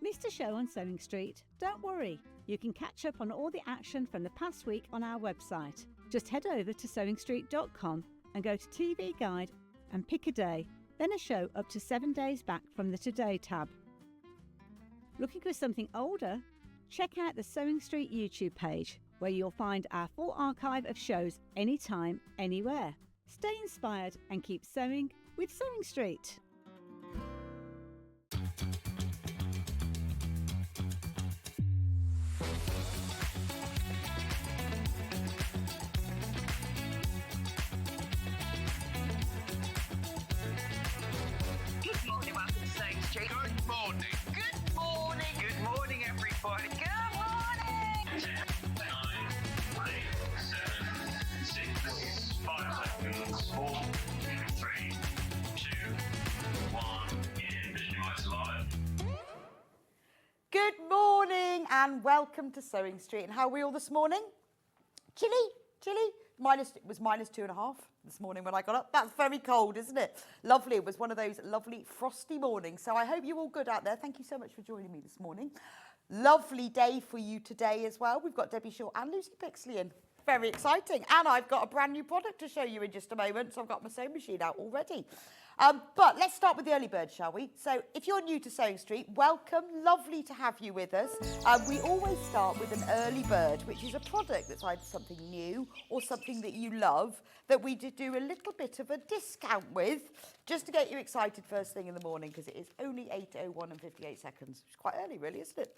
Missed a show on Sewing Street? Don't worry, you can catch up on all the action from the past week on our website. Just head over to sewingstreet.com and go to TV Guide and pick a day, then a show up to 7 days back from the Today tab. Looking for something older? Check out the Sewing Street YouTube page, where you'll find our full archive of shows anytime, anywhere. Stay inspired and keep sewing with Sewing Street. Good morning, welcome to Sewing Street. Good morning. Good morning. Good morning, everybody. Good morning. 10, 9, 8, 7, 6, 5 seconds, 4, 3, 2, 1, in Visualize Live. Good morning and welcome to Sewing Street. And how are we all this morning? Chilly. It was -2.5 this morning when I got up. That's very cold, isn't it? Lovely. It was one of those lovely frosty mornings. So I hope you're all good out there. Thank you so much for joining me this morning. Lovely day for you today as well. We've got Debbie Shaw and Lucy Picksley in. Very exciting. And I've got a brand new product to show you in just a moment. So I've got my sewing machine out already. But let's start with the early bird, shall we? So if you're new to Sewing Street, welcome. Lovely to have you with us. We always start with an early bird, which is a product that's either something new or something that you love that we do a little bit of a discount with, just to get you excited first thing in the morning, because it is only 8:01 and 58 seconds. It's quite early, really, isn't it?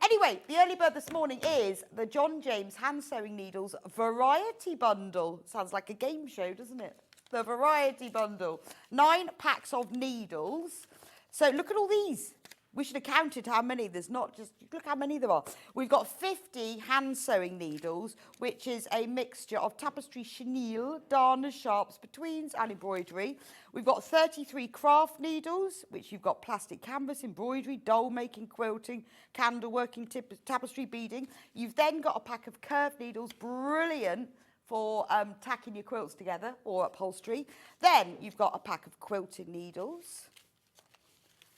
Anyway, the early bird this morning is the John James Hand Sewing Needles Variety Bundle. Sounds like a game show, doesn't it? The Variety Bundle. 9 packs of needles. So look at all these. We should have counted how many. There's not just, look how many there are. We've got 50 hand sewing needles, which is a mixture of tapestry, chenille, darners, sharps, betweens and embroidery. We've got 33 craft needles, which you've got plastic canvas, embroidery, doll making, quilting, candle working, tapestry beading. You've then got a pack of curved needles, brilliant for tacking your quilts together or upholstery. Then you've got a pack of quilted needles.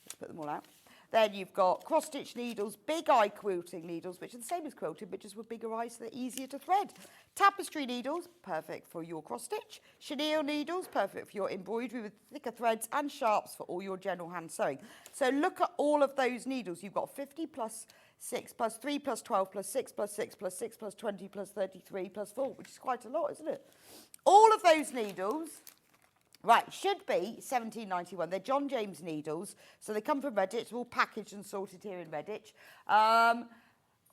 Let's put them all out. Then you've got cross-stitch needles, big eye quilting needles, which are the same as quilting, but just with bigger eyes so they're easier to thread. Tapestry needles, perfect for your cross-stitch. Chenille needles, perfect for your embroidery with thicker threads, and sharps for all your general hand sewing. So look at all of those needles. You've got 50 plus 6 plus 3 plus 12 plus 6 plus 6 plus 6 plus 20 plus 33 plus 4, which is quite a lot, isn't it? All of those needles, right, should be £17.91. They're John James needles, so they come from Redditch, all packaged and sorted here in Redditch,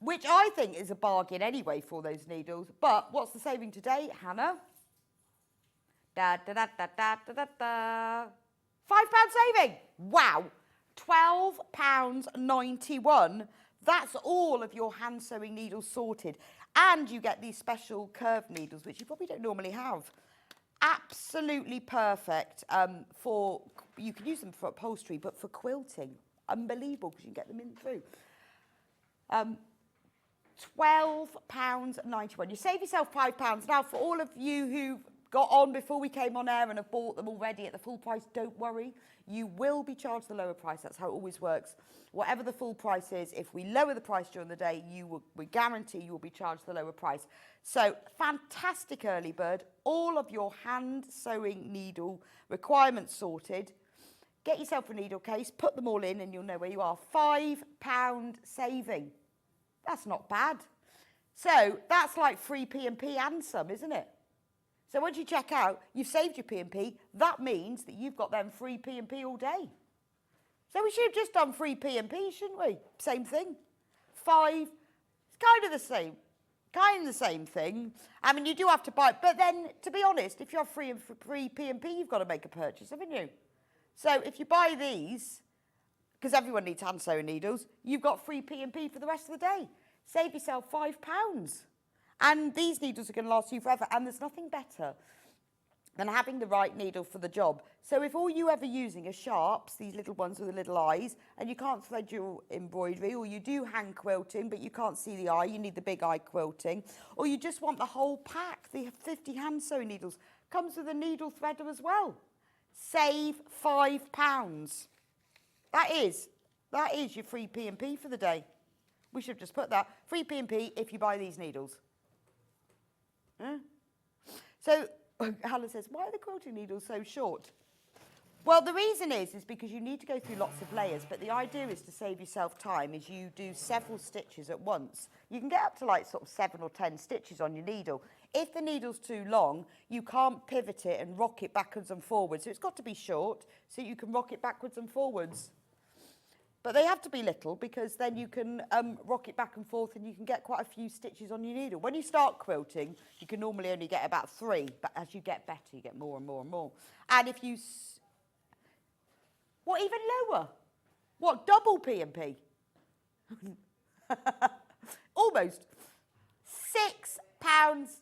which I think is a bargain anyway for those needles. But what's the saving today, Hannah? £5 saving. Wow, £12.91. That's all of your hand sewing needles sorted. And you get these special curved needles, which you probably don't normally have. Absolutely perfect for, you can use them for upholstery, but for quilting, unbelievable, because you can get them in through. £12.91. You save yourself £5. Now, for all of you who got on before we came on air and have bought them already at the full price, don't worry. You will be charged the lower price. That's how it always works. Whatever the full price is, if we lower the price during the day, we guarantee you will be charged the lower price. So, fantastic early bird. All of your hand sewing needle requirements sorted. Get yourself a needle case, put them all in, and you'll know where you are. £5 saving. That's not bad. So, that's like free P&P and some, isn't it? So once you check out, you've saved your P&P. That means that you've got them free P&P all day. So we should have just done free P&P, shouldn't we? Same thing. 5, it's kind of the same. Kind of the same thing. I mean, you do have to buy, but then, to be honest, if you have free P&P, you've got to make a purchase, haven't you? So if you buy these, because everyone needs hand sewing needles, you've got free P&P for the rest of the day. Save yourself £5. And these needles are going to last you forever. And there's nothing better than having the right needle for the job. So if all you ever using are sharps, these little ones with the little eyes, and you can't thread your embroidery, or you do hand quilting, but you can't see the eye, you need the big eye quilting, or you just want the whole pack, the 50 hand sewing needles, comes with a needle threader as well. Save £5. That is That is your free P&P for the day. We should have just put that. Free P&P if you buy these needles. So, Hannah says, why are the quilting needles so short? Well, the reason is because you need to go through lots of layers, but the idea is to save yourself time is you do several stitches at once. You can get up to like sort of 7 or 10 stitches on your needle. If the needle's too long, you can't pivot it and rock it backwards and forwards. So it's got to be short so you can rock it backwards and forwards. But they have to be little because then you can rock it back and forth and you can get quite a few stitches on your needle. When you start quilting, you can normally only get about 3, but as you get better, you get more and more and more. And if you... What, even lower? What, double P&P? Almost. £6.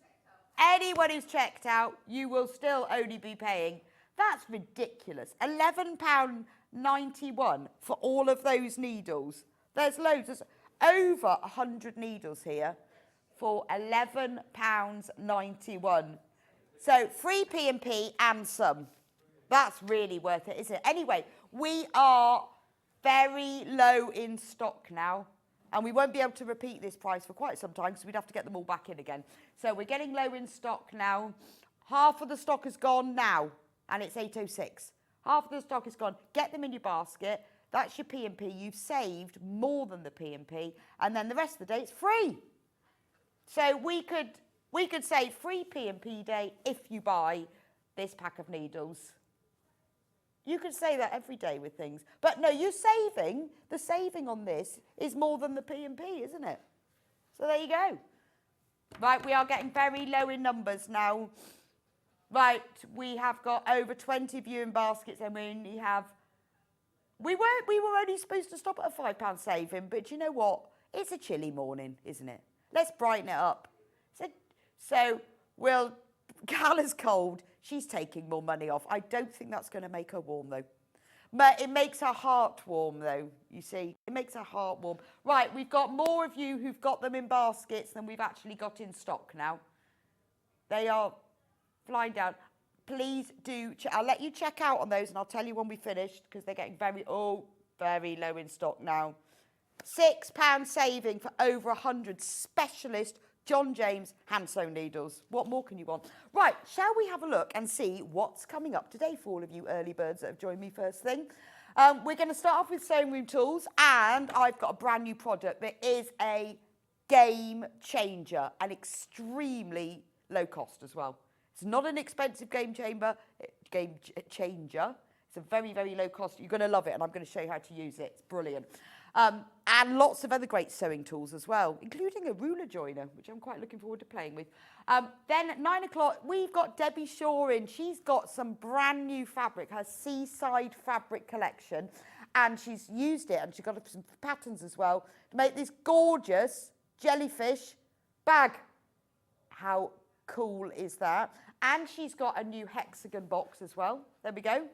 Anyone who's checked out, you will still only be paying. That's ridiculous. £11.91 for all of those needles. There's loads. There's over 100 needles here for £11.91. So free P&P and some. That's really worth it, isn't it? Anyway, we are very low in stock now. And we won't be able to repeat this price for quite some time because we'd have to get them all back in again. So we're getting low in stock now. Half of the stock has gone now, and it's 8:06. Half of the stock is gone. Get them in your basket. That's your P&P. You've saved more than the P&P, and then the rest of the day it's free. So we could say free P&P day if you buy this pack of needles. You could say that every day with things. But no, you're saving. The saving on this is more than the P&P, isn't it? So there you go. Right, we are getting very low in numbers now. Right, we have got over 20 viewing baskets and we only have... We were only supposed to stop at a £5 saving, but you know what? It's a chilly morning, isn't it? Let's brighten it up. So we'll... Call's cold. She's taking more money off. I don't think that's going to make her warm, though. But it makes her heart warm, though, you see. It makes her heart warm. Right, we've got more of you who've got them in baskets than we've actually got in stock now. They are flying down. Please do... I'll let you check out on those, and I'll tell you when we finished, because they're getting very low in stock now. £6 saving for over 100 specialist John James hand-sewn needles. What more can you want? Right, shall we have a look and see what's coming up today for all of you early birds that have joined me first thing? We're going to start off with sewing room tools, and I've got a brand new product that is a game changer and extremely low cost as well. It's not an expensive game changer. It's a very, very low cost. You're going to love it, and I'm going to show you how to use it. It's brilliant. And lots of other great sewing tools as well, including a ruler joiner, which I'm quite looking forward to playing with. Then at 9 o'clock, we've got Debbie Shaw in. She's got some brand new fabric, her Seaside fabric collection, and she's used it, and she's got some patterns as well, to make this gorgeous jellyfish bag. How cool is that? And she's got a new Hexagon box as well. There we go.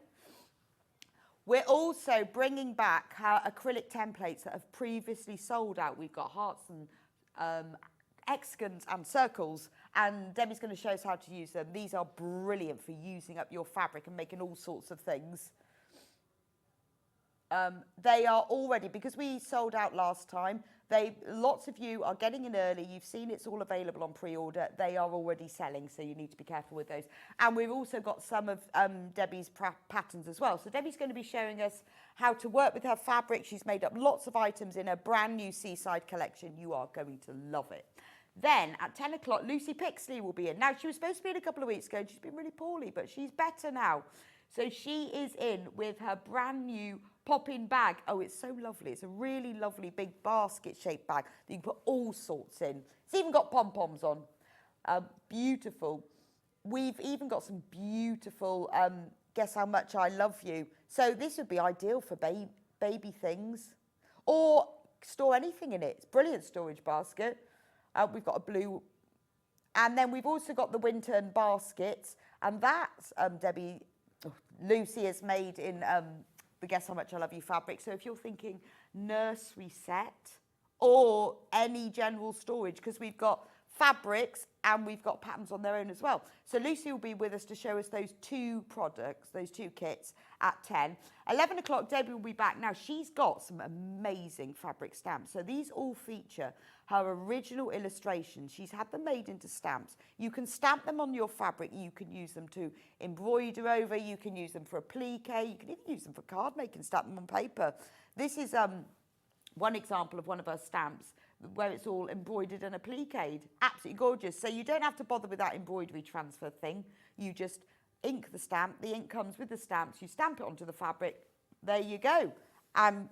We're also bringing back her acrylic templates that have previously sold out. We've got hearts and hexagons and circles, and Debbie's going to show us how to use them. These are brilliant for using up your fabric and making all sorts of things. They are already, because we sold out last time, lots of you are getting in early. You've seen it's all available on pre-order. They are already selling, so you need to be careful with those. And we've also got some of Debbie's patterns as well. So Debbie's going to be showing us how to work with her fabric. She's made up lots of items in her brand new Seaside collection. You are going to love it. Then at 10 o'clock, Lucy Picksley will be in. Now, she was supposed to be in a couple of weeks ago, and she's been really poorly, but she's better now. So she is in with her brand new Poppin bag. Oh, it's so lovely. It's a really lovely big basket-shaped bag that you can put all sorts in. It's even got pom-poms on. Beautiful. We've even got some beautiful Guess How Much I Love You. So this would be ideal for baby things. Or store anything in it. It's a brilliant storage basket. We've got a blue. And then we've also got the Wintern Baskets. And that's Lucy has made in the Guess How Much I Love You fabric. So if you're thinking nursery set or any general storage, because we've got fabrics and we've got patterns on their own as well. So Lucy will be with us to show us those two products, those two kits at 10. 11 o'clock, Debbie will be back. Now, she's got some amazing fabric stamps. So these all feature her original illustrations. She's had them made into stamps. You can stamp them on your fabric. You can use them to embroider over. You can use them for applique. You can even use them for card making, stamp them on paper. This is one example of one of her stamps where it's all embroidered and appliqued. Absolutely gorgeous. So you don't have to bother with that embroidery transfer thing. You just ink the stamp. The ink comes with the stamps. You stamp it onto the fabric. There you go.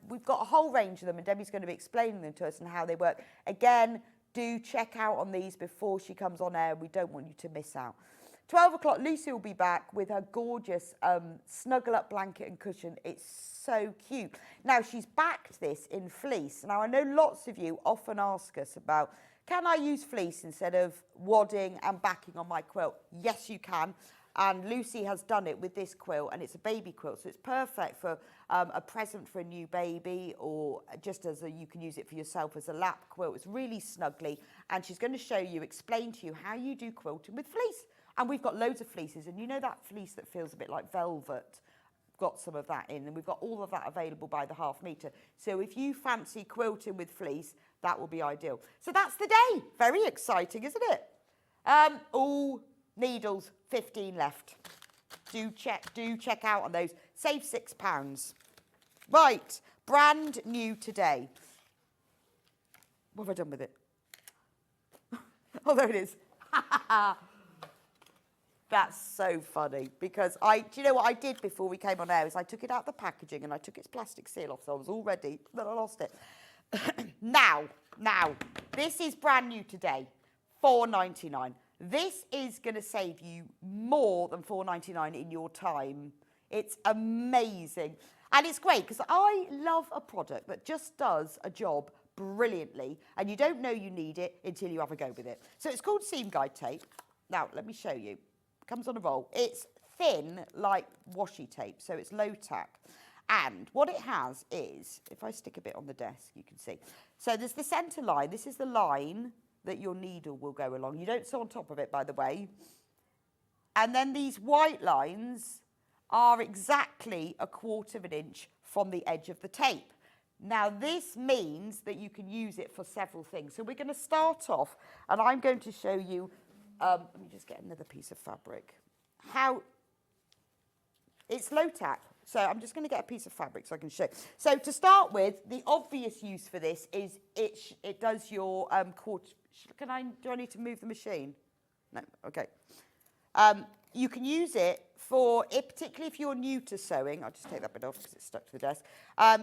We've got a whole range of them, and Debbie's going to be explaining them to us and how they work. Again, do check out on these before she comes on air. We don't want you to miss out. 12 o'clock, Lucy will be back with her gorgeous Snuggle Up blanket and cushion. It's so cute. Now, she's backed this in fleece. Now, I know lots of you often ask us about, can I use fleece instead of wadding and backing on my quilt? Yes, you can. And Lucy has done it with this quilt, and it's a baby quilt, so it's perfect for a present for a new baby, or just as you can use it for yourself as a lap quilt. It's really snuggly, and she's going to show you, explain to you how you do quilting with fleece. And we've got loads of fleeces, and you know that fleece that feels a bit like velvet? Got some of that in, and we've got all of that available by the ½ metre. So if you fancy quilting with fleece, that will be ideal. So that's the day. Very exciting, isn't it? All needles, 15 left. Do check out on those. Save £6. Right, brand new today. What have I done with it? Oh, there it is. That's so funny, because do you know what I did before we came on air is I took it out the packaging and I took its plastic seal off, so I was all ready, then I lost it. Now, this is brand new today, £4.99. This is going to save you more than £4.99 in your time. It's amazing. And it's great, because I love a product that just does a job brilliantly, and you don't know you need it until you have a go with it. So it's called Seam Guide Tape. Now, let me show you. Comes on a roll. It's thin like washi tape, so it's low tack. And what it has is, if I stick a bit on the desk, you can see. So there's the centre line. This is the line that your needle will go along. You don't sew on top of it, by the way. And then these white lines are exactly 1/4 inch from the edge of the tape. Now, this means that you can use it for several things. So we're going to start off, and I'm going to show you. Let me just get another piece of fabric. It's low tack, so I'm just going to get a piece of fabric so I can show. So to start with, the obvious use for this is it does your do I need to move the machine? No, okay. You can use it for, particularly if you're new to sewing, I'll just take that bit off because it's stuck to the desk.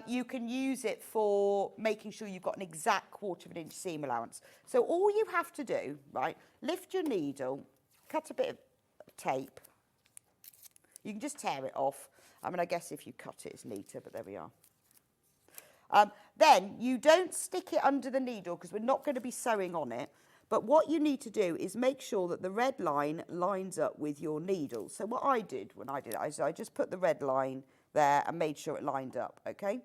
You can use it for making sure you've got an exact 1/4 inch seam allowance. So all you have to do, right, lift your needle, cut a bit of tape. You can just tear it off. I mean, I guess if you cut it, it's neater, but there we are. Then you don't stick it under the needle because we're not going to be sewing on it. But what you need to do is make sure that the red line lines up with your needle. So what I did when I did it, I just put the red line there and made sure it lined up, okay?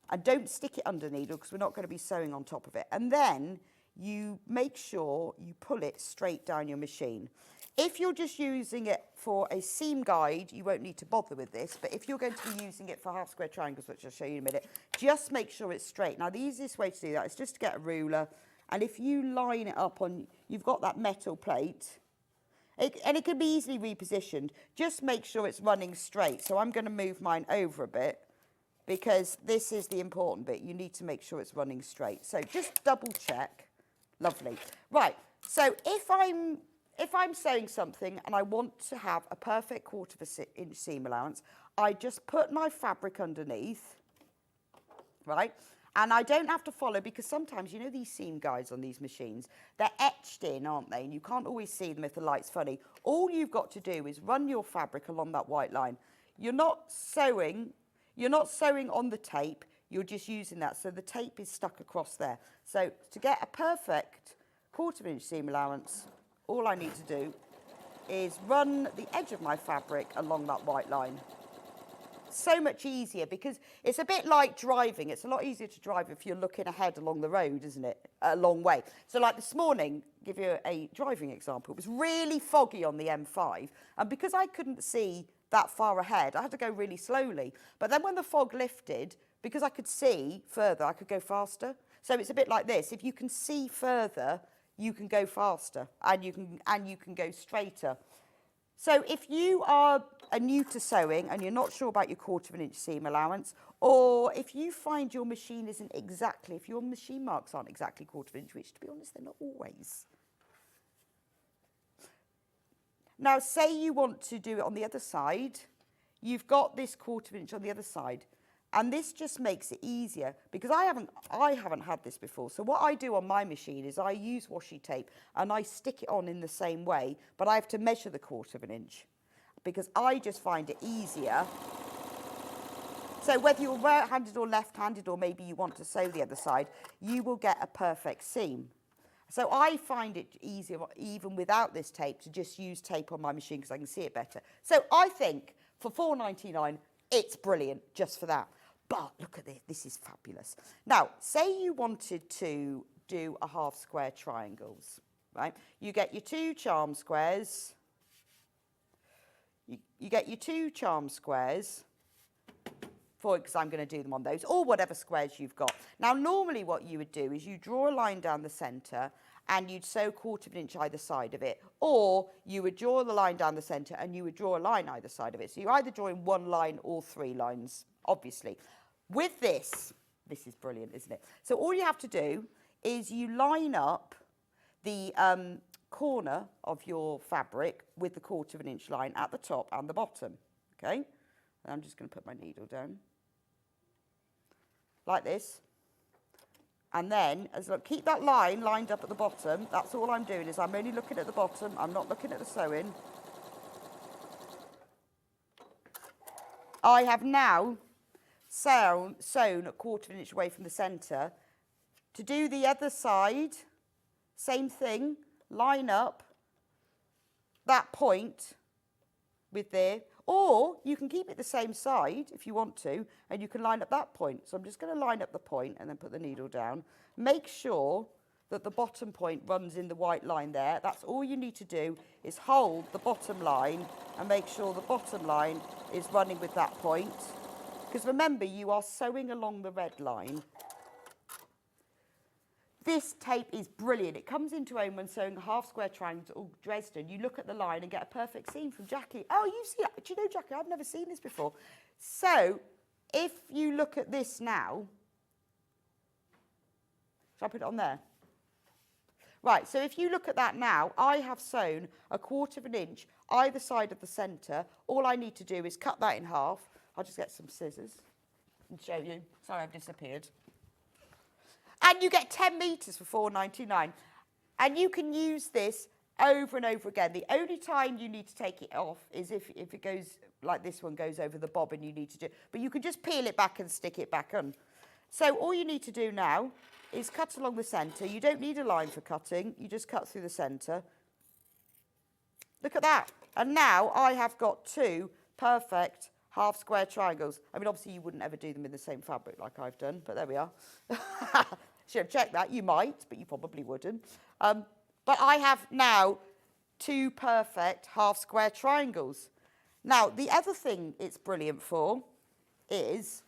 And don't stick it under the needle because we're not going to be sewing on top of it. And then you make sure you pull it straight down your machine. If you're just using it for a seam guide, you won't need to bother with this. But if you're going to be using it for half square triangles, which I'll show you in a minute, just make sure it's straight. Now, the easiest way to do that is just to get a ruler. And if you line it up on, you've got that metal plate, and it can be easily repositioned, just make sure it's running straight. So I'm going to move mine over a bit because this is the important bit. You need to make sure it's running straight. So just double check. Lovely. Right, so if I'm sewing something and I want to have a perfect 1/4 inch seam allowance, I just put my fabric underneath, right? And I don't have to follow, because sometimes, you know, these seam guides on these machines, they're etched in, aren't they? And you can't always see them if the light's funny. All you've got to do is run your fabric along that white line. You're not sewing on the tape, you're just using that. So the tape is stuck across there. So to get a perfect 1/4 inch seam allowance, all I need to do is run the edge of my fabric along that white line. So much easier because it's a bit like driving. It's a lot easier to drive if you're looking ahead along the road, isn't it? A long way. So like this morning, give you a driving example. It was really foggy on the M5. And because I couldn't see that far ahead, I had to go really slowly. But then when the fog lifted, because I could see further, I could go faster. So it's a bit like this. If you can see further, you can go faster and you can go straighter. So if you are new to sewing and you're not sure about your 1/4 inch seam allowance, or if you find your machine isn't exactly, if your machine marks aren't exactly 1/4 inch, which to be honest, they're not always. Now, say you want to do it on the other side, you've got this 1/4 inch on the other side. And this just makes it easier because I haven't had this before. So what I do on my machine is I use washi tape and I stick it on in the same way, but I have to measure the 1/4 inch because I just find it easier. So whether you're right-handed or left-handed, or maybe you want to sew the other side, you will get a perfect seam. So I find it easier, even without this tape, to just use tape on my machine because I can see it better. So I think for £4.99, it's brilliant just for that. But look at this, this is fabulous. Now, say you wanted to do a half square triangles, right? You get your 2 charm squares. You get your 2 charm squares, because I'm going to do them on those, or whatever squares you've got. Now, normally what you would do is you draw a line down the centre and you'd sew 1/4 inch either side of it, or you would draw the line down the centre and you would draw a line either side of it. So you're either drawing 1 line or 3 lines, obviously. With this is brilliant, isn't it? So all you have to do is you line up the corner of your fabric with the 1/4 inch line at the top and the bottom, okay? And I'm just going to put my needle down like this. And then, keep that line lined up at the bottom. That's all I'm doing, is I'm only looking at the bottom. I'm not looking at the sewing. I have now sewn a 1/4 inch away from the centre. To do the other side, same thing, line up that point with there, or you can keep it the same side if you want to, and you can line up that point. So I'm just going to line up the point and then put the needle down. Make sure that the bottom point runs in the white line there. That's all you need to do, is hold the bottom line and make sure the bottom line is running with that point. Because remember, you are sewing along the red line. This tape is brilliant. It comes into home when sewing a half square triangle or Dresden. You look at the line and get a perfect seam from Jackie. Oh, you see it. Do you know, Jackie, I've never seen this before. So if you look at this now, shall I put it on there? Right, so if you look at that now, I have sewn a 1/4 inch either side of the centre. All I need to do is cut that in half. I'll just get some scissors and show you. Sorry, I've disappeared. And you get 10 metres for £4.99. And you can use this over and over again. The only time you need to take it off is if it goes, like this one goes over the bobbin, you need to do. But you can just peel it back and stick it back on. So all you need to do now is cut along the centre. You don't need a line for cutting. You just cut through the centre. Look at that. And now I have got 2 perfect half square triangles. I mean, obviously you wouldn't ever do them in the same fabric like I've done, but there we are. Should have checked that. You might, but you probably wouldn't. But I have now 2 perfect half square triangles. Now, the other thing it's brilliant for is,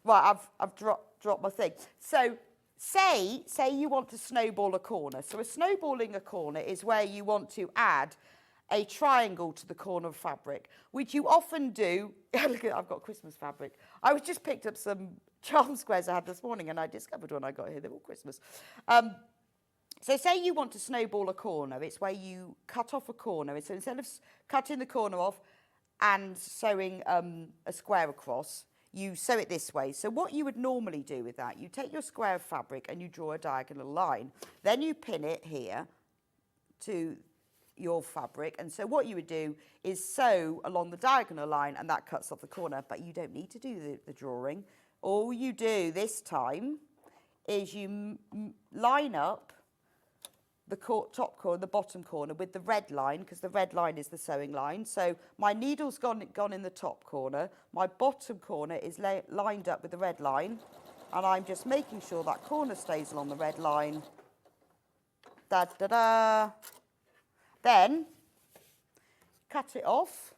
right, I've dropped my thing. So say you want to snowball a corner. So snowballing a corner is where you want to add a triangle to the corner of fabric, which you often do. Look at, I've got Christmas fabric. I just picked up some charm squares I had this morning, and I discovered when I got here they're all Christmas. So say you want to snowball a corner. It's where you cut off a corner. So instead of cutting the corner off and sewing a square across, you sew it this way. So what you would normally do with that, you take your square of fabric and you draw a diagonal line. Then you pin it here to your fabric, and so what you would do is sew along the diagonal line, and that cuts off the corner, but you don't need to do the drawing. All you do this time is you line up the top corner, the bottom corner with the red line, because the red line is the sewing line. So my needle's gone in the top corner. My bottom corner is lined up with the red line, and I'm just making sure that corner stays along the red line. Da da da. Then cut it off.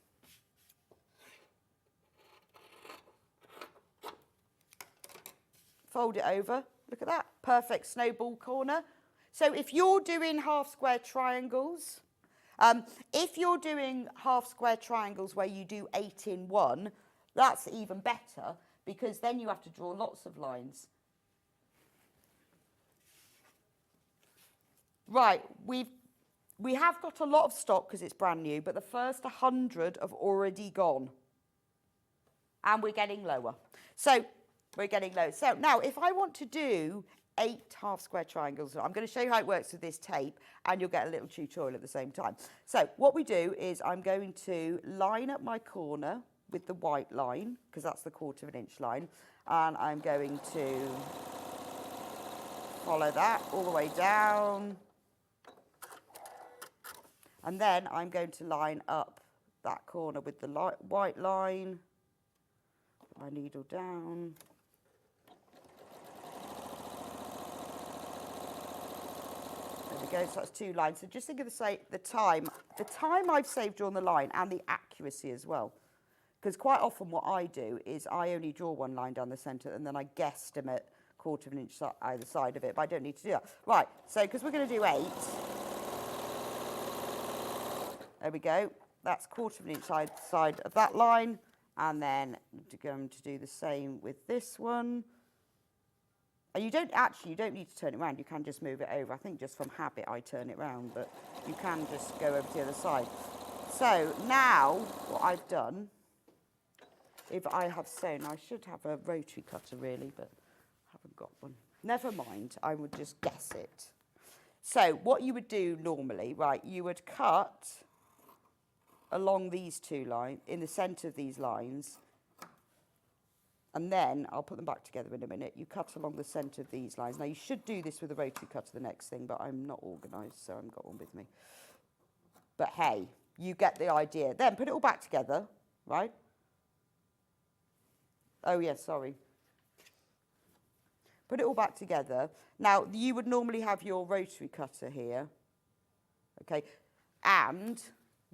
Fold it over. Look at that. Perfect snowball corner. So if you're doing half square triangles, where you do 8 in 1, that's even better, because then you have to draw lots of lines. Right, we have got a lot of stock because it's brand new, but the first 100 have already gone. And we're getting lower. So we're getting low. So now if I want to do 8 half square triangles, I'm going to show you how it works with this tape, and you'll get a little tutorial at the same time. So what we do is I'm going to line up my corner with the white line, because that's the 1/4 inch line, and I'm going to follow that all the way down, and then I'm going to line up that corner with the white line, put my needle down. There we go, so that's 2 lines. So just think of the time I've saved drawing the line, and the accuracy as well. Because quite often what I do is I only draw 1 line down the centre, and then I guesstimate 1/4 inch either side of it, but I don't need to do that. Right, so because we're going to do 8, there we go. That's 1/4 inch side of that line, and then we're going to do the same with this one. And you don't need to turn it around, you can just move it over. I think just from habit I turn it round, but you can just go over to the other side. So now what I've done, if I have sewn, I should have a rotary cutter really, but I haven't got one. Never mind, I would just guess it. So what you would do normally, right, you would cut along these 2 lines, in the centre of these lines, and then I'll put them back together in a minute. You cut along the centre of these lines. Now you should do this with a rotary cutter, the next thing, but I'm not organised, so I haven't got one with me. But hey, you get the idea. Then put it all back together, right? Oh yes, sorry. Put it all back together. Now you would normally have your rotary cutter here, okay, and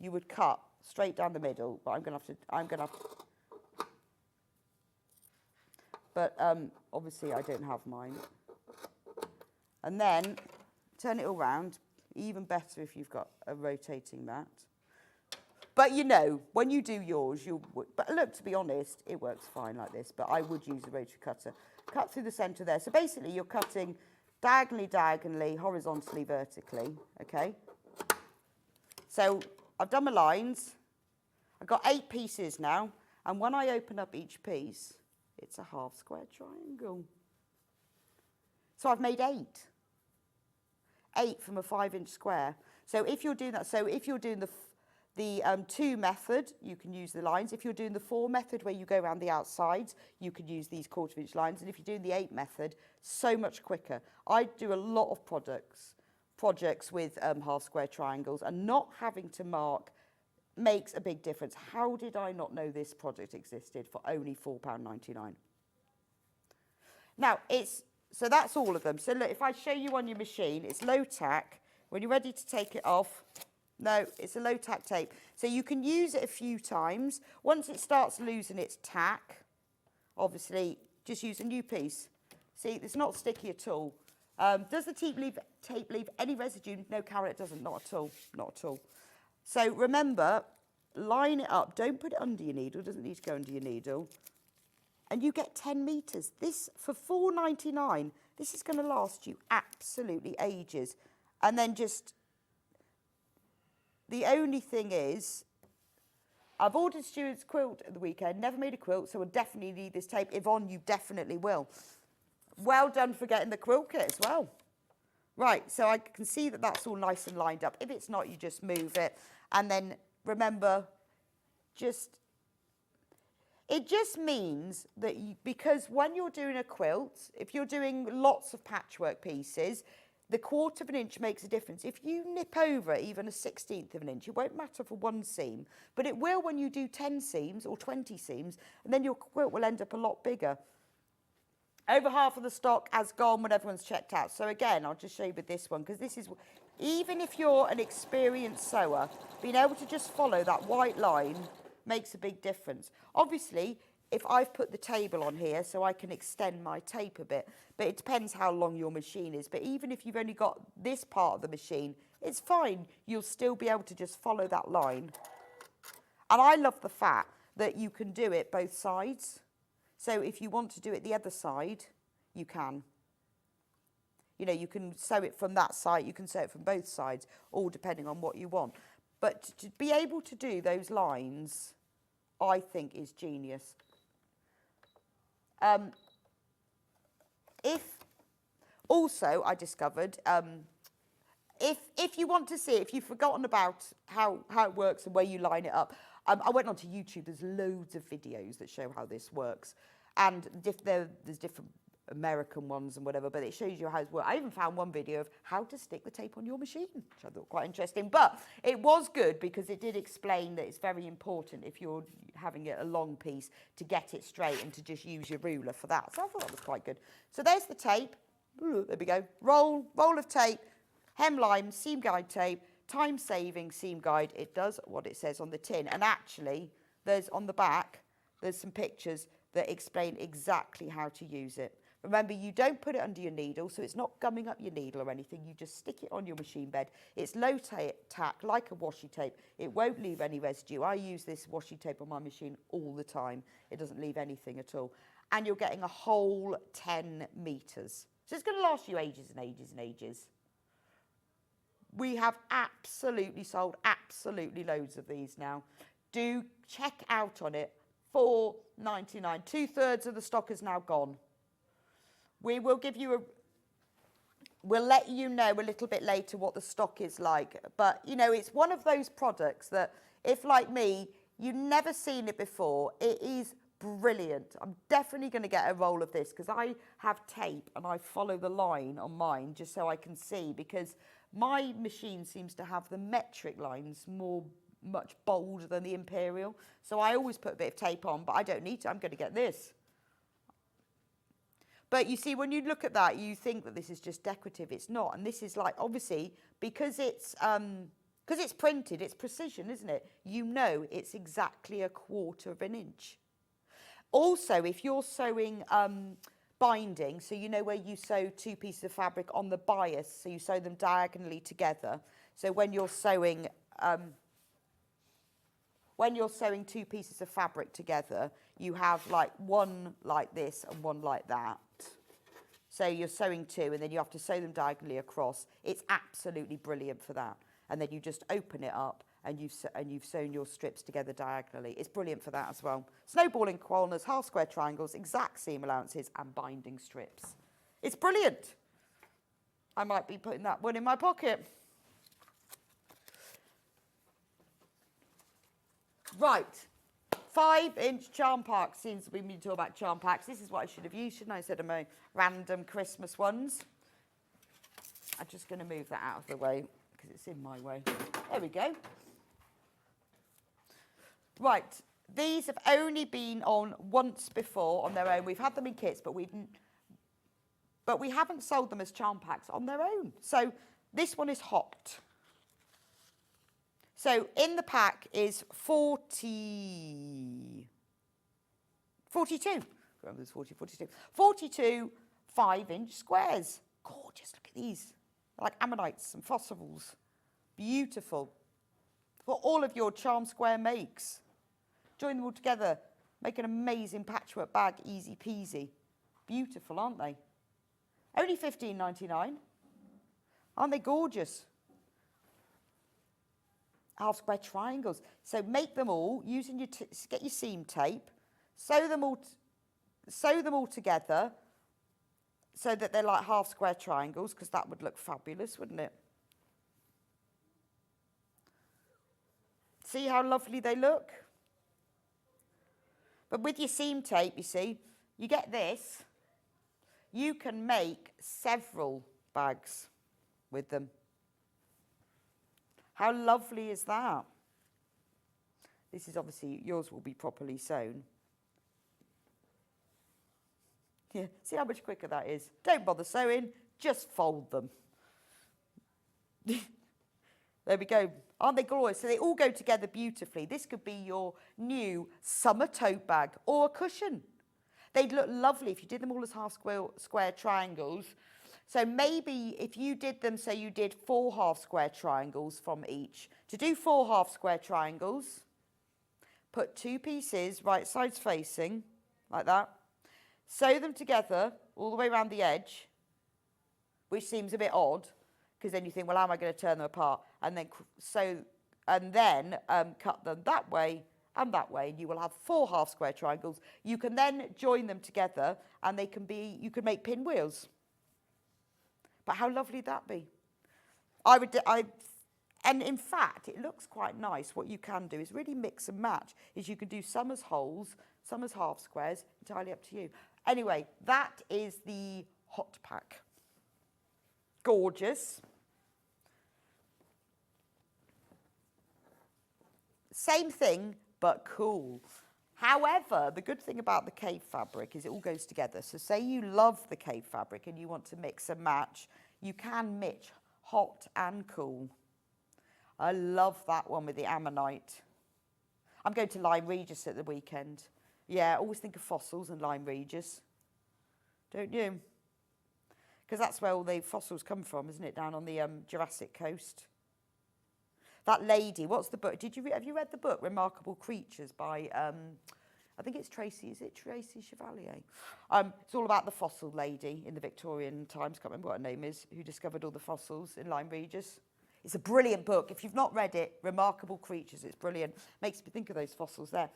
you would cut straight down the middle. But I'm gonna have to. But obviously I don't have mine. And then turn it all round. Even better if you've got a rotating mat. But you know, when you do yours, but look, to be honest, it works fine like this, but I would use a rotary cutter. Cut through the centre there. So basically you're cutting diagonally, horizontally, vertically, okay? So I've done my lines. I've got 8 pieces now, and when I open up each piece, it's a half square triangle. So I've made 8. 8 from a 5-inch square. So if you're doing that, so if you're doing the 2 method, you can use the lines. If you're doing the 4 method, where you go around the outsides, you could use these 1/4 inch lines. And if you're doing the 8 method, so much quicker. I do a lot of projects with half square triangles, and not having to mark makes a big difference. How did I not know this project existed for only £4.99? Now, so that's all of them. So look, if I show you on your machine, it's low tack. When you're ready to take it off, no, it's a low tack tape. So you can use it a few times. Once it starts losing its tack, obviously, just use a new piece. See, it's not sticky at all. Does the tape leave any residue? No, Carol, it doesn't. Not at all. Not at all. So remember, line it up. Don't put it under your needle. It doesn't need to go under your needle. And you get 10 metres. This, for £4.99, this is going to last you absolutely ages. And then just, the only thing is, I've ordered Stuart's quilt at the weekend. Never made a quilt, so we'll definitely need this tape. Yvonne, you definitely will. Well done for getting the quilt kit as well. Right, so I can see that that's all nice and lined up. If it's not, you just move it. And then remember, it just means that because when you're doing a quilt, if you're doing lots of patchwork pieces, the 1/4 of an inch makes a difference. If you nip over even a 1/16 of an inch, it won't matter for one seam, but it will when you do 10 seams or 20 seams, and then your quilt will end up a lot bigger. Over half of the stock has gone when everyone's checked out. So again, I'll just show you with this one, because this is, even if you're an experienced sewer, being able to just follow that white line makes a big difference. Obviously, if I've put the table on here so I can extend my tape a bit, but it depends how long your machine is. But even if you've only got this part of the machine, it's fine. You'll still be able to just follow that line. And I love the fact that you can do it both sides. So if you want to do it the other side, you can. You know, you can sew it from that side, you can sew it from both sides, all depending on what you want. But to be able to do those lines, I think is genius. Also, I discovered, if you want to see, if you've forgotten about how it works and where you line it up, I went onto YouTube. There's loads of videos that show how this works, and there's different American ones and whatever, but it shows you how it works. I even found one video of how to stick the tape on your machine, which I thought quite interesting. But it was good because it did explain that it's very important if you're having it a long piece to get it straight and to just use your ruler for that. So I thought that was quite good. So there's the tape. Ooh, there we go. Roll of tape, hemline, seam guide tape, time-saving seam guide. It does what it says on the tin. And actually, there's on the back, there's some pictures that explain exactly how to use it. Remember, you don't put it under your needle, so it's not gumming up your needle or anything. You just stick it on your machine bed. It's low tack, like a washi tape. It won't leave any residue. I use this washi tape on my machine all the time. It doesn't leave anything at all. And you're getting a whole 10 metres. So it's going to last you ages and ages and ages. We have absolutely sold absolutely loads of these now. Do check out on it. $4.99. 2/3 of the stock is now gone. We will give you we'll let you know a little bit later what the stock is like. But, you know, it's one of those products that if, like me, you've never seen it before, it is brilliant. I'm definitely going to get a roll of this because I have tape and I follow the line on mine just so I can see, because my machine seems to have the metric lines much bolder than the imperial. So I always put a bit of tape on, but I don't need to. I'm going to get this. But you see, when you look at that, you think that this is just decorative. It's not. And this is like, obviously, because it's printed, it's precision, isn't it? You know it's exactly a 1/4 of an inch. Also, if you're sewing binding, so you know where you sew 2 pieces of fabric on the bias, so you sew them diagonally together. So when you're sewing 2 pieces of fabric together, you have like one like this and one like that. So you're sewing 2 and then you have to sew them diagonally across. It's absolutely brilliant for that. And then you just open it up and you've sewn your strips together diagonally. It's brilliant for that as well. Snowballing corners, half square triangles, exact seam allowances and binding strips. It's brilliant. I might be putting that one in my pocket. Right, 5-inch charm packs. Since we've been talking about charm packs, this is what I should have used, shouldn't I, instead of my random Christmas ones. I'm just going to move that out of the way because it's in my way. There we go. Right, these have only been on once before on their own. We've had them in kits, but we haven't sold them as charm packs on their own. So this one is hot. So in the pack is 42. Remember, there's 42. 42 5-inch squares. Gorgeous, look at these. They're like ammonites and fossils. Beautiful. For all of your charm square makes. Join them all together. Make an amazing patchwork bag, easy peasy. Beautiful, aren't they? Only $15.99. Aren't they gorgeous? Half square triangles. So make them all using your get your seam tape, sew them all together so that they're like half square triangles, because that would look fabulous, wouldn't it? See how lovely they look? But with your seam tape, you see, you get this. You can make several bags. with them. How lovely is that? This is obviously, yours will be properly sewn. Yeah, see how much quicker that is? Don't bother sewing, just fold them. There we go. Aren't they glorious? So they all go together beautifully. This could be your new summer tote bag or a cushion. They'd look lovely if you did them all as half square triangles. So maybe if you did them, so you did 4 half square triangles from each. To do 4 half square triangles, put 2 pieces right sides facing, like that. Sew them together all the way around the edge, which seems a bit odd, because then you think, well, how am I going to turn them apart? And then cut them that way, and you will have 4 half square triangles. You can then join them together, and you can make pinwheels. But how lovely would that be? And in fact, it looks quite nice. What you can do is really mix and match. You can do some as holes, some as half squares, entirely up to you. Anyway, that is the hot pack. Gorgeous. Same thing, but cool. However, the good thing about the cave fabric is it all goes together. So say you love the cave fabric and you want to mix and match, you can mix hot and cool. I love that one with the ammonite. I'm going to Lyme Regis at the weekend. Yeah, I always think of fossils and Lyme Regis. Don't you? Because that's where all the fossils come from, isn't it? Down on the Jurassic coast. That lady, what's the book? Have you read the book, Remarkable Creatures by, I think it's Tracy, is it Tracy Chevalier? It's all about the fossil lady in the Victorian times, can't remember what her name is, who discovered all the fossils in Lyme Regis. It's a brilliant book. If you've not read it, Remarkable Creatures, it's brilliant. Makes me think of those fossils there.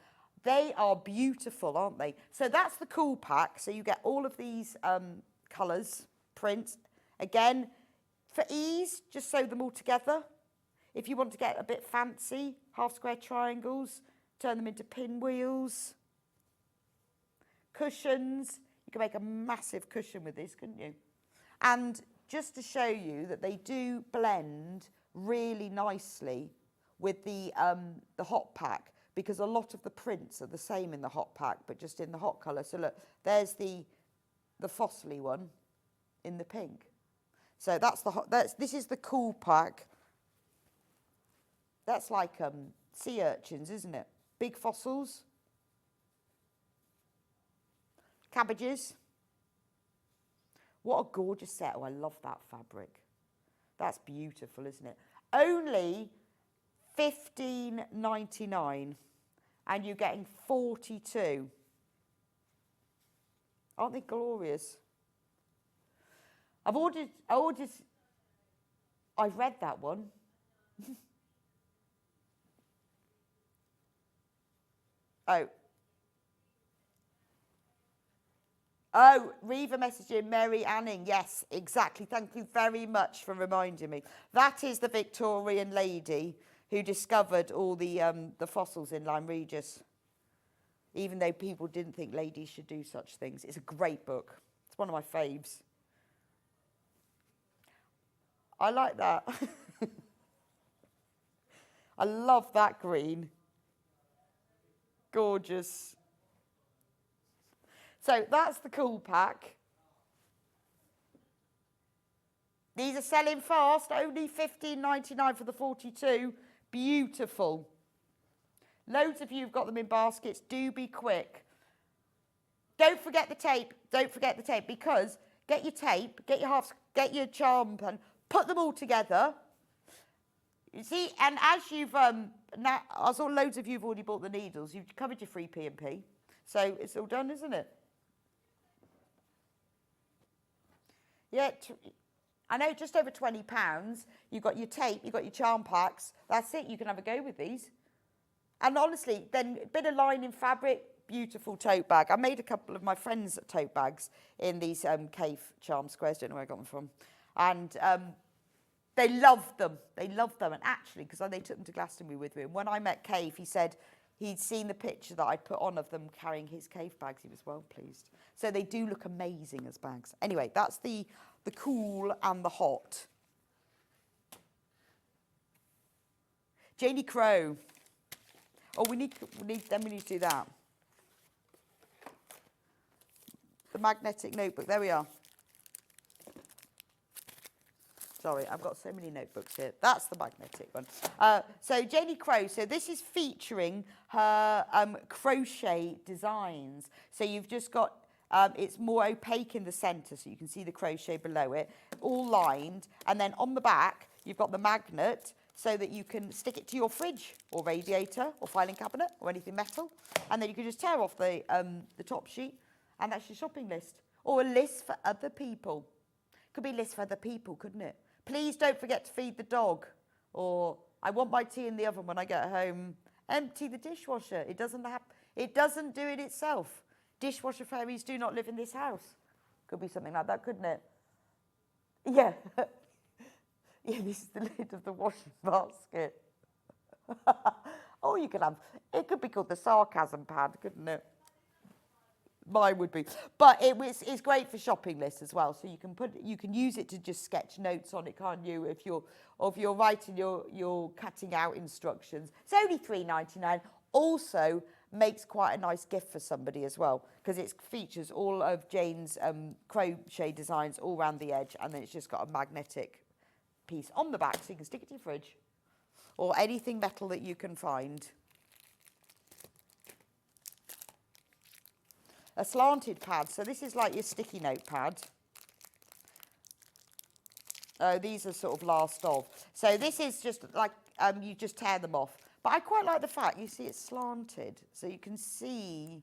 They are beautiful, aren't they? So that's the cool pack. So you get all of these colours, prints. Again, for ease, just sew them all together. If you want to get a bit fancy, half square triangles, turn them into pinwheels. Cushions. You can make a massive cushion with this, couldn't you? And just to show you that they do blend really nicely with the hot pack, because a lot of the prints are the same in the hot pack, but just in the hot colour. So look, there's the fossily one in the pink. So this is the cool pack. That's like sea urchins, isn't it? Big fossils. Cabbages. What a gorgeous set. Oh, I love that fabric. That's beautiful, isn't it? Only $15.99 and you're getting 42. Aren't they glorious? I've read that one. Oh, Reva messaging Mary Anning. Yes, exactly. Thank you very much for reminding me. That is the Victorian lady who discovered all the fossils in Lyme Regis, even though people didn't think ladies should do such things. It's a great book. It's one of my faves. I like that. I love that green. Gorgeous. So that's the cool pack. These are selling fast, only $15.99 for the 42. Beautiful. Loads of you have got them in baskets. Do be quick. Don't forget the tape. Don't forget the tape, because get your tape, get your charm pen, put them all together. You see, and as you've now, I saw loads of you have already bought the needles. You've covered your free P&P, so it's all done, isn't it? Yeah, I know, just over £20. You've got your tape, you've got your charm packs. That's it. You can have a go with these. And honestly, then a bit of lining fabric, beautiful tote bag. I made a couple of my friends' tote bags in these cave charm squares. Don't know where I got them from. And they loved them. They loved them. And actually, because they took them to Glastonbury with me, and when I met Cave, he said he'd seen the picture that I'd put on of them carrying his cave bags. He was well pleased. So they do look amazing as bags. Anyway, that's the cool and the hot. Janie Crow. Oh, we need to do that. The magnetic notebook, there we are. Sorry, I've got so many notebooks here. That's the magnetic one. So Janie Crow, so this is featuring her crochet designs. So you've just got, it's more opaque in the centre, so you can see the crochet below it, all lined. And then on the back, you've got the magnet, so that you can stick it to your fridge or radiator or filing cabinet or anything metal. And then you can just tear off the top sheet, and that's your shopping list. Or a list for other people. Could be a list for other people, couldn't it? Please don't forget to feed the dog. Or I want my tea in the oven when I get home. Empty the dishwasher. It doesn't do it itself. Dishwasher fairies do not live in this house. Could be something like that, couldn't it? Yeah. Yeah, this is the lid of the washing basket. Oh, you could have, it could be called the sarcasm pad, couldn't it? Mine would be. But it's great for shopping lists as well. So you can use it to just sketch notes on it, can't you? If you're writing your cutting out instructions. It's only $3.99. Also makes quite a nice gift for somebody as well, because it features all of Jane's crochet designs all around the edge, and then it's just got a magnetic piece on the back, so you can stick it to your fridge or anything metal that you can find. A slanted pad, so this is like your sticky note pad. Oh, these are sort of last of. So this is just like, you just tear them off. But I quite like the fact, you see it's slanted, so you can see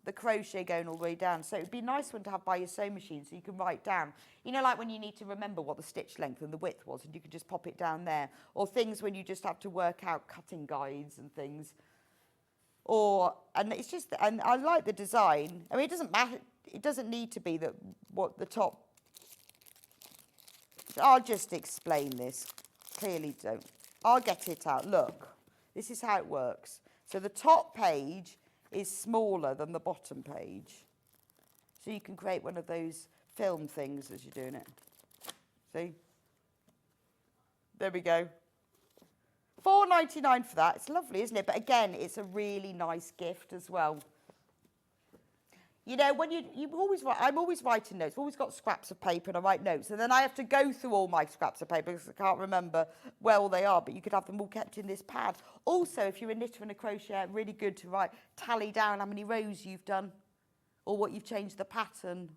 the crochet going all the way down. So it'd be a nice one to have by your sewing machine, so you can write down. You know, like when you need to remember what the stitch length and the width was, and you can just pop it down there. Or things when you just have to work out cutting guides and things. And it's just, and I like the design. I mean, it doesn't matter, it doesn't need to be what the top. I'll just explain this. Clearly don't. I'll get it out. Look, this is how it works. So the top page is smaller than the bottom page. So you can create one of those film things as you're doing it. See? There we go. $4.99 for that. It's lovely, isn't it? But again, it's a really nice gift as well. You know, when you always write, I'm always writing notes. I've always got scraps of paper and I write notes. And then I have to go through all my scraps of paper because I can't remember where all they are. But you could have them all kept in this pad. Also, if you're a knitter and a crocheter, really good to tally down how many rows you've done or what you've changed the pattern.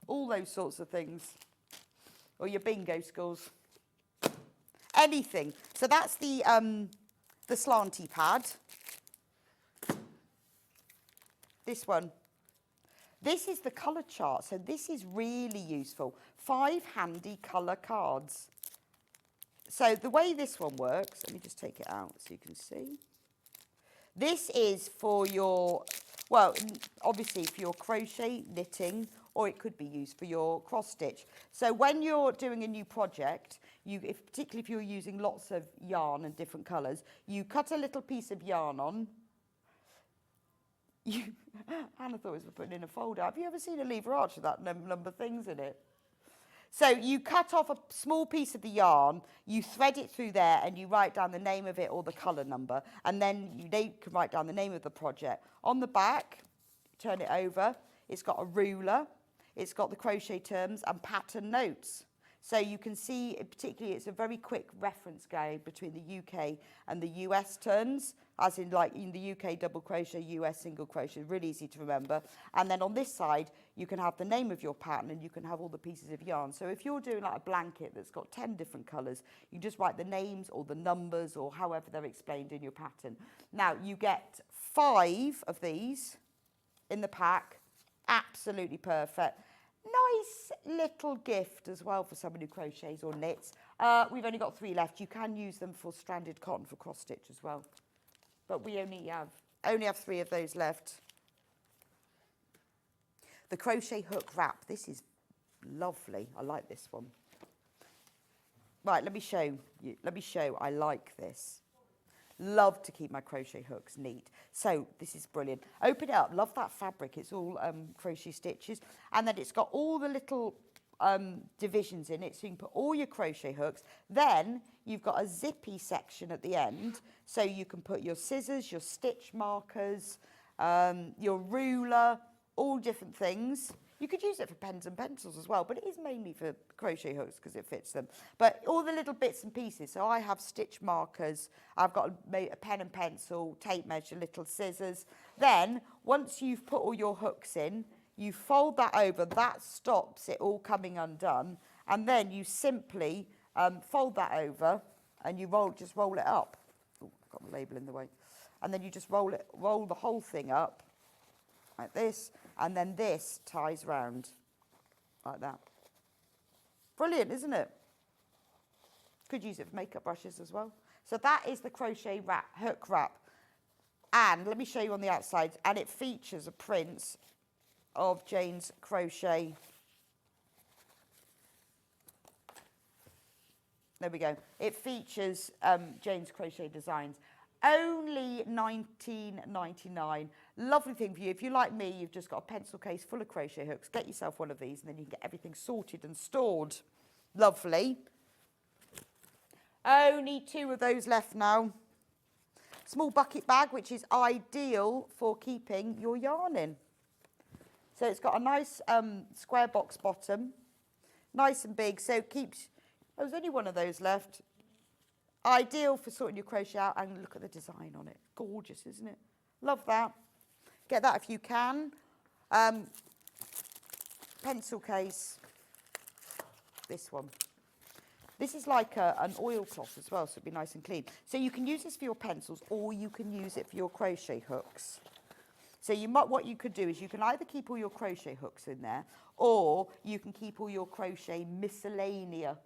All those sorts of things. Or your bingo scores. Anything. So that's the slanty pad. This one. This is the colour chart, so this is really useful. 5 handy colour cards. So the way this one works, let me just take it out so you can see. This is for your, well, obviously for your crochet, knitting, or it could be used for your cross stitch. So when you're doing a new project, particularly if you're using lots of yarn and different colours, you cut a little piece of yarn on. Hannah thought it was putting in a folder. Have you ever seen a lever arch with that number of things in it? So you cut off a small piece of the yarn, you thread it through there, and you write down the name of it or the colour number, and then you can write down the name of the project. On the back, turn it over, it's got a ruler, it's got the crochet terms and pattern notes. So you can see, particularly, it's a very quick reference guide between the UK and the US turns, as in like in the UK double crochet, US single crochet, really easy to remember. And then on this side, you can have the name of your pattern and you can have all the pieces of yarn. So if you're doing like a blanket that's got 10 different colours, you just write the names or the numbers or however they're explained in your pattern. Now, you get 5 of these in the pack, absolutely perfect. Nice little gift as well for someone who crochets or knits. We've only got 3 left. You can use them for stranded cotton for cross stitch as well. But we only have 3 of those left. The crochet hook wrap. This is lovely. I like this one. Right, let me show you. I like this. Love to keep my crochet hooks neat. So this is brilliant. Open it up. Love that fabric. It's all crochet stitches. And then it's got all the little divisions in it. So you can put all your crochet hooks. Then you've got a zippy section at the end, so you can put your scissors, your stitch markers, your ruler, all different things. You could use it for pens and pencils as well, but it is mainly for crochet hooks because it fits them. But all the little bits and pieces. So I have stitch markers. I've got a pen and pencil, tape measure, little scissors. Then, once you've put all your hooks in, you fold that over. That stops it all coming undone. And then you simply fold that over and you just roll it up. Oh, I've got the label in the way. And then you just roll the whole thing up like this, and then this ties round like that. Brilliant, isn't it? Could use it for makeup brushes as well. So that is the crochet hook wrap. And let me show you on the outside, and it features a print of Jane's crochet. There we go. It features Jane's crochet designs. Only $19.99. Lovely thing for you. If you're like me, you've just got a pencil case full of crochet hooks. Get yourself one of these and then you can get everything sorted and stored. Lovely. Only 2 of those left now. Small bucket bag, which is ideal for keeping your yarn in. So it's got a nice square box bottom. Nice and big, so it keeps... Oh, there's only one of those left. Ideal for sorting your crochet out, and look at the design on it. Gorgeous, isn't it? Love that. Get that if you can. Pencil case. This one. This is like an oilcloth as well, so it'll be nice and clean. So you can use this for your pencils, or you can use it for your crochet hooks. So what you could do is you can either keep all your crochet hooks in there, or you can keep all your crochet miscellanea.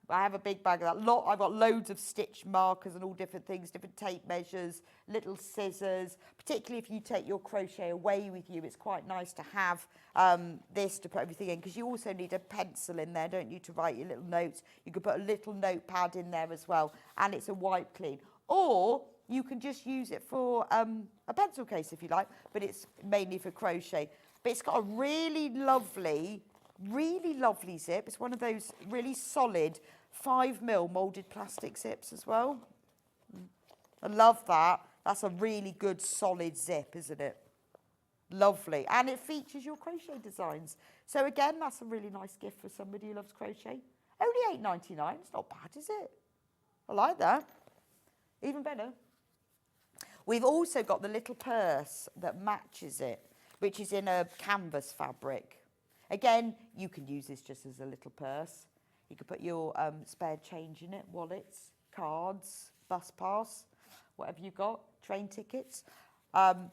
I have a big bag of that. I've got loads of stitch markers and all different things, different tape measures, little scissors. Particularly if you take your crochet away with you, it's quite nice to have this to put everything in, because you also need a pencil in there, don't you, to write your little notes. You could put a little notepad in there as well, and it's a wipe clean. Or you can just use it for a pencil case if you like, but it's mainly for crochet. But it's got a really lovely zip. It's one of those really solid 5mm moulded plastic zips as well. I love that. That's a really good solid zip, isn't it? Lovely. And it features your crochet designs. So again, that's a really nice gift for somebody who loves crochet. Only $8.99. It's not bad, is it? I like that. Even better. We've also got the little purse that matches it, which is in a canvas fabric. Again, you can use this just as a little purse. You could put your spare change in it, wallets, cards, bus pass, whatever you've got, train tickets, or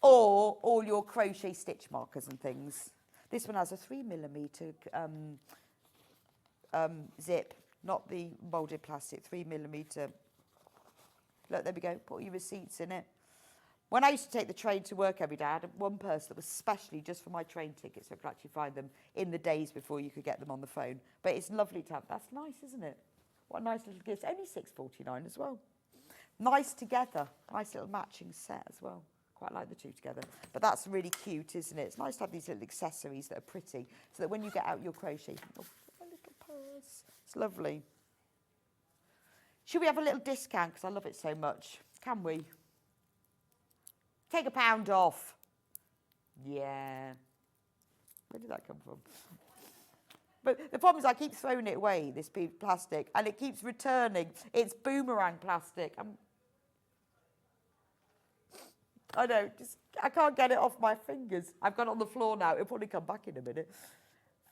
all your crochet stitch markers and things. This one has a 3mm zip, not the moulded plastic, 3mm. Look, there we go, put all your receipts in it. When I used to take the train to work every day, I had one purse that was specially just for my train tickets, so I could actually find them in the days before you could get them on the phone. But it's lovely to have. That's nice, isn't it? What a nice little gift. Only $6.49 as well. Nice together. Nice little matching set as well. Quite like the two together. But that's really cute, isn't it? It's nice to have these little accessories that are pretty, so that when you get out your crochet, you think, oh, my little purse. It's lovely. Should we have a little discount? Because I love it so much. Can we? Take £1 off. Yeah. Where did that come from? But the problem is I keep throwing it away, this piece of plastic, and it keeps returning. It's boomerang plastic. I know, I can't get it off my fingers. I've got it on the floor now. It'll probably come back in a minute.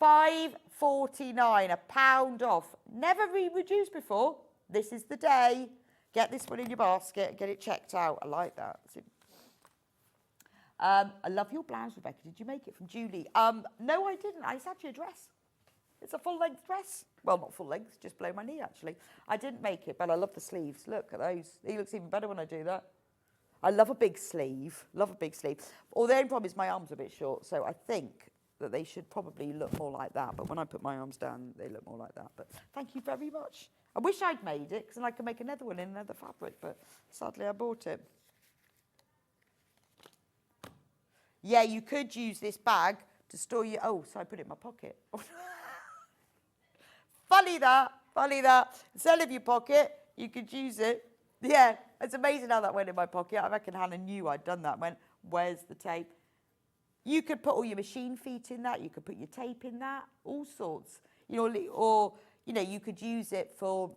£5.49, £1 off. Never reduced before. This is the day. Get this one in your basket. Get it checked out. I like that. I love your blouse, Rebecca. Did you make it from Julie? No, I didn't. It's actually a dress. It's a full-length dress. Well, not full-length, just below my knee, actually. I didn't make it, but I love the sleeves. Look at those. He looks even better when I do that. I love a big sleeve. Love a big sleeve. Although the only problem is my arms are a bit short, so I think that they should probably look more like that. But when I put my arms down, they look more like that. But thank you very much. I wish I'd made it, because then I could make another one in another fabric, but sadly I bought it. Yeah, you could use this bag to store your... Oh, so I put it in my pocket. Funny that. Funny that. Instead of your pocket, you could use it. Yeah, it's amazing how that went in my pocket. I reckon Hannah knew I'd done that. Went, where's the tape? You could put all your machine feet in that. You could put your tape in that. All sorts. You know, or, you know, you could use it for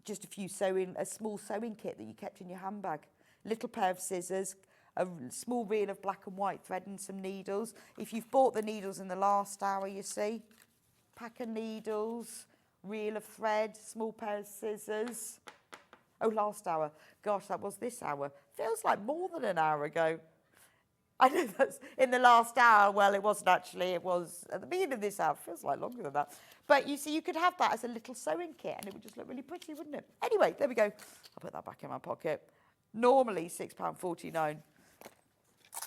just a small sewing kit that you kept in your handbag. Little pair of scissors, a small reel of black and white thread and some needles. If you've bought the needles in the last hour, you see, pack of needles, reel of thread, small pair of scissors. Oh, last hour. Gosh, that was this hour. Feels like more than an hour ago. I know that's in the last hour. Well, it wasn't actually. It was at the beginning of this hour. Feels like longer than that. But you see, you could have that as a little sewing kit and it would just look really pretty, wouldn't it? Anyway, there we go. I'll put that back in my pocket. Normally £6.49.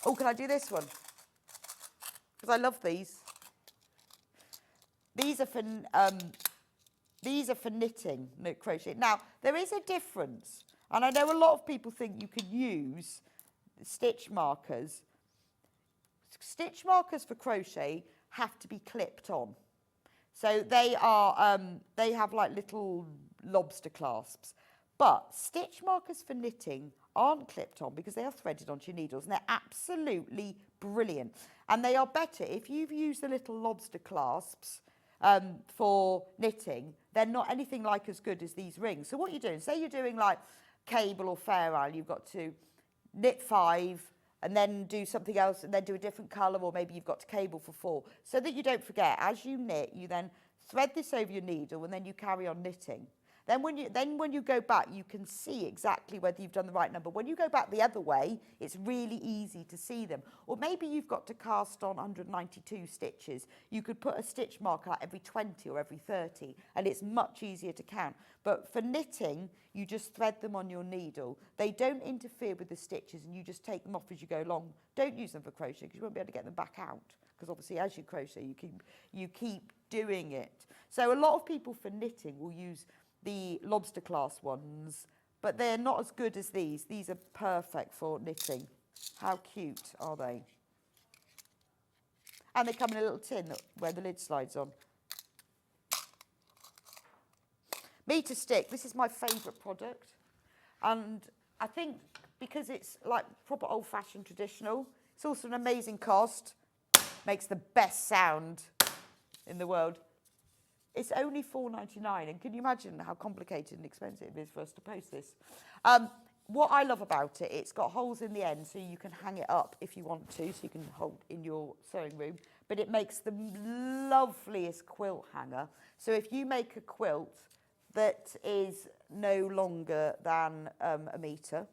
Oh, can I do this one? Because I love these. These are for knitting, no crochet. Now, there is a difference. And I know a lot of people think you can use stitch markers. Stitch markers for crochet have to be clipped on. So they have like little lobster clasps. But stitch markers for knitting aren't clipped on because they are threaded onto your needles and they're absolutely brilliant. And they are better if you've used the little lobster clasps for knitting. They're not anything like as good as these rings. So what you're doing, say you're doing like cable or fair isle, you've got to knit 5 and then do something else and then do a different colour, or maybe you've got to cable for 4. So that you don't forget, as you knit, you then thread this over your needle and then you carry on knitting. Then when you go back, you can see exactly whether you've done the right number. When you go back the other way, it's really easy to see them. Or maybe you've got to cast on 192 stitches. You could put a stitch marker every 20 or every 30, and it's much easier to count. But for knitting, you just thread them on your needle. They don't interfere with the stitches, and you just take them off as you go along. Don't use them for crochet, because you won't be able to get them back out. Because obviously, as you crochet, you keep doing it. So a lot of people for knitting will use the lobster class ones, but they're not as good as these. These are perfect for knitting. How cute are they? And they come in a little tin where the lid slides on. Meter stick, this is my favourite product. And I think because it's like proper old-fashioned traditional, it's also an amazing cost. Makes the best sound in the world. It's only £4.99, and can you imagine how complicated and expensive it is for us to post this? What I love about it, it's got holes in the end so you can hang it up if you want to, so you can hold in your sewing room, but it makes the loveliest quilt hanger. So if you make a quilt that is no longer than a metre,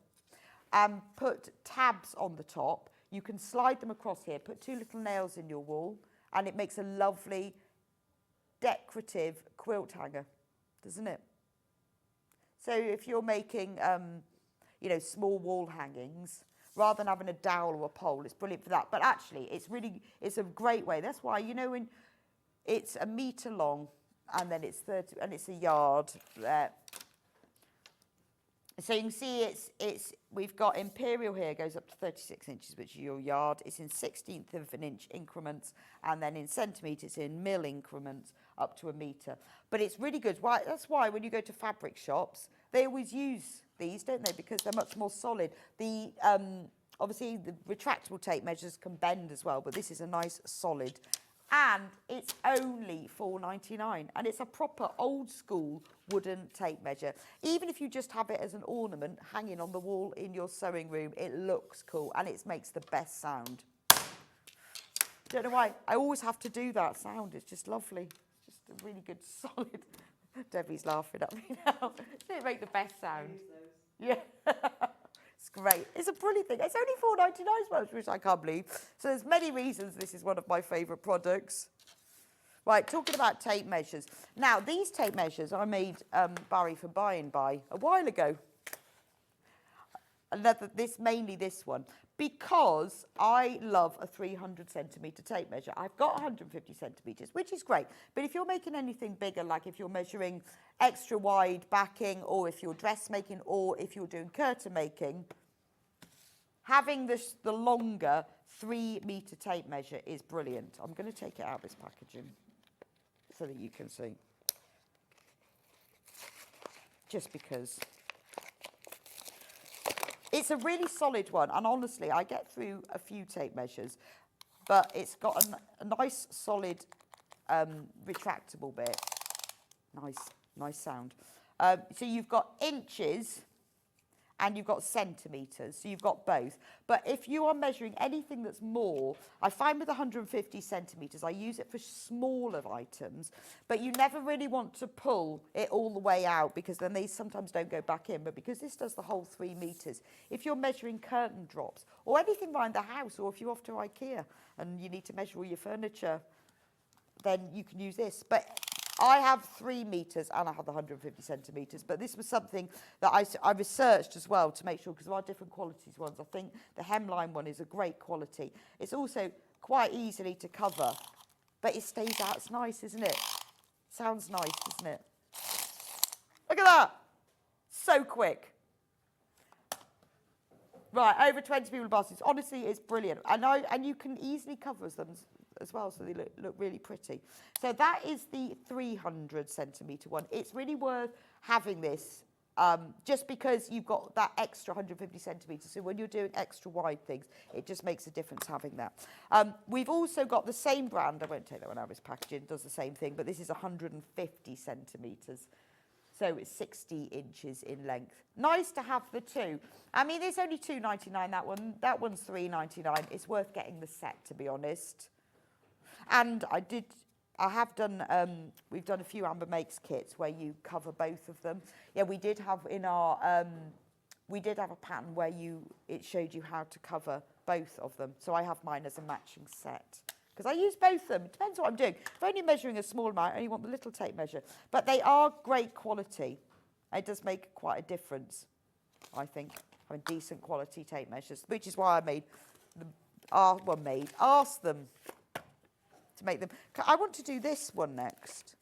and put tabs on the top, you can slide them across here, put 2 little nails in your wall, and it makes a lovely decorative quilt hanger, doesn't it? So if you're making, you know, small wall hangings, rather than having a dowel or a pole, it's brilliant for that. But actually, it's a great way. That's why, you know, when it's a metre long and then it's 30, and it's a yard there. So you can see we've got imperial here, goes up to 36 inches, which is your yard. It's in 16th of an inch increments, and then in centimetres, in mil increments, up to a metre. But it's really good. That's why when you go to fabric shops, they always use these, don't they? Because they're much more solid. Obviously, the retractable tape measures can bend as well, but this is a nice solid. And it's only £4.99, and it's a proper old school wooden tape measure. Even if you just have it as an ornament hanging on the wall in your sewing room, it looks cool and it makes the best sound. Don't know why, I always have to do that sound. It's just lovely. It's just a really good solid. Debbie's laughing at me now. Doesn't it make the best sound? Yeah. It's great. It's a brilliant thing. It's only £4.99, which I can't believe. So there's many reasons this is one of my favourite products. Right, talking about tape measures. Now, these tape measures I made Barry for Buy and Buy a while ago. Mainly this one, because I love a 300 centimetre tape measure. I've got 150 centimetres, which is great. But if you're making anything bigger, like if you're measuring extra wide backing, or if you're dressmaking, or if you're doing curtain making, having the longer 3 metre tape measure is brilliant. I'm going to take it out of this packaging so that you can see. just because. It's a really solid one, and honestly, I get through a few tape measures, but it's got a nice, solid, retractable bit. Nice sound. So you've got inches and you've got centimetres, so you've got both. But if you are measuring anything that's more, I find with 150 centimetres, I use it for smaller items, but you never really want to pull it all the way out because then they sometimes don't go back in. But because this does the whole 3 metres, if you're measuring curtain drops or anything around the house, or if you're off to IKEA and you need to measure all your furniture, then you can use this. But I have 3 metres and I have the 150 centimetres, but this was something that I researched as well to make sure, because there are different qualities ones. I think the hemline one is a great quality. It's also quite easily to cover, but it stays out. It's nice, isn't it? Sounds nice, isn't it? Look at that. So quick. Right, over 20 people baskets. Honestly, it's brilliant. And you can easily cover them as well, so they look really pretty. So that is the 300 centimetre one. It's really worth having this just because you've got that extra 150 centimetres. So when you're doing extra wide things, it just makes a difference having that. We've also got the same brand. I won't take that one out of its packaging. It does the same thing, but this is 150 centimetres. So it's 60 inches in length. Nice to have the two. I mean, it's only £2.99, that one. That one's £3.99. It's worth getting the set, to be honest. And we've done a few Amber Makes kits where you cover both of them. Yeah, we did have in our, we did have a pattern where it showed you how to cover both of them. So I have mine as a matching set, because I use both of them. It depends what I'm doing. If I'm only measuring a small amount, I only want the little tape measure. But they are great quality. It does make quite a difference, I think, having decent quality tape measures, which is why I asked them to make them. I want to do this one next,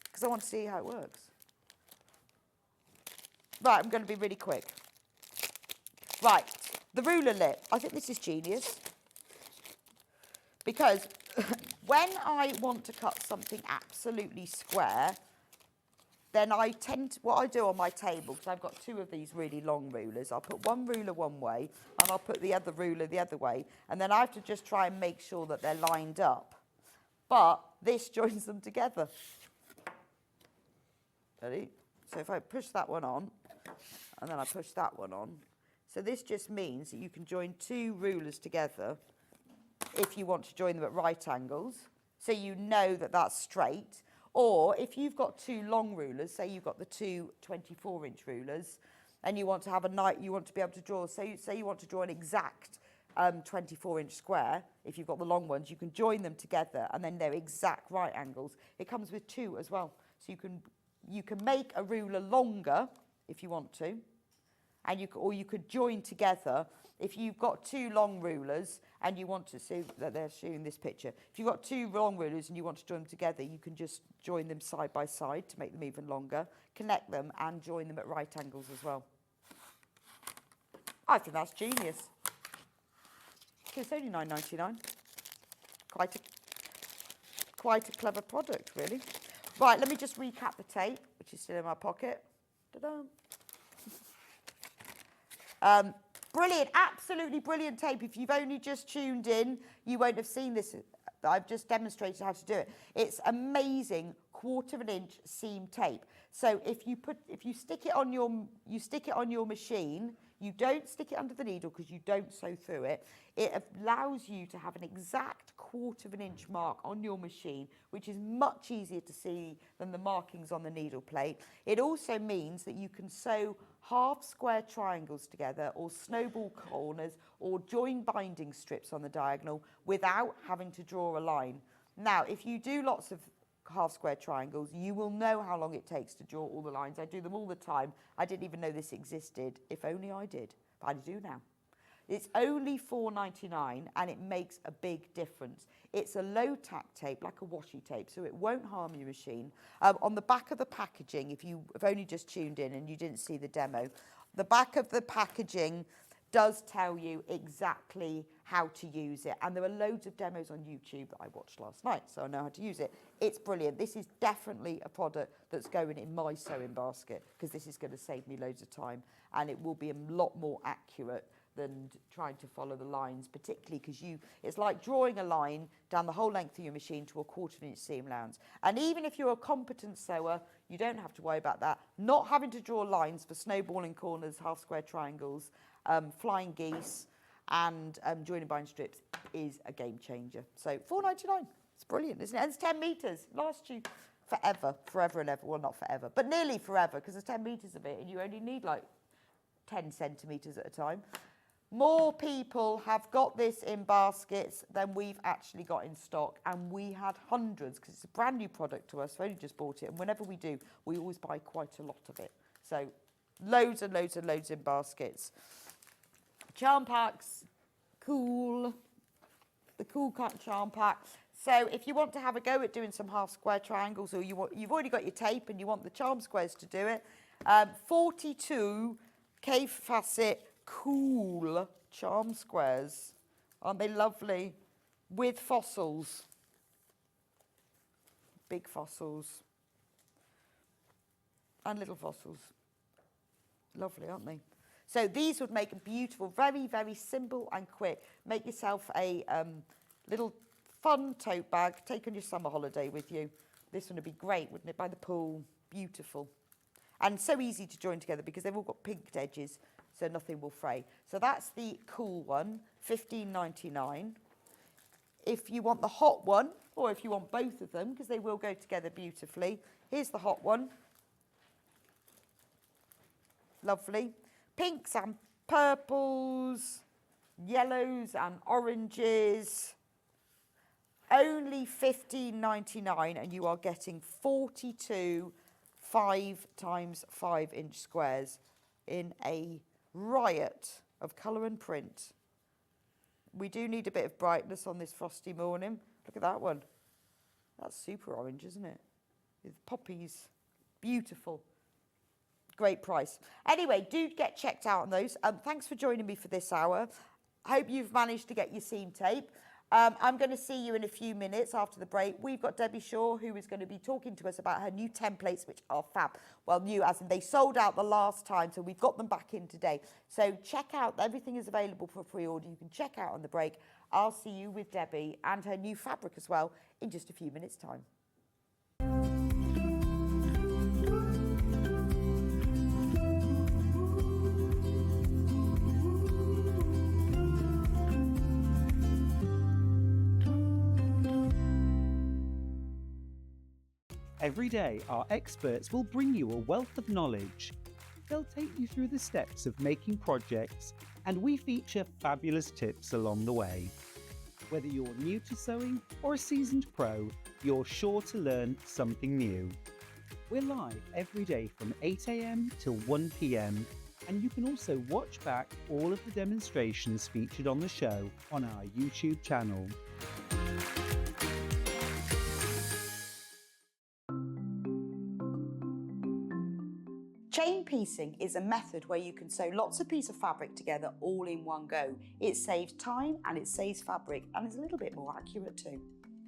because I want to see how it works. Right, I'm going to be really quick. Right, the ruler lip. I think this is genius. Because when I want to cut something absolutely square, then what I do on my table, because I've got 2 of these really long rulers, I'll put one ruler one way and I'll put the other ruler the other way, and then I have to just try and make sure that they're lined up. But this joins them together. Ready? So if I push that one on, and then I push that one on, so this just means that you can join 2 rulers together if you want to join them at right angles, so you know that that's straight. Or if you've got 2 long rulers, say you've got the 2 24-inch rulers, and you want to have you want to be able to draw, say you want to draw an exact 24-inch square. If you've got the long ones, you can join them together, and then they're exact right angles. It comes with 2 as well, so you can make a ruler longer if you want to, and you could join together. If you've got 2 long rulers and you want to see that they're showing this picture, if you've got 2 long rulers and you want to join them together, you can just join them side by side to make them even longer, connect them and join them at right angles as well. I think that's genius. Okay, it's only £9.99. Quite a clever product, really. Right, let me just recap the tape, which is still in my pocket. Ta-da! Brilliant, absolutely brilliant tape. If you've only just tuned in, you won't have seen this. I've just demonstrated how to do it. It's amazing 1/4 inch seam tape. So if you stick it on your machine, you don't stick it under the needle because you don't sew through it. It allows you to have an exact 1/4 inch mark on your machine, which is much easier to see than the markings on the needle plate. It also means that you can sew half square triangles together, or snowball corners, or join binding strips on the diagonal without having to draw a line. Now, if you do lots of half square triangles, you will know how long it takes to draw all the lines. I do them all the time. I didn't even know this existed. If only I did, but I do now. It's only £4.99 and it makes a big difference. It's a low tack tape, like a washi tape, so it won't harm your machine. On the back of the packaging, if you have only just tuned in and you didn't see the demo, the back of the packaging does tell you exactly how to use it. And there are loads of demos on YouTube that I watched last night, so I know how to use it. It's brilliant. This is definitely a product that's going in my sewing basket, because this is going to save me loads of time, and it will be a lot more accurate than trying to follow the lines, particularly because it's like drawing a line down the whole length of your machine to a 1/4 inch seam allowance. And even if you're a competent sewer, you don't have to worry about that. Not having to draw lines for snowballing corners, half square triangles, flying geese, and joining bind strips is a game changer. So £4.99, it's brilliant, isn't it? And it's 10 metres, lasts you forever and ever. Well, not forever, but nearly forever, because there's 10 metres of it, and you only need like 10 centimetres at a time. More people have got this in baskets than we've actually got in stock, and we had hundreds, because it's a brand new product to us. We've only just bought it, and whenever we do, we always buy quite a lot of it. So loads and loads and loads in baskets. Charm packs, cool. The cool cut charm pack. So if you want to have a go at doing some half square triangles, or you've already got your tape and you want the charm squares to do it, 42 cave facet cool charm squares. Aren't they lovely? With fossils. Big fossils. And little fossils. Lovely, aren't they? So these would make a beautiful, very, very simple and quick. Make yourself a little fun tote bag. Take on your summer holiday with you. This one would be great, wouldn't it? By the pool. Beautiful. And so easy to join together because they've all got pinked edges, so nothing will fray. So that's the cool one, $15.99. If you want the hot one, or if you want both of them, because they will go together beautifully, here's the hot one. Lovely. Pinks and purples, yellows and oranges. Only $15.99, and you are getting 42 5x5 inch squares in a riot of colour and print. We do need a bit of brightness on this frosty morning. Look at that one. That's super orange, isn't it? With poppies. Beautiful. Great price. Anyway, do get checked out on those. Thanks for joining me for this hour. Hope you've managed to get your seam tape. I'm going to see you in a few minutes after the break. We've got Debbie Shaw, who is going to be talking to us about her new templates, which are fab. Well, new as in they sold out the last time, so we've got them back in today. So check out, everything is available for pre-order. You can check out on the break. I'll see you with Debbie and her new fabric as well in just a few minutes' time. Every day, our experts will bring you a wealth of knowledge. They'll take you through the steps of making projects, and we feature fabulous tips along the way. Whether you're new to sewing or a seasoned pro, you're sure to learn something new. We're live every day from 8 AM till 1 PM, and you can also watch back all of the demonstrations featured on the show on our YouTube channel. Chain piecing is a method where you can sew lots of pieces of fabric together all in one go. It saves time and it saves fabric, and it's a little bit more accurate too.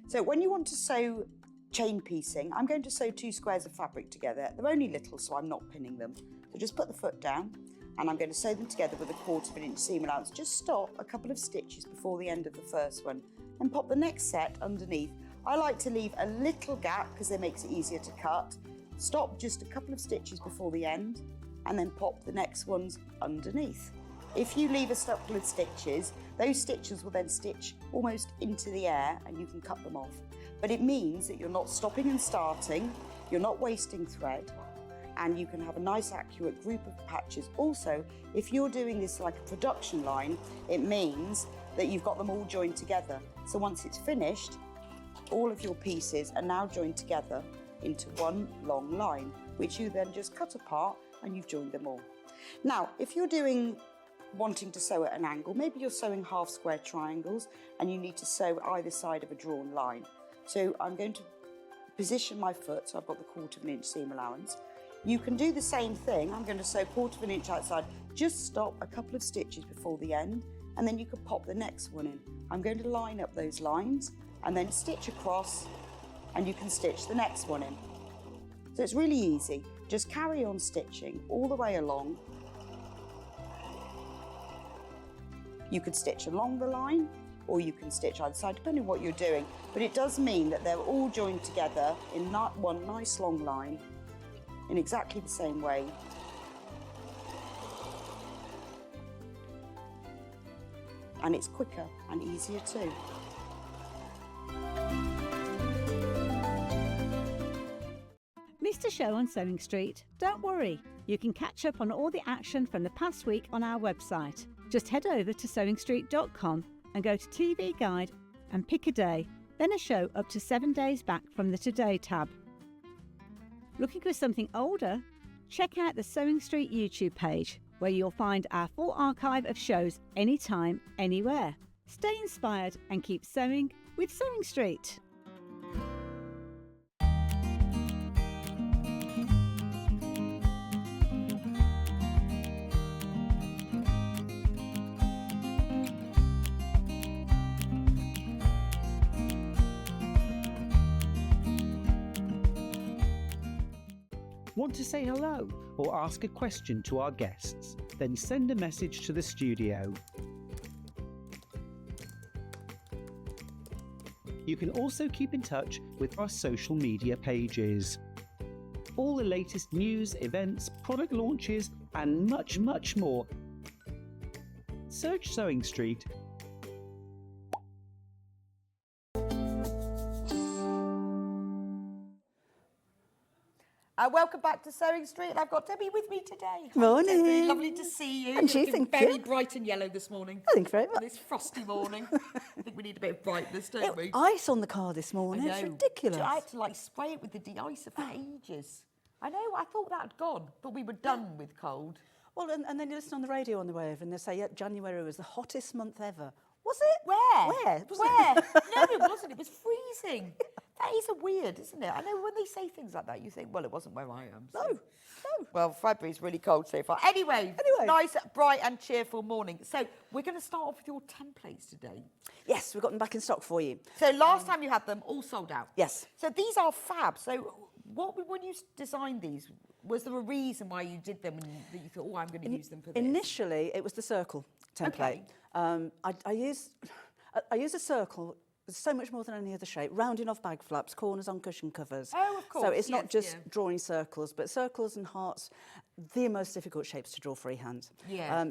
So when you want to sew chain piecing, I'm going to sew 2 squares of fabric together. They're only little, so I'm not pinning them. So just put the foot down, and I'm going to sew them together with a 1/4 inch seam allowance. Just stop a couple of stitches before the end of the first one and pop the next set underneath. I like to leave a little gap because it makes it easier to cut. Stop just a couple of stitches before the end and then pop the next ones underneath. If you leave a couple of stitches, those stitches will then stitch almost into the air and you can cut them off. But it means that you're not stopping and starting, you're not wasting thread, and you can have a nice accurate group of patches. Also, if you're doing this like a production line, it means that you've got them all joined together. So once it's finished, all of your pieces are now joined together into one long line, which you then just cut apart and you've joined them all. Now, if you're wanting to sew at an angle, maybe you're sewing half square triangles and you need to sew either side of a drawn line. So I'm going to position my foot, so I've got the 1/4 inch seam allowance. You can do the same thing. I'm going to sew 1/4 inch outside. Just stop a couple of stitches before the end, and then you can pop the next one in. I'm going to line up those lines and then stitch across, and you can stitch the next one in. So it's really easy. Just carry on stitching all the way along. You could stitch along the line, or you can stitch either side, depending on what you're doing. But it does mean that they're all joined together in one nice long line in exactly the same way. And it's quicker and easier too. Missed a show on Sewing Street? Don't worry, you can catch up on all the action from the past week on our website. Just head over to sewingstreet.com and go to TV Guide and pick a day, then a show up to 7 days back from the Today tab. Looking for something older? Check out the Sewing Street YouTube page, where you'll find our full archive of shows anytime, anywhere. Stay inspired and keep sewing with Sewing Street. Want to say hello or ask a question to our guests? Then send a message to the studio. You can also keep in touch with our social media pages. All the latest news, events, product launches, and much, much more. Search Sewing Street. Welcome back to Sewing Street. I've got Debbie with me today. Hi, Morning. Debbie, lovely to see you. And you, You're looking thank very you. bright and yellow this morning. Thank you very On much. this frosty morning. I think we need a bit of brightness, don't we? Ice on the car this morning. It's know. ridiculous. I had to like spray it with the de-icer for ages. I know, I thought that had gone, but we were done with cold. Well, and then you listen on the radio on the way over and they say, yeah, January was the hottest month ever. Was it? Where? Where? Where? No, it wasn't. It was freezing. That is a weird, isn't it? I know when they say things like that, you think, well, it wasn't where I am. So. No. Well, February's really cold so far. Anyway, nice, bright and cheerful morning. So we're going to start off with your templates today. Yes, we've got them back in stock for you. So last time you had them all sold out. Yes. So these are fab. So when you designed these, was there a reason why you did them and that you thought, oh, I'm going to use them for this? Initially, it was the circle template. Okay. I use a circle. So much more than any other shape, rounding off bag flaps, corners on cushion covers. Oh, of course. So it's not yes, just drawing circles, but circles and hearts, the most difficult shapes to draw freehand.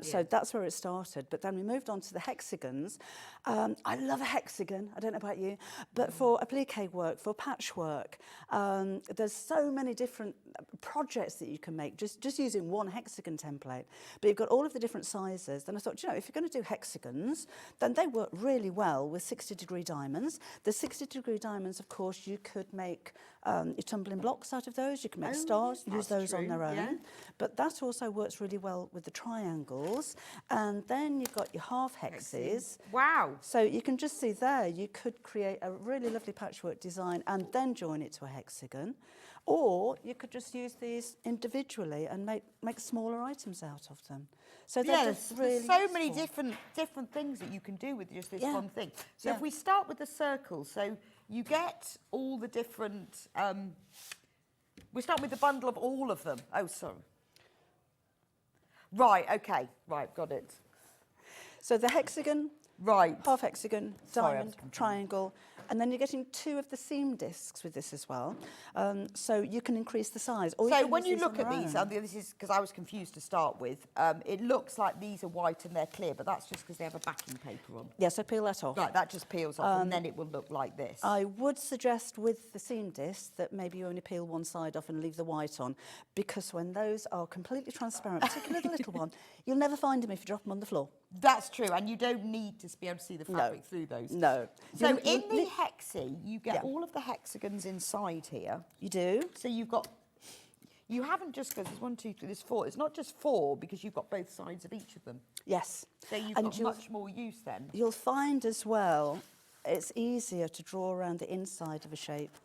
So that's where it started. But then we moved on to the hexagons. I love a hexagon, I don't know about you, but for applique work, for patchwork, there's so many different projects that you can make just using one hexagon template. But you've got all of the different sizes. Then I thought, you know, if you're going to do hexagons, then they work really well with 60-degree diamonds. The 60-degree diamonds, of course, you could make your tumbling blocks out of those. You can make stars, use those on their own. Yeah. But that also works really well with the triangles. And then you've got your half hexes. Wow. So you can just see there, you could create a really lovely patchwork design and then join it to a hexagon. Or you could just use these individually and make smaller items out of them. So they're just really there's so useful. many different things that you can do with just this one thing. So Yeah. if we start with the circles, so you get all the different. We start with the bundle of all of them. Oh, sorry. Right. Okay. Right. Got it. So the hexagon, Right. half hexagon, Sorry, I was diamond, confused. triangle, and then you're getting 2 of the seam discs with this as well. So you can increase the size. Or So can when use you these look on at their these, own. this is because I was confused to start with. It looks like these are white and they're clear, but that's just because they have a backing paper on. Yeah, so peel that off. Right, that just peels off, and then it will look like this. I would suggest with the seam disc that maybe you only peel one side off and leave the white on, because when those are completely transparent, particularly the little one, you'll never find them if you drop them on the floor. That's true, and you don't need to be able to see the fabric through those. No. So You- in you- the hexie, you get Yeah. all of the hexagons inside here. You do? So you've got, you haven't just, because there's 1, 2, 3, there's 4. It's not just 4 because you've got both sides of each of them. Yes. So you've And got you'll- much more use then. You'll find as well, it's easier to draw around the inside of a shape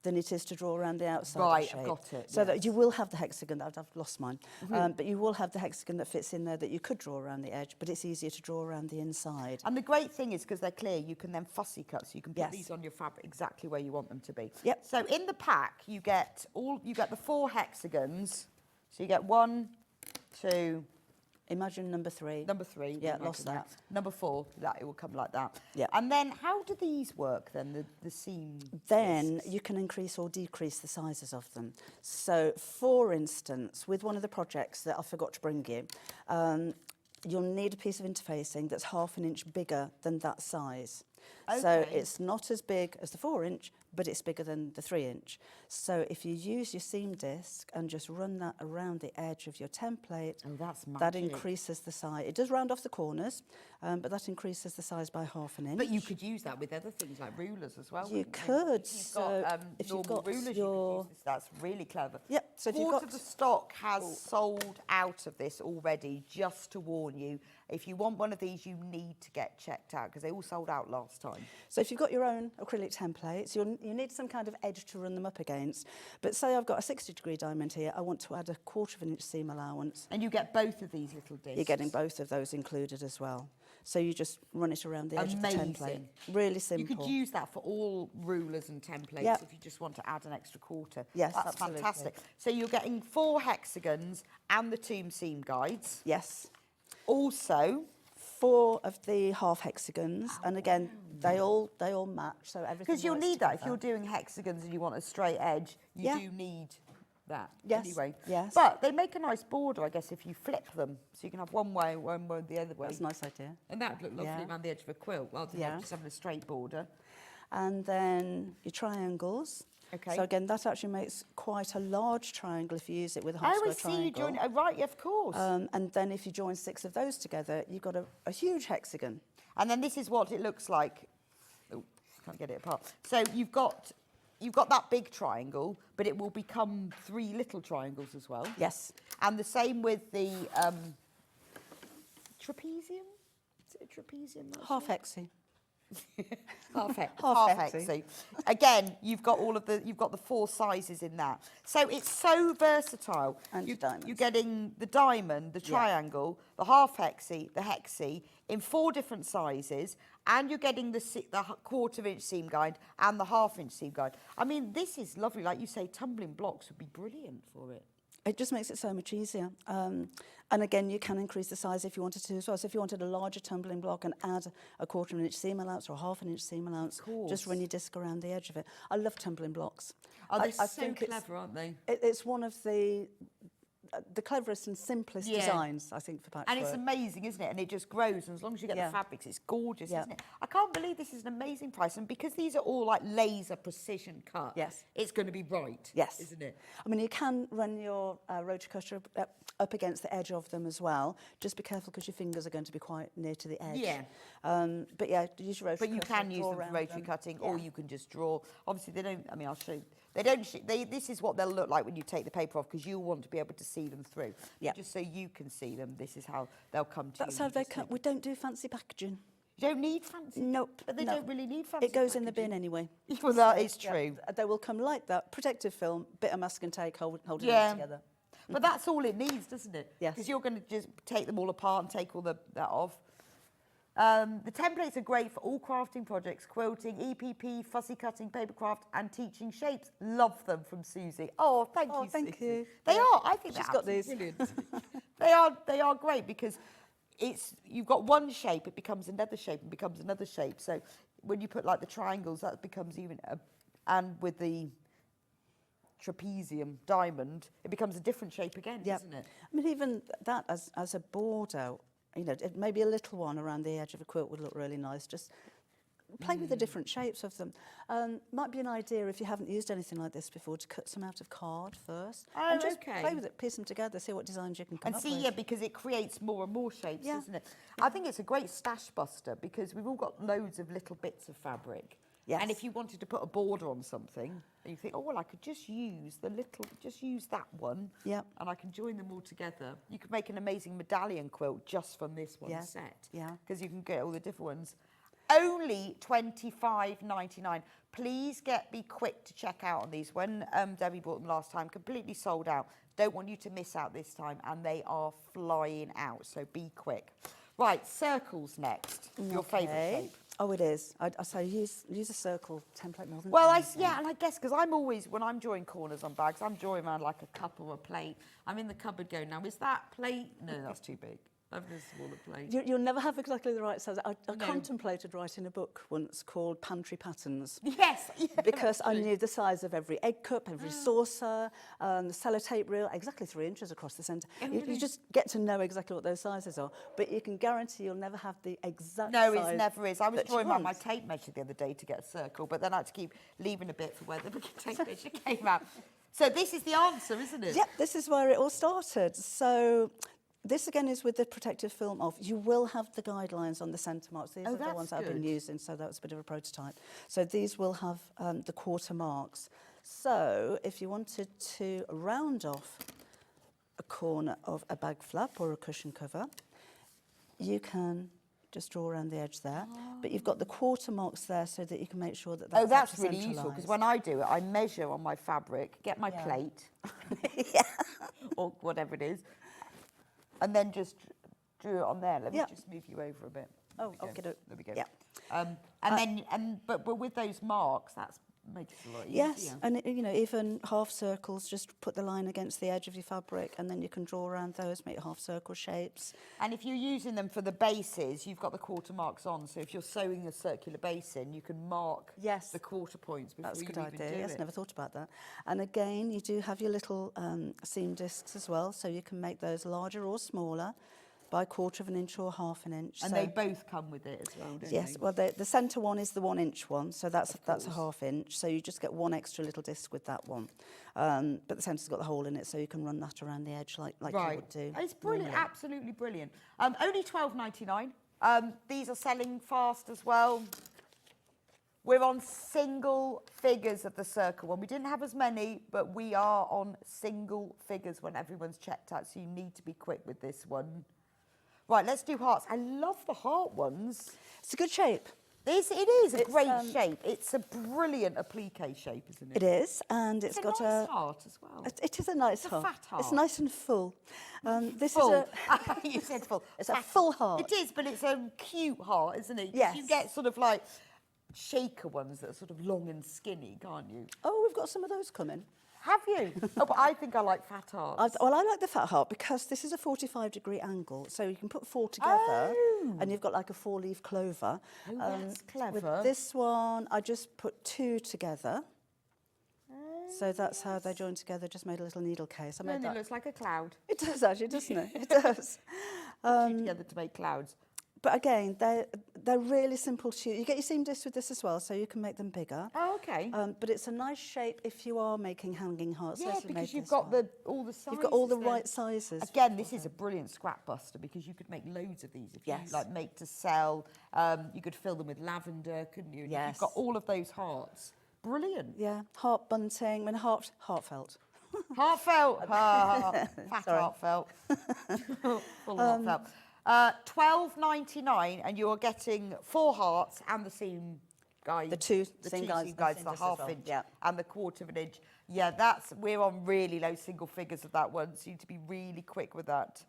than it is to draw around the outside Right, of the I've shape. got it, So that yes. you will have the hexagon, I've lost mine, but you will have the hexagon that fits in there that you could draw around the edge, but it's easier to draw around the inside. And the great thing is, because they're clear, you can then fussy cut, so you can put Yes. these on your fabric exactly where you want them to be. Yep. So in the pack, you get the 4 hexagons. So you get 1, 2, Imagine number 3. number 3. Yeah, imagine lost that. Number 4, that it will come like that. Yeah. And then how do these work then, the seam? Then discs? you can increase or decrease the sizes of them. So, for instance, with one of the projects that I forgot to bring you, you'll need a piece of interfacing that's 1/2 an inch bigger than that size. So Okay. it's not as big as the 4 inch, but it's bigger than the 3 inch. So if you use your seam disc and just run that around the edge of your template, Oh, that's that magic. increases the size. It does round off the corners, but that increases the size by 1/2 an inch. But you could use that with other things like rulers as well. You couldn't could. If you've So got if you've normal got rulers, your- you could use this. That's really clever. Yep, so if you've Quarter got- of the stock has sold out of this already, just to warn you. If you want one of these, you need to get checked out because they all sold out last time. So if you've got your own acrylic templates, you need some kind of edge to run them up against. But say I've got a 60-degree diamond here, I want to add a 1/4 of an inch seam allowance. And you get both of these little discs. You're getting both of those included as well. So you just run it around the edge of the template. Amazing. Really simple. You could use that for all rulers and templates Yep. if you just want to add an extra 1/4. Yes, That's absolutely. fantastic. So you're getting 4 hexagons and the tomb seam guides. Yes. Also, 4 of the 1/2 hexagons, and again, they all match, so everything. because you'll works need that if together. you're doing hexagons and you want a straight edge, you Yeah. do need that Yes, anyway. yes. But they make a nice border, I guess, if you flip them, so you can have one way the other way. That's a nice idea. And that would look lovely Yeah. around the edge of a quilt, rather than Yeah. just having a straight border. And then your triangles. Okay. So again, that actually makes quite a large triangle if you use it with a I half square always see you triangle. join. Oh, right, yeah, of course. And then if you join 6 of those together, you've got a huge hexagon. And then this is what it looks like. Oh, can't get it apart. So you've got that big triangle, but it will become 3 little triangles as well. Yes. And the same with the trapezium. Is it a trapezium? that's Half hexy. Half Half hexy. Again, you've got the 4 sizes in that. So it's so versatile. And your diamonds. You're getting the diamond, the Yeah. triangle, the half hexy, the hexy in 4 different sizes, and you're getting the 1/4 inch seam guide and the 1/2 inch seam guide. I mean, this is lovely. Like you say, tumbling blocks would be brilliant for it. It just makes it so much easier. And again, you can increase the size if you wanted to as well. So if you wanted a larger tumbling block and add a 1/4 of an inch seam allowance or a 1/2 an inch seam allowance, just run your disc around the edge of it. I love tumbling blocks. Oh, they're I so think clever, aren't they? It's one of the cleverest and simplest Yeah. designs, I think, for patchwork. And it's amazing, isn't it? And it just grows. And as long as you get Yeah. the fabrics, it's gorgeous, Yeah. isn't it? I can't believe this is an amazing price. And because these are all like laser precision cut, Yes. it's going to be right, Yes. isn't it? I mean, you can run your rotary cutter up against the edge of them as well. Just be careful because your fingers are going to be quite near to the edge. Yeah. But yeah, use your rotary But you cutter. can use draw them for around rotary them. cutting, Yeah. or you can just draw. Obviously, they don't. I mean, I'll show you. They don't. This is what they'll look like when you take the paper off, because you'll want to be able to see them through. Yeah. Just so you can see them, this is how they'll come to you. That's how You they just come. take- We don't do fancy packaging. You don't need fancy. Nope. But they no. don't really need fancy. It goes in the packaging. bin anyway. Well, that is Yeah, true. they will come like that. Protective film, bit of mask and tape holding Yeah. them together. But that's all it needs, doesn't it? Yes. Because you're going to just take them all apart and take all that off. The templates are great for all crafting projects, quilting, EPP, fussy cutting, papercraft, and teaching shapes. Love them from Susie. Oh, thank you, thank Susie. you. They Yeah. are. I think She's they're got these. absolutely brilliant. They are great because you've got one shape, it becomes another shape, and becomes another shape. So when you put like the triangles, that becomes even, and with the trapezium diamond, it becomes a different shape again, Yep. doesn't it? I mean, even that as a border, you know, maybe a little one around the edge of a quilt would look really nice. Just play with the different shapes of them. Might be an idea if you haven't used anything like this before to cut some out of card first. Oh, and just okay. play with it, piece them together, see what designs you can come And up see, with. yeah, because it creates more and more shapes, Yeah. doesn't it? I think it's a great stash buster because we've all got loads of little bits of fabric. Yes. And if you wanted to put a border on something, and you think, oh, well, I could just use that one. Yep. And I can join them all together. You could make an amazing medallion quilt just from this one Yeah. set. Yeah. Because you can get all the different ones. only $25.99. Please be quick to check out on these. When Debbie bought them last time, completely sold out. Don't want you to miss out this time, and they are flying out, so be quick. Right, circles next. Your favourite shape. Oh, it is. I say use a circle template more than Well, anything. and I guess because I'm always, when I'm drawing corners on bags, I'm drawing around like a cup or a plate. I'm in the cupboard going, now, is that plate? No, that's too big. I've this smaller plate. You'll never have exactly the right size. I contemplated writing a book once called Pantry Patterns. Yes. Yeah, because I knew the size of every egg cup, every saucer, the sellotape reel, exactly 3 inches across the centre. You just get to know exactly what those sizes are. But you can guarantee you'll never have the exact size. No, it never is. I was drawing around my tape measure the other day to get a circle, but then I had to keep leaving a bit for where the tape measure came out. So this is the answer, isn't it? Yep, this is where it all started. So this again is with the protective film off. You will have the guidelines on the centre marks. These are the ones that I've been using, so that was a bit of a prototype. So these will have the quarter marks. So if you wanted to round off a corner of a bag flap or a cushion cover, you can just draw around the edge there. But you've got the quarter marks there so that you can make sure that that's that's really useful, because when I do it, I measure on my fabric, get my plate, or whatever it is, and then just drew it on there. Let me just move you over a bit. Oh, okay. There we go. Yeah. But with those marks, that makes it a lot easier. Yes, and even half circles, just put the line against the edge of your fabric, and then you can draw around those, make half circle shapes. And if you're using them for the bases, you've got the quarter marks on. So if you're sewing a circular base in, you can mark the quarter points before you even do it. That's a good idea. Yes, never thought about that. And again, you do have your little seam discs as well, so you can make those larger or smaller by 1/4 of an inch or 1/2 an inch. And they both come with it as well, don't they? Yes, well, the centre one is the 1 inch one, so that's a 1/2 inch. So you just get one extra little disc with that one. But the centre's got the hole in it, so you can run that around the edge like you would do. It's brilliant, absolutely brilliant. Only $12.99. These are selling fast as well. We're on single figures of the circle one. We didn't have as many, but we are on single figures when everyone's checked out, so you need to be quick with this one. Right, let's do hearts. I love the heart ones. It's a good shape. It is a great shape. It's a brilliant applique shape, isn't it? It is, and it's got a nice heart as well. It is a nice heart. It's a fat heart. It's nice and full. This full. is You said full. It's a full heart. It is, but it's a cute heart, isn't it? Yes. You get sort of like shaker ones that are sort of long and skinny, can't you? Oh, we've got some of those coming. Have you? Oh, but I think I like fat hearts. Well, I like the fat heart because this is a 45-degree angle, so you can put 4 together, and you've got like a 4-leaf clover. Oh, that's clever. With this one, I just put 2 together. So that's how they join together, just made a little needle case. And it looks like a cloud. It does actually, doesn't it? It does. 2 together to make clouds. But again, they're really simple to use. You get your seam discs with this as well, so you can make them bigger. Oh, okay. But it's a nice shape if you are making hanging hearts. Yeah, Leslie because made you've this got one. all the sizes. You've got all the there. right sizes. Again, this is a brilliant scrap buster because you could make loads of these if you like make to sell. You could fill them with lavender, couldn't you? Yes. You've got all of those hearts. Brilliant. Yeah, heart bunting, heartfelt. Heartfelt. Fat heartfelt. Full heartfelt. $12.99, and you're getting 4 hearts and the seam guide. The two seam guides, guides, the 1/2 inch and the 1/4 of an inch. Yeah, we're on really low single figures of that one, so you need to be really quick with that.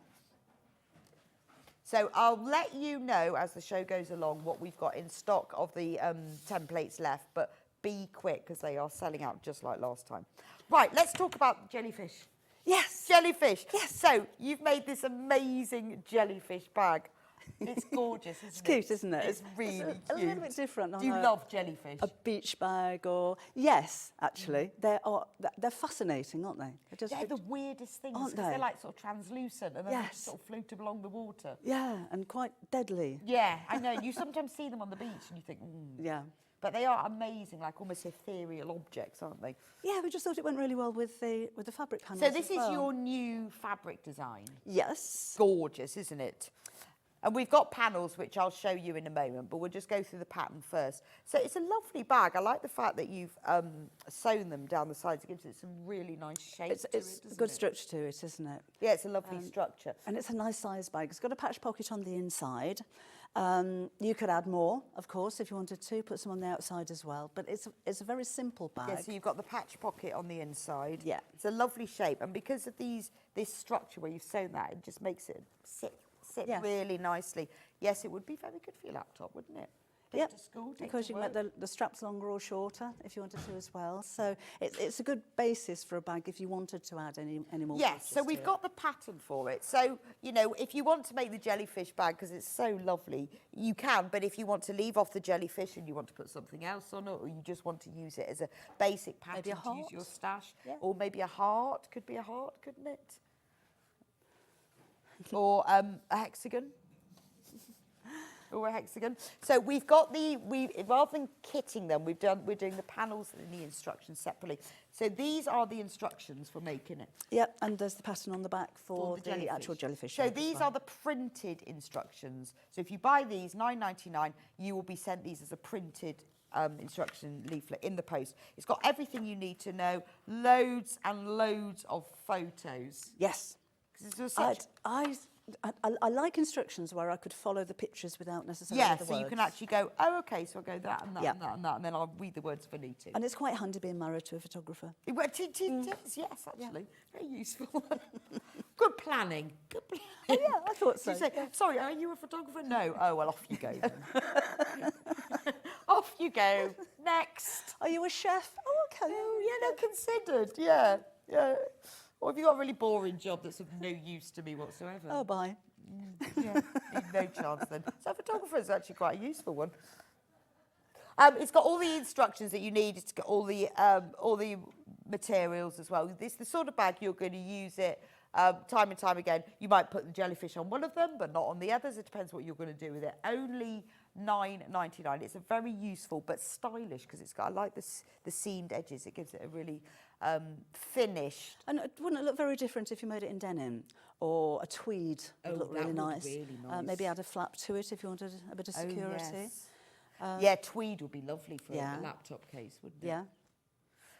So I'll let you know as the show goes along what we've got in stock of the templates left, but be quick because they are selling out just like last time. Right, let's talk about jellyfish. Yes. Jellyfish. Yes. So you've made this amazing jellyfish bag. It's gorgeous, isn't it? It's cute, isn't it? It's really cute. A little bit different. Do you love jellyfish? A beach bag or... Yes, actually. They're fascinating, aren't they? They're the weirdest things. Aren't they? They're like sort of translucent and then they just sort of float along the water. Yeah, and quite deadly. Yeah, I know. You sometimes see them on the beach and you think, Yeah. But they are amazing, like almost ethereal objects, aren't they? Yeah, we just thought it went really well with the fabric panels. So this is your new fabric design. Yes. Gorgeous, isn't it? And we've got panels, which I'll show you in a moment, but we'll just go through the pattern first. So it's a lovely bag. I like the fact that you've sewn them down the sides. It gives it some really nice shape It's a good structure to it, isn't it? Yeah, it's a lovely structure. And it's a nice size bag. It's got a patch pocket on the inside. You could add more, of course, if you wanted to, put some on the outside as well. But it's a very simple bag. Yeah, so you've got the patch pocket on the inside. Yeah. It's a lovely shape. And because of this structure where you've sewn that, it just makes it sit Yes. really nicely. Yes, it would be very good for your laptop, wouldn't it? Take to school, take because to you can make the straps longer or shorter if you wanted to as well. So it's a good basis for a bag if you wanted to add any more. Yes, so we've got the pattern for it. So, you know, if you want to make the jellyfish bag, because it's so lovely, you can. But if you want to leave off the jellyfish and you want to put something else on it, or you just want to use it as a basic pattern Maybe a to use heart. your stash, Yeah. or maybe a heart, could be a heart, couldn't it? Or a hexagon. Or a hexagon. So we've got rather than kitting them, we're doing the panels and the instructions separately. So these are the instructions for making it. Yep, and there's the pattern on the back for the jellyfish. actual jellyfish. So shape as these well. are the printed instructions. So if you buy these, £9.99, you will be sent these as a printed instruction leaflet in the post. It's got everything you need to know, loads and loads of photos. Yes. 'Cause it's such I like instructions where I could follow the pictures without necessarily yeah, the so words. you can actually go, oh, okay, so I'll go that and that Yeah. and that and that, and then I'll read the words if I need to. And it's quite handy being married to a photographer. It is, yes, actually. Very useful. Good planning. Good planning. Oh, yeah, I thought so. You say, sorry, are you a photographer? No. Oh, well, off you go then. Off you go. Next. Are you a chef? Oh, okay. Oh, yeah, no, considered. Yeah, yeah. Or have you got a really boring job that's of no use to me whatsoever? Oh, bye. Yeah, no chance then. So a photographer is actually quite a useful one. It's got all the instructions that you need. It's got all the materials as well. This is the sort of bag you're going to use it time and time again. You might put the jellyfish on one of them, but not on the others. It depends what you're going to do with it. Only £9.99. It's a very useful but stylish because it's got. I like the seamed edges. It gives it a really finished. And wouldn't it look very different if you made it in denim or a tweed? Would look really nice. Really nice. Maybe add a flap to it if you wanted a bit of security. Oh, yes. Yeah, tweed would be lovely for yeah. a laptop case, wouldn't it? Yeah.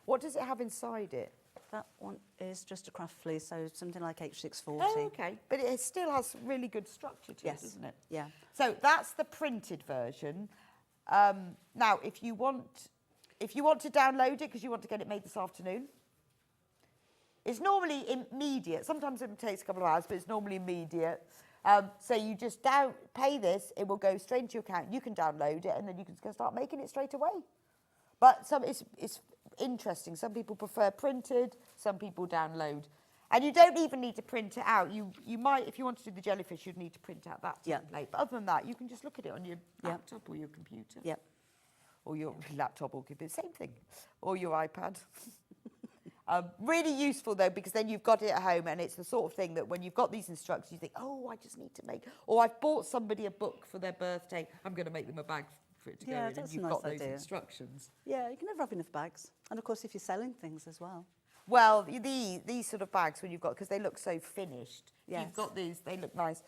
What does it have inside it? That one is just a craft fleece, so something like H640. Oh, okay. But it still has really good structure to it, doesn't it? Yeah. So that's the printed version. Now, if you want to download it because you want to get it made this afternoon, it's normally immediate. Sometimes it takes a couple of hours, but it's normally immediate. So you just pay this, it will go straight into your account. You can download it, and then you can start making it straight away. But it's interesting. Some people prefer printed, some people download. And you don't even need to print it out. You might, if you want to do the jellyfish, you'd need to print out that template. But other than that, you can just look at it on your laptop or your computer. Yep. Or your laptop or computer, same thing. Or your iPad. Really useful, though, because then you've got it at home, and it's the sort of thing that when you've got these instructions, you think, oh, I just need to make... Or I've bought somebody a book for their birthday. I'm going to make them a bag for it to go in, and you've got those instructions. Yeah, you can never have enough bags. And, of course, if you're selling things as well. Well, these sort of bags, when you've got... Because they look so finished. Yes. You've got these, they look nice.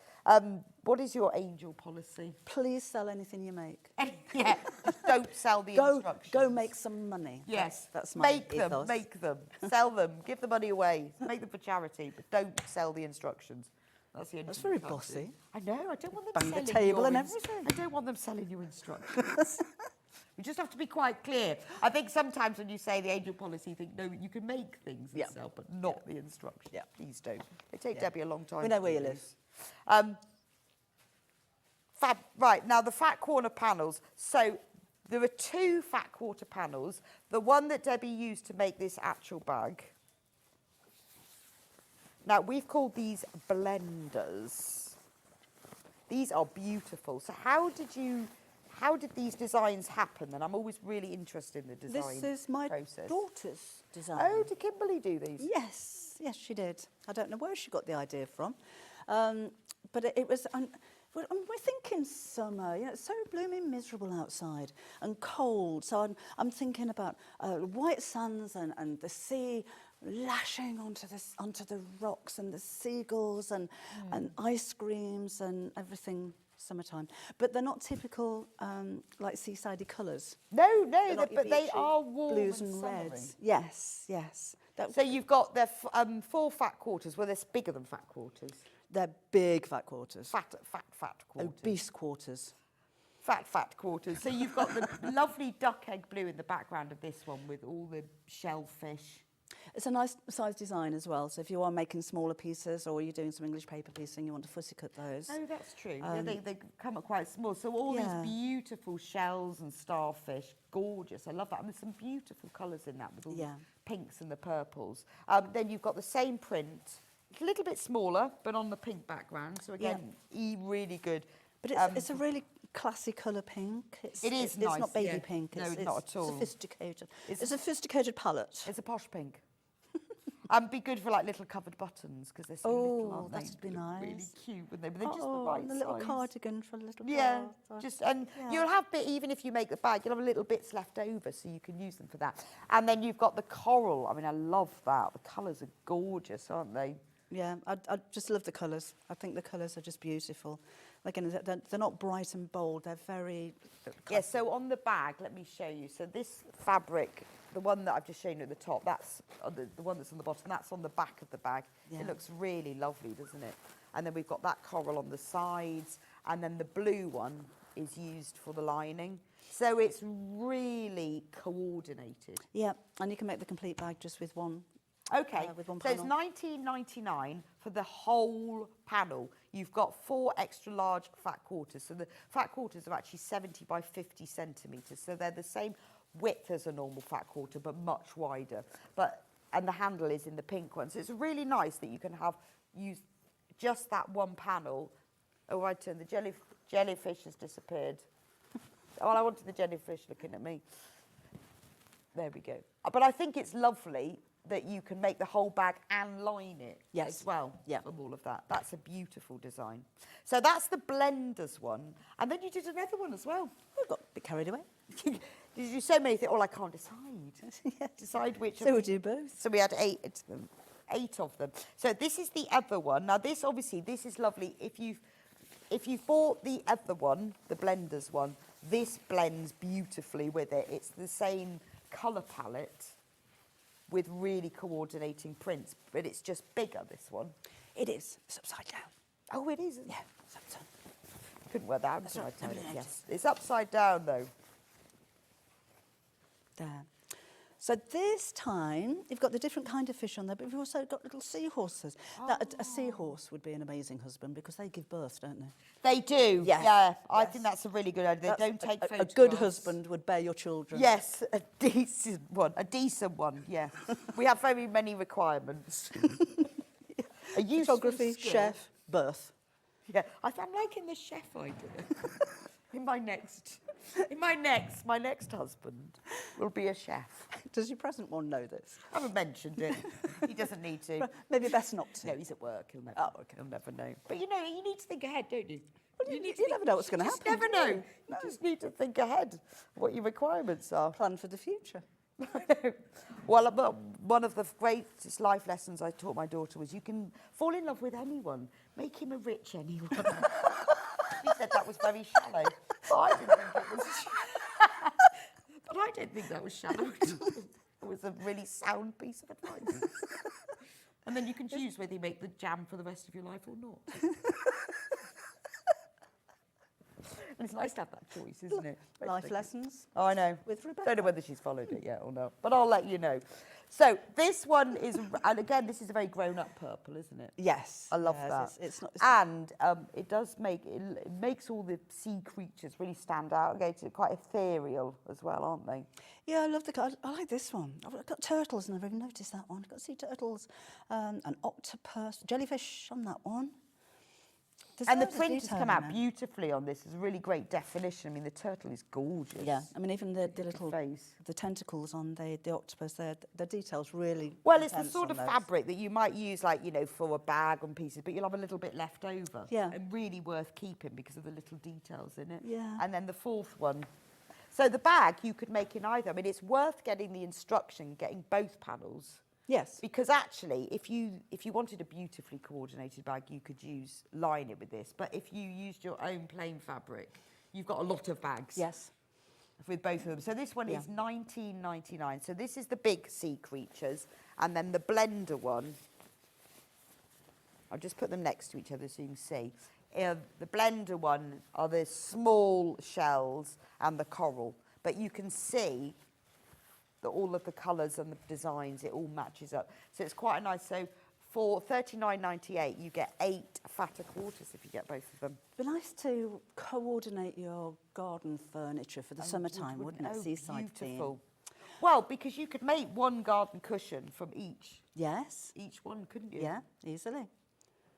What is your angel policy? Please sell anything you make. Yeah, just don't sell the instructions. Go make some money. Yes, that's my ethos. Make them, sell them, give the money away, make them for charity, but don't sell the instructions. That's the only That's thing very you can't bossy. do. I know. I don't want them Bang the selling table your and everything. I don't want them selling you instructions. We just have to be quite clear. I think sometimes when you say the angel policy, you think, no, you can make things and sell, but not the instructions. Yeah. Please don't. They take Debbie a long time. We know to where you do live. this. Right, now the fat corner panels. So there are two fat quarter panels. The one that Debbie used to make this actual bag. Now, we've called these blenders. These are beautiful. So how did these designs happen? And I'm always really interested in the design process. This is my daughter's design. Oh, did Kimberly do these? Yes, she did. I don't know where she got the idea from. But it was... we're thinking summer, it's so blooming miserable outside and cold. So I'm thinking about white sands and the sea lashing onto the rocks and the seagulls and ice creams and everything summertime. But they're not typical, like seaside colours. No, But they are warm blues and and summery. reds. Yes, yes. So you've got the 4 fat quarters. Well, they're bigger than fat quarters. They're big fat quarters. Fat quarters. Obese quarters. Fat quarters. So you've got the lovely duck egg blue in the background of this one with all the shellfish. It's a nice size design as well. So if you are making smaller pieces or you're doing some English paper piecing, you want to fussy cut those. Oh, that's true. They come up quite small. So all these beautiful shells and starfish, gorgeous. I love that. And there's some beautiful colours in that with all the pinks and the purples. Then you've got the same print. It's a little bit smaller, but on the pink background. So again, really good. But it's a really classy colour pink. It is nice. It's not baby pink. No, it's not at all. Sophisticated. It's a sophisticated palette. It's a posh pink. And be good for like little covered buttons because they're so little, aren't they? That'd be nice. Really cute, wouldn't they? But they're just the right and a little size. cardigan for a little Yeah, girl. You'll have even if you make the bag, you'll have little bits left over, so you can use them for that. And then you've got the coral. I mean, I love that. The colours are gorgeous, aren't they? Yeah, I just love the colours. I think the colours are just beautiful. Again, they're not bright and bold. They're very... Yeah, so on the bag, let me show you. So this fabric, the one that I've just shown you at the top, that's the one that's on the bottom, that's on the back of the bag. Yeah. It looks really lovely, doesn't it? And then we've got that coral on the sides, and then the blue one is used for the lining. So it's really coordinated. Yeah, and you can make the complete bag just with one. Okay, with one so it's panel. $19.99 for the whole panel. You've got 4 extra large fat quarters. So the fat quarters are actually 70 by 50 centimetres. So they're the same width as a normal fat quarter, but much wider. And the handle is in the pink one. So it's really nice that you can use just that one panel. Oh, I turned the jellyfish has disappeared. Oh, I wanted the jellyfish looking at me. There we go. But I think it's lovely that you can make the whole bag and line it as well from all of that. That's a beautiful design. So that's the blenders one. And then you did another one as well. We got a bit carried away. Did you so many things? Oh, I can't decide. Decide which. So we do both. So we had 8 of them. So this is the other one. Now this is lovely. If you've bought the other one, the blenders one, this blends beautifully with it. It's the same colour palette with really coordinating prints, but it's just bigger, this one. It is. It's upside down. Oh, it is? Yeah, it's upside down. Couldn't work that out. That's right. Yes. It's upside down, though. There. So this time, you've got the different kind of fish on there, but you've also got little seahorses. A seahorse would be an amazing husband because they give birth, don't they? They do. Yes. Yeah, I think that's a really good idea. They don't take photographs. A good husband would bear your children. Yes, a decent one. A decent one, yeah. We have very many requirements. A useful Photography, skill. chef, birth. Yeah, I'm liking the chef idea. My next husband will be a chef. Does your present one know this? I haven't mentioned it. He doesn't need to. Maybe best not to. No, he's at work. He'll never. Oh, okay. He'll never know. But you know, you need to think ahead, don't you? Well, you never know what's going to happen. You never know. You just need to think ahead what your requirements are. Plan for the future. Well, one of the greatest life lessons I taught my daughter was you can fall in love with anyone. Make him a rich anyone. She said that was very shallow. But I didn't think it was But I don't think that was shallow. It was a really sound piece of advice. And then you can choose whether you make the jam for the rest of your life or not. And it's nice to have that choice, isn't it? Life lessons. Oh, I know. With Rebecca. Don't know whether she's followed it yet or not, but I'll let you know. So this one is, and again, this is a very grown-up purple, isn't it? Yes. I love yes, that. It's not, and it does make, it makes all the sea creatures really stand out. Okay, it's quite ethereal as well, aren't they? Yeah, I love the colour. I like this one. I've got turtles, and I've even noticed that one. I've got sea turtles, an octopus, jellyfish on that one. And the print has come out beautifully on this. It's a really great definition. I mean, the turtle is gorgeous. Yeah, I mean, even the little face. The tentacles on the octopus, the details really. Well, it's the sort of fabric that you might use, like, you know, for a bag on pieces, but you'll have a little bit left over. Yeah. And really worth keeping because of the little details in it. Yeah. And then the fourth one. So the bag you could make in either. I mean, it's worth getting the instruction, getting both panels. Yes. Because actually, if you wanted a beautifully coordinated bag, you could line it with this. But if you used your own plain fabric, you've got a lot of bags. Yes. With both of them. So this one is £19.99. So this is the big sea creatures. And then the blender one, I'll just put them next to each other so you can see. The blender one are the small shells and the coral. But you can see that all of the colours and the designs, it all matches up. So it's quite a nice. So for £39.98, you get 8 fatter quarters if you get both of them. It'd be nice to coordinate your garden furniture for the summertime, wouldn't it? Oh, Seaside beautiful. theme. Well, because you could make one garden cushion from each Yes. one, couldn't you? Yeah, easily.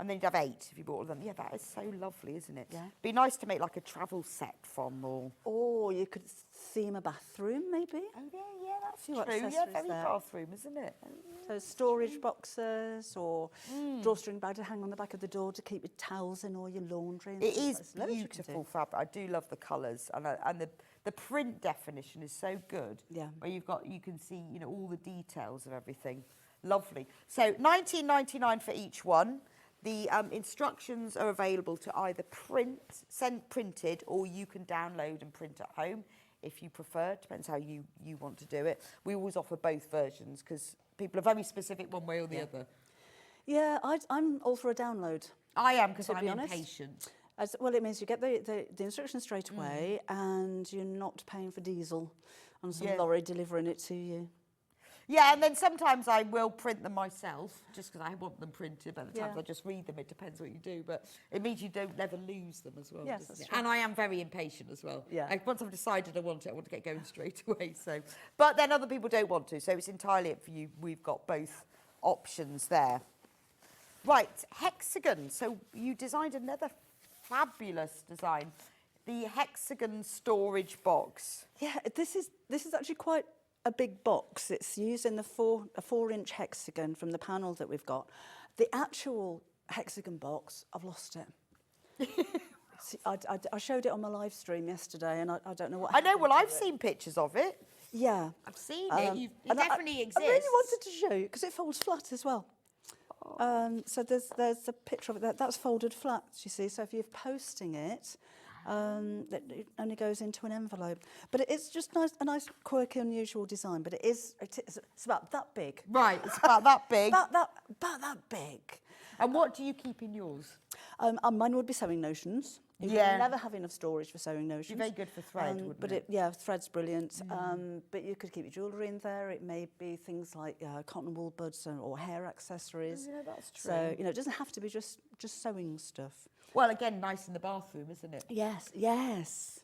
And then you'd have 8 if you bought all of them. Yeah, that is so lovely, isn't it? Yeah. Be nice to make like a travel set from, or... Or you could theme a bathroom, maybe. Oh, yeah, that's Few true. Yeah, accessories very there. bathroom, isn't it? So storage boxes or drawstring bag to hang on the back of the door to keep your towels in or your laundry. And It things is like that. Loads you can beautiful do. fabric. I do love the colours, and the print definition is so good. Yeah. Where you can see, all the details of everything. Lovely. So £19.99 for each one. The instructions are available to either send printed, or you can download and print at home if you prefer. Depends how you want to do it. We always offer both versions because people are very specific one way or the other. Yeah, I'm all for a download. I am, because To I'm be honest. impatient. Well, it means you get the instructions straight away and you're not paying for diesel on some lorry delivering it to you. Yeah, and then sometimes I will print them myself, just because I want them printed. But the times I just read them, it depends what you do. But it means you don't never lose them as well. Yes, doesn't that's it? true. And I am very impatient as well. Yeah. Once I've decided I want to get going straight away. So, but then other people don't want to, so it's entirely up for you. We've got both options there. Right, Hexagon. So you designed another fabulous design, the Hexagon storage box. Yeah, this is actually quite a big box. It's using a 4-inch hexagon from the panel that we've got. The actual hexagon box, I've lost it. See, I showed it on my live stream yesterday, and I don't know what. I know. happened Well, to I've it. seen pictures of it. Yeah, I've seen it. It and definitely exists. I really wanted to show you because it folds flat as well. So there's a picture of it. That's folded flat, you see. So if you're posting it, it only goes into an envelope. But it's just a nice, quirky, unusual design. But it's about that big. Right, it's about that big. About that big. And what do you keep in yours? Mine would be sewing notions. You Yeah. never have enough storage for sewing notions. You're very good for thread, wouldn't but it? Yeah, thread's brilliant. But you could keep your jewellery in there. It may be things like cotton wool buds or hair accessories. Yeah, that's true. So, it doesn't have to be just sewing stuff. Well, again, nice in the bathroom, isn't it? Yes, yes.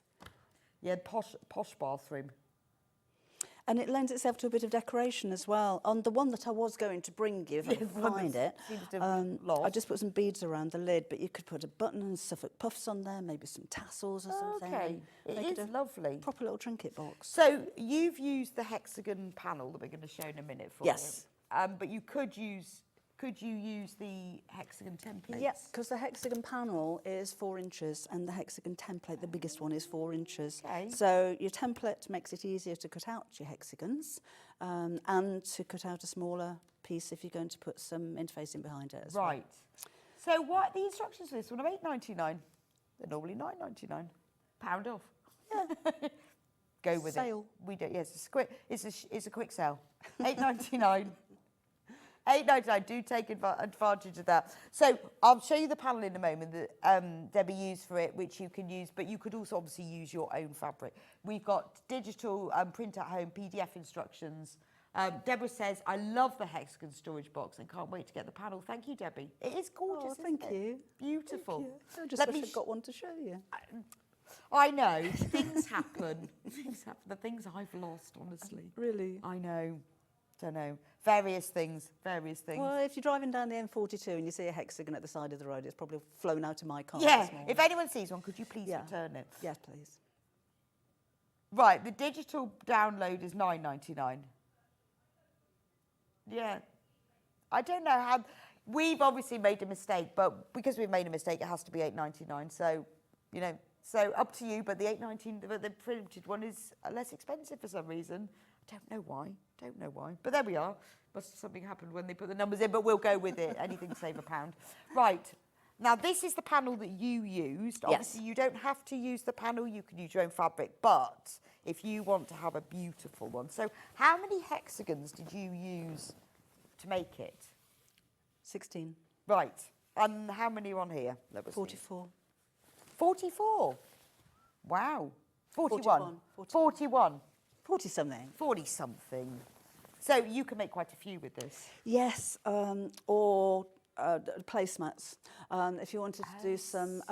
Yeah, posh bathroom. And it lends itself to a bit of decoration as well. On the one that I was going to bring you, if I can find it, seems to have I lost. just put some beads around the lid, but you could put a button and Suffolk puffs on there, maybe some tassels or something. Okay, it Make is a lovely. proper little trinket box. So you've used the hexagon panel that we're going to show in a minute for Yes. you. But you could you use the hexagon template? Yes, because the hexagon panel is 4 inches and the hexagon template, the biggest one, is 4 inches. Okay. So your template makes it easier to cut out your hexagons and to cut out a smaller piece if you're going to put some interfacing behind it as well. Right. So what are the instructions for this one are £8.99. They're normally £9.99. £1 off. Yeah. Go with Sale. it. We do. Yes, it's a quick sale. £8.99. £8.99. Do take advantage of that. So I'll show you the panel in a moment that Debbie used for it, which you can use, but you could also obviously use your own fabric. We've got digital print at home PDF instructions. Deborah says, I love the hexagon storage box and can't wait to get the panel. Thank you, Debbie. It is gorgeous. Oh, thank isn't it? you. Beautiful. Thank you. I just Let wish me I'd got one to show you. I know. Things happen. Things happen. The things I've lost, honestly. Really? I know. Don't know. Various things. Well, if you're driving down the M42 and you see a hexagon at the side of the road, it's probably flown out of my car Yeah. this morning. If anyone sees one, could you please return it? Yes, please. Right. The digital download is £9.99. Yeah. I don't know how. We've obviously made a mistake, but because we've made a mistake, it has to be £8.99. So, so up to you. But the £8.99, the printed one is less expensive for some reason. Don't know why. But there we are. Must something happened when they put the numbers in, but we'll go with it. Anything to save £1. Right. Now, this is the panel that you used. Obviously, you don't have to use the panel. You can use your own fabric. But if you want to have a beautiful one. So how many hexagons did you use to make it? 16. Right. And how many are on here? 44. 44? Wow. 41. 41. 40-something. 40-something. So you can make quite a few with this. Yes, or placemats. If you wanted to do some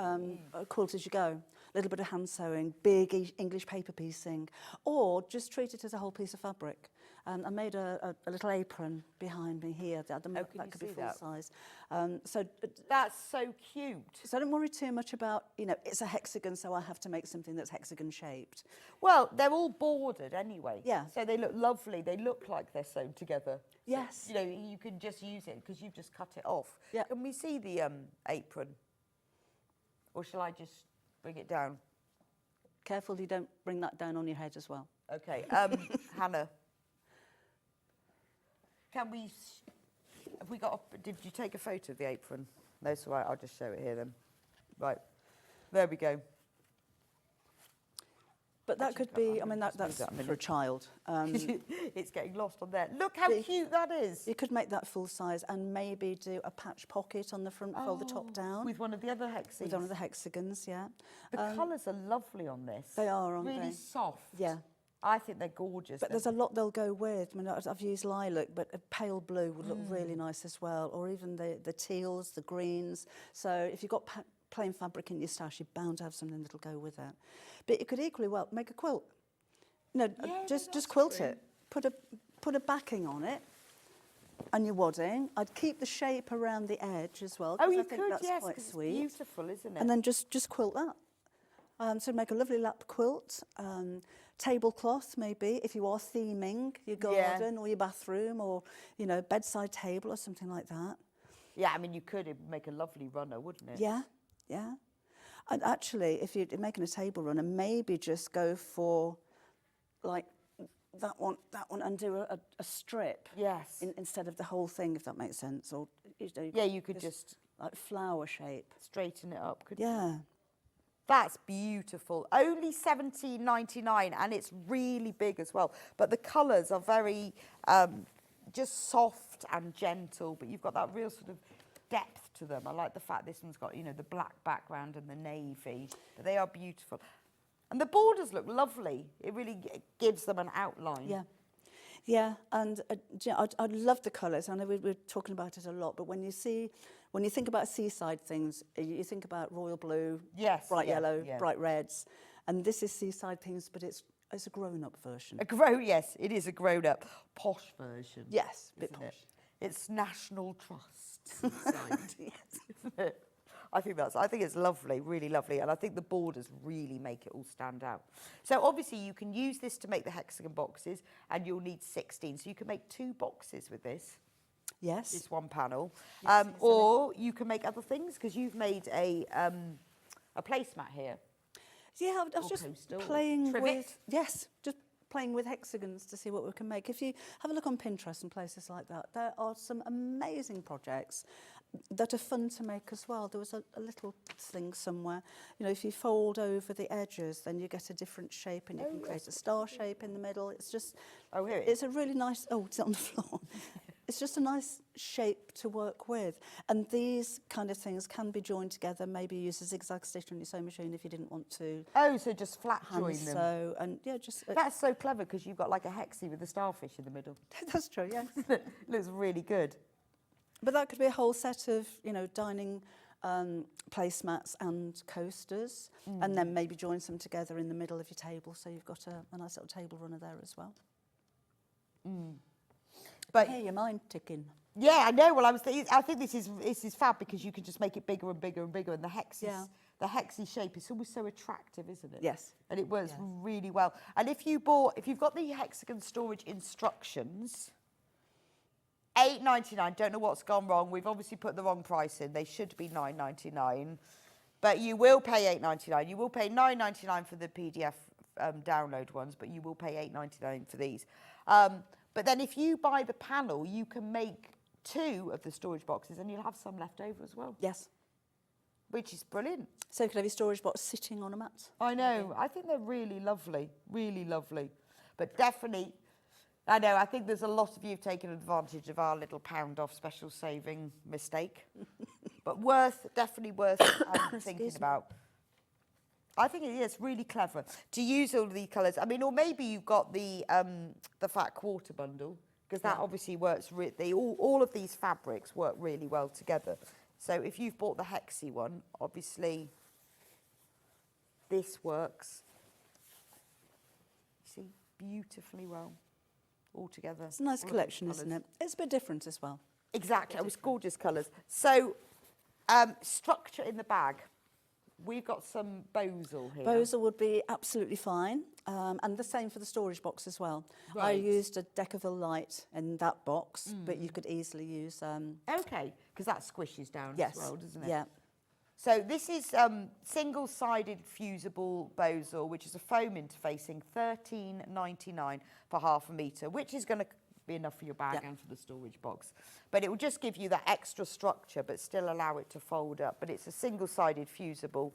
quilt as you go, a little bit of hand sewing, big English paper piecing, or just treat it as a whole piece of fabric. I made a little apron behind me here. That could be full size. That's so cute. So don't worry too much about, it's a hexagon, so I have to make something that's hexagon shaped. Well, they're all bordered anyway. Yeah. So they look lovely. They look like they're sewn together. Yes. So, you can just use it because you've just cut it off. Yeah. Can we see the apron? Or shall I just bring it down? Careful you don't bring that down on your head as well. Okay. Hannah. Did you take a photo of the apron? No, it's all right, I'll just show it here then. Right, there we go. But that could be, that's for a child. It's getting lost on there. Look how cute that is. You could make that full size and maybe do a patch pocket on the front, fold the top down. With one of the other hexagons. With one of the hexagons, yeah. The colours are lovely on this. They are, aren't they? Really soft. Yeah. I think they're gorgeous. But there's a lot they'll go with. I've used lilac, but a pale blue would look really nice as well, or even the teals, the greens. So if you've got plain fabric in your stash, you're bound to have something that'll go with it. But you could equally well make a quilt. Just quilt it. Put a backing on it, and your wadding. I'd keep the shape around the edge as well. Oh, you I think could, that's yes, quite 'cause sweet. it's beautiful, isn't it? And then just quilt that. So make a lovely lap quilt. Tablecloth maybe, if you are theming your garden or your bathroom or, bedside table or something like that. Yeah, you could make a lovely runner, wouldn't it? Yeah, yeah. And actually, if you're making a table runner, maybe just go for like that one and do a strip. Yes. Instead of the whole thing, if that makes sense. Or you could just like flower shape. Straighten it up, could you? That's beautiful. Only $17.99, and it's really big as well. But the colours are very just soft and gentle, but you've got that real sort of depth to them. I like the fact this one's got, the black background and the navy. But they are beautiful. And the borders look lovely. It really gives them an outline. Yeah. Yeah, and I love the colours. I know we're talking about it a lot, but when you think about seaside things, you think about royal blue, bright yellow, bright reds, and this is seaside things, but it's a grown-up version. Yes, it is a grown-up, posh version. Yes, a bit posh. It's National Trust seaside. Yes, isn't it? I think it's lovely, really lovely, and I think the borders really make it all stand out. So obviously you can use this to make the hexagon boxes, and you'll need 16. So you can make 2 boxes with this. Yes. This one panel, or you can make other things because you've made a placemat here. Yeah, I was just playing with just playing with hexagons to see what we can make. If you have a look on Pinterest and places like that, there are some amazing projects that are fun to make as well. There was a little thing somewhere, if you fold over the edges, then you get a different shape, and you can create a star shape in the middle. It's just, here it is. It's a really nice, it's on the floor. It's just a nice shape to work with. And these kind of things can be joined together, maybe use a zigzag stitch on your sewing machine if you didn't want to. Oh, so just flat join them. So, and just... That's so clever because you've got like a hexie with a starfish in the middle. That's true, yes. It looks really good. But that could be a whole set of, dining placemats and coasters, and then maybe join some together in the middle of your table, so you've got a nice little table runner there as well. But hear your mind ticking. Yeah, I know. Well, I think this is fab because you can just make it bigger and bigger and bigger, and the hexie shape is always so attractive, isn't it? Yes. And it works really well. And if you've got the hexagon storage instructions, $8.99. Don't know what's gone wrong. We've obviously put the wrong price in. They should be $9.99, but you will pay $8.99. You will pay $9.99 for the PDF download ones, but you will pay $8.99 for these. But then if you buy the panel, you can make 2 of the storage boxes and you'll have some left over as well. Yes. Which is brilliant. So you could have your storage box sitting on a mat. I know. I think they're really lovely. Really lovely. But definitely, I know, I think there's a lot of you who've taken advantage of our little pound off special saving mistake. But definitely worth thinking about. I think it's really clever to use all of these colours. I mean, or maybe you've got the fat quarter bundle, because that obviously works. All of these fabrics work really well together. So if you've bought the Hexy one, obviously this works. See, beautifully well all together. It's a nice collection, isn't it? It's a bit different as well. Exactly. It was gorgeous colours. So structure in the bag. We've got some Bosal here. Bosal would be absolutely fine, and the same for the storage box as well. Right. I used a Decaville Light in that box, but you could easily use... Okay, because that squishes down as well, doesn't it? Yeah. So this is single-sided fusible Bosal, which is a foam interfacing, $13.99 for half a metre, which is going to be enough for your bag and for the storage box. But it will just give you that extra structure, but still allow it to fold up. But it's a single-sided fusible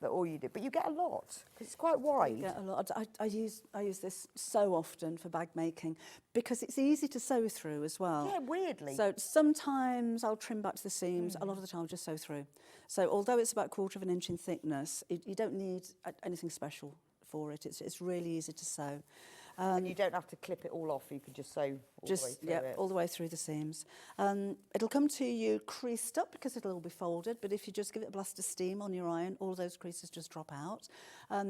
that all you do. But you get a lot, because it's quite wide. You get a lot. I use this so often for bag making, because it's easy to sew through as well. Yeah, weirdly. So sometimes I'll trim back to the seams, a lot of the time I'll just sew through. So although it's about 1/4 inch in thickness, you don't need anything special for it. It's really easy to sew. And you don't have to clip it all off, you can just sew all the way through it. All the way through the seams. It'll come to you creased up because it'll all be folded, but if you just give it a blast of steam on your iron, all those creases just drop out.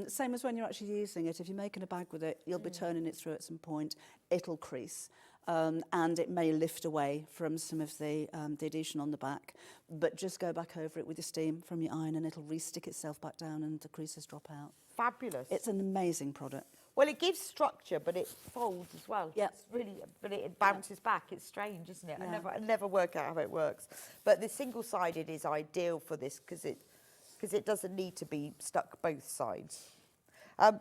Same as when you're actually using it. If you're making a bag with it, you'll be turning it through at some point, it'll crease. And it may lift away from some of the adhesion on the back, but just go back over it with your steam from your iron and it'll re-stick itself back down and the creases drop out. Fabulous. It's an amazing product. Well, it gives structure, but it folds as well. Yeah. It's really, but it bounces back. It's strange, isn't it? Yeah. I never work out how it works. But the single-sided is ideal for this because it doesn't need to be stuck both sides.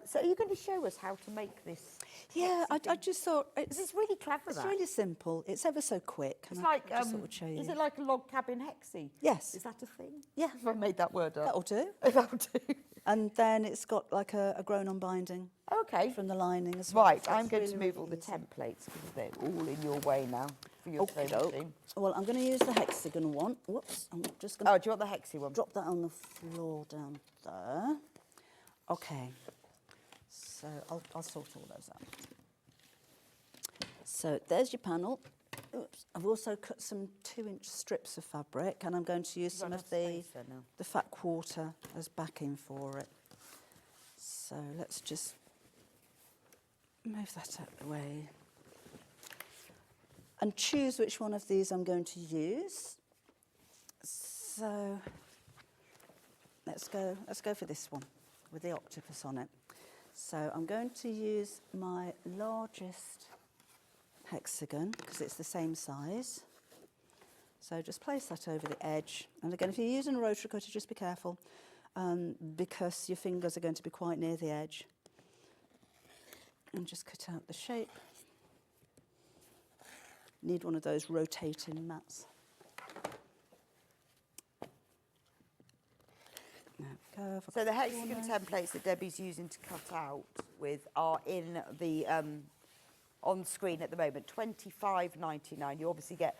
So are you going to show us how to make this? Yeah, I just thought It's really clever. It's really simple. It's ever so quick. It's and like I just thought I'd show you. is it like a log cabin hexie? Yes. Is that a thing? Yeah. If I made that word up. That'll do. That'll do. And then it's got like a grown-on binding Okay. from the lining as well. Right, So I'm it's going really, to move all really the easy. templates because they're all in your way now for your sewing Okey-doke. machine. Well, I'm going to use the Hexagon one. Whoops, I'm just going to Oh, do you want the hexie one? drop that on the floor down there. Okay, so I'll sort all those out. So there's your panel. Oops, I've also cut some 2-inch strips of fabric and I'm going to use You've some got of enough the space there now. fat quarter as backing for it. So let's just move that out of the way. And choose which one of these I'm going to use. So let's go for this one with the octopus on it. So I'm going to use my largest hexagon because it's the same size. So just place that over the edge. And again, if you're using a rotary cutter, just be careful because your fingers are going to be quite near the edge. And just cut out the shape. Need one of those rotating mats. There we go. So the hexagon templates that Debbie's using to cut out with are in the on screen at the moment, $25.99. You obviously get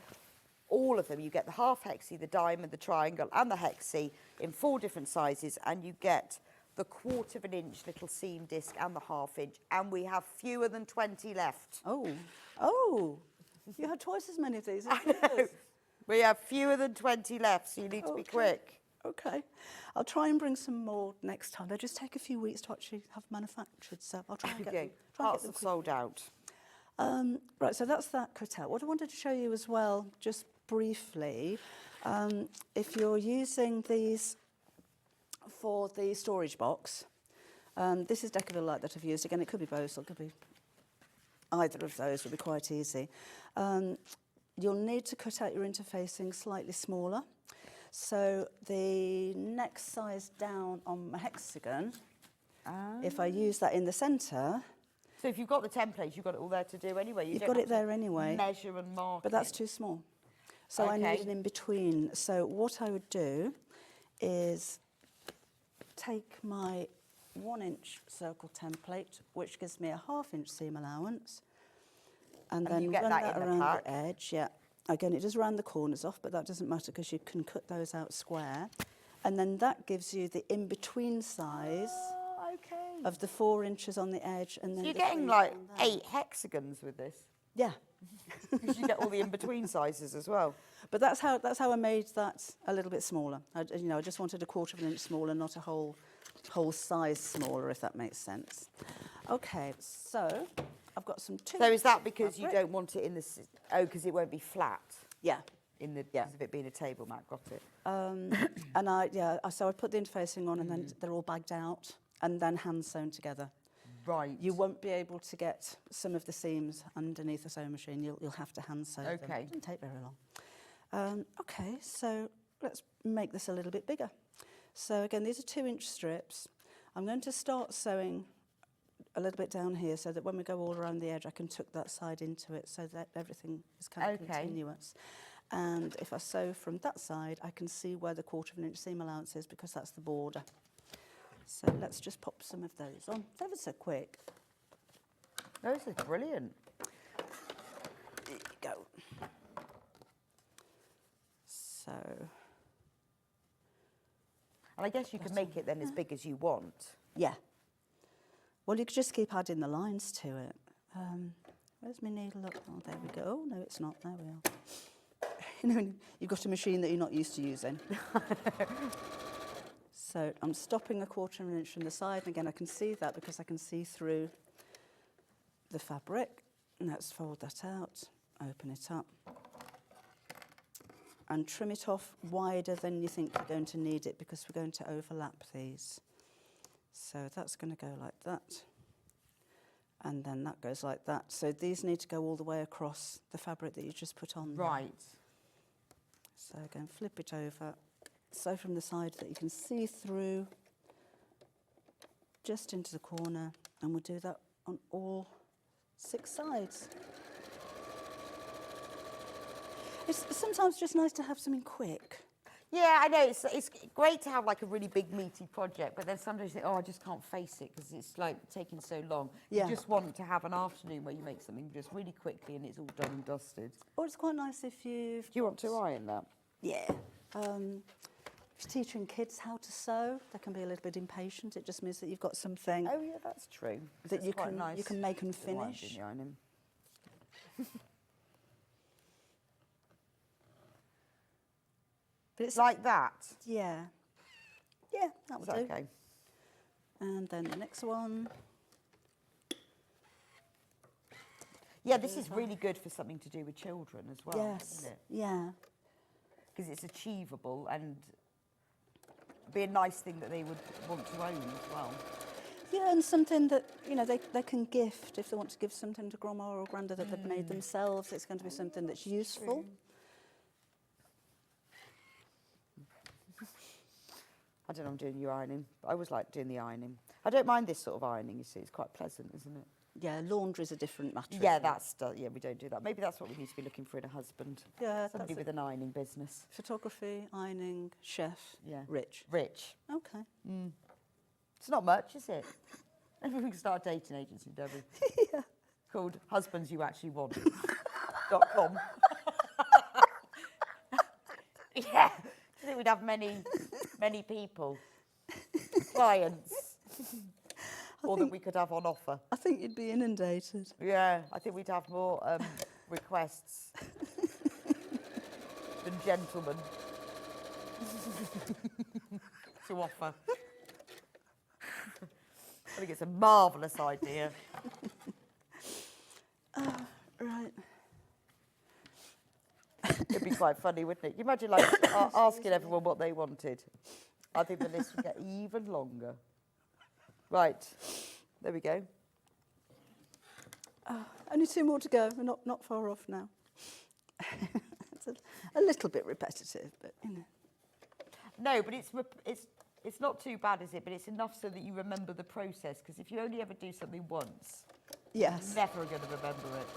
all of them. You get the half hexie, the diamond, the triangle, and the hexie in 4 different sizes, and you get the 1/4 inch little seam disc and the 1/2 inch, and we have fewer than 20 left. Oh, you had twice as many of these. I know. We have fewer than 20 left, so you need to be quick. Okay. I'll try and bring some more next time. They just take a few weeks to actually have manufactured, so I'll try and get them. Parts are sold out. Right, so that's that cut out. What I wanted to show you as well, just briefly, if you're using these for the storage box, this is Decaville Light that I've used. Again, it could be Bosal, it could be either of those, would be quite easy. You'll need to cut out your interfacing slightly smaller. So the next size down on my hexagon, if I use that in the centre, So if you've got the templates, you've got it all there to do anyway. You've got it there anyway. Measure and mark. But that's too small. So I need an in-between. So what I would do is take my 1-inch circle template, which gives me a 1/2-inch seam allowance, and then you get run that that in the around pack? the edge. Yeah. Again, it does round the corners off, but that doesn't matter because you can cut those out square. And then that gives you the in-between size of the 4 inches on the edge. And then So you're the getting 3 like on there. 8 hexagons with this. Yeah. Because you get all the in-between sizes as well. But that's how I made that a little bit smaller. I just wanted a 1/4 of an inch smaller, not a whole size smaller, if that makes sense. Okay, so I've got some 2. So is that because you don't want it in the... because it won't be flat? Yeah. Because of it being a table mat, got it. So I put the interfacing on and then they're all bagged out and then hand sewn together. Right. You won't be able to get some of the seams underneath the sewing machine. You'll have to hand sew them. Okay. It doesn't take very long. Okay, so let's make this a little bit bigger. So again, these are 2-inch strips. I'm going to start sewing a little bit down here so that when we go all around the edge, I can tuck that side into it so that everything is kind of continuous. And if I sew from that side, I can see where the 1/4 of an inch seam allowance is because that's the border. So let's just pop some of those on. It's ever so quick. Those are brilliant. There you go. So. And I guess you can make it then as big as you want. Yeah. Well, you could just keep adding the lines to it. Where's my needle up? Oh, there we go. Oh, no, it's not. There we are. You've got a machine that you're not used to using. So I'm stopping a 1/4 of an inch from the side. And again, I can see that because I can see through the fabric. And let's fold that out, open it up, and trim it off wider than you think you're going to need it because we're going to overlap these. So that's going to go like that. And then that goes like that. So these need to go all the way across the fabric that you just put on there. Right. So again, flip it over. Sew from the side that you can see through, just into the corner, and we'll do that on all 6 sides. It's sometimes just nice to have something quick. Yeah, I know. It's great to have like a really big meaty project, but then sometimes you think, oh, I just can't face it because it's like taking so long. Yeah. You just want to have an afternoon where you make something just really quickly and it's all done and dusted. Or it's quite nice if you've... Do you want to iron that? Yeah. If you're teaching kids how to sew, they can be a little bit impatient. It just means that you've got something Oh yeah, that's true. that you quite can nice you can make and to wind finish. in the ironing. But it's Like that. yeah, yeah, that Is would that do. okay? And then the next one. Yeah, this is really good for something to do with children as well, Yes. isn't it? Yeah. Because it's achievable and be a nice thing that they would want to own as well. Yeah, and something that, they can gift if they want to give something to grandma or granda that they've made themselves. It's going to be something that's useful. I don't know, I'm doing your ironing. But I always like doing the ironing. I don't mind this sort of ironing, you see. It's quite pleasant, isn't it? Yeah, laundry's a different matter. Yeah, isn't it? we don't do that. Maybe that's what we need to be looking for in a husband. Yeah, Somebody that's with it. an ironing business. Photography, ironing, chef, Yeah. rich. Rich. Okay. It's not much, is it? Maybe we can start a dating agency, Debbie. Yeah. Called Husbands You Actually Want. .com. Yeah. I think we'd have many people, clients, or that we could have on offer. I think you'd be inundated. Yeah, I think we'd have more requests than gentlemen to offer. I think it's a marvellous idea. Right. It'd be quite funny, wouldn't it? You imagine like asking everyone what they wanted. I think the list would get even longer. Right, there we go. Only 2 more to go. We're not far off now. It's a little bit repetitive, but No, but it's not too bad, is it? But it's enough so that you remember the process. Because if you only ever do something once, Yes. Never going to remember it.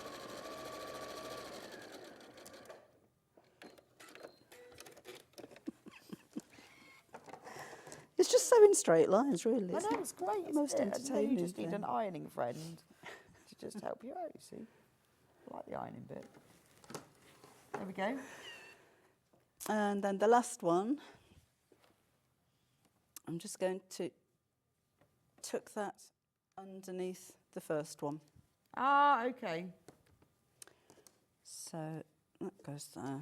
It's just sewing straight lines, really. I know, it's great, isn't most it? And you entertaining just need thing. an ironing friend to just help you out, you see. I like the ironing bit. There we go. And then the last one, I'm just going to tuck that underneath the first one. Ah, okay. So that goes there.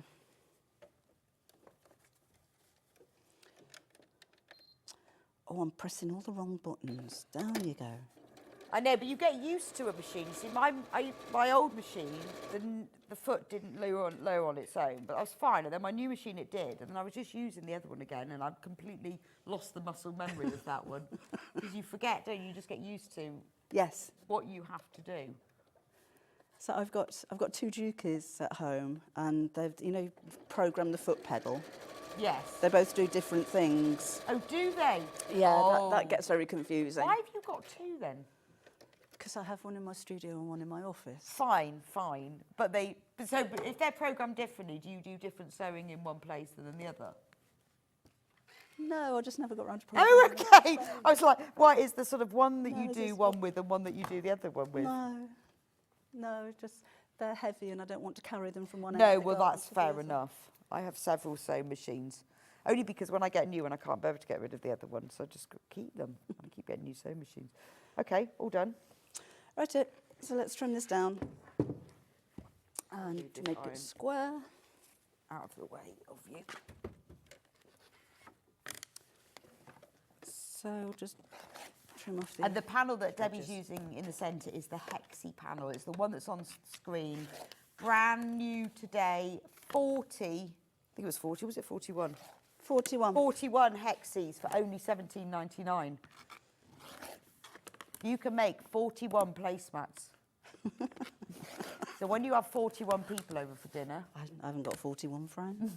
Oh, I'm pressing all the wrong buttons. Down you go. I know, but you get used to a machine. See, my old machine, the foot didn't lower on its own, but I was fine. And then my new machine, it did. And then I was just using the other one again, and I've completely lost the muscle memory of that one. Because you forget, don't you? You just get used to Yes. what you have to do. So I've got two Jukies at home, and they've programmed the foot pedal. Yes. They both do different things. Oh, do they? Yeah, Oh. that gets very confusing. Why have you got two then? Because I have one in my studio and one in my office. Fine. But if they're programmed differently, do you do different sewing in one place than in the other? No, I just never got around to Oh, programming. okay. I was like, why is there sort of one that No, you do there's one with and one that you do the other one with? No, just they're heavy and I don't want to carry them from one end No, of the well, garden that's to the fair other. enough. I have several sewing machines. Only because when I get a new one, I can't bear to get rid of the other one, so I just keep them. I keep getting new sewing machines. Okay, all done. Right, so let's trim this down. And to make it square. Out of the way of you. So just trim off the... And the panel that Debbie's using in the centre is the Hexi panel. It's the one that's on screen. Brand new today, 40, I think it was 40, was it 41? 41. 41 Hexis for only £17.99. You can make 41 placemats. So when you have 41 people over for dinner... I haven't got 41 friends.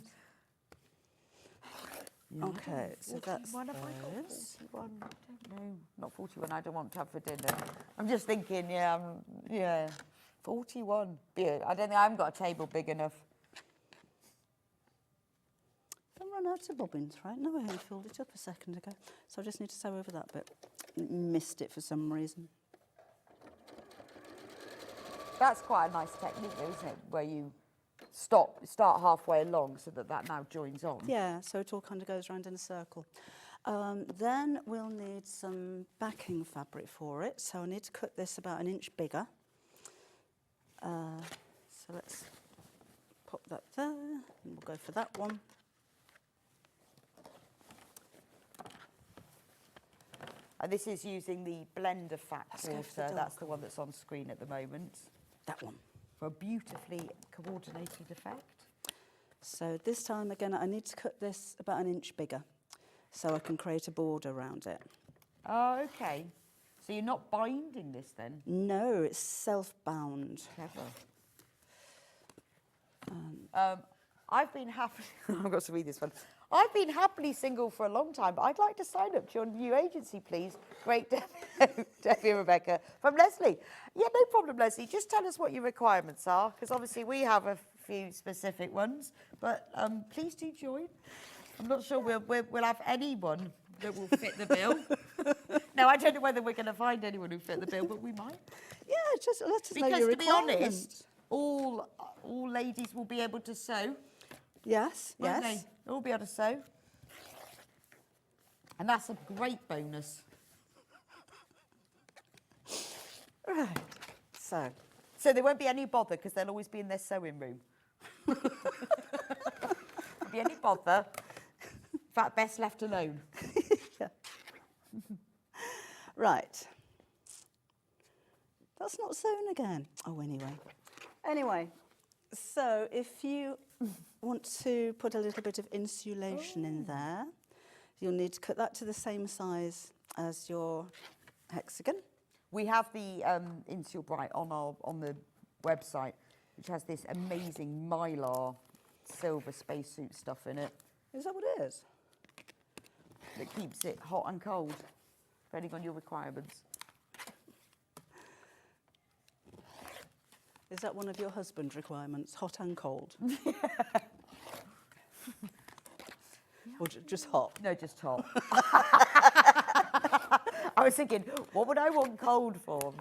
Okay, so that's Have I got those. 41? I don't know. Not 41, I don't want to have for dinner. I'm just thinking, yeah, 41. Yeah, I don't think I haven't got a table big enough. I've run out of bobbins, right? No, I only filled it up a second ago. So I just need to sew over that bit. Missed it for some reason. That's quite a nice technique though, isn't it? Where you start halfway along so that now joins on. Yeah, so it all kind of goes round in a circle. Then we'll need some backing fabric for it. So I need to cut this about 1 inch bigger. So let's pop that there, and we'll go for that one. And this is using the Blender Fat Let's go for the Quarter. That's dark the one that's on screen at the moment. That one. For a beautifully coordinated effect. So this time, again, I need to cut this about 1 inch bigger so I can create a border around it. Oh, okay. So you're not binding this then? No, it's self-bound. Clever. I've been happy... I've got to read this one. I've been happily single for a long time, but I'd like to sign up to your new agency, please. Great, Debbie and Rebecca. From Leslie. Yeah, no problem, Leslie. Just tell us what your requirements are, because obviously we have a few specific ones, but please do join. I'm not sure we'll have anyone that will fit the bill. No, I don't know whether we're going to find anyone who fit the bill, but we might. Yeah, just let us know Because your to be requirements. honest, all ladies will be able to sew. Yes, Won't yes. they? They'll all be able to sew. And that's a great bonus. Right, so. So there won't be any bother because they'll always be in their sewing room. Won't be any bother. In fact, best left alone. Yeah. Right. That's not sewn again. Oh, anyway, so if you want to put a little bit of insulation in there, you'll need to cut that to the same size as your hexagon. We have the Insul Bright on the website, which has this amazing mylar silver spacesuit stuff in it. Is that what it is? That keeps it hot and cold, depending on your requirements. Is that one of your husband's requirements, hot and cold? Or just hot? No, just hot. I was thinking, what would I want cold for?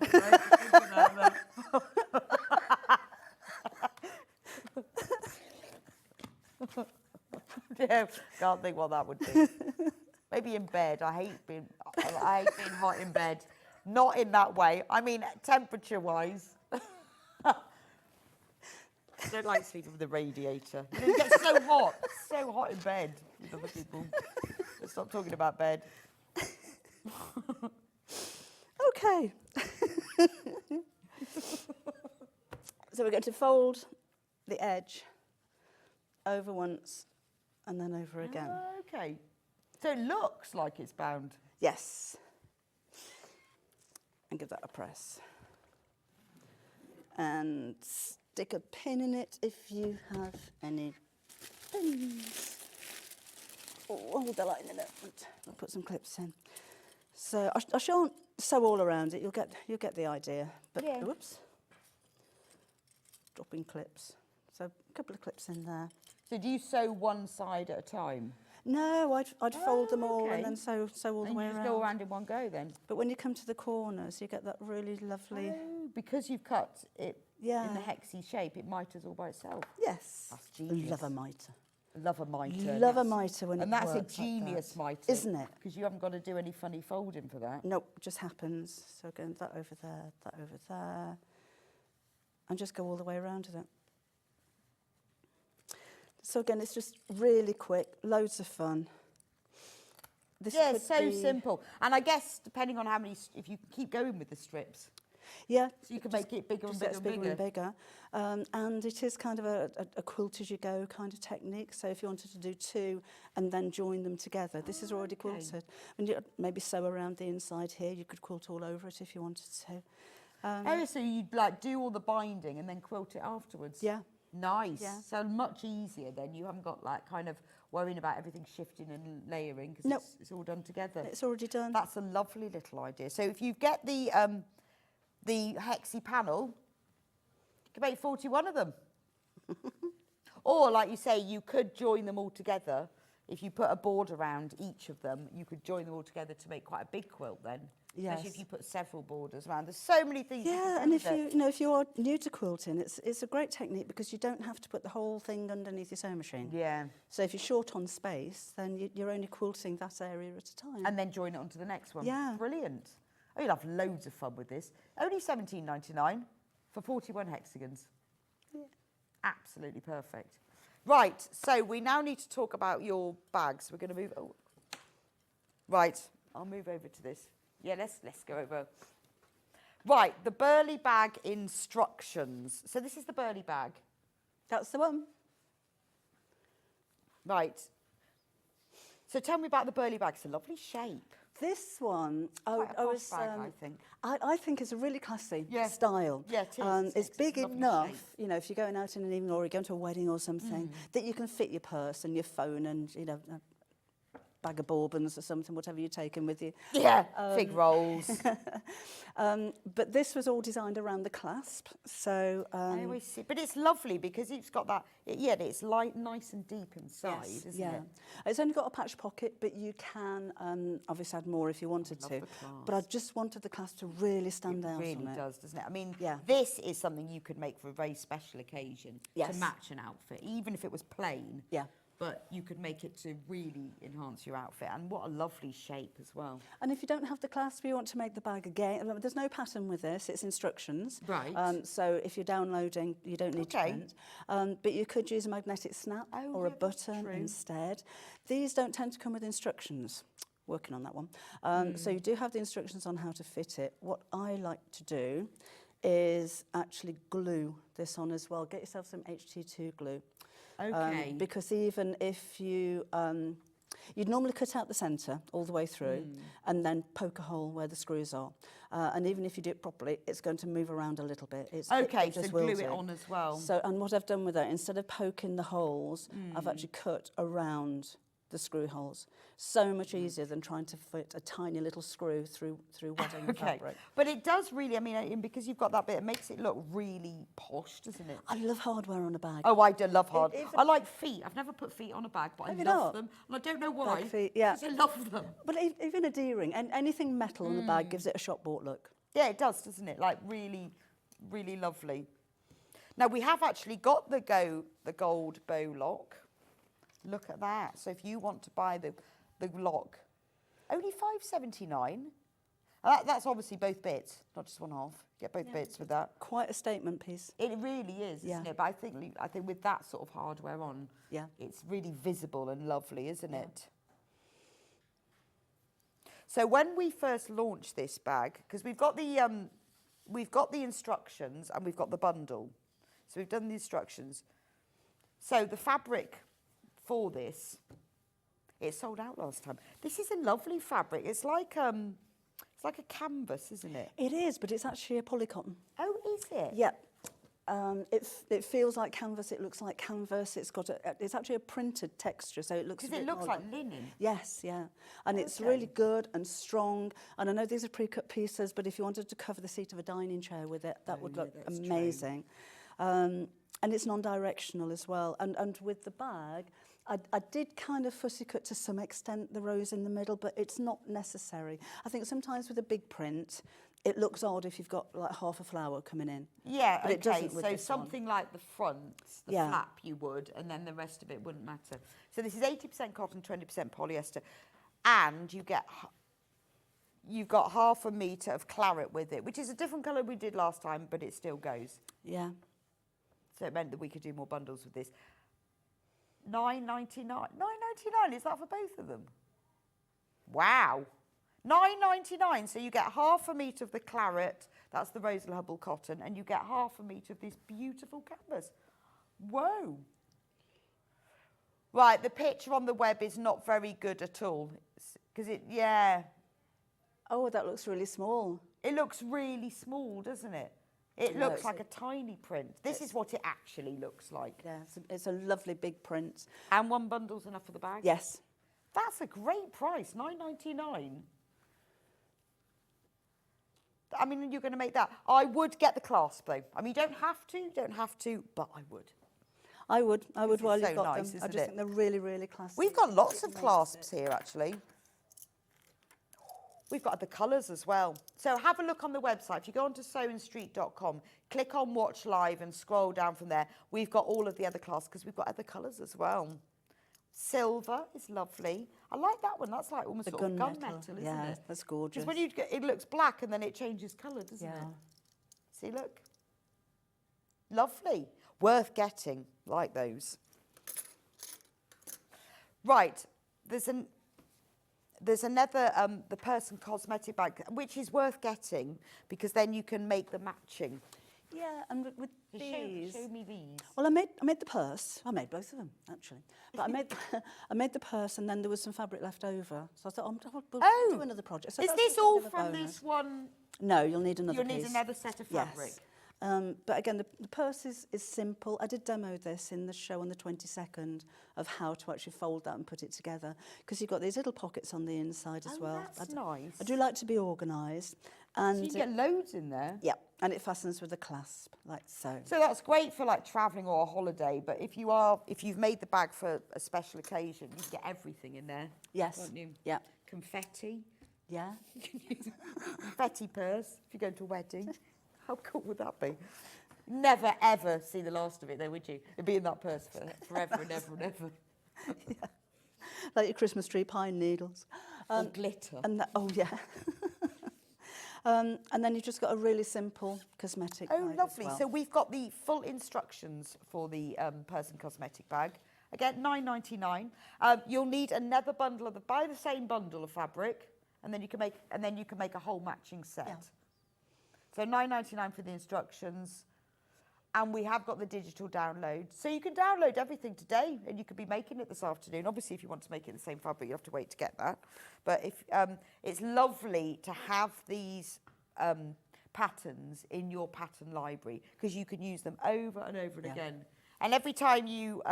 Yeah, can't think what that would be. Maybe in bed. I hate being hot in bed. Not in that way. I mean, temperature-wise. I don't like sleeping with the radiator. You get so hot in bed with other people. Let's stop talking about bed. Okay. So we're going to fold the edge over once and then over again. Okay. So it looks like it's bound. Yes. And give that a press. And stick a pin in it if you have any pins. Oh, hold the line in it. I'll put some clips in. So I shan't sew all around it. You'll get the idea. But Yeah. whoops. Dropping clips. So a couple of clips in there. So do you sew one side at a time? No, I'd fold them all okay. and then sew all the And way you just around. go around in one go then? But when you come to the corners, you get that really lovely. Oh, because you've cut it Yeah. in the hexy shape, it miters all by itself. Yes. That's genius. Love a mitre. Love a mitre. Love a mitre when it And that's a works like genius that. mitre. Isn't it? Because you haven't got to do any funny folding for that. Nope, just happens. So again, that over there, that over there. And just go all the way around with it. So again, it's just really quick, loads of fun. This Yeah, could so be- simple. And I guess depending on how many, if you can keep going with the strips, Yeah. so you can just- make it bigger and just bigger gets and bigger bigger. and bigger. And it is kind of a quilt as you go kind of technique. So if you wanted to do two and then join them together, this is already okay. quilted. And you maybe sew around the inside here. You could quilt all over it if you wanted to. Oh, so you'd like do all the binding and then quilt it afterwards? Yeah. Nice. Yeah. So much easier then. You haven't got like kind of worrying about everything shifting and layering because Nope. it's all done together. It's already done. That's a lovely little idea. So if you get the hexy panel, you can make 41 of them. Or like you say, you could join them all together. If you put a board around each of them, you could join them all together to make quite a big quilt then. Especially if Yes. you put several borders around. There's so many things. Yeah, and if if you are new to quilting, it's a great technique because you don't have to put the whole thing underneath your sewing machine. Yeah. So if you're short on space, then you're only quilting that area at a time. And then join it onto the next one. Yeah. Brilliant. Oh, you'll have loads of fun with this. Only $17.99 for 41 hexagons. Yeah. Absolutely perfect. Right, so we now need to talk about your bags. We're going to move. Oh. Right, I'll move over to this. Yeah, let's go over. Right, the Burley bag instructions. So this is the Burley bag. That's the one. Right. So tell me about the Burley bag. It's a lovely shape. This one, Quite a posh bag, I think. I think it's a really classy Yeah. style. Yeah, it is, It's it's big a lovely enough, shape. you know, if you're going out in an evening or you're going to a wedding or something, that you can fit your purse and your phone and, you know, a bag of bourbons or something, whatever you're taking with you. Yeah, fig rolls. But this was all designed around the clasp, so I always see, but it's lovely because it's got that. It's light, nice and deep inside, isn't yeah. it? It's only got a patch pocket, but you can obviously add more if you wanted love to. the But I clasp. just wanted the clasp to really stand out Really on it. does, doesn't it? I mean, Yeah. this is something you could make for a very special occasion to Yes. match an outfit, even if it was plain. Yeah. But you could make it to really enhance your outfit, and what a lovely shape as well. And if you don't have the clasp, you want to make the bag again. There's no pattern with this; it's instructions. Right. So if you're downloading, you don't need Okay. to print. But you could use a magnetic snap Oh, or a yeah, that's button true. instead. These don't tend to come with instructions. Working on that one. So you do have the instructions on how to fit it. What I like to do is actually glue this on as well. Get yourself some HT2 glue. Okay. Because even if you, you'd normally cut out the centre all the way through and then poke a hole where the screws are. And even if you do it properly, it's going to move around a little bit. Okay, it so just will glue do. it on as well. So, and what I've done with that, instead of poking the holes, I've actually cut around the screw holes. So much easier than trying to fit a tiny little screw through wedding fabric. But it does really, I mean, because you've got that bit, it makes it look really posh, doesn't it? I love hardware on a bag. Oh, I do love hard. I like feet. I've never put feet on a bag, but I Have you love not? them. And I don't know why. Bag feet, yeah. Because I love them. But even a D-ring, and anything metal on the bag gives it a shop-bought look. Yeah, it does, doesn't it? Like really, really lovely. Now, we have actually got the gold bow lock. Look at that. So if you want to buy the lock, only $5.79. That's obviously both bits, not just one half. Get both bits with that. Quite a statement piece. It really is, isn't it? But I think with that sort of hardware on, it's really visible and lovely, isn't it? So when we first launched this bag, because we've got the instructions and we've got the bundle. So we've done the instructions. So the fabric for this, it sold out last time. This is a lovely fabric. It's like a canvas, isn't it? It is, but it's actually a polycotton. Oh, is it? Yeah. It feels like canvas. It looks like canvas. It's actually a printed texture, so it looks. Because it looks like linen. Yes, yeah, and it's really good and strong. And I know these are pre-cut pieces, but if you wanted to cover the seat of a dining chair with it, that would look amazing. And it's non-directional as well. And with the bag, I did kind of fussy cut to some extent the rows in the middle, but it's not necessary. I think sometimes with a big print, it looks odd if you've got like half a flower coming in. Yeah, but okay, it doesn't with so this something like the front, the flap you would, and then the rest of it wouldn't matter. So this is 80% cotton, 20% polyester, and you've got half a metre of claret with it, which is a different colour we did last time, but it still goes. Yeah. So it meant that we could do more bundles with this. $9.99. $9.99, is that for both of them? Wow. $9.99, so you get half a metre of the claret, that's the Rosal Hubble cotton, and you get half a metre of this beautiful canvas. Whoa. Right, the picture on the web is not very good at all. Because Oh, that looks really small. It looks really small, doesn't it? It looks like a tiny print. This is what it actually looks like. Yeah, it's a lovely big print. And one bundle's enough for the bag? Yes. That's a great price, $9.99. I mean, you're going to make that. I would get the clasp, though. I mean, you don't have to, but I would. I would while you've got nice, them. I just think they're really, really classy. We've got lots of clasps here, actually. We've got other colours as well. So have a look on the website. If you go onto sewingstreet.com, click on Watch Live and scroll down from there. We've got all of the other clasps because we've got other colours as well. Silver is lovely. I like that one. That's like almost sort of gunmetal, isn't it? Yeah, that's gorgeous. Because when it looks black and then it changes colour, doesn't it? See, look. Lovely. Worth getting. Like those. Right. There's another, the Person cosmetic bag, which is worth getting because then you can make the matching. Yeah, and with these. Show me these. Well, I made the purse. I made both of them actually, but I made the purse, and then there was some fabric left over, so I thought, we'll do another project. So is this all from this one? No, you'll need another. You'll need another set of fabric. Yes. But again, the purse is simple. I did demo this in the show on the 22nd of how to actually fold that and put it together, because you've got these little pockets on the inside as well. That's nice. I do like to be organised. And so you get loads in there. Yeah, and it fastens with a clasp, like so. So that's great for like travelling or a holiday, but if you've made the bag for a special occasion, you get everything in there. Yes. Won't you? Yeah. Confetti. Yeah. Confetti purse if you go to a wedding. How cool would that be? Never, ever see the last of it, though, would you? It'd be in that purse forever and ever and ever. Yeah. Like your Christmas tree pine needles. And glitter. And yeah. And then you've just got a really simple cosmetic bag. Oh, lovely. As well. So we've got the full instructions for the Person cosmetic bag. Again, $9.99. You'll need another bundle buy the same bundle of fabric, and then you can make a whole matching set. Yeah. So $9.99 for the instructions, and we have got the digital download. So you can download everything today, and you could be making it this afternoon. Obviously, if you want to make it the same fabric, you have to wait to get that. But if it's lovely to have these patterns in your pattern library, because you can use them over and over and again. And every time you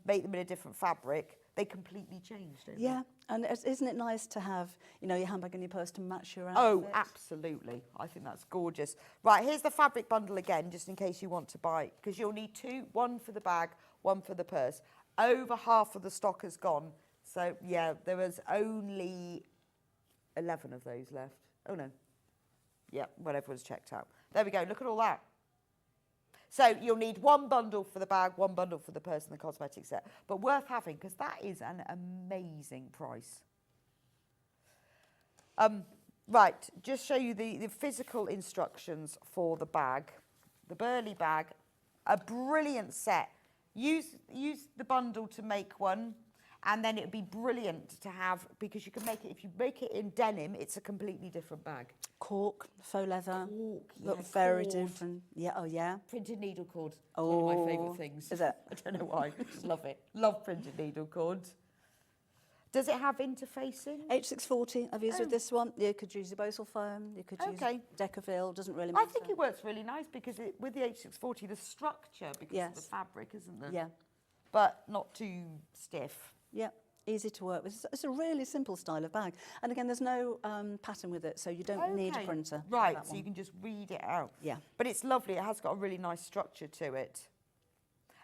make them in a different fabric, they completely change, don't they? Yeah, and isn't it nice to have, you know, your handbag and your purse to match your Oh, outfit? absolutely. I think that's gorgeous. Right, here's the fabric bundle again, just in case you want to buy, because you'll need two, one for the bag, one for the purse. Over half of the stock has gone. So, yeah, there was only 11 of those left. Oh, no. Yeah, whatever was checked out. There we go. Look at all that. So you'll need one bundle for the bag, one bundle for the purse and the cosmetic set. But worth having, because that is an amazing price. Right, just show you the physical instructions for the bag. The Burley bag, a brilliant set. Use the bundle to make one. And then it would be brilliant to have, because you can make it, if you make it in denim, it's a completely different bag. Cork, faux leather, Cork, look yeah, very cord. different. Yeah, oh yeah. Printed needle cord. One of my favourite Oh, things. is it? I don't know why. Just love it. Love printed needle cord. Does it have interfacing? H640 I've used with this one. You could use your Bosal foam, you could use Decaville, doesn't really matter. I think it works really nice because with the H640, the structure, because of the fabric, isn't there? Yeah. But not too stiff. Yeah, easy to work with. It's a really simple style of bag. And again, there's no pattern with it, so you don't need a printer. Right, so you can just read it out. Yeah. But it's lovely. It has got a really nice structure to it.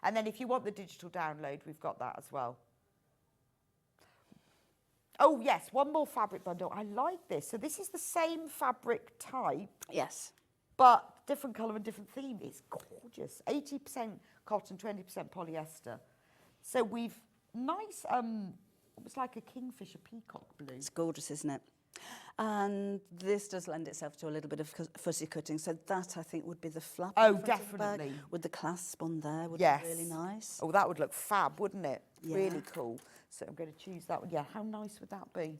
And then if you want the digital download, we've got that as well. Oh, yes, one more fabric bundle. I like this. So this is the same fabric type. Yes. But different colour and different theme. It's gorgeous. 80% cotton, 20% polyester. So we've nice, it's like a kingfisher peacock blue. It's gorgeous, isn't it? And this does lend itself to a little bit of fussy cutting. So that, I think, would be the flap. Oh, in front of the bag, definitely. with the clasp on there would Yes. be really nice. Oh, that would look fab, wouldn't it? Yeah. Really cool. So I'm going to choose that one. Yeah, how nice would that be?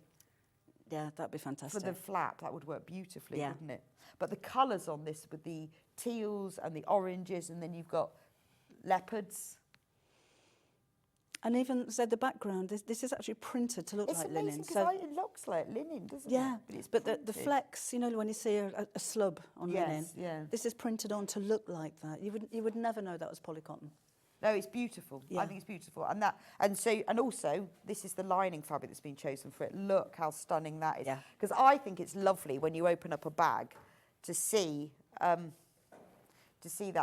Yeah, that'd be For fantastic. the flap, that would work beautifully, Yeah. wouldn't it? But the colours on this with the teals and the oranges, and then you've got leopards. And even, so the background, this is actually printed to look It's like amazing linen. because it looks like linen, doesn't yeah, it? but the flex, you know, when you see a slub on linen, yeah. this is printed on to look like that. You would never know that was polycotton. No, it's beautiful. Yeah. I think it's beautiful. And also, this is the lining fabric that's been chosen for it. Look how stunning that is. Yeah. Because I think it's lovely when you open up a bag to see that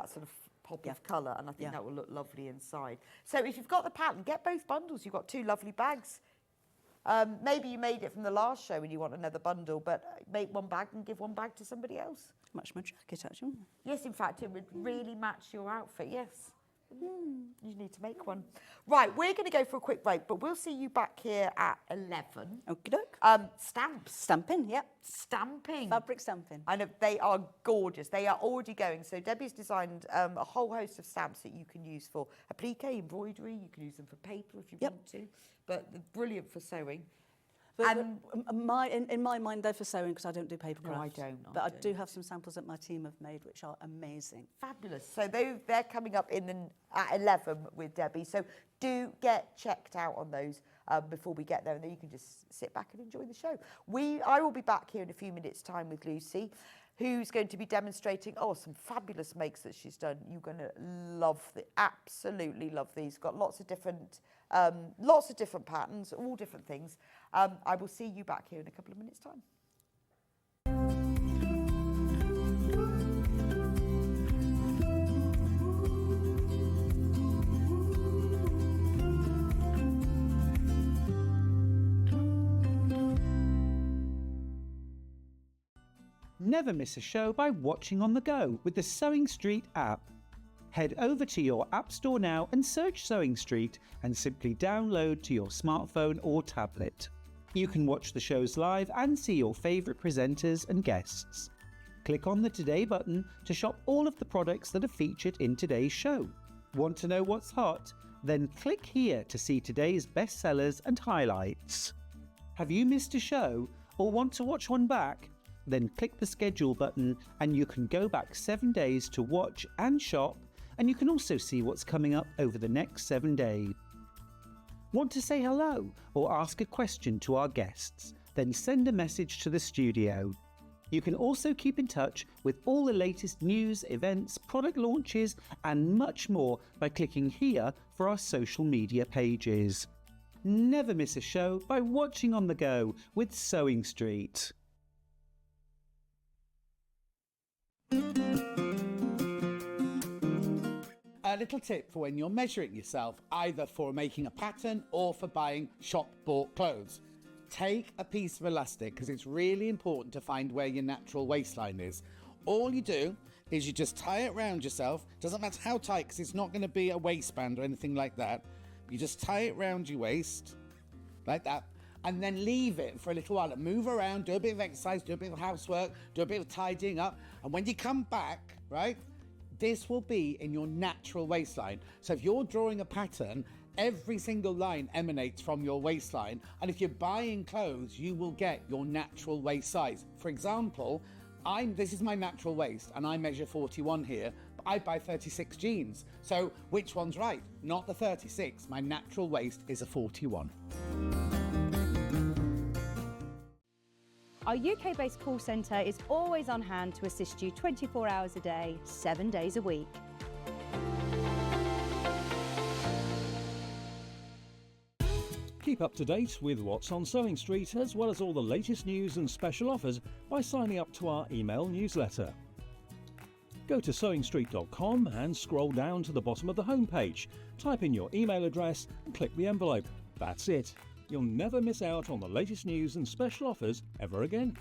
sort of pop of colour, and I think that will look lovely inside. So if you've got the pattern, get both bundles. You've got two lovely bags. Maybe you made it from the last show and you want another bundle, but make one bag and give one bag to somebody else. Match my jacket, actually. Yes, in fact, it would really match your outfit, yes. You need to make one. Right, we're going to go for a quick break, but we'll see you back here at 11. Okie doke. Stamps. Stamping, yeah. Stamping. Fabric stamping. I know, they are gorgeous. They are already going. So Debbie's designed a whole host of stamps that you can use for applique, embroidery. You can use them for paper if you want to. But they're brilliant for sewing. But in my mind, they're for sewing because I don't do paper No, craft. I don't. But I do have some samples that my team have made, which are amazing. Fabulous. So they're coming up at 11 with Debbie. So do get checked out on those before we get there, and then you can just sit back and enjoy the show. I will be back here in a few minutes' time with Lucy, who's going to be demonstrating some fabulous makes that she's done. You're going to absolutely love these. Got lots of different patterns, all different things. I will see you back here in a couple of minutes' time. Never miss a show by watching on the go with the Sewing Street app. Head over to your app store now and search Sewing Street and simply download to your smartphone or tablet. You can watch the shows live and see your favourite presenters and guests. Click on the Today button to shop all of the products that are featured in today's show. Want to know what's hot? Then click here to see today's bestsellers and highlights. Have you missed a show or want to watch one back? Then click the schedule button and you can go back 7 days to watch and shop, and you can also see what's coming up over the next 7 days. Want to say hello or ask a question to our guests? Then send a message to the studio. You can also keep in touch with all the latest news, events, product launches and much more by clicking here for our social media pages. Never miss a show by watching on the go with Sewing Street. A little tip for when you're measuring yourself, either for making a pattern or for buying shop-bought clothes. Take a piece of elastic, because it's really important to find where your natural waistline is. All you do is you just tie it around yourself. Doesn't matter how tight, because it's not going to be a waistband or anything like that. You just tie it around your waist, like that, and then leave it for a little while and move around, do a bit of exercise, do a bit of housework, do a bit of tidying up. And when you come back, right, this will be in your natural waistline. So if you're drawing a pattern, every single line emanates from your waistline. And if you're buying clothes, you will get your natural waist size. For example, this is my natural waist and I measure 41 here, but I buy 36 jeans. So which one's right? Not the 36. My natural waist is a 41. Our UK-based call centre is always on hand to assist you 24 hours a day, 7 days a week. Keep up to date with what's on Sewing Street, as well as all the latest news and special offers by signing up to our email newsletter. Go to sewingstreet.com and scroll down to the bottom of the homepage. Type in your email address and click the envelope. That's it. You'll never miss out on the latest news and special offers ever again.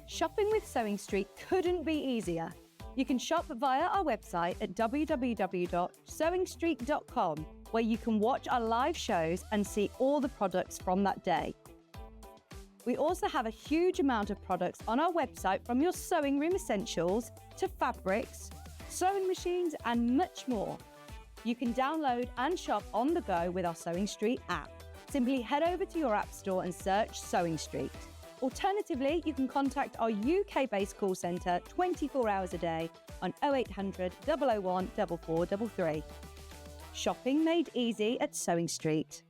Shopping with Sewing Street couldn't be easier. You can shop via our website at www.sewingstreet.com, where you can watch our live shows and see all the products from that day. We also have a huge amount of products on our website, from your sewing room essentials to fabrics, sewing machines and much more. You can download and shop on the go with our Sewing Street app. Simply head over to your app store and search Sewing Street. Alternatively, you can contact our UK-based call centre 24 hours a day on 0800 001 4433. Shopping made easy at Sewing Street.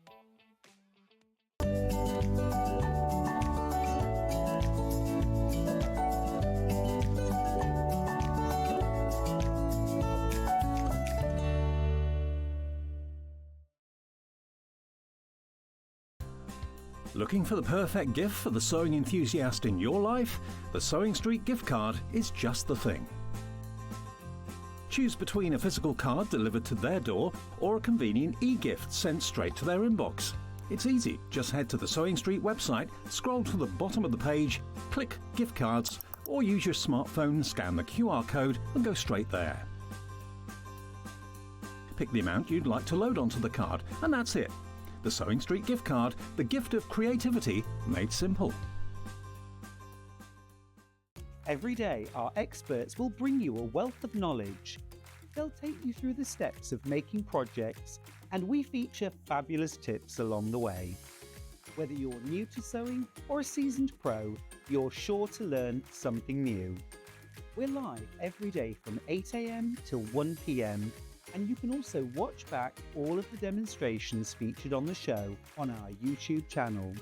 Looking for the perfect gift for the sewing enthusiast in your life? The Sewing Street gift card is just the thing. Choose between a physical card delivered to their door or a convenient e-gift sent straight to their inbox. It's easy. Just head to the Sewing Street website, scroll to the bottom of the page, click Gift Cards, or use your smartphone, scan the QR code and go straight there. Pick the amount you'd like to load onto the card, and that's it. The Sewing Street gift card, the gift of creativity made simple. Every day, our experts will bring you a wealth of knowledge. They'll take you through the steps of making projects, and we feature fabulous tips along the way. Whether you're new to sewing or a seasoned pro, you're sure to learn something new. We're live every day from 8 a.m. till 1 p.m. and you can also watch back all of the demonstrations featured on the show on our YouTube channel.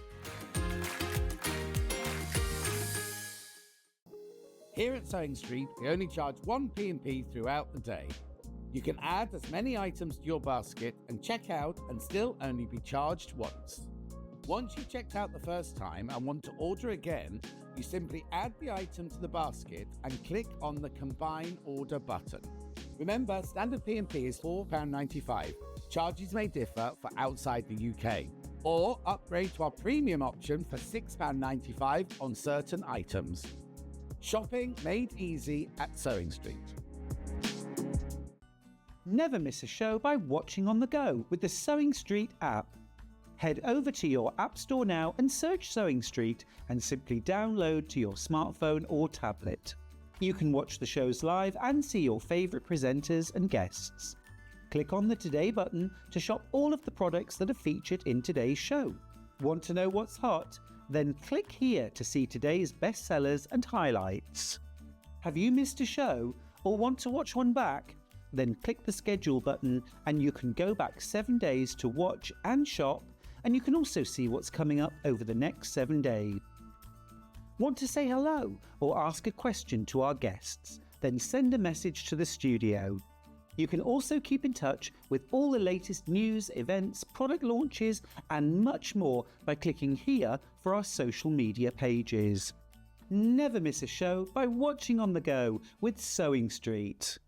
Here at Sewing Street, we only charge one P&P throughout the day. You can add as many items to your basket and check out and still only be charged once. Once you've checked out the first time and want to order again, you simply add the item to the basket and click on the Combine Order button. Remember, standard P&P is £4.95. Charges may differ for outside the UK. Or upgrade to our premium option for £6.95 on certain items. Shopping made easy at Sewing Street. Never miss a show by watching on the go with the Sewing Street app. Head over to your app store now and search Sewing Street and simply download to your smartphone or tablet. You can watch the shows live and see your favourite presenters and guests. Click on the Today button to shop all of the products that are featured in today's show. Want to know what's hot? Then click here to see today's bestsellers and highlights. Have you missed a show or want to watch one back? Then click the schedule button and you can go back 7 days to watch and shop, and you can also see what's coming up over the next 7 days. Want to say hello or ask a question to our guests? Then send a message to the studio. You can also keep in touch with all the latest news, events, product launches and much more by clicking here for our social media pages. Never miss a show by watching on the go with Sewing Street.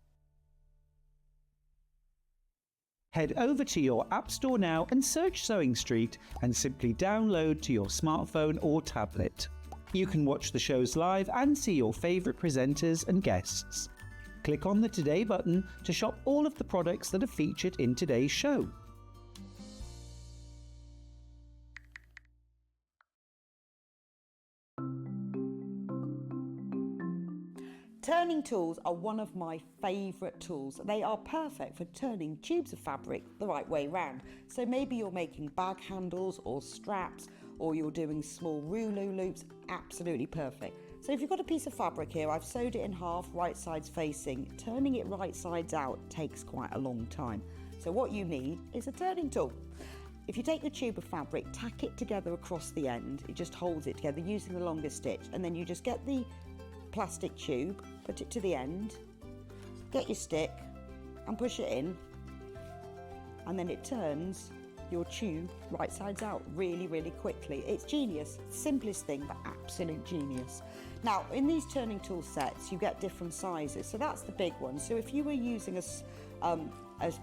Head over to your App Store now and search Sewing Street and simply download to your smartphone or tablet. You can watch the shows live and see your favourite presenters and guests. Click on the Today button to shop all of the products that are featured in today's show. Turning tools are one of my favourite tools. They are perfect for turning tubes of fabric the right way round. So maybe you're making bag handles or straps, or you're doing small rouleau loops, absolutely perfect. So if you've got a piece of fabric here, I've sewed it in half, right sides facing. Turning it right sides out takes quite a long time. So what you need is a turning tool. If you take the tube of fabric, tack it together across the end, it just holds it together using the longest stitch, and then you just get the plastic tube, put it to the end, get your stick and push it in, and then it turns your tube right sides out really, really quickly. It's genius, simplest thing, but absolute genius. Now, in these turning tool sets, you get different sizes. So that's the big one. So if you were using a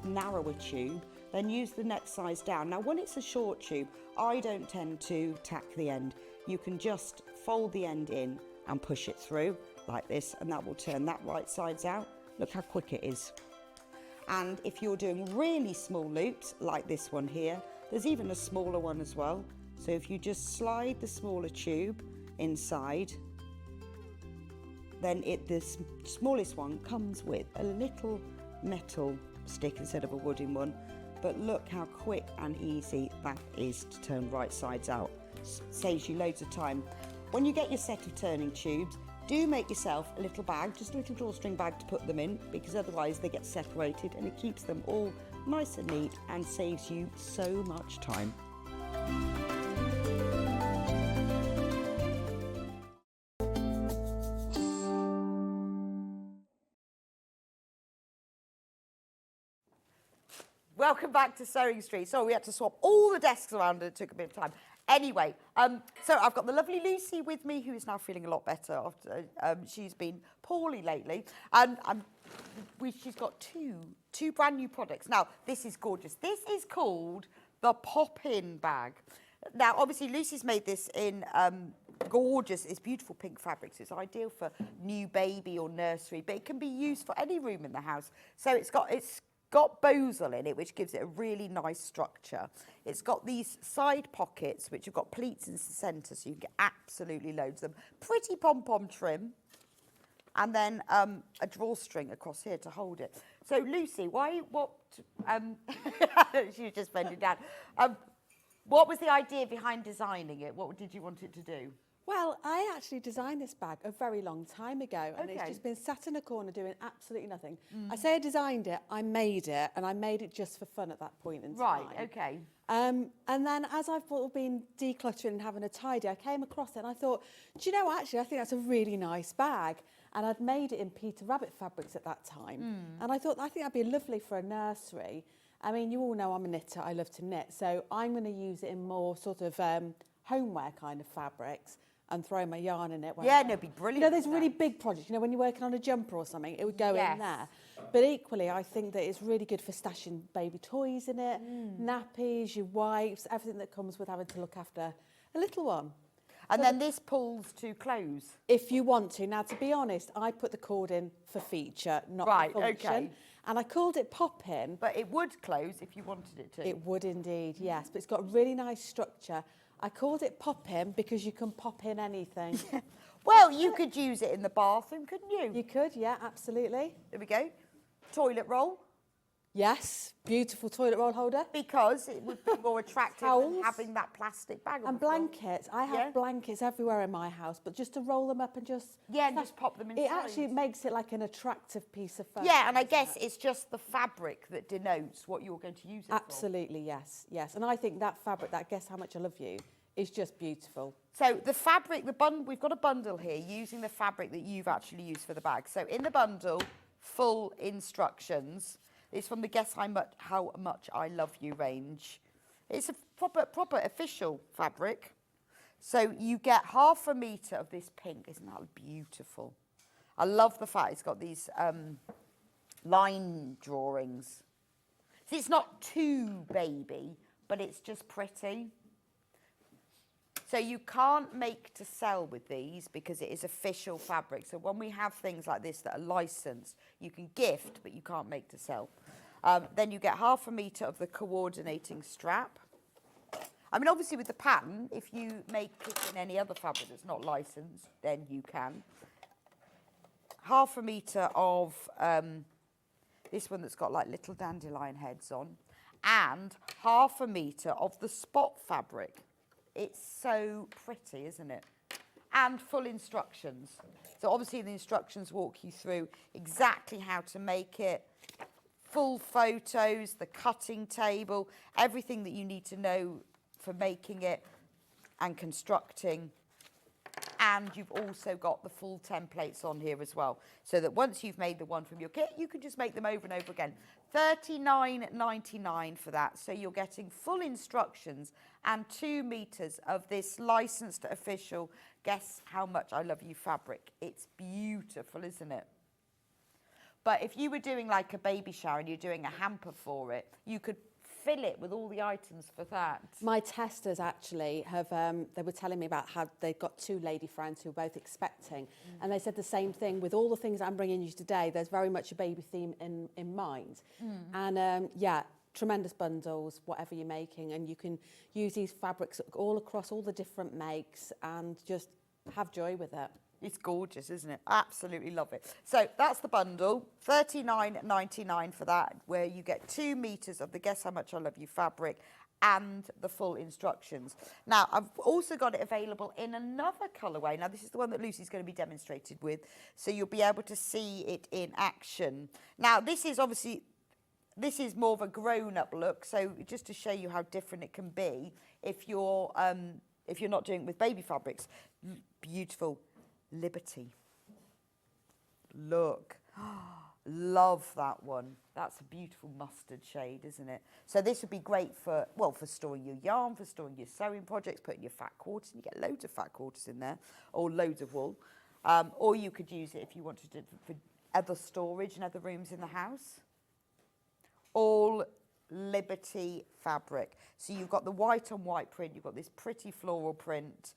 narrower tube, then use the next size down. Now, when it's a short tube, I don't tend to tack the end. You can just fold the end in and push it through like this, and that will turn that right sides out. Look how quick it is. And if you're doing really small loops like this one here, there's even a smaller one as well. So if you just slide the smaller tube inside, then the smallest one comes with a little metal stick instead of a wooden one. But look how quick and easy that is to turn right sides out. Saves you loads of time. When you get your set of turning tubes, do make yourself a little bag, just a little drawstring bag to put them in, because otherwise they get separated, and it keeps them all nice and neat and saves you so much time. Welcome back to Sewing Street. So we had to swap all the desks around and it took a bit of time. Anyway, so I've got the lovely Lucy with me, who is now feeling a lot better after she's been poorly lately. And she's got two brand new products. Now, this is gorgeous. This is called the Poppin bag. Now, obviously, Lucy's made this in gorgeous, it's beautiful pink fabrics. It's ideal for new baby or nursery, but it can be used for any room in the house. So it's got bozel in it, which gives it a really nice structure. It's got these side pockets, which have got pleats in the centre, so you can get absolutely loads of them. Pretty pom-pom trim. And then a drawstring across here to hold it. So, Lucy, she was just bending down. What was the idea behind designing it? What did you want it to do? Well, I actually designed this bag a very long time ago, and it's just been sat in a corner doing absolutely nothing. I say I designed it, I made it, and I made it just for fun at that point in time. Right, okay. And then as I've been decluttering and having a tidy, I came across it and I thought, do you know, actually, I think that's a really nice bag. And I'd made it in Peter Rabbit fabrics at that time. And I thought, I think that'd be lovely for a nursery. I mean, you all know I'm a knitter, I love to knit. So I'm going to use it in more sort of homeware kind of fabrics and throw my yarn in it. Yeah, no, it'd be brilliant. You know, there's really big projects. You know, when you're working on a jumper or something, it would go in there. But equally, I think that it's really good for stashing baby toys in it, nappies, your wipes, everything that comes with having to look after a little one. And then this pulls to close. If you want to. Now, to be honest, I put the cord in for feature, not for function. Okay. And I called it Poppin. But it would close if you wanted it to. It would indeed, yes. But it's got a really nice structure. I called it Poppin because you can pop in anything. Well, you could use it in the bathroom, couldn't you? You could, yeah, absolutely. There we go. Toilet roll. Yes, beautiful toilet roll holder. Because it would be more attractive than Towels. having that plastic bag on And the floor. blankets. I have Yeah. blankets everywhere in my house, but just to roll them up and just... Yeah, and just pop them inside. It actually makes it like an attractive piece of furniture. Yeah, and I guess it's just the fabric that denotes what you're going to use it for. Absolutely, yes, yes. And I think that fabric, that Guess How Much I Love You, is just beautiful. So the fabric, we've got a bundle here using the fabric that you've actually used for the bag. So in the bundle, full instructions. It's from the Guess How Much I Love You range. It's a proper official fabric. So you get 1/2 metre of this pink. Isn't that beautiful? I love the fact it's got these line drawings. See, it's not too baby, but it's just pretty. So you can't make to sell with these because it is official fabric. So when we have things like this that are licensed, you can gift, but you can't make to sell. Then you get 1/2 metre of the coordinating strap. I mean, obviously with the pattern, if you make it in any other fabric that's not licensed, then you can. 1/2 metre of this one that's got like little dandelion heads on, and 1/2 metre of the spot fabric. It's so pretty, isn't it? And full instructions. So obviously the instructions walk you through exactly how to make it, full photos, the cutting table, everything that you need to know for making it and constructing. And you've also got the full templates on here as well, so that once you've made the one from your kit, you can just make them over and over again. $39.99 for that. So you're getting full instructions and 2 meters of this licensed official Guess How Much I Love You fabric. It's beautiful, isn't it? But if you were doing like a baby shower and you're doing a hamper for it, you could fill it with all the items for that. My testers actually have, they were telling me about how they've got 2 lady friends who are both expecting. And they said the same thing, with all the things I'm bringing you today, there's very much a baby theme in mind. And yeah, tremendous bundles, whatever you're making. And you can use these fabrics all across all the different makes and just have joy with it. It's gorgeous, isn't it? Absolutely love it. So that's the bundle, $39.99 for that, where you get 2 meters of the Guess How Much I Love You fabric and the full instructions. Now, I've also got it available in another colourway. Now, this is the one that Lucy's going to be demonstrated with, so you'll be able to see it in action. Now, this is obviously, this is more of a grown-up look, so just to show you how different it can be if you're not doing it with baby fabrics. Beautiful. Liberty. Look. Love that one. That's a beautiful mustard shade, isn't it? So this would be great for, well, for storing your yarn, for storing your sewing projects, putting your fat quarters. You get loads of fat quarters in there, or loads of wool. Or you could use it if you wanted it for other storage in other rooms in the house. All Liberty fabric. So you've got the white on white print, you've got this pretty floral print.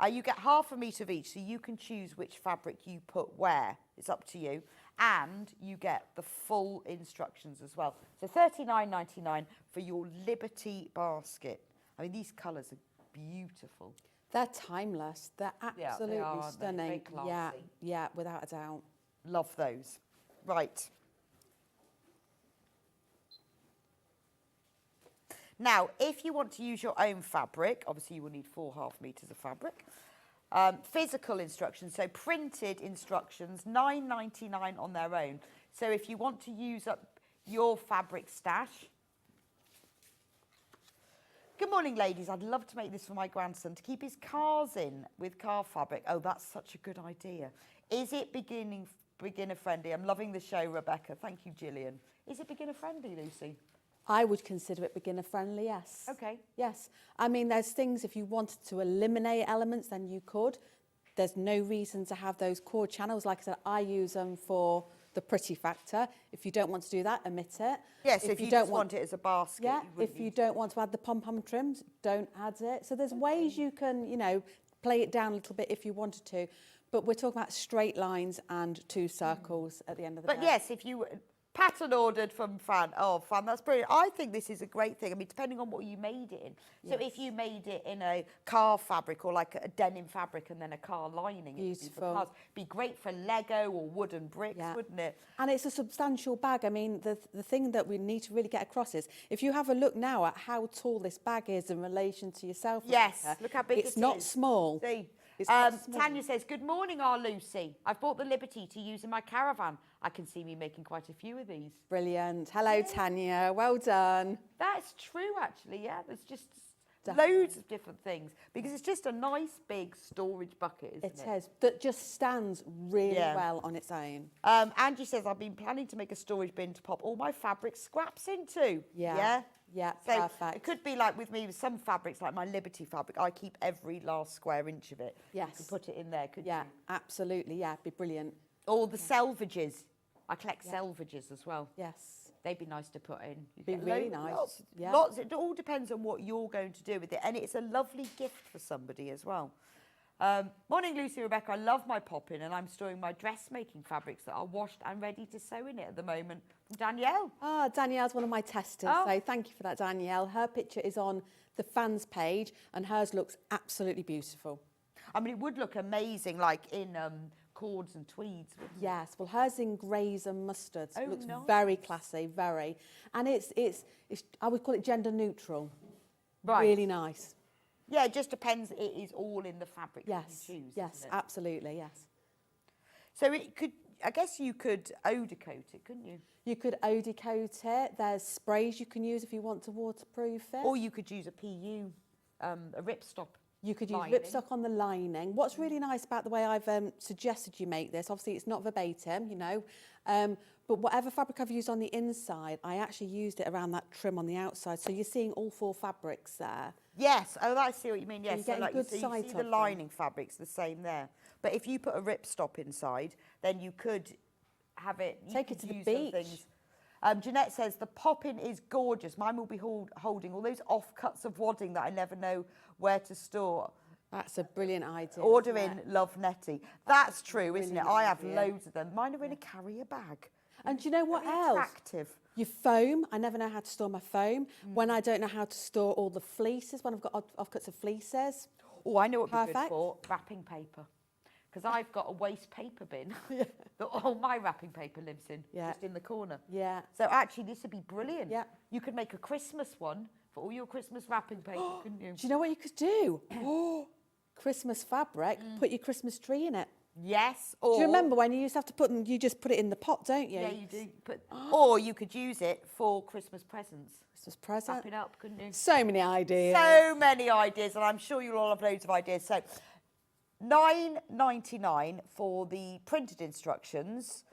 You get 1/2 metre of each, so you can choose which fabric you put where. It's up to you. And you get the full instructions as well. So $39.99 for your Liberty basket. I mean, these colours are beautiful. They're timeless. They're absolutely they are, stunning. Very classy. Yeah, yeah, without a doubt. Love those. Right. Now, if you want to use your own fabric, obviously you will need 4 1/2 metres of fabric. Physical instructions, so printed instructions, $9.99 on their own. So if you want to use up your fabric stash. Good morning, ladies. I'd love to make this for my grandson to keep his cars in with car fabric. Oh, that's such a good idea. Is it beginner friendly? I'm loving the show, Rebecca. Thank you, Gillian. Is it beginner friendly, Lucy? I would consider it beginner friendly, yes. Okay. Yes. I mean, there's things, if you wanted to eliminate elements, then you could. There's no reason to have those cord channels. Like I said, I use them for the pretty factor. If you don't want to do that, omit it. Yes, if you don't want it as a basket. Yeah, if you don't want to add the pom-pom trims, don't add it. So there's ways you can, you know, play it down a little bit if you wanted to. But we're talking about straight lines and 2 circles at the end of the day. But yes, if you Pattern ordered from Fran. Oh, Fran, that's brilliant. I think this is a great thing. I mean, depending on what you made it in. So if you made it in a car fabric or like a denim fabric and then a car lining, Beautiful. it'd be great for Lego or wooden bricks, wouldn't it? And it's a substantial bag. I mean, the thing that we need to really get across is, if you have a look now at how tall this bag is in relation to yourself, Yes, Rebecca, look how big it's not small. See? It's not small. Tanya says, good morning, our Lucy. I've bought the liberty to use in my caravan. I can see me making quite a few of these. Brilliant. Hello, Tanya. Well done. That's true, actually, yeah. There's just loads of different things because it's just a nice big storage bucket, isn't it? It is. That just stands really well on its own. Angie says, I've been planning to make a storage bin to pop all my fabric scraps into. Yeah, So perfect. it could be like with me with some fabrics, like my Liberty fabric, I keep every last square inch of it. Yes. You could put it in there, couldn't you? Yeah, absolutely. Yeah, it'd be brilliant. Or the selvages. I collect selvages as well. Yes. They'd be nice to put in. You Be get really nice. Lots. It all depends on what you're going to do with it. And it's a lovely gift for somebody as well. Morning, Lucy, Rebecca. I love my Poppin and I'm storing my dressmaking fabrics that are washed and ready to sew in it at the moment. From Danielle. Ah, Danielle's one of my testers, so thank you for that, Danielle. Her picture is on the fans page and hers looks absolutely beautiful. I mean, it would look amazing, like in cords and tweeds. Yes, well, hers in greys and mustards. Oh, looks nice. very classy, very. And it's I would call it gender neutral. Right. Really nice. Yeah, it just depends. It is all in the fabric Yes, that you choose. yes, isn't it? absolutely, yes. So it could, I guess you could eau de coat it, couldn't you? You could eau de coat it. There's sprays you can use if you want to waterproof it. Or you could use a PU, a ripstop. You could use lining. ripstock on the lining. What's really nice about the way I've suggested you make this, obviously it's not verbatim, you know, but whatever fabric I've used on the inside, I actually used it around that trim on the outside. So you're seeing all four fabrics there. Yes, I see what you mean. Yes, you're getting like good so you sight see of the them. lining fabric's the same there. But if you put a ripstop inside, then you could have it. You Take could it to the use some beach. things. Jeanette says the Poppin is gorgeous. Mine will be holding all those offcuts of wadding that I never know where to store. That's a brilliant idea. Order isn't in, it? love Nettie. That's true, isn't it? brilliant I have idea. loads of them. Mine are in a carrier bag. And do you know what Very else? attractive. Your foam, I never know how to store my foam. When I don't know how to store all the fleeces, when I've got offcuts of fleeces. Oh, I know what would be good Perfect. for wrapping paper. Because I've got a waste paper bin that all my wrapping paper lives in, just in the corner. Yeah. So actually, this would be brilliant. Yeah. You could make a Christmas one for all your Christmas wrapping paper, couldn't you? Do you know what you could do? Christmas fabric, put your Christmas tree in it. Yes. Do you remember when you used to have to put them, you just put it in the pot, don't you? Yeah, you do. Or you could use it for Christmas presents. Christmas present. Wrap it up, couldn't you? So many ideas. So many ideas, and I'm sure you'll all have loads of ideas. So, $9.99 for the printed instructions.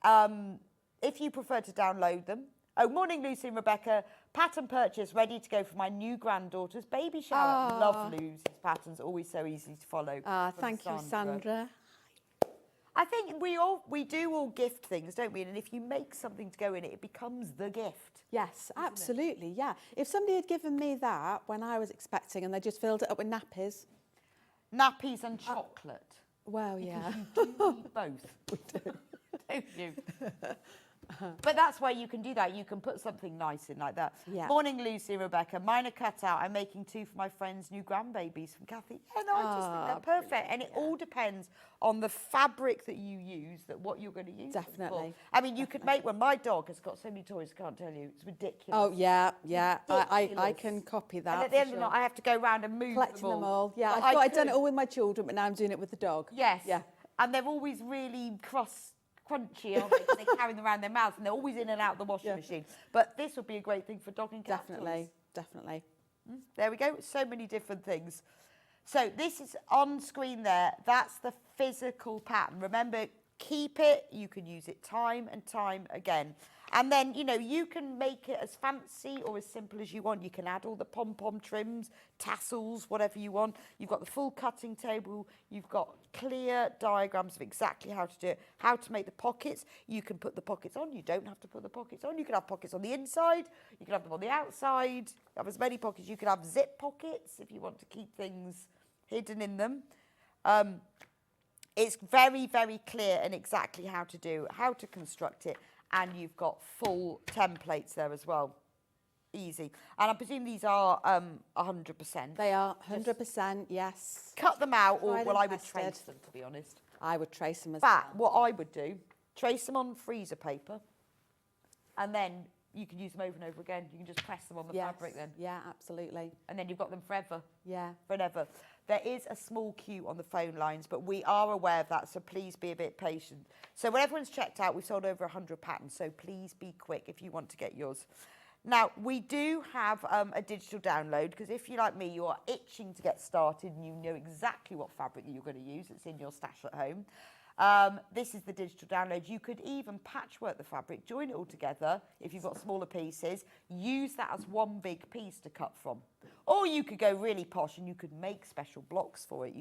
If you prefer to download them. Oh, morning, Lucy and Rebecca. Pattern purchase ready to go for my new granddaughter's baby shower. Love Lucy's patterns, always so easy to follow. From Thank you, Sandra. I think we do all gift things, don't we? And if you make something to go in it, it becomes the gift. Yes, absolutely, yeah. If somebody had given me that when I was expecting and they just filled it up with nappies. Nappies and chocolate. Well, yeah. You do need both. We do. Don't you? But that's why you can do that. You can put something nice in like that. Yeah. Morning, Lucy and Rebecca. Mine are cut out. I'm making 2 for my friend's new grandbabies from Kathy. Yeah, no, I just think they're perfect. And it all depends on the fabric that you use, what you're going to use. Definitely. I mean, you could make one. My dog has got so many toys, I can't tell you. It's ridiculous. Oh, yeah. I Ridiculous. can copy that. And at the end of the night, I have to go around and move collecting them all. Yeah, But I thought I'd done could. it all with my children, but now I'm doing it with the dog. Yes. Yeah. And they're always really crunchy, aren't they? 'Cause they carry them around their mouths and they're always in and out of the washing machine. But this would be a great thing for dog and cat toys. Definitely. There we go. So many different things. So this is on screen there. That's the physical pattern. Remember, keep it. You can use it time and time again. And then, you know, you can make it as fancy or as simple as you want. You can add all the pom-pom trims, tassels, whatever you want. You've got the full cutting table. You've got clear diagrams of exactly how to do it, how to make the pockets. You can put the pockets on. You don't have to put the pockets on. You can have pockets on the inside. You can have them on the outside. Have as many pockets. You can have zip pockets if you want to keep things hidden in them. It's very, very clear and exactly how to construct it. and you've got full templates there as well. Easy. And I presume these are 100%. They are 100%, yes. Cut them out, or, Tried well, and I would tested. trace them, to be honest. I would trace them as But well. what I would do, trace them on freezer paper, and then you can use them over and over again. You can just press them on the fabric then. Yeah, absolutely. And then you've got them forever. Yeah. Forever. There is a small queue on the phone lines, but we are aware of that, so please be a bit patient. So when everyone's checked out, we've sold over 100 patterns, so please be quick if you want to get yours. Now, we do have a digital download, because if you're like me, you are itching to get started and you know exactly what fabric you're going to use. It's in your stash at home. This is the digital download. You could even patchwork the fabric, join it all together if you've got smaller pieces, use that as one big piece to cut from. Or you could go really posh and you could make special blocks for it.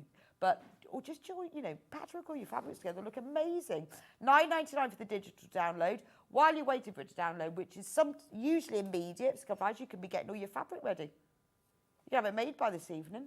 Or just join, patchwork all your fabrics together, look amazing. $9.99 for the digital download. While you're waiting for it to download, which is usually immediate, so otherwise you can be getting all your fabric ready. You can have it made by this evening.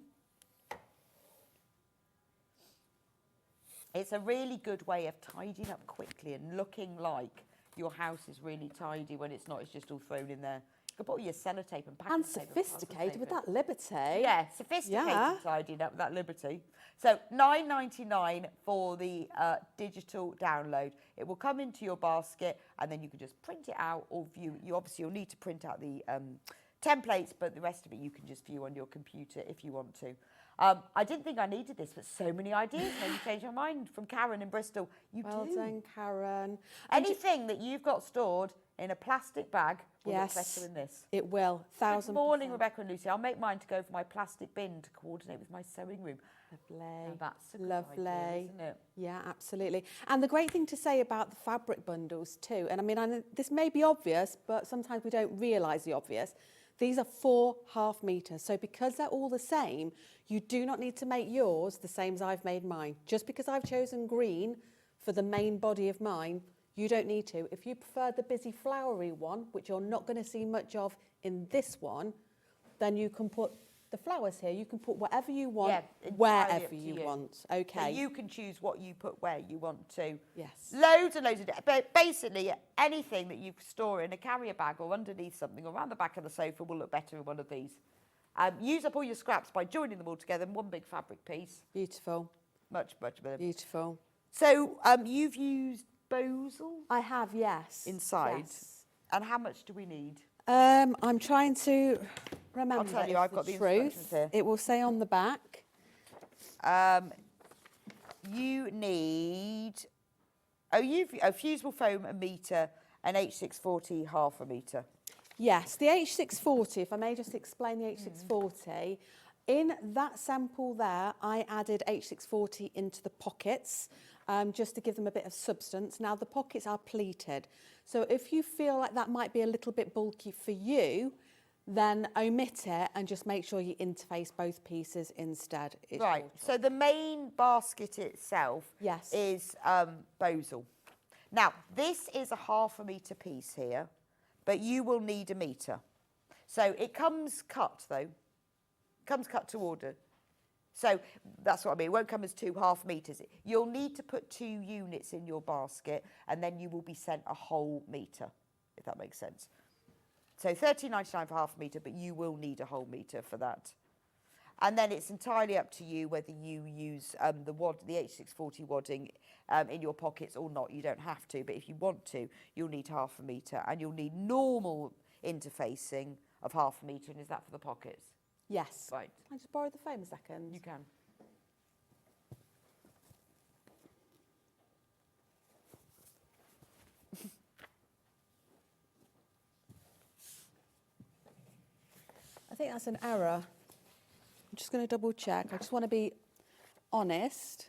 It's a really good way of tidying up quickly and looking like your house is really tidy when it's not. It's just all thrown in there. You can put all your sellotape and packing And tape and sophisticated with tape that liberty. Yeah, sophisticated tidying up with that liberty. So $9.99 for the digital download. It will come into your basket and then you can just print it out or view. You'll need to print out the templates, but the rest of it you can just view on your computer if you want to. I didn't think I needed this, but so many ideas made me change my mind from Karen in Bristol. Well done, Karen. Anything that you've got stored in a plastic bag will look better than this. It will. 1000%. Good morning, Rebecca and Lucy. I'll make mine to go for my plastic bin to coordinate with my sewing room. Lovely. Now that's a good Lovely. idea, isn't it? Yeah, absolutely. And the great thing to say about the fabric bundles too, and I mean, this may be obvious, but sometimes we don't realise the obvious. These are 4 half meters. So because they're all the same, you do not need to make yours the same as I've made mine. Just because I've chosen green for the main body of mine, you don't need to. If you prefer the busy flowery one, which you're not going to see much of in this one, then you can put the flowers here. You can put whatever you want, wherever you want. Okay. So you can choose what you put where you want to. Yes. Loads and loads of, but basically anything that you store in a carrier bag or underneath something or around the back of the sofa will look better in one of these. Use up all your scraps by joining them all together in one big fabric piece. Beautiful. Much, much better. Beautiful. So you've used Bosal? I have, yes. Inside. Yes. And how much do we need? I'm trying to remember. I'll tell you, I've got the instructions here. It will say on the back. You need a fusible foam a metre, an H640 half a metre. Yes, the H640, if I may just explain the H640, in that sample there, I added H640 into the pockets just to give them a bit of substance. Now, the pockets are pleated, so if you feel like that might be a little bit bulky for you, then omit it and just make sure you interface both pieces instead. It's right, so the main basket itself is Bosal. Now, this is a half a metre piece here, but you will need a metre. So it comes cut, though. It comes cut to order. So that's what I mean. It won't come as 2 half metres. You'll need to put 2 units in your basket, and then you will be sent a whole metre, if that makes sense. So $13.99 for half a metre, but you will need a whole metre for that. And then it's entirely up to you whether you use the H640 wadding in your pockets or not. You don't have to, but if you want to, you'll need half a metre, and you'll need normal interfacing of half a metre. And is that for the pockets? Yes. Right. Can I just borrow the foam a second? You can. I think that's an error. I'm just going to double check. I just want to be honest.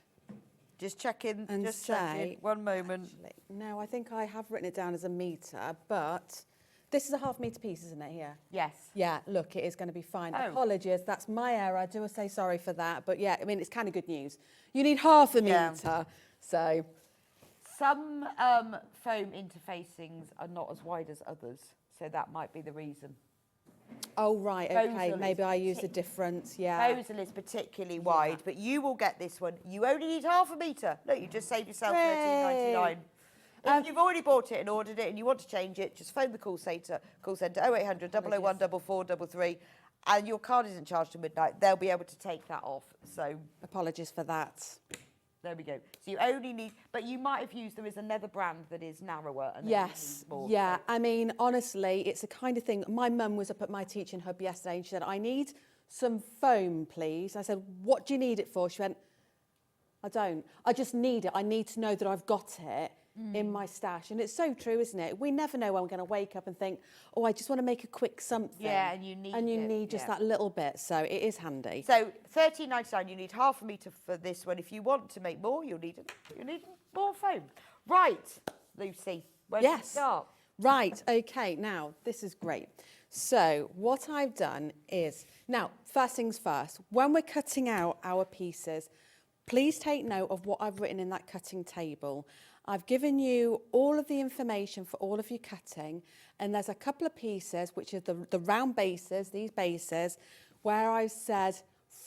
Just checking. And just say, checking. One moment. Actually, no, I think I have written it down as a metre, but this is a half metre piece, isn't it, here? Yes. Yeah, look, it is going to be fine. Oh. Apologies, that's my error. I do say sorry for that. But yeah, I mean, it's kind of good news. You need half a metre, so. Some foam interfacings are not as wide as others, so that might be the reason. Oh, right, okay. Bosal Maybe is I used a difference, yeah. Bosal is particularly wide, but you will get this one. You only need half a metre. Look, you just saved yourself $13.99. If you've already bought it and ordered it and you want to change it, just phone the call centre 0800 001 4433, and your card isn't charged till midnight. They'll be able to take that off. So apologies for that. there we go. So you only need, but you might have used, there is another brand that is narrower. And Yes, more, yeah. so. I mean, honestly, it's the kind of thing. My mum was up at my teaching hub yesterday and she said, I need some foam, please. I said, what do you need it for? She went, I don't. I just need it. I need to know that I've got it in my stash. And it's so true, isn't it? We never know when we're going to wake up and think, oh, I just want to make a quick something. Yeah, and you need just that little bit. So it is handy. So £13.99, you need half a metre for this one. If you want to make more, you'll need more foam. Right, Lucy, where do you start? Right, okay, now this is great. So what I've done is, now first things first, when we're cutting out our pieces, please take note of what I've written in that cutting table. I've given you all of the information for all of your cutting, and there's a couple of pieces, which are the round bases, these bases, where I've said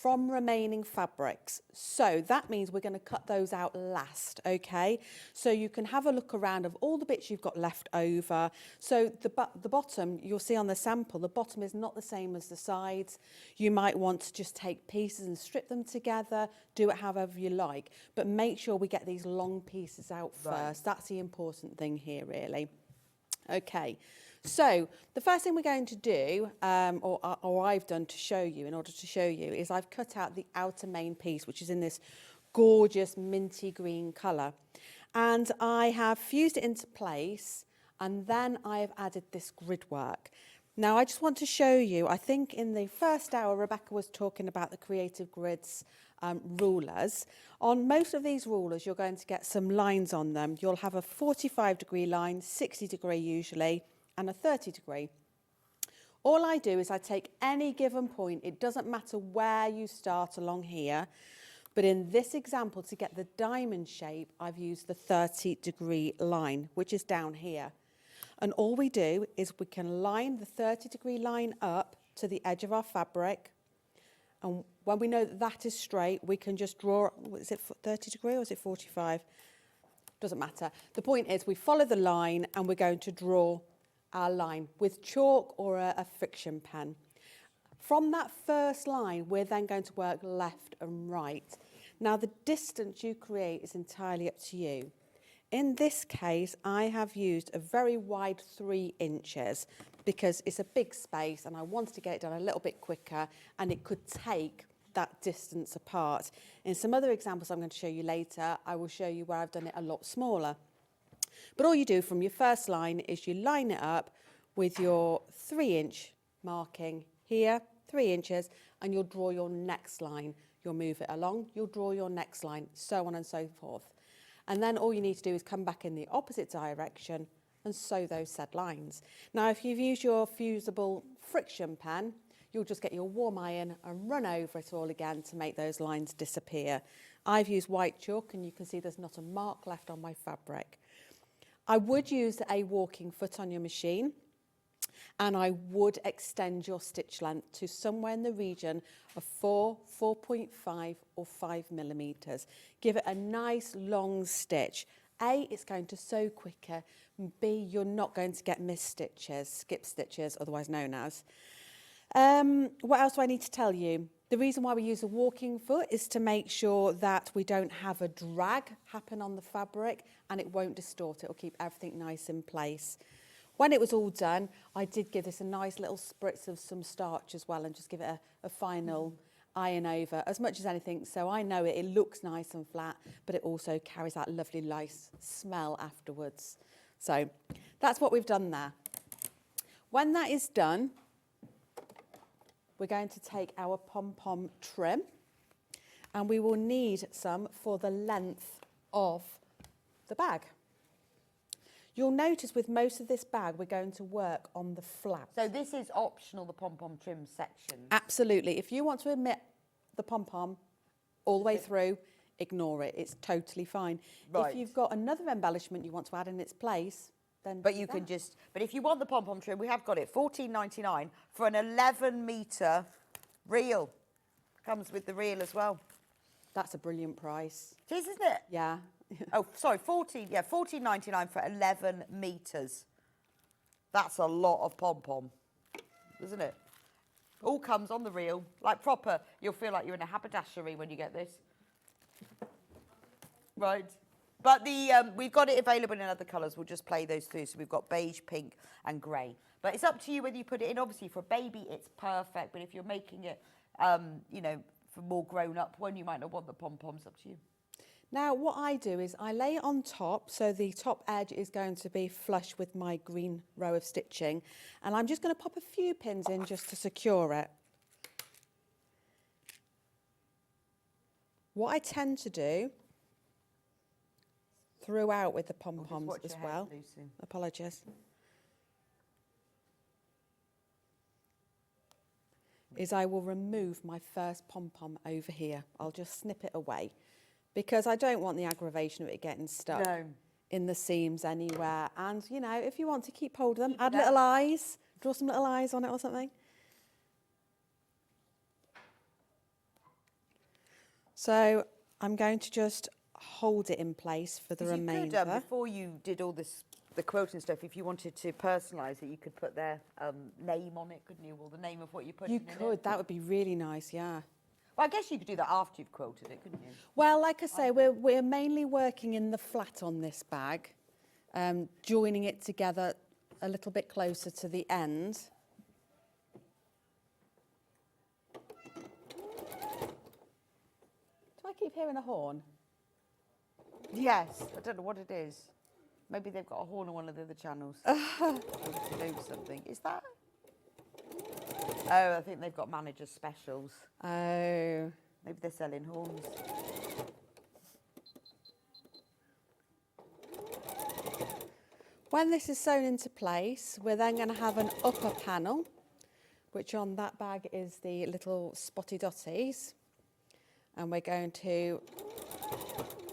from remaining fabrics. So that means we're going to cut those out last, okay? So you can have a look around of all the bits you've got left over. So the bottom, you'll see on the sample, the bottom is not the same as the sides. You might want to just take pieces and strip them together, do it however you like, but make sure we get these long pieces out first. That's the important thing here, really. Okay. So the first thing we're going to do, or I've done to show you, in order to show you, is I've cut out the outer main piece, which is in this gorgeous minty green colour. And I have fused it into place, and then I have added this grid work. Now, I just want to show you, I think in the first hour, Rebecca was talking about the Creative Grids rulers. On most of these rulers, you're going to get some lines on them. You'll have a 45-degree line, 60-degree usually, and a 30-degree. All I do is I take any given point. It doesn't matter where you start along here, but in this example, to get the diamond shape, I've used the 30-degree line, which is down here. And all we do is we can line the 30-degree line up to the edge of our fabric. And when we know that that is straight, we can just draw, is it 30-degree or is it 45? Doesn't matter. The point is we follow the line and we're going to draw our line with chalk or a friction pen. From that first line, we're then going to work left and right. Now, the distance you create is entirely up to you. In this case, I have used a very wide 3 inches because it's a big space and I wanted to get it done a little bit quicker and it could take that distance apart. In some other examples I'm going to show you later, I will show you where I've done it a lot smaller. But all you do from your first line is you line it up with your 3-inch marking here, 3 inches, and you'll draw your next line. You'll move it along, you'll draw your next line, so on and so forth. And then all you need to do is come back in the opposite direction and sew those said lines. Now, if you've used your fusible friction pen, you'll just get your warm iron and run over it all again to make those lines disappear. I've used white chalk and you can see there's not a mark left on my fabric. I would use a walking foot on your machine and I would extend your stitch length to somewhere in the region of 4, 4.5 or 5 millimetres. Give it a nice long stitch. A, it's going to sew quicker. B, you're not going to get missed stitches, skip stitches, otherwise known as. What else do I need to tell you? The reason why we use a walking foot is to make sure that we don't have a drag happen on the fabric and it won't distort it. It'll keep everything nice in place. When it was all done, I did give this a nice little spritz of some starch as well and just give it a final iron over as much as anything. So I know it looks nice and flat, but it also carries that lovely nice smell afterwards. So that's what we've done there. When that is done, we're going to take our pom-pom trim and we will need some for the length of the bag. You'll notice with most of this bag, we're going to work on the flap. So this is optional, the pom-pom trim section? Absolutely. If you want to omit the pom-pom all the way through, ignore it. It's totally fine. Right. If you've got another embellishment you want to add in its place, then but you can just, but if you want the pom-pom trim, we have got it, $14.99 for an 11-metre reel. Comes with the reel as well. That's a brilliant price. It is, isn't it? Yeah. Oh, sorry, 14.99 for 11 metres. That's a lot of pom-pom, isn't it? All comes on the reel, like proper. You'll feel like you're in a haberdashery when you get this. Right. But we've got it available in other colours. We'll just play those through. So we've got beige, pink and grey. But it's up to you whether you put it in. Obviously, for a baby, it's perfect. But if you're making it, you know, for more grown-up one, you might not want the pom-poms. Up to you. Now, what I do is I lay it on top, so the top edge is going to be flush with my green row of stitching, and I'm just going to pop a few pins in just to secure it. What I tend to do throughout with the pom-poms as well, apologies, is I will remove my first pom-pom over here. I'll just snip it away, because I don't want the aggravation of it getting stuck in the seams anywhere. And, you know, if you want to keep hold of them, add little eyes, draw some little eyes on it or something. So I'm going to just hold it in place for the remainder. You could, before you did all this, the quilting stuff, if you wanted to personalise it, you could put their name on it, couldn't you? Or the name of what you put in it. You could, that would be really nice, yeah. Well, I guess you could do that after you've quilted it, couldn't you? Well, like I say, we're mainly working in the flat on this bag, joining it together a little bit closer to the end. Do I keep hearing a horn? Yes, I don't know what it is. Maybe they've got a horn on one of the other channels. To do something. Is that? Oh, I think they've got manager specials. Oh. Maybe they're selling horns. When this is sewn into place, we're then going to have an upper panel, which on that bag is the little spotty dotties. And we're going to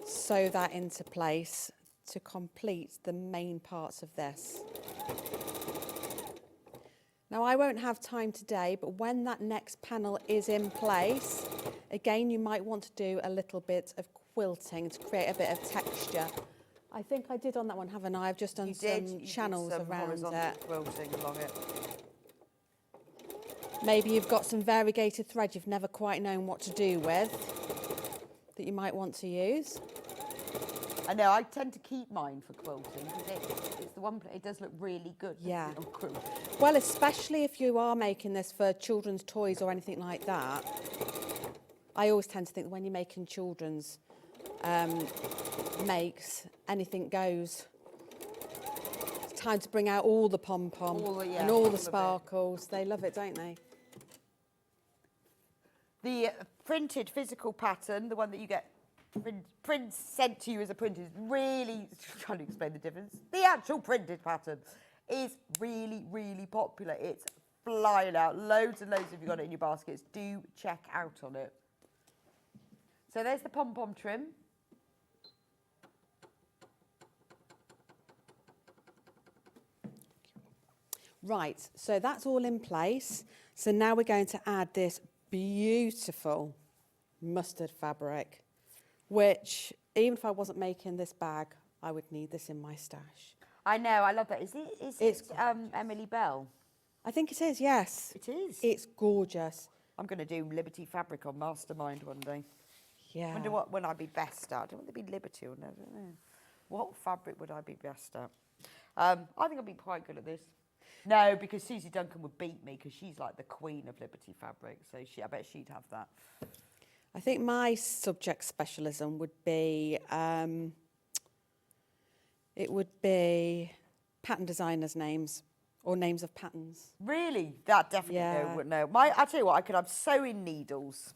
sew that into place to complete the main parts of this. Now, I won't have time today, but when that next panel is in place, again, you might want to do a little bit of quilting to create a bit of texture. I think I did on that one, haven't I? I've just done some channels around it. Quilting along it. Maybe you've got some variegated thread you've never quite known what to do with that you might want to use. I know, I tend to keep mine for quilting because it's the one, it does look really good. Yeah. On quilt. Well, especially if you are making this for children's toys or anything like that. I always tend to think that when you're making children's makes, anything goes. It's time to bring out all the pom-pom and all the sparkles. They love it, don't they? The printed physical pattern, the one that you get prints sent to you as a print, is really, trying to explain the difference, the actual printed pattern is really, really popular. It's flying out. Loads and loads of you got it in your baskets. Do check out on it. So there's the pom-pom trim. Right, so that's all in place. So now we're going to add this beautiful mustard fabric, which, even if I wasn't making this bag, I would need this in my stash. I know, I love that. Is it Emily Bell? I think it is, yes. It is? It's gorgeous. I'm going to do Liberty Fabric on Mastermind one day. Yeah. I wonder what would I be best at. I don't want to be Liberty or no, I don't know. What fabric would I be best at? I think I'd be quite good at this. No, because Susie Duncan would beat me because she's like the queen of Liberty Fabric. So I bet she'd have that. I think my subject specialism would be, it would be pattern designers' names or names of patterns. Really? That definitely wouldn't know. I tell you what, I could have sewing needles.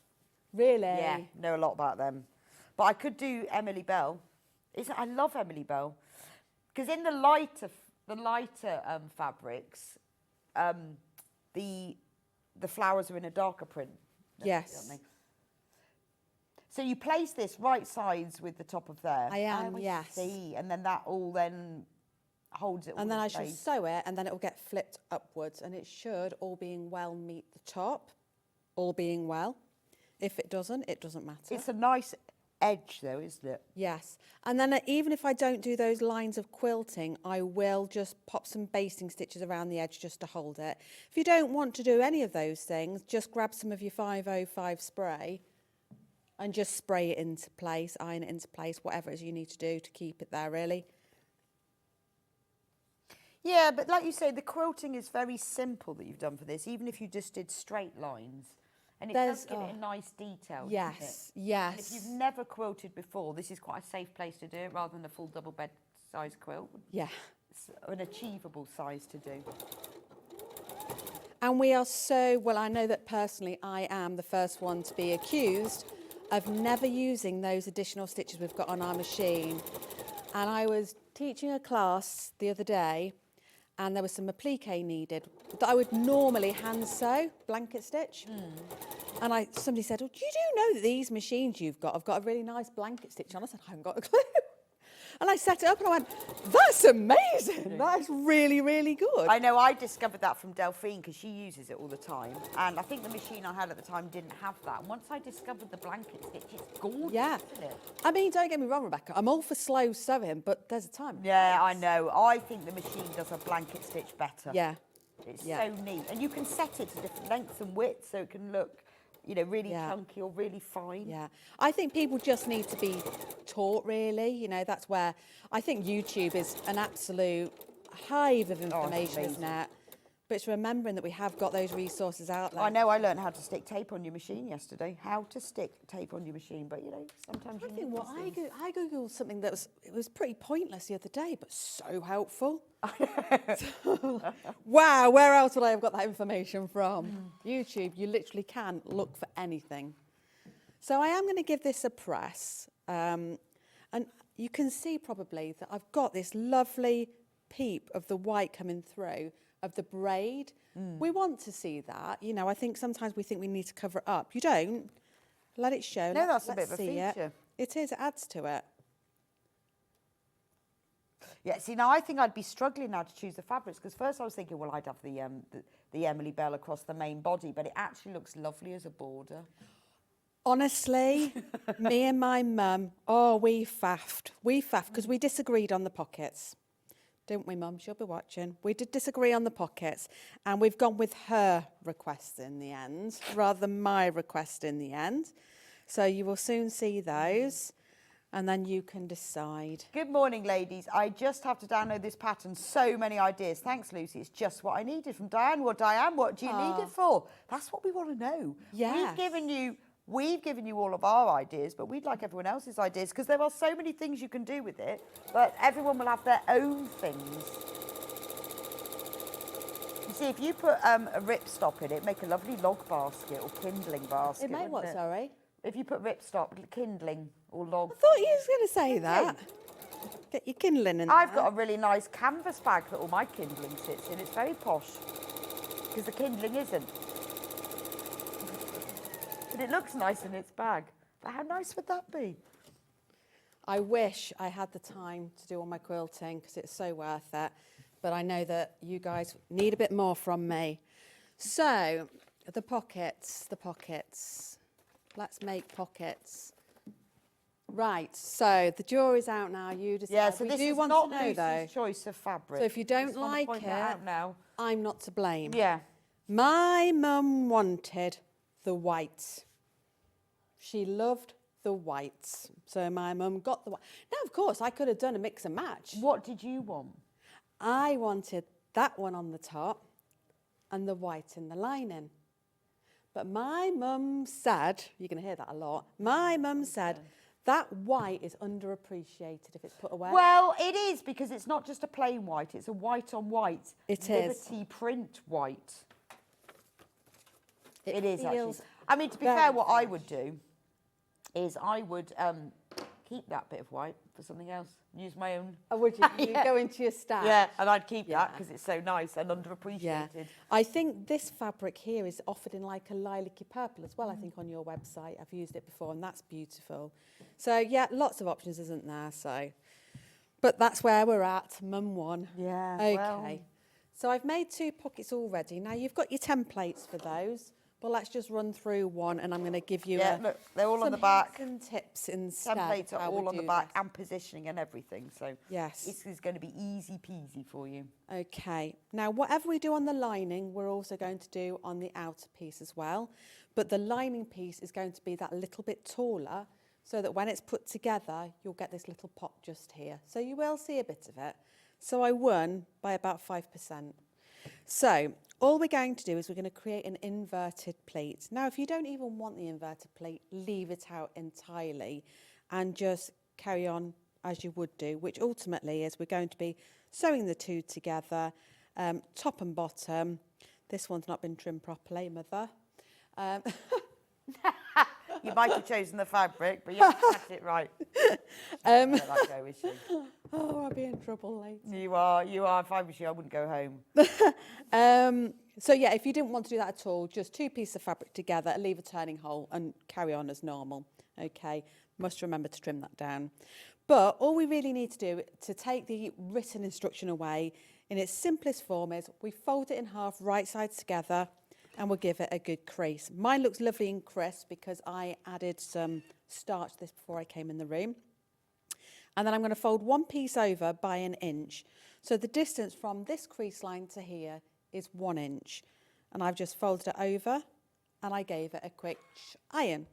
Really? Yeah, know a lot about them. But I could do Emily Bell. I love Emily Bell because in the lighter fabrics, the flowers are in a darker print. Yes. So you place this right sides with the top of there. I am, yes. See, and then that all then holds it. And then I shall sew it, and then it will get flipped upwards, and it should, all being well, meet the top. All being well. If it doesn't matter. It's a nice edge though, isn't it? Yes. And then even if I don't do those lines of quilting, I will just pop some basting stitches around the edge just to hold it. If you don't want to do any of those things, just grab some of your 505 spray and just spray it into place, iron it into place, whatever it is you need to do to keep it there, really. Yeah, but like you say, the quilting is very simple that you've done for this, even if you just did straight lines. And it does give it a nice detail, yes, doesn't it? yes. And if you've never quilted before, this is quite a safe place to do it rather than a full double bed size quilt. Yeah. It's an achievable size to do. And we are so, well, I know that personally I am the first one to be accused of never using those additional stitches we've got on our machine. And I was teaching a class the other day and there was some applique needed that I would normally hand sew, blanket stitch. And somebody said, oh, do you know that these machines you've got have got a really nice blanket stitch on? I said, I haven't got a clue. And I set it up and I went, that's amazing. That's really, really good. I know, I discovered that from Delphine because she uses it all the time. And I think the machine I had at the time didn't have that. And once I discovered the blanket stitch, it's gorgeous, isn't it? I mean, don't get me wrong, Rebecca. I'm all for slow sewing, but there's a time. Yeah, I know. I think the machine does a blanket stitch better. Yeah. It's so neat. And you can set it to different lengths and widths so it can look, you know, really chunky or really fine. Yeah. I think people just need to be taught, really. You know, that's where I think YouTube is an absolute hive of information, isn't it? But it's remembering that we have got those resources out there. I know I learned how to stick tape on your machine yesterday. How to stick tape on your machine, but you know, sometimes you need what I googled something that was pretty pointless the other day, but so helpful. Wow, where else would I have got that information from? YouTube, you literally can look for anything. So I am going to give this a press. And you can see probably that I've got this lovely peep of the white coming through of the braid. We want to see that. You know, I think sometimes we think we need to cover it up. You don't. Let it show. No, that's a Let's bit of a see feature. It is. It adds to it. Yeah, see, now I think I'd be struggling now to choose the fabrics because first I was thinking, well, I'd have the Emily Bell across the main body, but it actually looks lovely as a border. Honestly, me and my mum, we faffed. We faffed because we disagreed on the pockets. Don't we, Mum? She'll be watching. We did disagree on the pockets, and we've gone with her request in the end, rather than my request in the end. So you will soon see those, and then you can decide. Good morning, ladies. I just have to download this pattern. So many ideas. Thanks, Lucy. It's just what I needed from Diane. Well, Diane, what do you need it for? That's what we want to know. Yes. We've given you all of our ideas, but we'd like everyone else's ideas because there are so many things you can do with it, but everyone will have their own things. You see, if you put a ripstop in it, make a lovely log basket or kindling basket. It made what, sorry? If you put ripstop, kindling or log. I thought you was going to say that. Get your kindling in I've there. got a really nice canvas bag that all my kindling sits in. It's very posh because the kindling isn't. But it looks nice in its bag. But how nice would that be? I wish I had the time to do all my quilting because it's so worth it. But I know that you guys need a bit more from me. So, the pockets. Let's make pockets. Right, so the jury's out now. You decide. Yeah, so we this do is want not to know, though. Lucy's choice of fabric. So if you don't Just wanna like point that out now. I'm not to blame. Yeah. My mum wanted the white. She loved the whites. So my mum got the white. Now, of course, I could have done a mix and match. What did you want? I wanted that one on the top and the white in the lining. But my mum said, you're going to hear that a lot, my mum said that white is underappreciated if it's put away. Well, it is because it's not just a plain white, it's a white on white. It is. Liberty print white. It is actually. feels I mean, to be very fair, what I fresh. would do is I would keep that bit of white for something else. Use my own. Oh, would you? You Yeah. go into your stash? Yeah, and I'd keep that Yeah. because it's so nice and underappreciated. Yeah. I think this fabric here is offered in like a lilac-y purple as well, I think, on your website. I've used it before and that's beautiful. So, yeah, lots of options, isn't there? So, but that's where we're at, Mum one. Yeah, Okay. well. So I've made 2 pockets already. Now, you've got your templates for those, But let's just run through one, and I'm going to give you look, they're all on the some back. hints and tips instead. Templates of are how we all on the do back this. and positioning and everything. So Yes. this is going to be easy peasy for you. Okay. Now, whatever we do on the lining, we're also going to do on the outer piece as well. But the lining piece is going to be that little bit taller, so that when it's put together, you'll get this little pop just here. So you will see a bit of it. So I won by about 5%. So all we're going to do is we're going to create an inverted pleat. Now, if you don't even want the inverted pleat, leave it out entirely and just carry on as you would do, which ultimately is we're going to be sewing the two together, top and bottom. This one's not been trimmed properly, Mother. You might have chosen the fabric, but you haven't cut it right. Let that go, is she? Oh, I'll be in trouble later. You are. If I was you, I wouldn't go home. So yeah, if you didn't want to do that at all, just two pieces of fabric together, leave a turning hole and carry on as normal. Okay, must remember to trim that down. But all we really need to do to take the written instruction away in its simplest form is we fold it in half, right sides together, and we'll give it a good crease. Mine looks lovely and crisp because I added some starch to this before I came in the room. And then I'm going to fold one piece over by 1 inch. So the distance from this crease line to here is 1 inch. And I've just folded it over and I gave it a quick iron.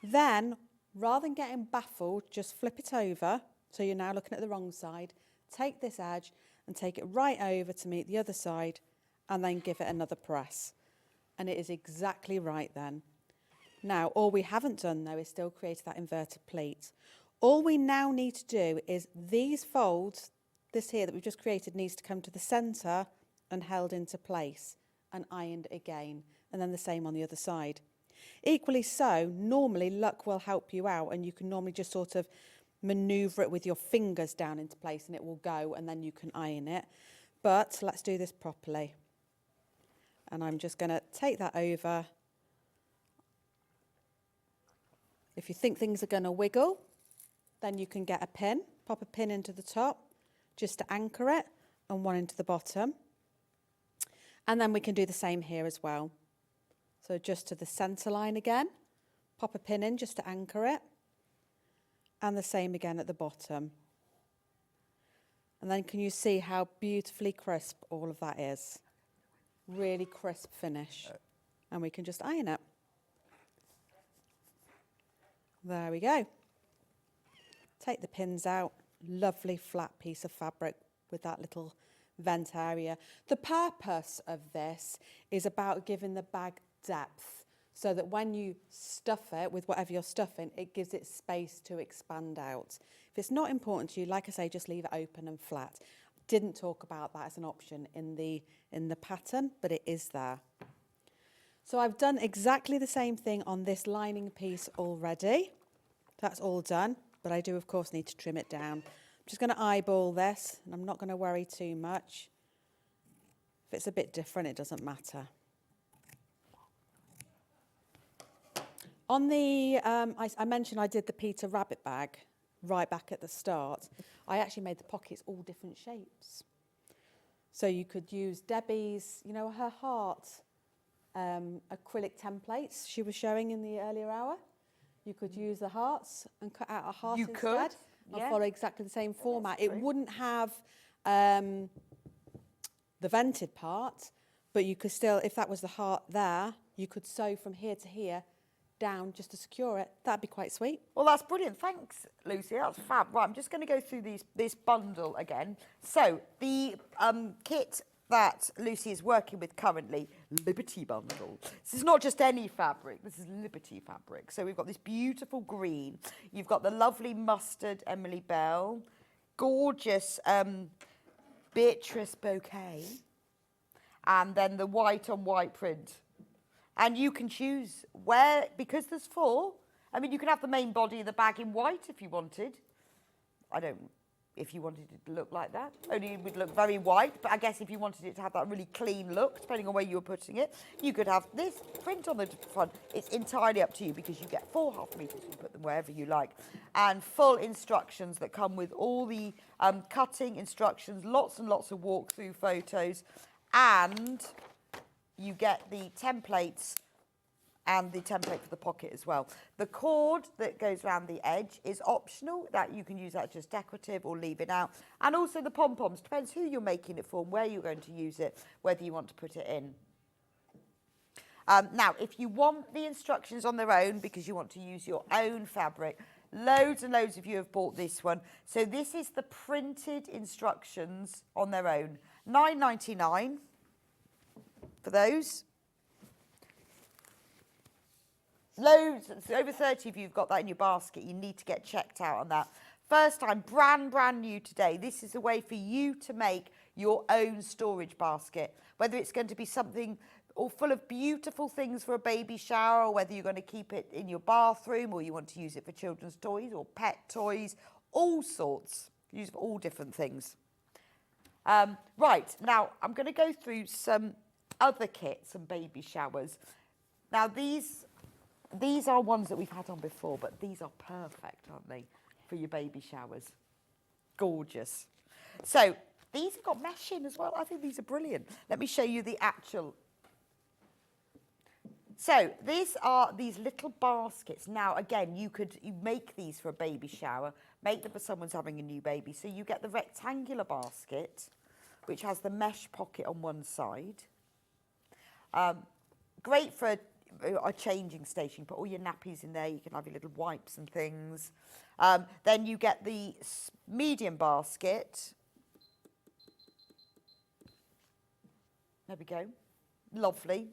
Then, rather than getting baffled, just flip it over. So you're now looking at the wrong side. Take this edge and take it right over to meet the other side and then give it another press. And it is exactly right then. Now, all we haven't done, though, is still create that inverted pleat. All we now need to do is these folds, this here that we've just created, needs to come to the centre and held into place and ironed again. And then the same on the other side. Equally so, normally luck will help you out and you can normally just sort of manoeuvre it with your fingers down into place and it will go and then you can iron it. But let's do this properly. And I'm just going to take that over. If you think things are going to wiggle, then you can get a pin, pop a pin into the top just to anchor it and one into the bottom. And then we can do the same here as well. So just to the centre line again, pop a pin in just to anchor it. And the same again at the bottom. And then can you see how beautifully crisp all of that is? Really crisp finish. And we can just iron it. There we go. Take the pins out. Lovely flat piece of fabric with that little vent area. The purpose of this is about giving the bag depth so that when you stuff it with whatever you're stuffing, it gives it space to expand out. If it's not important to you, like I say, just leave it open and flat. Didn't talk about that as an option in the pattern, but it is there. So I've done exactly the same thing on this lining piece already. That's all done, but I do of course need to trim it down. I'm just going to eyeball this and I'm not going to worry too much. If it's a bit different, it doesn't matter. On the, I mentioned I did the Peter Rabbit bag right back at the start. I actually made the pockets all different shapes. So you could use Debbie's, you know, her heart acrylic templates she was showing in the earlier hour. You could use the hearts and cut out a heart instead. And follow exactly the same format. It wouldn't have the vented part, but you could still, if that was the heart there, you could sew from here to here down just to secure it. That'd be quite sweet. Well, that's brilliant. Thanks, Lucy. That's fab. Right, I'm just going to go through this bundle again. So the kit that Lucy is working with currently, Liberty Bundle. This is not just any fabric, this is Liberty fabric. So we've got this beautiful green. You've got the lovely mustard Emily Bell, gorgeous Beatrice bouquet, and then the white on white print. And you can choose where, because there's 4, I mean, you can have the main body of the bag in white if you wanted. If you wanted it to look like that. Only it would look very white, but I guess if you wanted it to have that really clean look, depending on where you were putting it, you could have this print on the front. It's entirely up to you because you get 4 half meters, you put them wherever you like. And full instructions that come with all the cutting instructions, lots and lots of walkthrough photos, and you get the templates and the template for the pocket as well. The cord that goes around the edge is optional, that you can use that just decorative or leave it out. And also the pom-poms, depends who you're making it for and where you're going to use it, whether you want to put it in. Now, if you want the instructions on their own because you want to use your own fabric, loads and loads of you have bought this one. So this is the printed instructions on their own. £9.99 for those. Loads, over 30 of you have got that in your basket. You need to get checked out on that. First time, brand new today. This is a way for you to make your own storage basket. Whether it's going to be something all full of beautiful things for a baby shower, or whether you're going to keep it in your bathroom, or you want to use it for children's toys or pet toys, all sorts. Use for all different things. Right, now I'm going to go through some other kits and baby showers. Now these are ones that we've had on before, but these are perfect, aren't they, for your baby showers? Gorgeous. So these have got mesh in as well. I think these are brilliant. Let me show you the actual. So these are these little baskets. Now, again, you make these for a baby shower, make them for someone's having a new baby. So you get the rectangular basket, which has the mesh pocket on one side. Great for a changing station. Put all your nappies in there. You can have your little wipes and things. Then you get the medium basket. There we go. Lovely.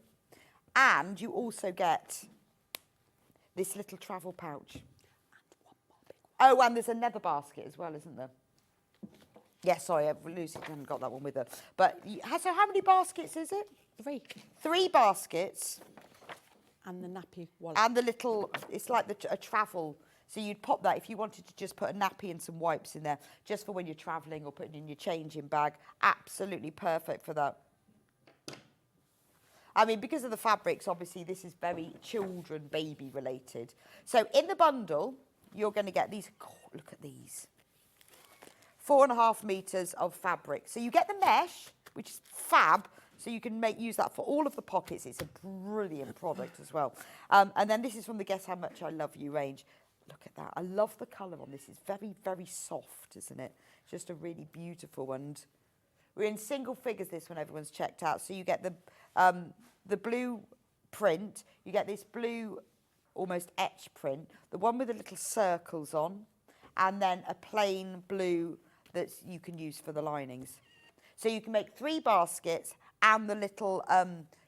And you also get this little travel pouch. Oh, and there's another basket as well, isn't there? Yes, sorry, Lucy hasn't got that one with her. But so how many baskets is it? 3. 3 baskets. And the nappy wallet. And the little, it's like a travel. So you'd pop that if you wanted to just put a nappy and some wipes in there, just for when you're travelling or putting in your changing bag. Absolutely perfect for that. I mean, because of the fabrics, obviously, this is very children, baby related. So in the bundle, you're going to get these. Oh, look at these. 4.5 metres of fabric. So you get the mesh, which is fab. So you can use that for all of the pockets. It's a brilliant product as well. And then this is from the Guess How Much I Love You range. Look at that. I love the colour on this. It's very, very soft, isn't it? Just a really beautiful one. We're in single figures this when everyone's checked out. So you get the blue print. You get this blue almost etch print. The one with the little circles on. And then a plain blue that you can use for the linings. So you can make 3 baskets and the little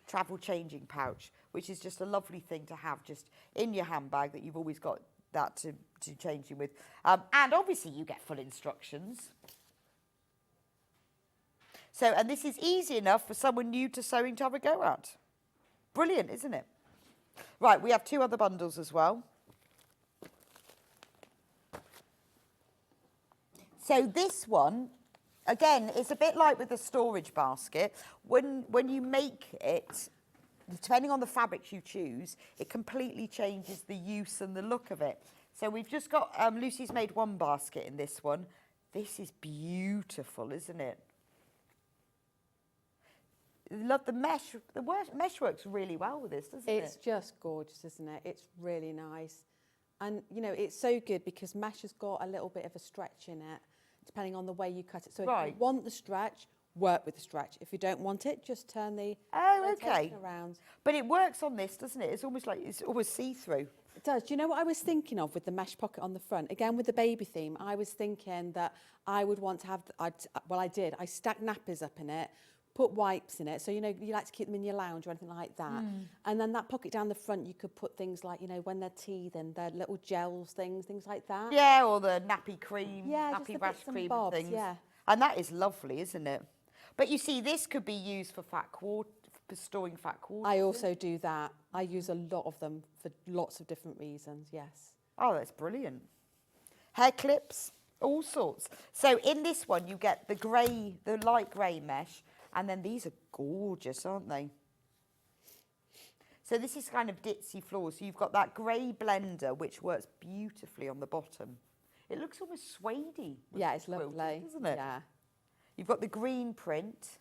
travel changing pouch, which is just a lovely thing to have just in your handbag that you've always got that to change in with. And obviously you get full instructions. So, and this is easy enough for someone new to sewing to have a go at. Brilliant, isn't it? Right, we have 2 other bundles as well. So this one, again, it's a bit like with the storage basket. When you make it, depending on the fabrics you choose, it completely changes the use and the look of it. So we've just got, Lucy's made 1 basket in this one. This is beautiful, isn't it? Love the mesh. The mesh works really well with this, doesn't it? It's just gorgeous, isn't it? It's really nice. And, you know, it's so good because mesh has got a little bit of a stretch in it, depending on the way you cut it. So if you want the stretch, work with the stretch. If you don't want it, just turn the around. But it works on this, doesn't it? It's almost like it's almost see-through. It does. Do you know what I was thinking of with the mesh pocket on the front? Again, with the baby theme, I was thinking that I would want to have, I did. I stacked nappies up in it, put wipes in it. So, you know, you like to keep them in your lounge or anything like that. And then that pocket down the front, you could put things like, you know, when they're teething, their little gels, things like that. Yeah, or the nappy cream, yeah, nappy just rash cream bobs, and things. yeah. And that is lovely, isn't it? But you see, this could be used for for storing fat quarters. I also do that. I use a lot of them for lots of different reasons, yes. Oh, that's brilliant. Hair clips, all sorts. So in this one, you get the grey, the light grey mesh, and then these are gorgeous, aren't they? So this is kind of ditzy floor. So you've got that grey blender, which works beautifully on the bottom. It looks almost suede-y. Yeah, it's lovely. Isn't it? Yeah. You've got the green print.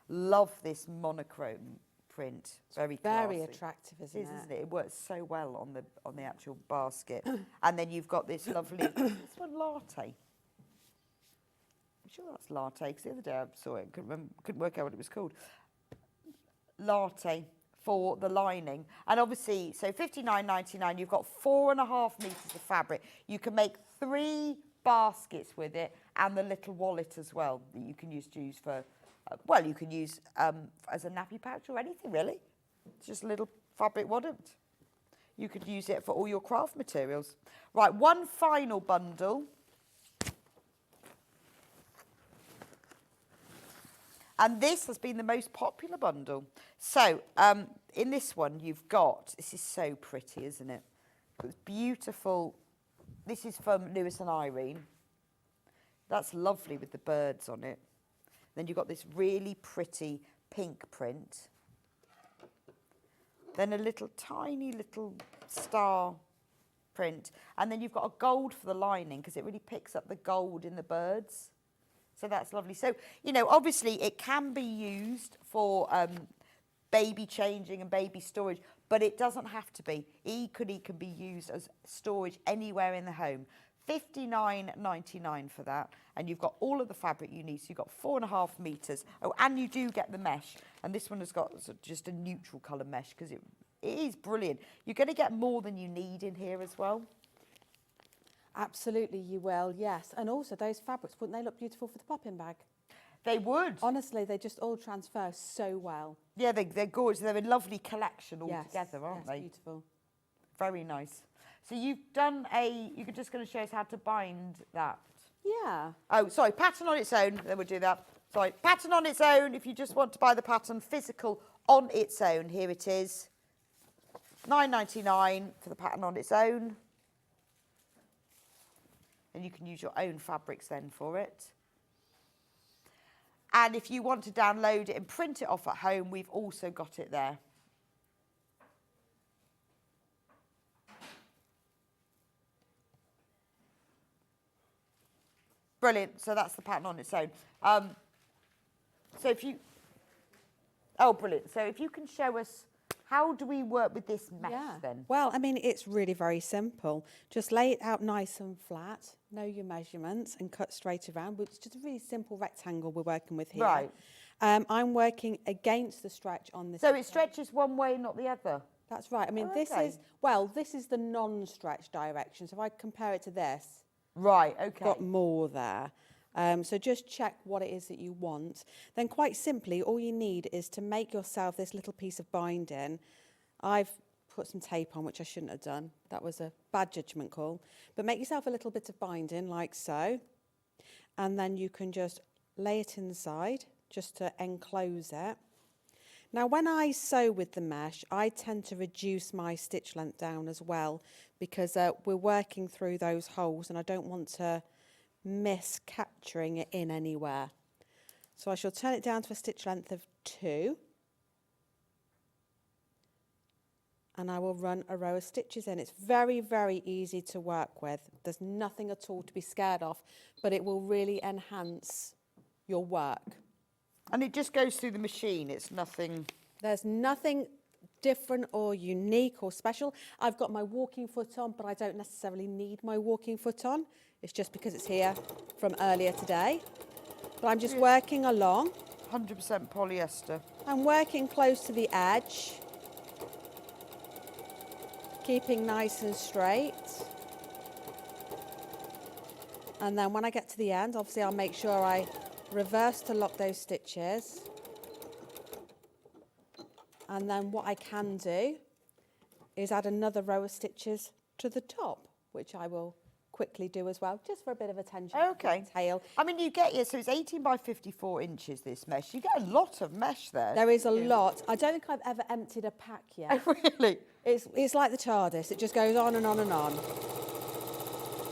Love this monochrome print. Very classy. Very attractive, isn't it? Isn't it? It works so well on the actual basket. And then you've got this lovely, this one latte. I'm sure that's latte, because the other day I saw it and couldn't work out what it was called. Latte for the lining. And obviously, so $59.99, you've got 4.5 metres of fabric. You can make 3 baskets with it and the little wallet as well that you can use for, well, you can use as a nappy pouch or anything, really. It's just a little fabric wallet. You could use it for all your craft materials. Right, one final bundle. And this has been the most popular bundle. So, in this one, you've got, this is so pretty, isn't it? It's beautiful. This is from Lewis and Irene. That's lovely with the birds on it. Then you've got this really pretty pink print. Then a little tiny little star print. And then you've got a gold for the lining because it really picks up the gold in the birds. So that's lovely. So, you know, obviously it can be used for baby changing and baby storage, but it doesn't have to be. Equally can be used as storage anywhere in the home. $59.99 for that, and you've got all of the fabric you need. So you've got 4.5 metres. Oh, and you do get the mesh, and this one has got just a neutral colour mesh because it is brilliant. You're going to get more than you need in here as well. Absolutely, you will, yes. And also those fabrics, wouldn't they look beautiful for the Poppin bag? They would. Honestly, they just all transfer so well. Yeah, they're gorgeous. They're a lovely collection all together, aren't they? Beautiful. Very nice. So you've done you're just going to show us how to bind that. Yeah. Oh, sorry, pattern on its own. Then we'll do that. Sorry, pattern on its own. If you just want to buy the pattern physical on its own, here it is. $9.99 for the pattern on its own. And you can use your own fabrics then for it. And if you want to download it and print it off at home, we've also got it there. Brilliant. So that's the pattern on its own. So if you... Oh, brilliant. So if you can show us, how do we work with this mesh then? Well, I mean, it's really very simple. Just lay it out nice and flat, know your measurements and cut straight around. It's just a really simple rectangle we're working with here. Right. I'm working against the stretch on this. So it stretches one way, not the other? That's right. I mean, this is the non-stretch direction. So if I compare it to this. Right, okay. Got more there. So just check what it is that you want. Then quite simply, all you need is to make yourself this little piece of binding. I've put some tape on, which I shouldn't have done. That was a bad judgment call. But make yourself a little bit of binding like so. And then you can just lay it inside just to enclose it. Now, when I sew with the mesh, I tend to reduce my stitch length down as well because we're working through those holes and I don't want to miss capturing it in anywhere. So I shall turn it down to a stitch length of 2 and I will run a row of stitches in. It's very, very easy to work with. There's nothing at all to be scared of, but it will really enhance your work. And it just goes through the machine, it's nothing... There's nothing different or unique or special. I've got my walking foot on, but I don't necessarily need my walking foot on. It's just because it's here from earlier today. But I'm just working along. 100% polyester. I'm working close to the edge. Keeping nice and straight. And then when I get to the end, obviously I'll make sure I reverse to lock those stitches. And then what I can do is add another row of stitches to the top, which I will quickly do as well, just for a bit of attention to detail. I mean, you get, so it's 18 by 54 inches, this mesh. You get a lot of mesh there. There is a lot. I don't think I've ever emptied a pack yet. Oh, really? It's like the TARDIS. It just goes on and on and on.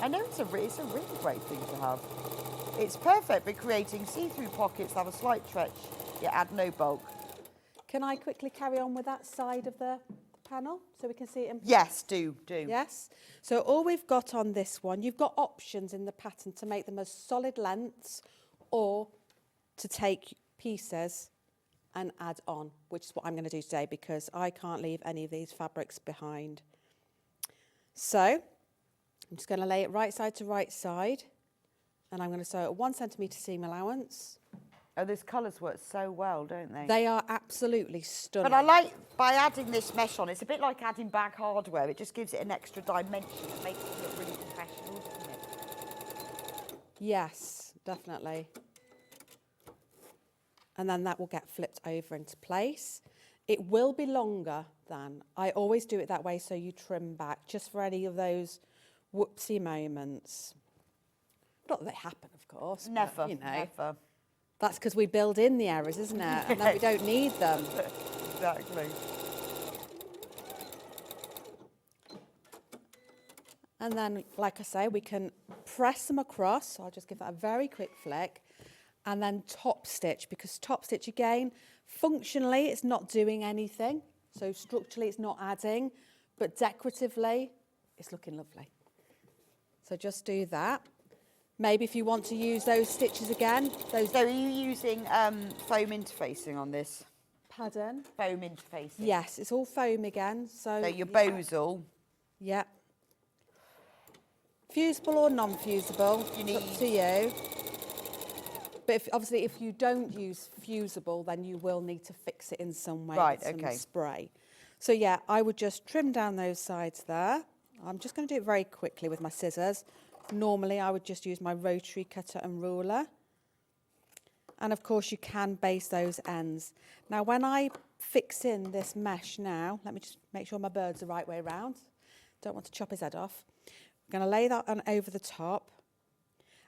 I know it's a really great thing to have. It's perfect for creating see-through pockets that have a slight stretch, yet add no bulk. Can I quickly carry on with that side of the panel so we can see it in place? Yes, do. Yes. So all we've got on this one, you've got options in the pattern to make them as solid lengths or to take pieces and add on, which is what I'm going to do today because I can't leave any of these fabrics behind. So I'm just going to lay it right side to right side, and I'm going to sew a 1 centimetre seam allowance. Oh, those colours work so well, don't they? They are absolutely stunning. But I like, by adding this mesh on, it's a bit like adding bag hardware. It just gives it an extra dimension. It makes it look really professional, doesn't it? Yes, definitely. And then that will get flipped over into place. It will be longer than, I always do it that way so you trim back, just for any of those whoopsie moments. Not that they happen, of course. Never, but, you know, never. That's because we build in the errors, isn't it? And then we don't need them. Exactly. And then, like I say, we can press them across. So I'll just give that a very quick flick. And then top stitch, because top stitch, again, functionally, it's not doing anything. So structurally, it's not adding. But decoratively, it's looking lovely. So just do that. Maybe if you want to use those stitches again. So are you using foam interfacing on this? Pardon? Foam interfacing? Yes, it's all foam again. So your bozal? Yeah. Fusible or non-fusible, it's up to you. But obviously, if you don't use fusible, then you will need to fix it in some way with some spray. So yeah, I would just trim down those sides there. I'm just going to do it very quickly with my scissors. Normally, I would just use my rotary cutter and ruler. And of course, you can base those ends. Now, when I fix in this mesh now, let me just make sure my bird's the right way around. Don't want to chop his head off. I'm going to lay that on over the top.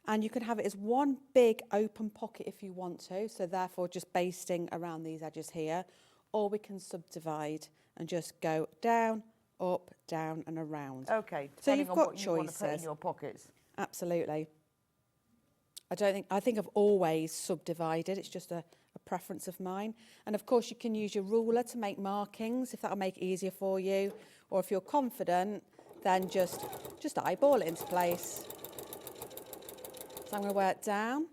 And you can have it as one big open pocket if you want to. So therefore, just basting around these edges here. Or we can subdivide and just go down, up, down and around. Okay, so you've got what choices. You want to put in your pockets. Absolutely. I think I've always subdivided. It's just a preference of mine. And of course you can use your ruler to make markings if that'll make it easier for you. Or if you're confident, then just eyeball it into place. So I'm going to work down.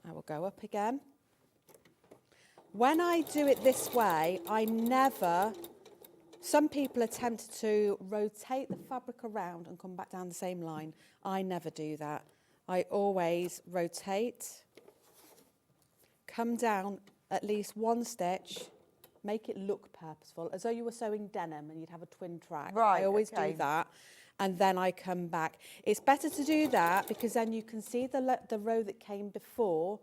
I will go up again. When I do it this way, some people attempt to rotate the fabric around and come back down the same line. I never do that. I always rotate, come down at least one stitch, make it look purposeful, as though you were sewing denim and you'd have a twin track. Right, I always do that. And then I come back. It's better to do that because then you can see the row that came before,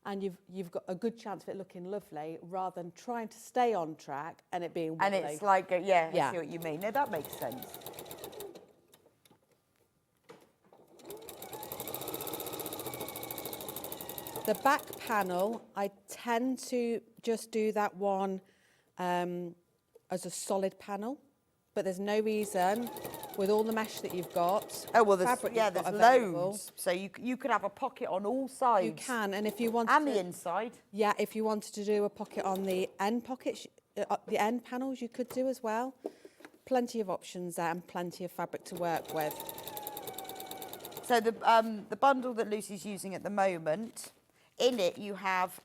and you've got a good chance of it looking lovely rather than trying to stay on track and it being wobbly. And it's like, I see what you mean. No, that makes sense. The back panel, I tend to just do that one as a solid panel, but there's no reason with all the mesh that you've got. Oh, well, there's loads. So you could have a pocket on all sides. You can, and if you want and the inside. Yeah, if you wanted to do a pocket on the end pockets, the end panels, you could do as well. Plenty of options there and plenty of fabric to work with. So the bundle that Lucy's using at the moment, in it you have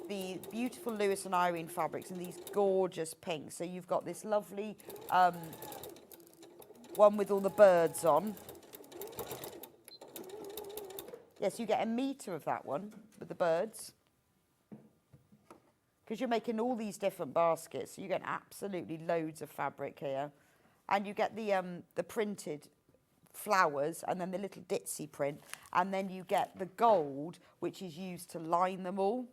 the beautiful Lewis and Irene fabrics and these gorgeous pinks. So you've got this lovely one with all the birds on. Yes, you get 1 metre of that one with the birds. Because you're making all these different baskets. So you get absolutely loads of fabric here. And you get the printed flowers and then the little ditzy print. And then you get the gold, which is used to line them all.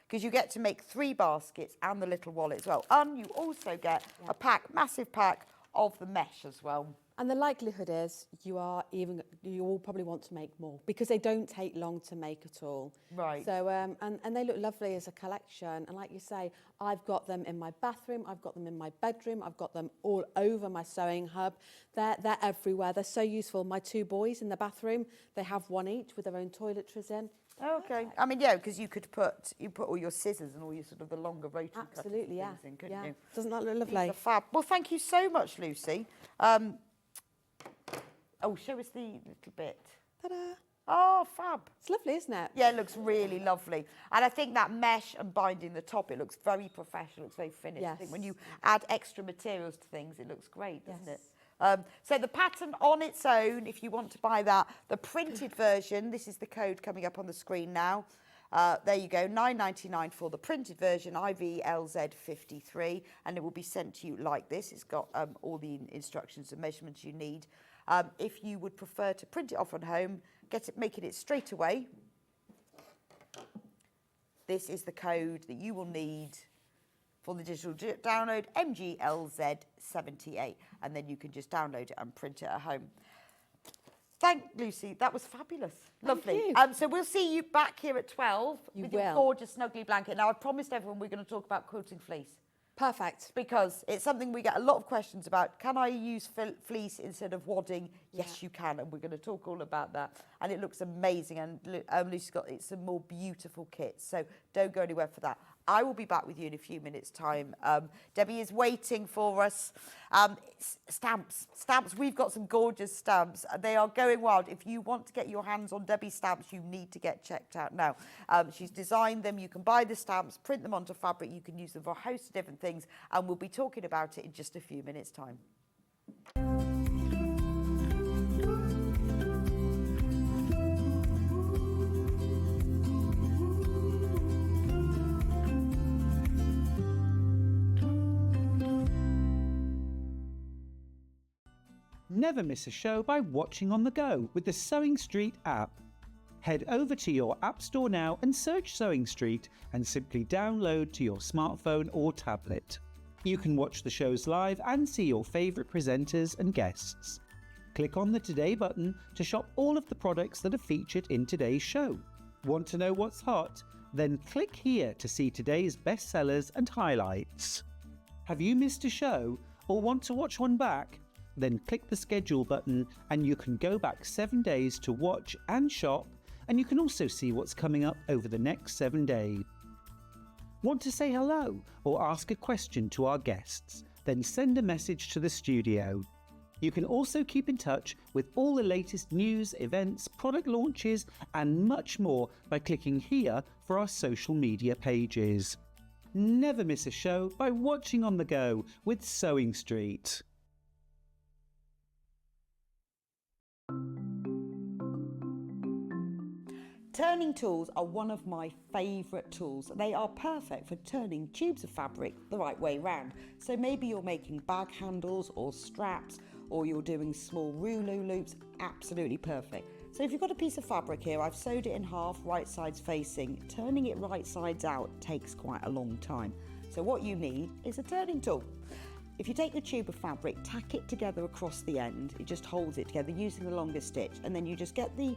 Because you get to make 3 baskets and the little wallet as well. And you also get a pack, massive pack of the mesh as well. And the likelihood is you will probably want to make more because they don't take long to make at all. Right. So and they look lovely as a collection. And like you say, I've got them in my bathroom, I've got them in my bedroom, I've got them all over my sewing hub. They're everywhere. They're so useful. My 2 boys in the bathroom, they have one each with their own toiletries in. Oh, okay. I mean, yeah, because you put all your scissors and all your sort of the longer rotary Absolutely, yeah. in, couldn't you? Doesn't that look lovely? These are fab. Well, thank you so much, Lucy. Oh, show us the little bit. Ta-da. Oh, fab. It's lovely, isn't it? Yeah, it looks really lovely. And I think that mesh and binding the top, it looks very professional, looks very finished. I think when you add extra materials to things, it looks great, doesn't it? So the pattern on its own, if you want to buy that, the printed version, this is the code coming up on the screen now. There you go, $9.99 for the printed version, IVLZ53, and it will be sent to you like this. It's got all the instructions and measurements you need. If you would prefer to print it off at home, making it straight away, this is the code that you will need for the digital download, MGLZ78, and then you can just download it and print it at home. Thank Lucy, that was fabulous. Lovely. So we'll see you back here at 12 with your gorgeous snuggly blanket. Now, I've promised everyone we're going to talk about quilting fleece. Perfect. Because it's something we get a lot of questions about. Can I use fleece instead of wadding? Yes, you can, and we're going to talk all about that. And it looks amazing, and Lucy's got some more beautiful kits, so don't go anywhere for that. I will be back with you in a few minutes' time. Debbie is waiting for us. Stamps. We've got some gorgeous stamps. They are going wild. If you want to get your hands on Debbie's stamps, you need to get checked out now. She's designed them. You can buy the stamps, print them onto fabric. You can use them for a host of different things, and we'll be talking about it in just a few minutes' time. Never miss a show by watching on the go with the Sewing Street app. Head over to your app store now and search Sewing Street and simply download to your smartphone or tablet. You can watch the shows live and see your favourite presenters and guests. Click on the Today button to shop all of the products that are featured in today's show. Want to know what's hot? Then click here to see today's bestsellers and highlights. Have you missed a show or want to watch one back? Then click the schedule button and you can go back 7 days to watch and shop, and you can also see what's coming up over the next 7 days. Want to say hello or ask a question to our guests? Then send a message to the studio. You can also keep in touch with all the latest news, events, product launches and much more by clicking here for our social media pages. Never miss a show by watching on the go with Sewing Street. Turning tools are one of my favourite tools. They are perfect for turning tubes of fabric the right way round. So maybe you're making bag handles or straps, or you're doing small rouleau loops, absolutely perfect. So if you've got a piece of fabric here, I've sewed it in half, right sides facing. Turning it right sides out takes quite a long time. So what you need is a turning tool. If you take the tube of fabric, tack it together across the end, it just holds it together using the longest stitch, and then you just get the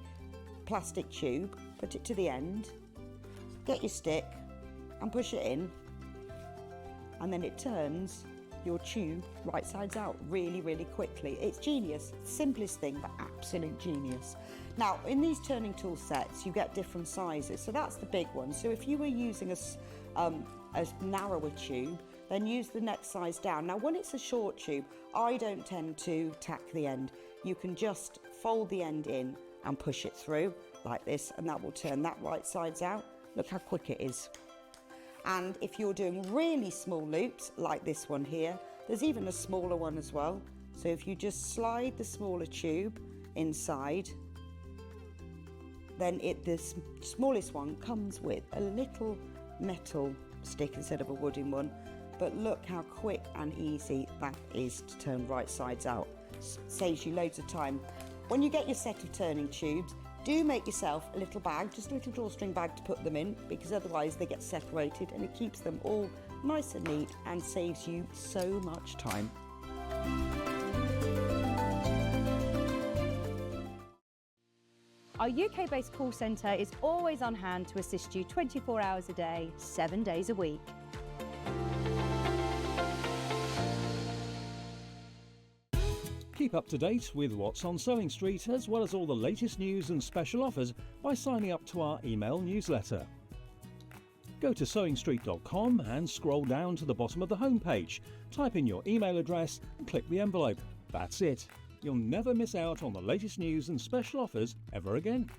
plastic tube, put it to the end, get your stick and push it in, and then it turns your tube right sides out really, really quickly. It's genius. Simplest thing, but absolute genius. Now, in these turning tool sets, you get different sizes. So that's the big one. So if you were using a narrower tube, then use the next size down. Now, when it's a short tube, I don't tend to tack the end. You can just fold the end in and push it through like this, and that will turn that right sides out. Look how quick it is. And if you're doing really small loops like this one here, there's even a smaller one as well. So if you just slide the smaller tube inside, then the smallest one comes with a little metal stick instead of a wooden one. But look how quick and easy that is to turn right sides out. Saves you loads of time. When you get your set of turning tubes, do make yourself a little bag, just a little drawstring bag to put them in, because otherwise they get separated, and it keeps them all nice and neat and saves you so much time. Our UK-based call centre is always on hand to assist you 24 hours a day, 7 days a week. Keep up to date with what's on Sewing Street, as well as all the latest news and special offers by signing up to our email newsletter. Go to sewingstreet.com and scroll down to the bottom of the homepage. Type in your email address and click the envelope. That's it. You'll never miss out on the latest news and special offers ever again.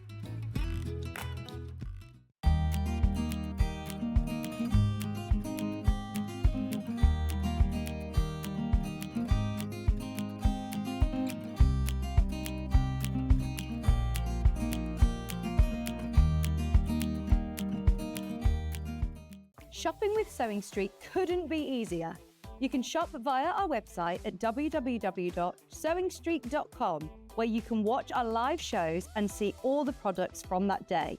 Shopping with Sewing Street couldn't be easier. You can shop via our website at www.sewingstreet.com, where you can watch our live shows and see all the products from that day.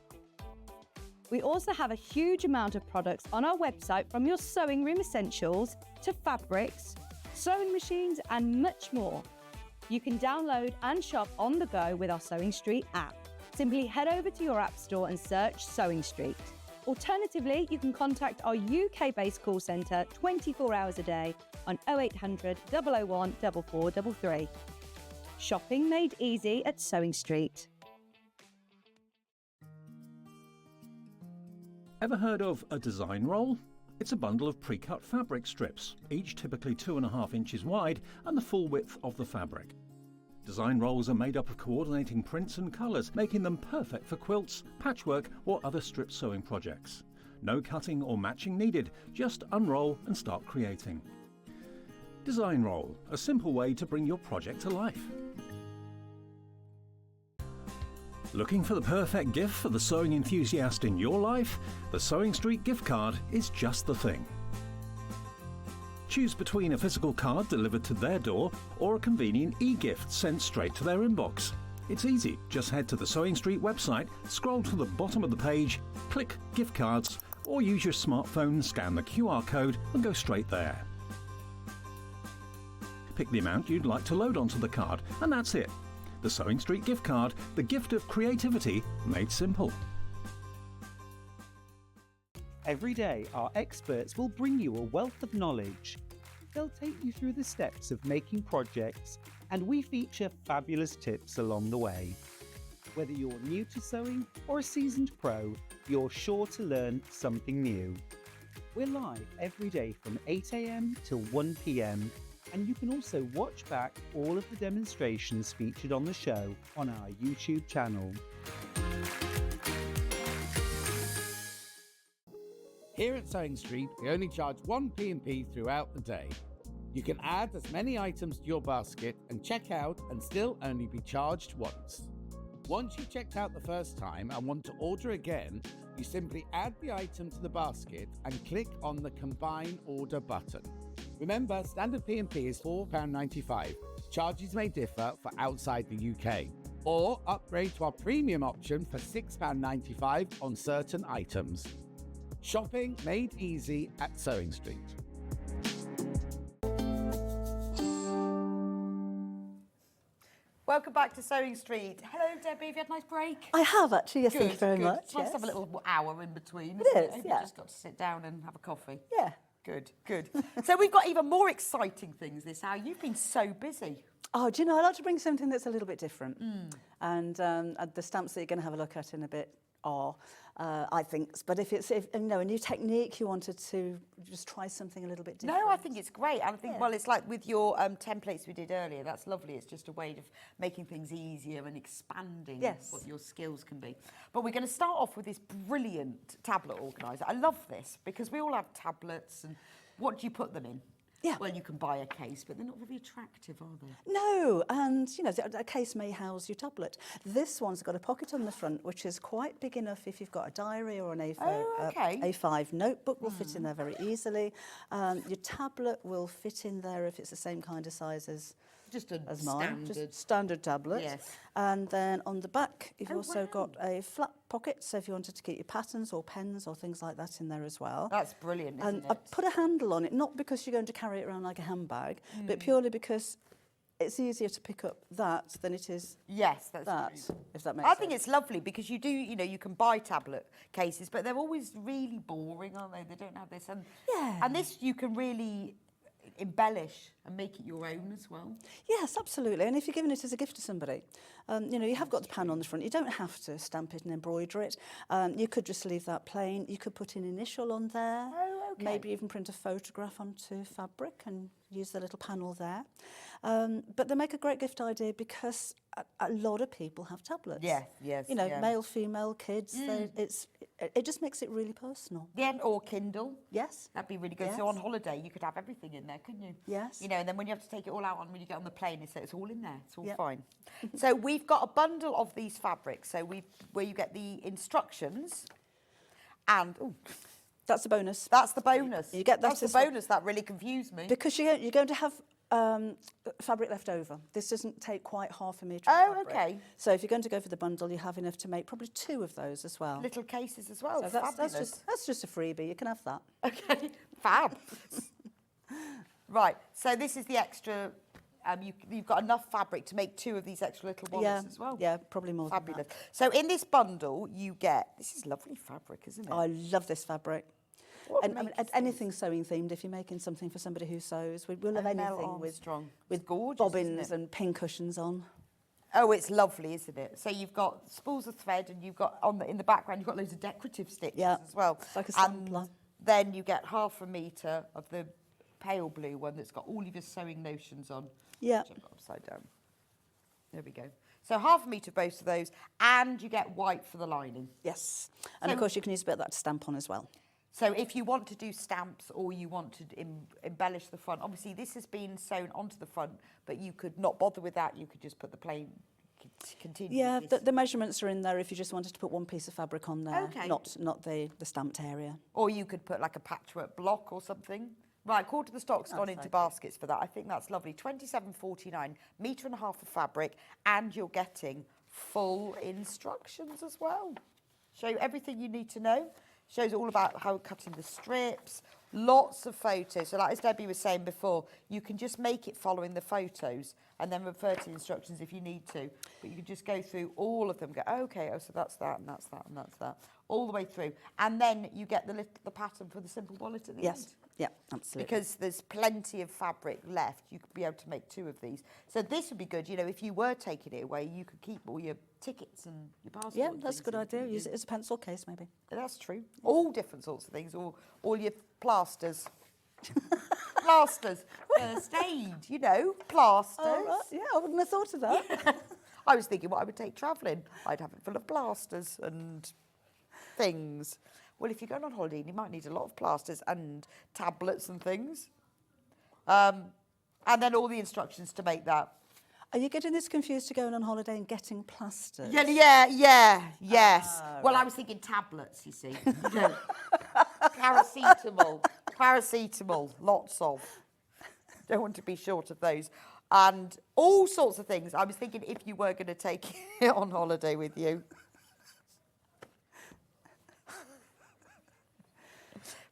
We also have a huge amount of products on our website, from your sewing room essentials to fabrics, sewing machines and much more. You can download and shop on the go with our Sewing Street app. Simply head over to your app store and search Sewing Street. Alternatively, you can contact our UK-based call centre 24 hours a day on 0800 001 4433. Shopping made easy at Sewing Street. Ever heard of a design roll? It's a bundle of pre-cut fabric strips, each typically 2.5 inches wide and the full width of the fabric. Design rolls are made up of coordinating prints and colours, making them perfect for quilts, patchwork or other strip sewing projects. No cutting or matching needed, just unroll and start creating. Design roll, a simple way to bring your project to life. Looking for the perfect gift for the sewing enthusiast in your life? The Sewing Street gift card is just the thing. Choose between a physical card delivered to their door or a convenient e-gift sent straight to their inbox. It's easy. Just head to the Sewing Street website, scroll to the bottom of the page, click Gift Cards, or use your smartphone, scan the QR code and go straight there. Pick the amount you'd like to load onto the card, and that's it. The Sewing Street gift card, the gift of creativity made simple. Every day, our experts will bring you a wealth of knowledge. They'll take you through the steps of making projects, and we feature fabulous tips along the way. Whether you're new to sewing or a seasoned pro, you're sure to learn something new. We're live every day from 8 AM till 1 PM, and you can also watch back all of the demonstrations featured on the show on our YouTube channel. Here at Sewing Street, we only charge one P&P throughout the day. You can add as many items to your basket and check out and still only be charged once. Once you've checked out the first time and want to order again, you simply add the item to the basket and click on the Combine Order button. Remember, standard P&P is £4.95. Charges may differ for outside the UK. Or upgrade to our premium option for £6.95 on certain items. Shopping made easy at Sewing Street. Welcome back to Sewing Street. Hello, Debbie. Have you had a nice break? I have actually, yes, thank you very much. It's nice to have a little hour in between. It is, Have yeah. you just got to sit down and have a coffee? Yeah. Good, good. So we've got even more exciting things this hour. You've been so busy. Oh, do you know, I like to bring something that's a little bit different. And the stamps that you're going to have a look at in a bit are, I think, but if you know, a new technique, you wanted to just try something a little bit different. No, I think it's great. And I think, well, it's like with your templates we did earlier, that's lovely. It's just a way of making things easier and expanding what your skills can be. But we're going to start off with this brilliant tablet organiser. I love this because we all have tablets, and what do you put them in? Yeah. Well, you can buy a case, but they're not very attractive, are they? No, and you know, a case may house your tablet. This one's got a pocket on the front, which is quite big enough if you've got a diary or an A5 notebook will fit in there very easily. Your tablet will fit in there if it's the same kind of size as mine. Just standard tablet. Yes. And then on the back, you've also got a flat pocket, so if you wanted to keep your patterns or pens or things like that in there as well. That's brilliant, isn't and it? I put a handle on it, not because you're going to carry it around like a handbag, but purely because it's easier to pick up that than it is that's that, true. if that makes sense. I think it's lovely because you do, you know, you can buy tablet cases, but they're always really boring, aren't they? They don't have this. And this you can really embellish and make it your own as well. Yes, absolutely. And if you're giving it as a gift to somebody, you know, you have got the pan on the front. You don't have to stamp it and embroider it. You could just leave that plain. You could put an initial on there. Oh, okay. Maybe even print a photograph onto fabric and use the little panel there. But they make a great gift idea because a lot of people have tablets. Yes. You know, male, female, kids. It just makes it really personal. Yeah, or Kindle. Yes. That'd be really good. Yes. So on holiday, you could have everything in there, couldn't you? Yes. You know, and then when you have to take it all out when you get on the plane, it's all in there. It's all fine. So we've got a bundle of these fabrics. So where you get the instructions and That's a bonus. That's the bonus. You get that That's the as well. bonus. That really confused me. Because you're going to have fabric left over. This doesn't take quite half a metre Oh, of fabric. okay. So if you're going to go for the bundle, you have enough to make probably 2 of those as well. Little cases as well. So Fabulous. that's just a freebie. You can have that. Okay, fab. Right, so this is the extra. You've got enough fabric to make 2 of these extra little wallets as well. Yeah, probably more Fabulous. than that. So in this bundle, you get, this is lovely fabric, isn't it? I love this fabric. What And I mean, makes this? anything sewing themed, if you're making something for somebody who sews, we'll have Mel anything Armstrong. with It's gorgeous, bobbins isn't it? and pin cushions on. Oh, it's lovely, isn't it? So you've got spools of thread, and you've got in the background, you've got loads of decorative stitches as well. It's like a and sampler. then you get half a metre of the pale blue one that's got all of your sewing notions on. Yeah. Which I've got upside down. There we go. So half a metre of both of those, and you get white for the lining. Yes. And So- of course, you can use a bit of that to stamp on as well. So if you want to do stamps or you want to embellish the front, obviously this has been sewn onto the front, but you could not bother with that. You could just put the plain, continue. Yeah, with this. the measurements are in there if you just wanted to put one piece of fabric on there, Okay. not the stamped area. Or you could put like a patchwork block or something. Right, quarter of the stock's gone into baskets for that. I think that's lovely. £27.49, metre and a half of fabric, and you're getting full instructions as well. Show you everything you need to know. Shows all about how cutting the strips, lots of photos. So like as Debbie was saying before, you can just make it following the photos and then refer to the instructions if you need to. But you can just go through all of them, go, okay, so that's that and that's that and that's that, all the way through. And then you get the pattern for the simple wallet at the end. Yes, yeah, absolutely. Because there's plenty of fabric left, you could be able to make 2 of these. So this would be good, you know, if you were taking it away, you could keep all your tickets and your passport. Yeah, and that's a things good in idea. it. Use it as a pencil case, maybe. That's true. All different sorts of things, all your plasters. Plasters. First aid, you know, plasters. Oh, right. Yeah, I wouldn't have thought of that. I was thinking what I would take travelling. I'd have it full of plasters and things. Well, if you're going on holiday, you might need a lot of plasters and tablets and things. And then all the instructions to make that. Are you getting this confused to going on holiday and getting plasters? Yes. Well, I was thinking tablets, you see. You know. Paracetamol, lots of. Don't want to be short of those. And all sorts of things. I was thinking if you were going to take it on holiday with you.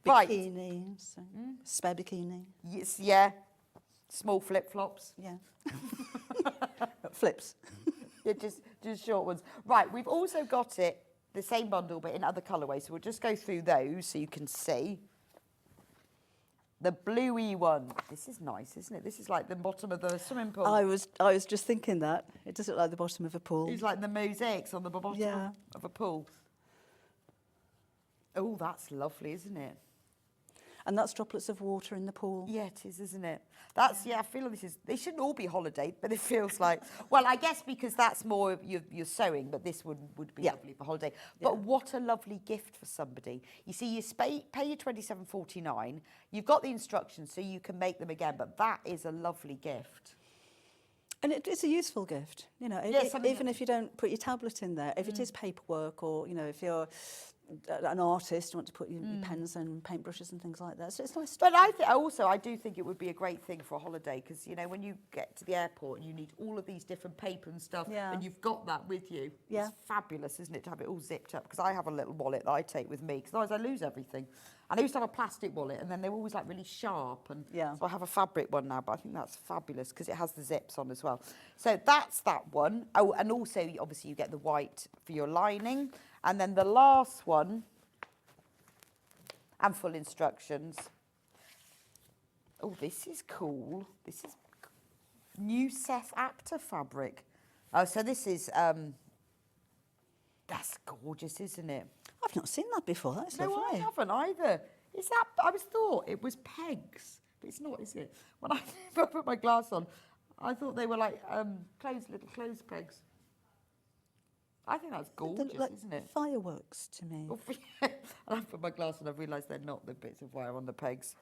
Right. Bikinis, spare bikini. Yes, yeah. Small flip-flops. Yeah. Flips. Yeah, just short ones. Right, we've also got it, the same bundle, but in other colourways. So we'll just go through those so you can see. The bluey one. This is nice, isn't it? This is like the bottom of the swimming pool. I was just thinking that. It does look like the bottom of a pool. It's like the mosaics on the bottom of a pool. Oh, that's lovely, isn't it? And that's droplets of water in the pool. Yeah, it is, isn't it? That's, I feel like they shouldn't all be holiday, but it feels like, well, I guess because that's more of your sewing, but this would be lovely for holiday. But what a lovely gift for somebody. You see, you pay your £27.49, you've got the instructions so you can make them again, but that is a lovely gift. And it's a useful gift, you know, even if you don't put your tablet in there, if it is paperwork or, you know, if you're an artist, you want to put your pens and paintbrushes and things like that. So it's nice. But I do think it would be a great thing for a holiday because, you know, when you get to the airport and you need all of these different paper and stuff and you've got that with you, it's fabulous, isn't it, to have it all zipped up? Because I have a little wallet that I take with me because otherwise I lose everything. And I used to have a plastic wallet and then they were always like really sharp. And so I have a fabric one now, but I think that's fabulous because it has the zips on as well. So that's that one. Oh, and also, obviously, you get the white for your lining. And then the last one, and full instructions. Oh, this is cool. This is new Seth Apter fabric. Oh, so this is, that's gorgeous, isn't it? I've not seen that before. That's No, lovely. I haven't either. Is that, I was thought it was pegs, but it's not, is it? When I put my glass on, I thought they were like little clothes pegs. I think that's gorgeous, They look like isn't it? Fireworks to me. Oh, yeah. And I put my glass on, I've realised they're not the bits of wire on the pegs.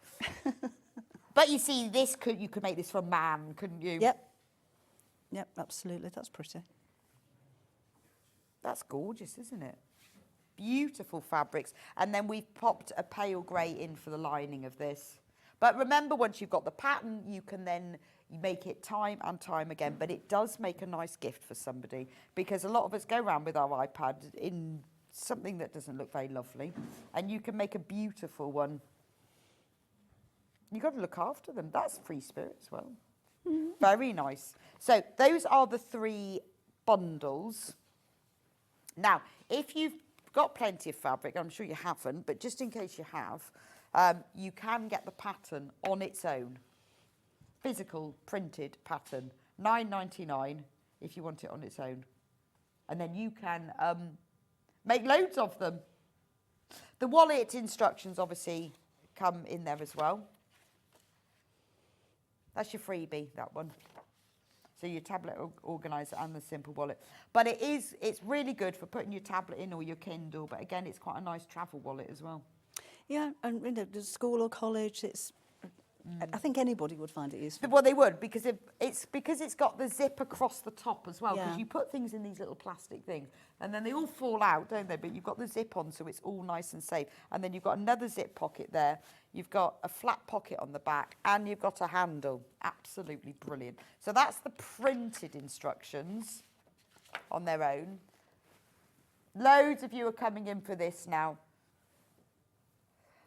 But you see, you could make this for a man, couldn't you? Yep, absolutely. That's pretty. That's gorgeous, isn't it? beautiful fabrics. And then we've popped a pale grey in for the lining of this. But remember, once you've got the pattern, you can then make it time and time again. But it does make a nice gift for somebody, because a lot of us go around with our iPad in something that doesn't look very lovely, and you can make a beautiful one. You've got to look after them. That's free spirit as well. Very nice. So those are the 3 bundles. Now, if you've got plenty of fabric, I'm sure you haven't, but just in case you have, you can get the pattern on its own. Physical printed pattern, £9.99 if you want it on its own. And then you can make loads of them. The wallet instructions obviously come in there as well. That's your freebie, that one. So your tablet organiser and the simple wallet. But it's really good for putting your tablet in or your Kindle. But again, it's quite a nice travel wallet as well. Yeah, and the school or college, I think anybody would find it useful. Well, they would, because it's got the zip across the top as well. Because Yeah. you put things in these little plastic things, and then they all fall out, don't they? But you've got the zip on, so it's all nice and safe. And then you've got another zip pocket there. You've got a flat pocket on the back, and you've got a handle. Absolutely brilliant. So that's the printed instructions on their own. Loads of you are coming in for this now.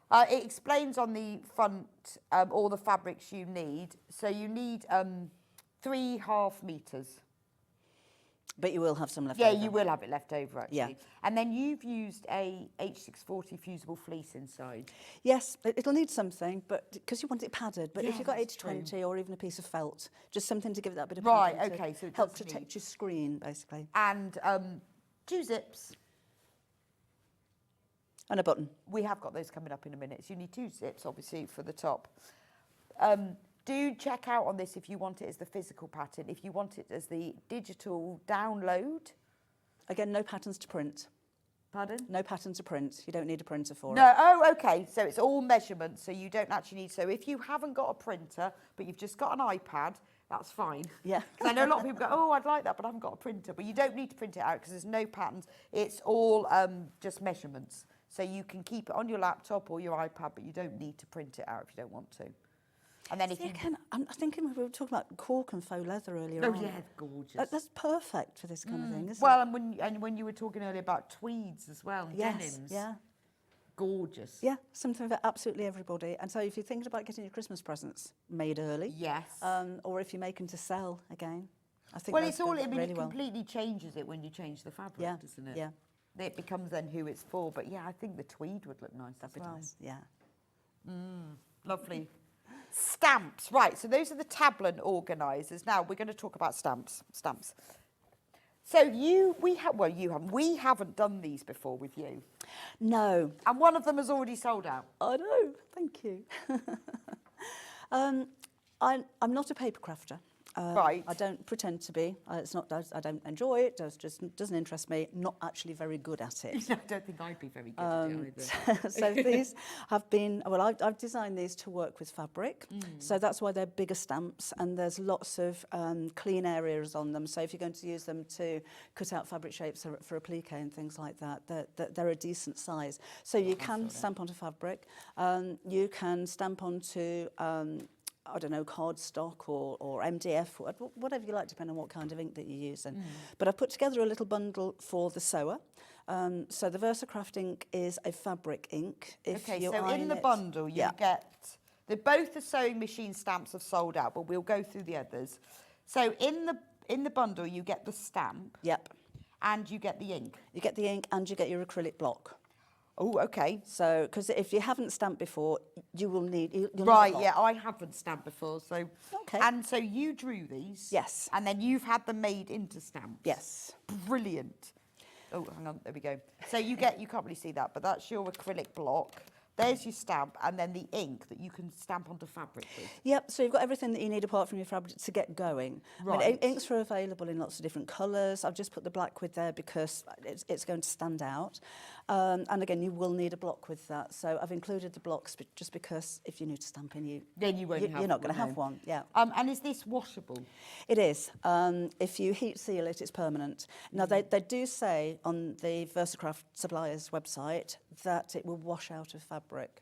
It explains on the front all the fabrics you need. So you need 3.5 metres. But you will have some left Yeah, over. you will have it left over, actually. Yeah. And then you've used a H640 fusible fleece inside. Yes, it'll need something, but because you want it padded. But Yeah, if you've got that's H20 or even a piece of felt, just something to give it that bit of Right, padding to okay, so it help does protect need- your screen, basically. And 2 zips. And a button. We have got those coming up in a minute. So you need 2 zips, obviously, for the top. Do check out on this if you want it as the physical pattern. If you want it as the digital download. Again, no patterns to print. Pardon? No pattern to print. You don't need a printer for No, it. oh, okay. So it's all measurements, so you don't actually need... So if you haven't got a printer, but you've just got an iPad, that's fine. Yeah. Because I know a lot of people go, oh, I'd like that, but I haven't got a printer. But you don't need to print it out because there's no patterns. It's all just measurements. So you can keep it on your laptop or your iPad, but you don't need to print it out if you don't want to. And then if you... I'm thinking we were talking about cork and faux leather earlier Oh, on. yeah, gorgeous. That's perfect for this kind of thing, isn't Well, it? and when you were talking earlier about tweeds as well, Yes, denims. yeah. Gorgeous. Yeah, something for absolutely everybody. And so if you're thinking about getting your Christmas presents made early, Yes. or if you're making to sell again, I think Well, that's it's all, going I mean, really it well. completely changes it when you change the fabric, Yeah, doesn't it? yeah. It becomes then who it's for. But yeah, I think the tweed would look nice as well. Nice, yeah. Lovely. Stamps. Right, so those are the tablet organisers. Now we're going to talk about stamps. So we haven't done these before with you. No. And one of them has already sold out. I know, thank you. I'm not a paper crafter. Right. I don't pretend to be. It's not. I don't enjoy it. Just doesn't interest me. Not actually very good at it. I don't think I'd be very good at it either. So these have been. Well, I've designed these to work with fabric. So that's why they're bigger stamps, and there's lots of clean areas on them. So if you're going to use them to cut out fabric shapes for applique and things like that, they're a decent size. So you can stamp onto fabric. You can stamp onto. I don't know, cardstock or MDF, whatever you like, depending on what kind of ink that you're using. But I've put together a little bundle for the sewer. So the VersaCraft ink is a fabric ink. Okay, so in the bundle you get... Both the sewing machine stamps have sold out, but we'll go through the others. So in the bundle you get the stamp. Yep. And you get the ink. You get the ink and you get your acrylic block. Oh, okay. So, because if you haven't stamped before, you will need... You'll right, need yeah, I haven't stamped before, so... Okay. And so you drew these? Yes. And then you've had them made into stamps? Yes. Brilliant. Oh, hang on, there we go. So you can't really see that, but that's your acrylic block. There's your stamp, and then the ink that you can stamp onto fabric with. Yep, so you've got everything that you need apart from your fabric to get going. Right. I mean, inks are available in lots of different colours. I've just put the black with there because it's going to stand out. And again, you will need a block with that. So I've included the blocks just because if you're new to stamping, then you're not going to have one. Yeah. And is this washable? It is. If you heat seal it, it's permanent. Now, they do say on the Versacraft suppliers website that it will wash out of fabric.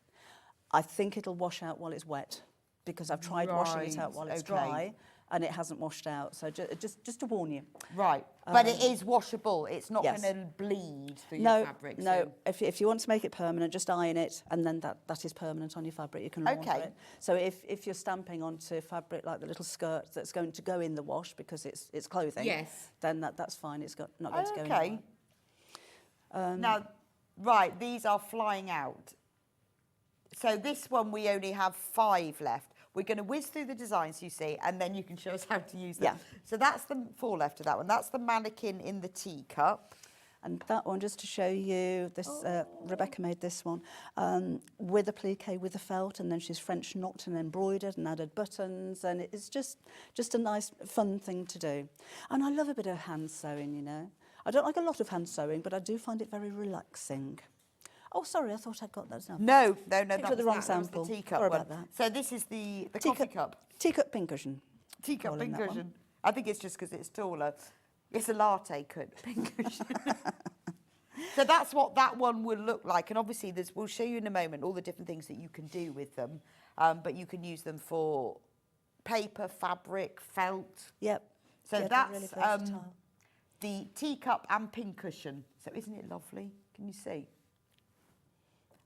I think it'll wash out while it's wet because I've tried washing it out while it's dry and it hasn't washed out. So just to warn you. Right. But it is washable. It's not going to bleed through your fabric. No, if you want to make it permanent, just iron it and then that is permanent on your fabric. You can launder it. So if you're stamping onto fabric like the little skirt that's going to go in the wash because it's clothing, then that's fine. It's not going to go in the wash. Now, right, these are flying out. So this one we only have 5 left. We're going to whiz through the designs, you see, and then you can show us how to use them. Yeah. So that's the 4 left of that one. That's the mannequin in the teacup. And that one, just to show you, this Rebecca made this one with a plique with a felt, and then she's French knocked and embroidered and added buttons, and it's just a nice, fun thing to do. And I love a bit of hand sewing, you know. I don't like a lot of hand sewing, but I do find it very relaxing. Oh, sorry, I thought I'd got those now. No, the wrong sample. That was the teacup Sorry one. about that. So this is the coffee cup. Teacup pincushion. Teacup pincushion. I think it's just because it's taller. It's a latte pincushion. So that's what that one will look like. And obviously, we'll show you in a moment all the different things that you can do with them. But you can use them for paper, fabric, felt. Yep. So that's really the teacup and pincushion. So isn't it lovely? Can you see?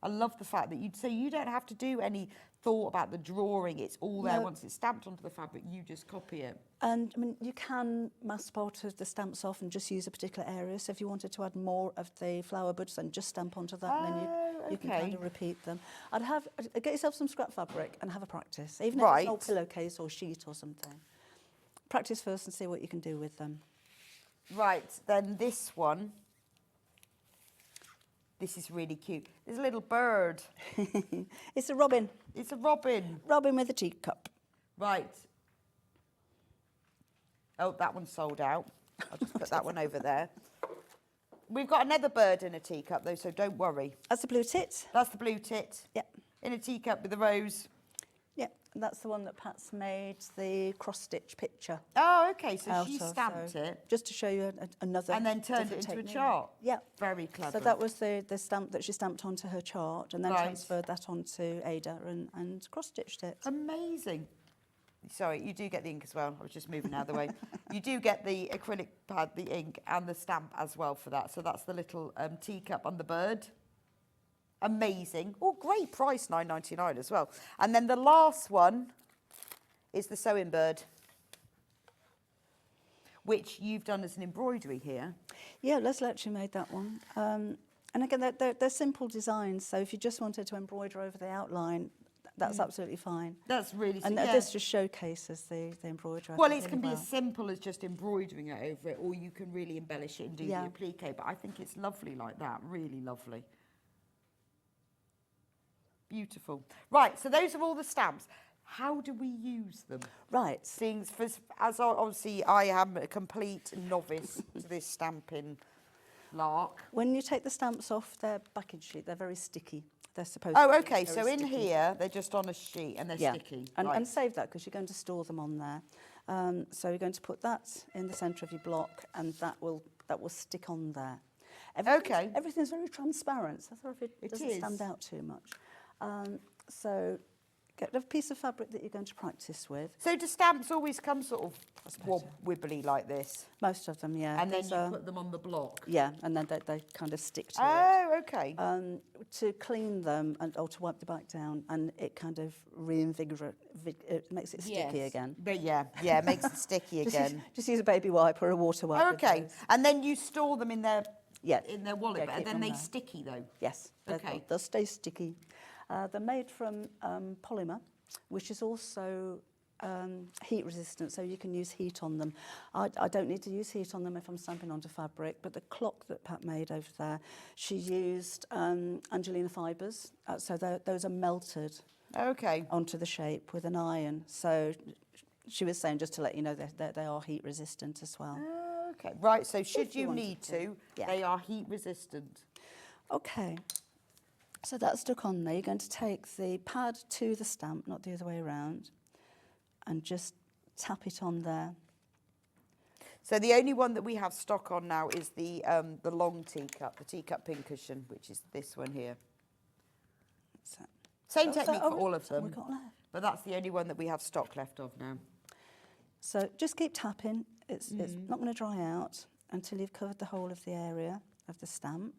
I love the fact that you don't have to do any thought about the drawing. It's all there. Once it's stamped onto the fabric, you just copy it. And I mean, you can mask part of the stamps off and just use a particular area. So if you wanted to add more of the flower buds, then just stamp onto that, and then you can kind of repeat them. I'd get yourself some scrap fabric and have a practice, even if it's an old pillowcase or sheet or something. Practice first and see what you can do with them. Right, then this one. This is really cute. There's a little bird. It's a robin. It's a robin. Robin with a teacup. Right. Oh, that one's sold out. I'll just put that one over there. We've got another bird in a teacup, though, so don't worry. That's the blue tit. That's the blue tit. Yeah. In a teacup with the rose. Yeah, and that's the one that Pat's made the cross-stitch picture. Oh, okay, so she stamped it. Just to show you another and then turned it into a chart. Yeah. Very clever. So that was the stamp that she stamped onto her chart and then transferred that onto Ada and cross-stitched it. Amazing. Sorry, you do get the ink as well. I was just moving out of the way. You do get the acrylic pad, the ink, and the stamp as well for that. So that's the little teacup on the bird. Amazing. Oh, great price, $9.99 as well. And then the last one is the sewing bird, which you've done as an embroidery here. Yeah, Leslie actually made that one. And again, they're simple designs. So if you just wanted to embroider over the outline, that's absolutely fine. That's really and this just showcases the embroidery. Well, it can be as simple as just embroidering it over it, or you can really embellish it and do the applique. But I think it's lovely like that. Really lovely. Beautiful. Right, so those are all the stamps. How do we use them? Right. As obviously I am a complete novice to this stamping lark. When you take the stamps off their backing sheet, they're very sticky. They're supposed to be. Oh, okay, so in here, they're just on a sheet and they're sticky. And save that because you're going to store them on there. So you're going to put that in the centre of your block and that will stick on there. Everything's very transparent, so I thought it doesn't stand out too much. So get a piece of fabric that you're going to practice with. So do stamps always come sort of wibbly like this? Most of them, yeah. And then you put them on the block? Yeah, and then they kind of stick to it. Oh, okay. To clean them or to wipe the back down, and it kind of it makes it sticky again. But it makes it sticky again. Just use a baby wipe or a water wipe. Okay, and then you store them in their wallet, yeah, and then they're sticky though? Yes, okay. They'll stay sticky. They're made from polymer, which is also heat resistant, so you can use heat on them. I don't need to use heat on them if I'm stamping onto fabric, but the clock that Pat made over there, she used Angelina fibres, so those are melted onto the shape with an iron. So she was saying, just to let you know, that they are heat resistant as well. Okay, right, so should you need to, they are heat resistant. Okay, so that's stuck on there. You're going to take the pad to the stamp, not the other way around, and just tap it on there. So the only one that we have stock on now is the long teacup, the teacup pincushion, which is this one here. So, Same technique for all of so them, we've got left. but that's the only one that we have stock left of now. So just keep tapping. It's not going to dry out until you've covered the whole of the area of the stamp.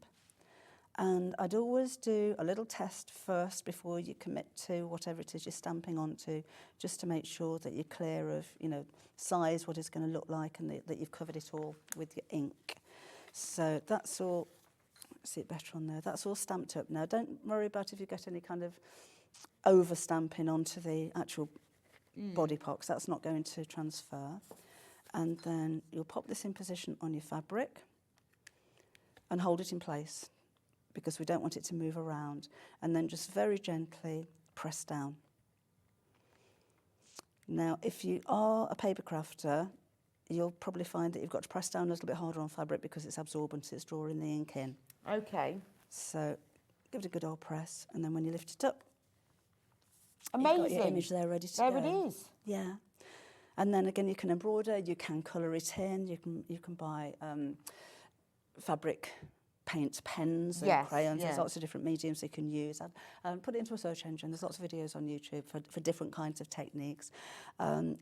And I'd always do a little test first before you commit to whatever it is you're stamping onto, just to make sure that you're clear of, you know, size, what it's going to look like, and that you've covered it all with your ink. So that's all, see it better on there, that's all stamped up now. Don't worry about if you get any kind of over stamping onto the actual body part, 'cause that's not going to transfer. And then you'll pop this in position on your fabric and hold it in place, because we don't want it to move around, and then just very gently press down. Now, if you are a paper crafter, you'll probably find that you've got to press down a little bit harder on fabric because it's absorbent, it's drawing the ink in. Okay. So give it a good old press, and then when you lift it up, Amazing. you've got your image there ready to there go. it is. Yeah. And then again, you can embroider, you can colour it in, you can buy fabric paint pens and crayons. There's lots of different mediums you can use. Put it into a search engine. There's lots of videos on YouTube for different kinds of techniques.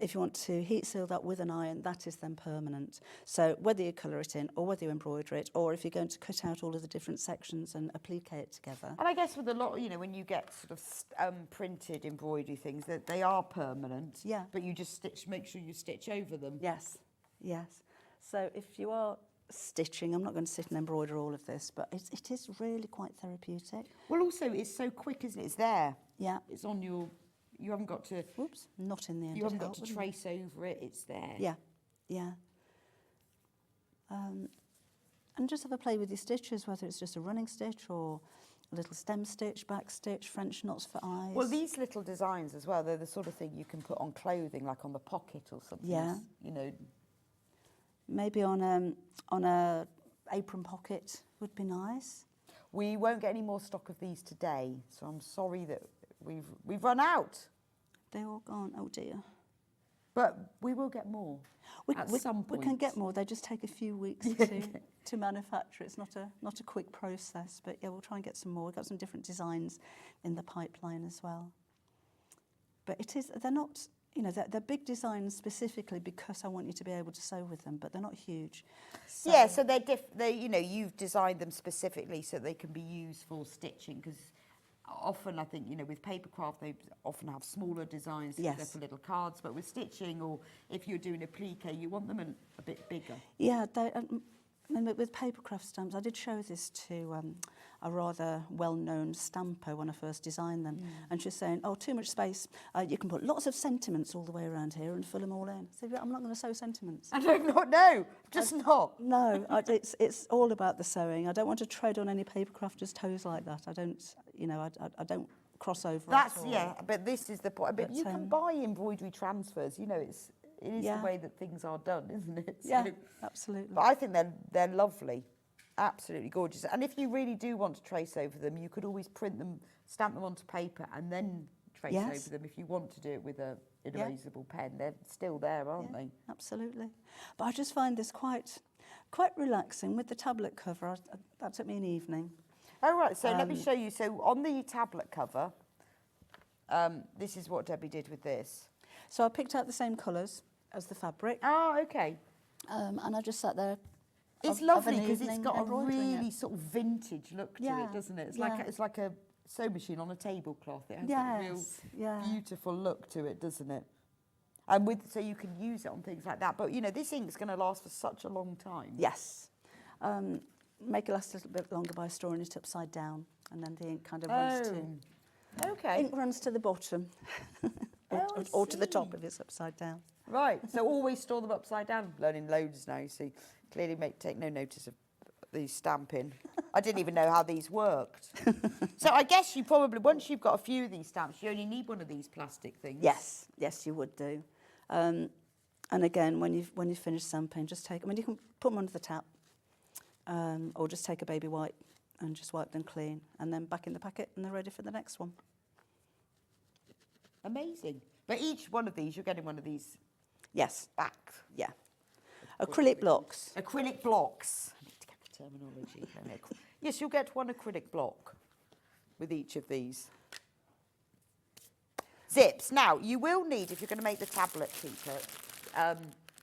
If you want to heat seal that with an iron, that is then permanent. So whether you colour it in or whether you embroider it, or if you're going to cut out all of the different sections and applique it together. And I guess with a lot, you know, when you get sort of printed embroidery things, that they are permanent. Yeah. But you just make sure you stitch over them. Yes, yes. So if you are stitching, I'm not going to sit and embroider all of this, but it is really quite therapeutic. Well, also, it's so quick, isn't it? It's there. Yeah. It's on your... You haven't got to... Whoops, not in the end. You haven't got to trace over it. It's there. Yeah, yeah. And just have a play with your stitches, whether it's just a running stitch or a little stem stitch, back stitch, French knots for eyes. Well, these little designs as well, they're the sort of thing you can put on clothing, like on the pocket or something. Yeah. You know... Maybe on a apron pocket would be nice. We won't get any more stock of these today, so I'm sorry that we've run out. They're all gone. Oh dear. But we will get more at some point. We can get more. They just take a few weeks to manufacture. It's not a quick process, but yeah, we'll try and get some more. We've got some different designs in the pipeline as well. But they're not. You know, they're big designs specifically because I want you to be able to sew with them, but they're not huge. So yeah, so they you know, you've designed them specifically so they can be used for stitching, because often I think, you know, with papercraft they often have smaller designs, they're for little cards, but with stitching, or if you're doing applique, you want them a bit bigger. Yeah, with papercraft stamps, I did show this to a rather well-known stamper when I first designed them, and she's saying, "Oh, too much space. You can put lots of sentiments all the way around here and fill them all in." So I'm not going to sew sentiments. I don't know. No, just not. No, it's all about the sewing. I don't want to tread on any papercrafters' toes like that. I don't, you know, I don't cross over. That's at all. yeah, but this is the point. But you can buy embroidery transfers. You know, it is the way that things are done, isn't it? So, yeah, absolutely. But I think they're lovely, absolutely gorgeous. And if you really do want to trace over them, you could always print them, stamp them onto paper, and then trace over them. If you want to do it with an erasable pen, they're still there, aren't they? Absolutely. But I just find this quite relaxing with the tablet cover. That took me an evening. Oh right. So let me show you. So on the tablet cover, this is what Debbie did with this. So I picked out the same colours as the fabric. Oh, okay. And I just sat there. It's lovely because it's got a really sort of vintage look to it, doesn't it? It's like a sewing machine on a tablecloth. It has a real beautiful look to it, doesn't it? And so you can use it on things like that. But you know, this ink's going to last for such a long time. Yes. Make it last a little bit longer by storing it upside down, and then the ink kind of runs to. Okay. Ink runs to the bottom. or to the top if it's upside down. Right, so always store them upside down. Learning loads now, you see. Clearly take no notice of the stamping. I didn't even know how these worked. So I guess you probably, once you've got a few of these stamps, you only need one of these plastic things. Yes, you would do. And again, when you finish stamping, just take, I mean, you can put them under the tap, or just take a baby white and just wipe them clean, and then back in the packet, and they're ready for the next one. Amazing. But each one of these, you're getting one of these Yes. back. Yeah. Acrylic blocks. Acrylic blocks. I need to get the terminology. don't I? Yes, you'll get one acrylic block with each of these. Zips. Now, you will need, if you're going to make the tablet keeper,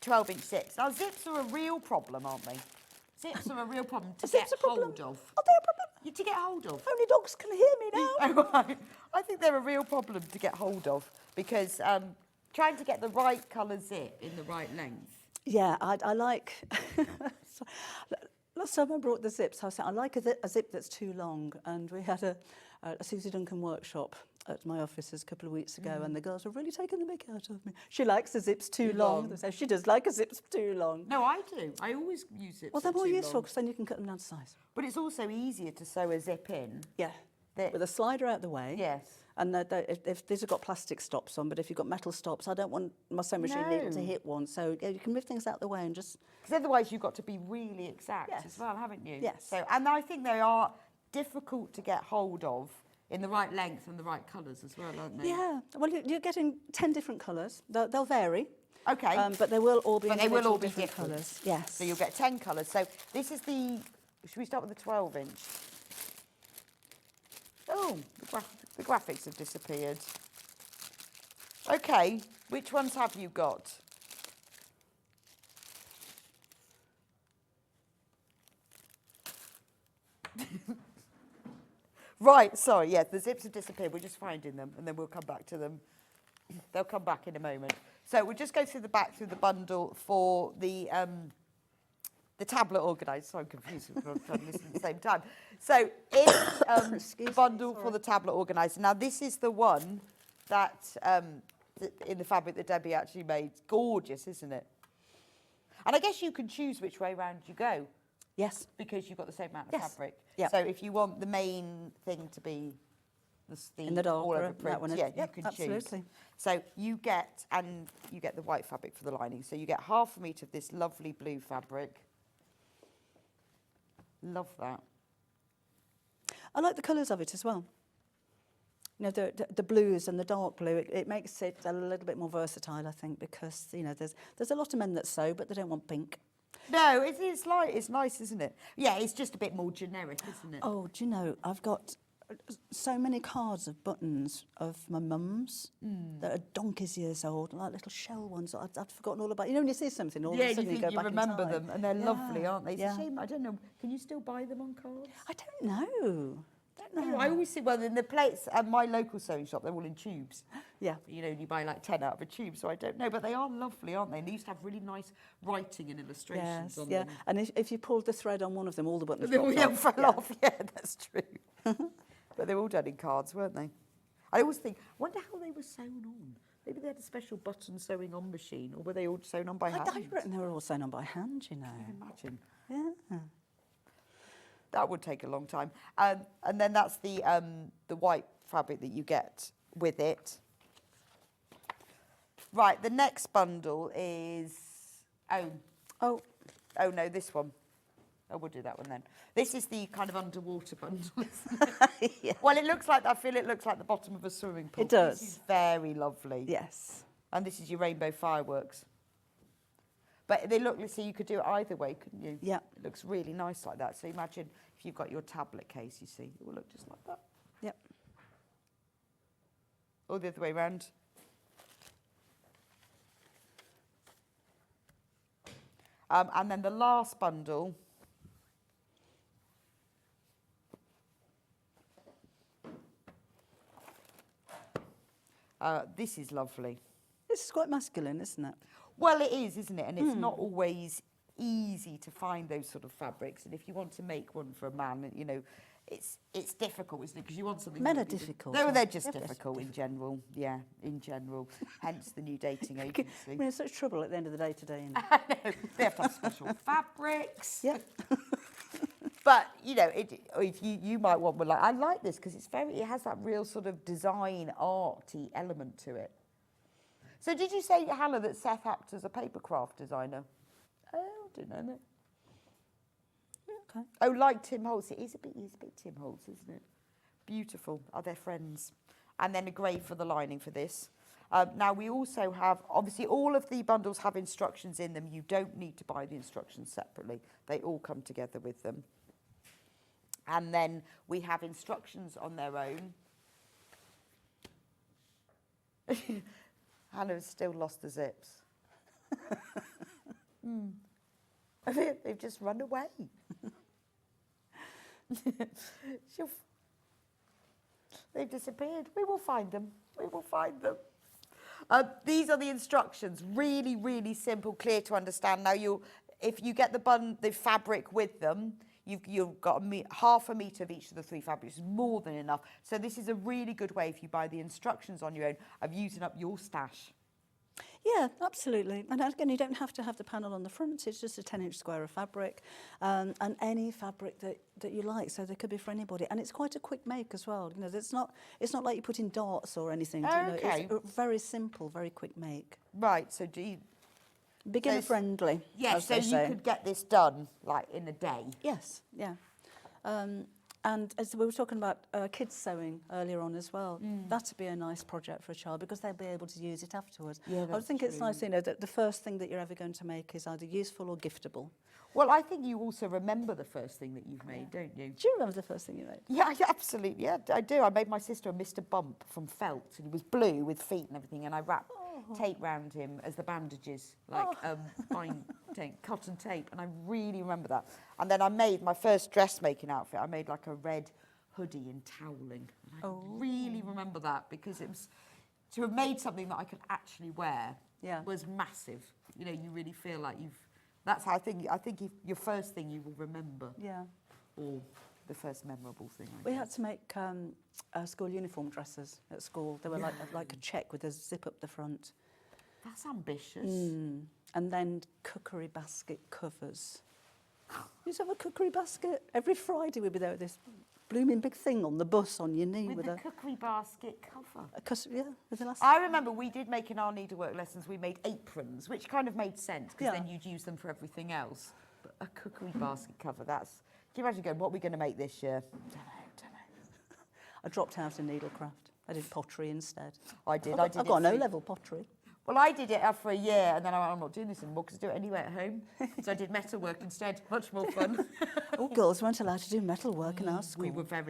12-inch zips. Now, zips are a real problem, aren't they? Zips are a real problem to get hold of. Are they a problem? To get hold of. Only dogs can hear me now. Oh, right. I think they're a real problem to get hold of because trying to get the right colour zip in the right length. Yeah, I like... Last time I brought the zips, I said, I like a zip that's too long. And we had a Susie Duncan workshop at my offices a couple of weeks ago, and the girls were really taking the mick out of me. She likes the zips too long. They say, she does like a zips too long. No, I do. I always use zips. Well, they're more useful because then you can cut them down to size. But it's also easier to sew a zip in. Yeah, with a slider out the way. Yes. And if these have got plastic stops on, but if you've got metal stops, I don't want my sewing machine needle to hit one. So yeah, you can move things out the way and just... Because otherwise you've got to be really exact as well, haven't you? Yes. So, and I think they are difficult to get hold of in the right length and the right colours as well, aren't they? Yeah. Well, you're getting 10 different colours. They'll vary. Okay. But they will all be But they will all be different different colours. Yes. So you'll get 10 colours. So this is the... Should we start with the 12-inch? Oh, the graphics have disappeared. Okay, which ones have you got? Right, sorry, yes, the zips have disappeared. We're just finding them, and then we'll come back to them. They'll come back in a moment. So we'll just go through the bundle for the tablet organiser. Sorry, I'm confused because I'm trying to listen at the same time. So in the bundle for the tablet organiser. Now, this is the one that, in the fabric that Debbie actually made. Gorgeous, isn't it? And I guess you can choose which way round you go. Yes. Because you've got the same amount of fabric. Yeah. So if you want the main thing to be in the dark, all over print, you can choose. So you get the white fabric for the lining. So you get half a metre of this lovely blue fabric. Love that. I like the colours of it as well. You know, the blues and the dark blue, it makes it a little bit more versatile, I think, because, you know, there's a lot of men that sew, but they don't want pink. No, it's nice, isn't it? Yeah, it's just a bit more generic, isn't it? Oh, do you know, I've got so many cards of buttons of my mum's that are donkeys years old, like little shell ones that I'd forgotten all about. You know, when you see something, all of a sudden you go back remember in time. them, and they're lovely, aren't they? It's Yeah. a shame, I don't know, can you still buy them on cards? I don't know. I always see, well, in the plates at my local sewing shop, they're all in tubes. Yeah. You know, you buy like 10 out of a tube, so I don't know, but they are lovely, aren't they? And they used to have really nice writing and illustrations on them. And if you pulled the thread on one of them, all the buttons They all fell off, yeah, that's true. Mm-hmm. But they were all done in cards, weren't they? I always think, I wonder how they were sewn on. Maybe they had a special button sewing on machine, or were they all sewn on by hand? I reckon they were all sewn on by hand, you know. I can imagine. Yeah. That would take a long time. And then that's the white fabric that you get with it. Right, the next bundle is... Oh, no, this one. Oh, we'll do that one then. This is the kind of underwater bundle, isn't it? Yeah. Well, I feel it looks like the bottom of a swimming pool. It does. This is very lovely. Yes. And this is your rainbow fireworks. But they look, so you could do it either way, couldn't you? Yeah. It looks really nice like that. So imagine if you've got your tablet case, you see, it will look just like that. Yep. Or the other way around. And then the last bundle. This is lovely. This is quite masculine, isn't it? Well, it is, isn't it? And it's not always easy to find those sort of fabrics. And if you want to make one for a man, you know, it's difficult, isn't it? Because you want something... Men are difficult. No, they're just difficult in general. Yeah, in general. Hence the new dating agency. We're in such trouble at the end of the day today. I know. They have to have special fabrics. Yeah. But, you know, if you might want one, like, I like this because it has that real sort of design, arty element to it. So did you say, Hannah, that Seth acts as a papercraft designer? Oh, I didn't know that. Okay. Oh, like Tim Holtz. It is a bit Tim Holtz, isn't it? Beautiful. Are they friends? And then a grey for the lining for this. Now we also have, obviously all of the bundles have instructions in them. You don't need to buy the instructions separately. They all come together with them. And then we have instructions on their own. Hannah's still lost the zips. They've just run away. They've disappeared. We will find them. We will find them. These are the instructions. Really, really simple, clear to understand. Now, if you get the fabric with them, you've got half a metre of each of the 3 fabrics, more than enough. So this is a really good way, if you buy the instructions on your own, of using up your stash. Yeah, absolutely. And again, you don't have to have the panel on the front. It's just a 10-inch square of fabric, and any fabric that you like. So they could be for anybody. And it's quite a quick make as well. You know, it's not like you put in darts or anything. Okay. You know, it's very simple, very quick make. Right. So do you... Beginner friendly. Yes, so you could get this done like in a day. Yes, yeah. And as we were talking about kids sewing earlier on as well, that'd be a nice project for a child because they'll be able to use it afterwards. Yeah, I think it's nice, you know, that the first thing that you're ever going to make is either useful or giftable. Well, I think you also remember the first thing that you've made, don't you? Do you remember the first thing you made? Yeah, absolutely. Yeah, I do. I made my sister a Mr. Bump from felt, and he was blue with feet and everything, and I wrapped tape round him as the bandages, like fine tape, cotton tape, and I really remember that. And then I made my first dressmaking outfit. I made like a red hoodie in toweling. And I really remember that because it was to have made something that I could actually wear was massive. You know, you really feel like you've. That's how I think if your first thing you will remember. Yeah. Or the first memorable thing. We had to make school uniform dresses at school. They were like a check with a zip up the front. That's ambitious. And then cookery basket covers. You used to have a cookery basket. Every Friday we'd be there with this blooming big thing on the bus on your knee with a cookery basket cover. With an I remember we did make in our needlework lessons. We made aprons, which kind of made sense because then you'd use them for everything else. But a cookery basket cover, that's. Can you imagine going, what are we going to make this year? Don't know. I dropped out of needlecraft. I did pottery instead. I did. I got an O-level pottery. Well, I did it for a year, and then I went, I'm not doing this anymore because I do it anyway at home. So I did metalwork instead. Much more fun. All girls weren't allowed to do metalwork in our school.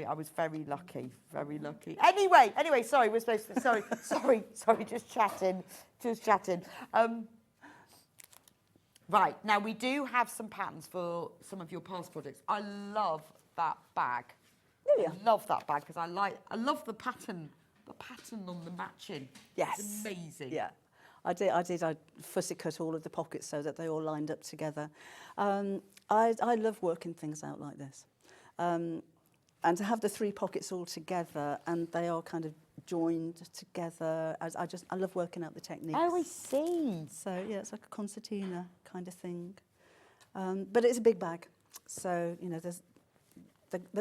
I was very lucky, very lucky. Anyway, sorry, we're supposed to. Sorry, just chatting. Right, now we do have some patterns for some of your past projects. I love that bag. Yeah. I love that bag because I love the pattern on the matching. Yes. It's amazing. Yeah. I did. I fussy cut all of the pockets so that they all lined up together. I love working things out like this. And to have the 3 pockets all together and they are kind of joined together. I love working out the techniques. Oh, I see. So yeah, it's like a concertina kind of thing. But it's a big bag. So, you know,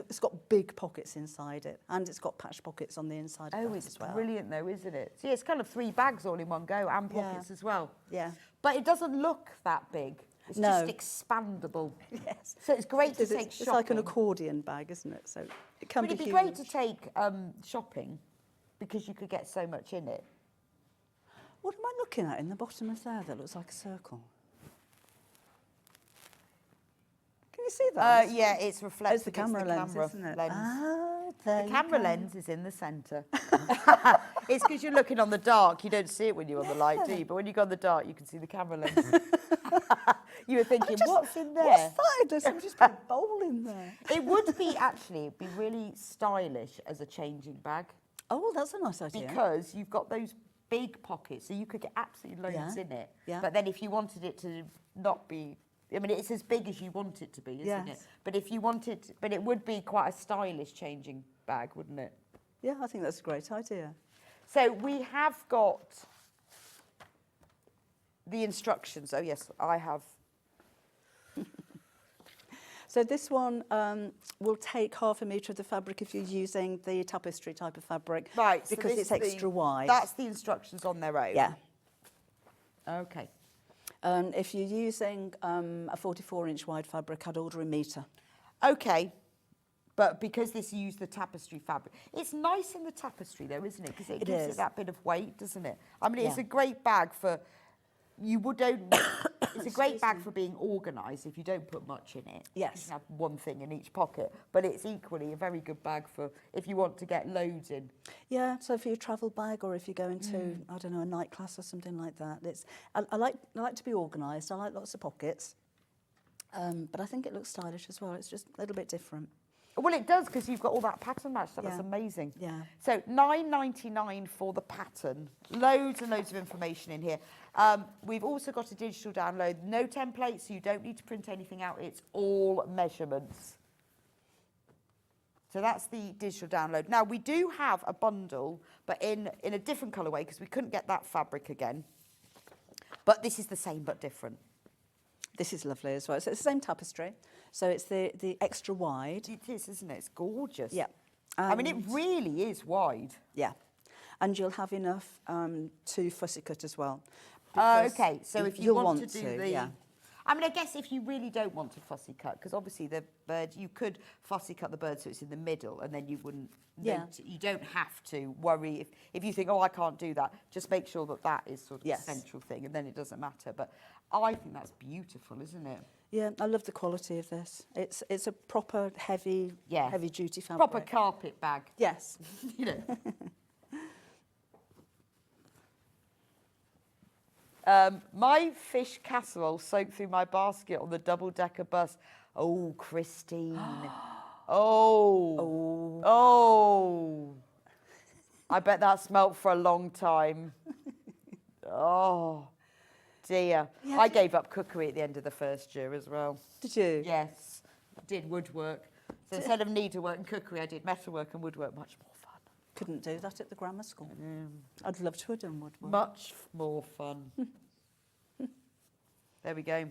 it's got big pockets inside it, and it's got patch pockets on the inside of it as well. It's brilliant though, isn't it? See, it's kind of 3 bags all in one go, and pockets as well. Yeah. But it doesn't look that big. It's just expandable. Yes. So it's great to take shopping. It's like an accordion bag, isn't it? So it can be huge. It'd be great to take shopping, because you could get so much in it. What am I looking at in the bottom of there that looks like a circle? Can you see that? Yeah, it's reflective. It's the camera lens, isn't it? Lens. Ah, the camera lens is in the centre. It's because you're looking on the dark. You don't see it when you're on the light, do you? But when you go on the dark, you can see the camera lens. You were thinking, what's in there? What's that? There's just put a bowl in there. It would be actually be really stylish as a changing bag. Oh, well, that's a nice idea. Because you've got those big pockets, so you could get absolutely loads in it. Yeah. But then if you wanted it to not be, I mean, it's as big as you want it to be, isn't it? But if you wanted, but it would be quite a stylish changing bag, wouldn't it? Yeah, I think that's a great idea. So we have got the instructions. Oh, yes, I have. So this one will take half a metre of the fabric if you're using the tapestry type of fabric. Right. Because so it's extra wide. That's the instructions on their own. Yeah. Okay. If you're using a 44-inch wide fabric, I'd order a metre. Okay. But because this used the tapestry fabric, it's nice in the tapestry though, isn't it? Because it gives it that bit of weight, doesn't it? I mean, it's a great bag for, it's a great bag for being organised if you don't put much in it. Yes. You can have one thing in each pocket, but it's equally a very good bag for if you want to get loads in. Yeah, so for your travel bag or if you're going to, I don't know, a night class or something like that. I like to be organised. I like lots of pockets. But I think it looks stylish as well. It's just a little bit different. Well, it does because you've got all that pattern match. That's amazing. Yeah. So £9.99 for the pattern. Loads and loads of information in here. We've also got a digital download. No templates, so you don't need to print anything out. It's all measurements. So that's the digital download. Now, we do have a bundle, but in a different colourway because we couldn't get that fabric again. But this is the same but different. This is lovely as well. So it's the same tapestry. So it's the extra wide. It is, isn't it? It's gorgeous. Yeah. I mean, it really is wide. Yeah. And you'll have enough to fussy cut as well. Okay, so if you want to do the... Yeah. I mean, I guess if you really don't want to fussy cut, because obviously the bird, you could fussy cut the bird so it's in the middle and then you wouldn't... Yeah. You don't have to worry if you think, oh, I can't do that. Just make sure that that is sort of the central thing and then it doesn't matter. But I think that's beautiful, isn't it? Yeah, I love the quality of this. It's a proper heavy duty fabric. Proper carpet bag. Yes. You know. My fish casserole soaked through my basket on the double-decker bus. Oh, Christine. Oh. I bet that smelt for a long time. Oh, dear. Yeah, I gave up cookery at the end of the first year as well. Did you? Yes. Did woodwork. So instead of needlework and cookery, I did metalwork and woodwork. Much more fun. Couldn't do that at the grammar school. I'd love to have done woodwork. Much more fun. There we go.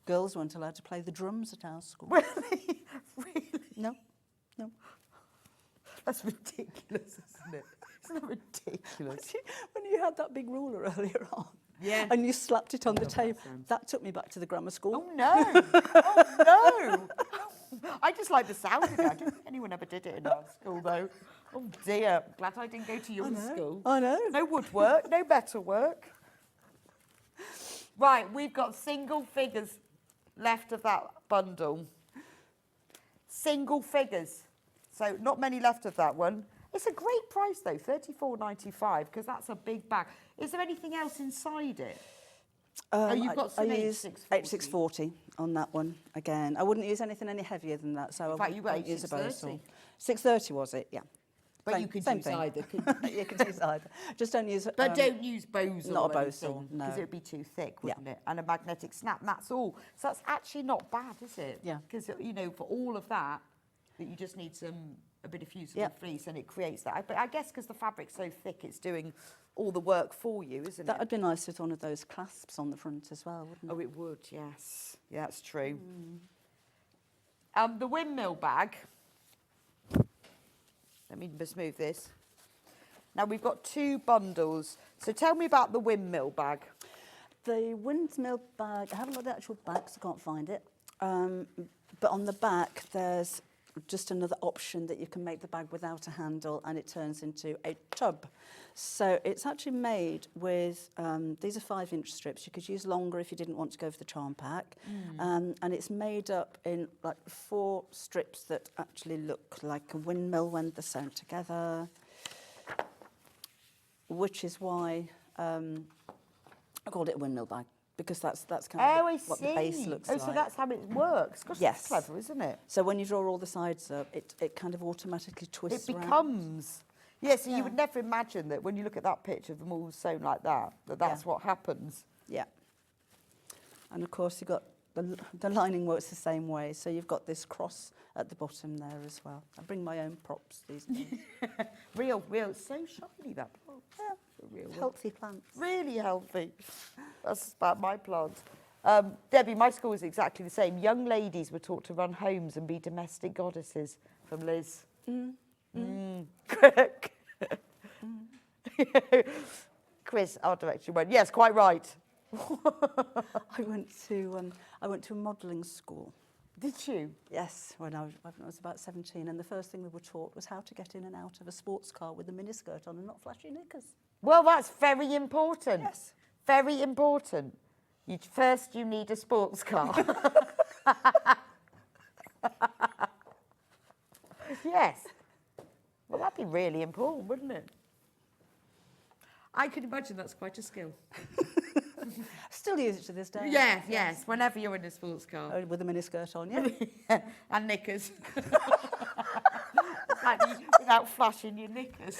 Girls weren't allowed to play the drums at our school. Really? Really? No. That's ridiculous, isn't it? Isn't that ridiculous? When you had that big ruler earlier on, Yeah. and you slapped it on the table, that took me back to the grammar school. Oh, no. Oh, no. I just like the sound of it. I don't think anyone ever did it in our school, though. Oh, dear. Glad I didn't go to your school. I know. No woodwork, no metalwork. Right, we've got single figures left of that bundle. Single figures. So not many left of that one. It's a great price, though, $34.95, because that's a big bag. Is there anything else inside it? You've got some I use H640 on that one again. I wouldn't use anything any heavier than that, so In fact, you got won't use a bow H630. saw. 630 was it? Yeah. But Same- you could same use thing. either, couldn't you? You could use either. Just don't use. But don't use bows not or a bow anything, saw, no. because it would be too thick, wouldn't it? And a magnetic snap, and that's all. So that's actually not bad, is it? Yeah. Because, you know, for all of that, you just need a bit of fusible fleece, and it creates that. But I guess because the fabric's so thick, it's doing all the work for you, isn't That it? would be nice with one of those clasps on the front as well, wouldn't it? Oh, it would, yes. Yeah, that's true. The windmill bag. Let me just move this. Now, we've got two bundles. So tell me about the windmill bag. The Windmill bag, I haven't got the actual bag, so I can't find it. But on the back, there's just another option that you can make the bag without a handle, and it turns into a tub. So it's actually made with, these are 5-inch strips. You could use longer if you didn't want to go for the charm pack. And it's made up in like 4 strips that actually look like a windmill when they're sewn together, which is why I called it a windmill bag, because that's kind of what the base looks like. Oh, so that's how it works. Gosh, Yes. that's clever, isn't it? So when you draw all the sides up, it kind of automatically twists It around. becomes... Yeah, so Yeah. you would never imagine that when you look at that picture of them all sewn like that, that's what happens. Yeah. And of course you've got the lining works the same way, so you've got this cross at the bottom there as well. I bring my own props these days. Real, it's so shiny, that plant. Yeah. Real one. Healthy plants. Really healthy. That's about my plants. Debbie, my school was exactly the same. Young ladies were taught to run homes and be domestic goddesses, from Liz. Chris, art director, went, yes, quite right. I went to a modelling school. Did you? Yes, when I was about 17, and the first thing we were taught was how to get in and out of a sports car with a miniskirt on and not flashy knickers. Well, that's very important. Yes. Very important. First, you need a sports car. Yes. Well, that'd be really important, wouldn't it? I could imagine that's quite a skill. Still use it to this day. Yes. Whenever you're in a sports car. Oh, with a miniskirt on, yeah. And knickers. Without flashing your knickers.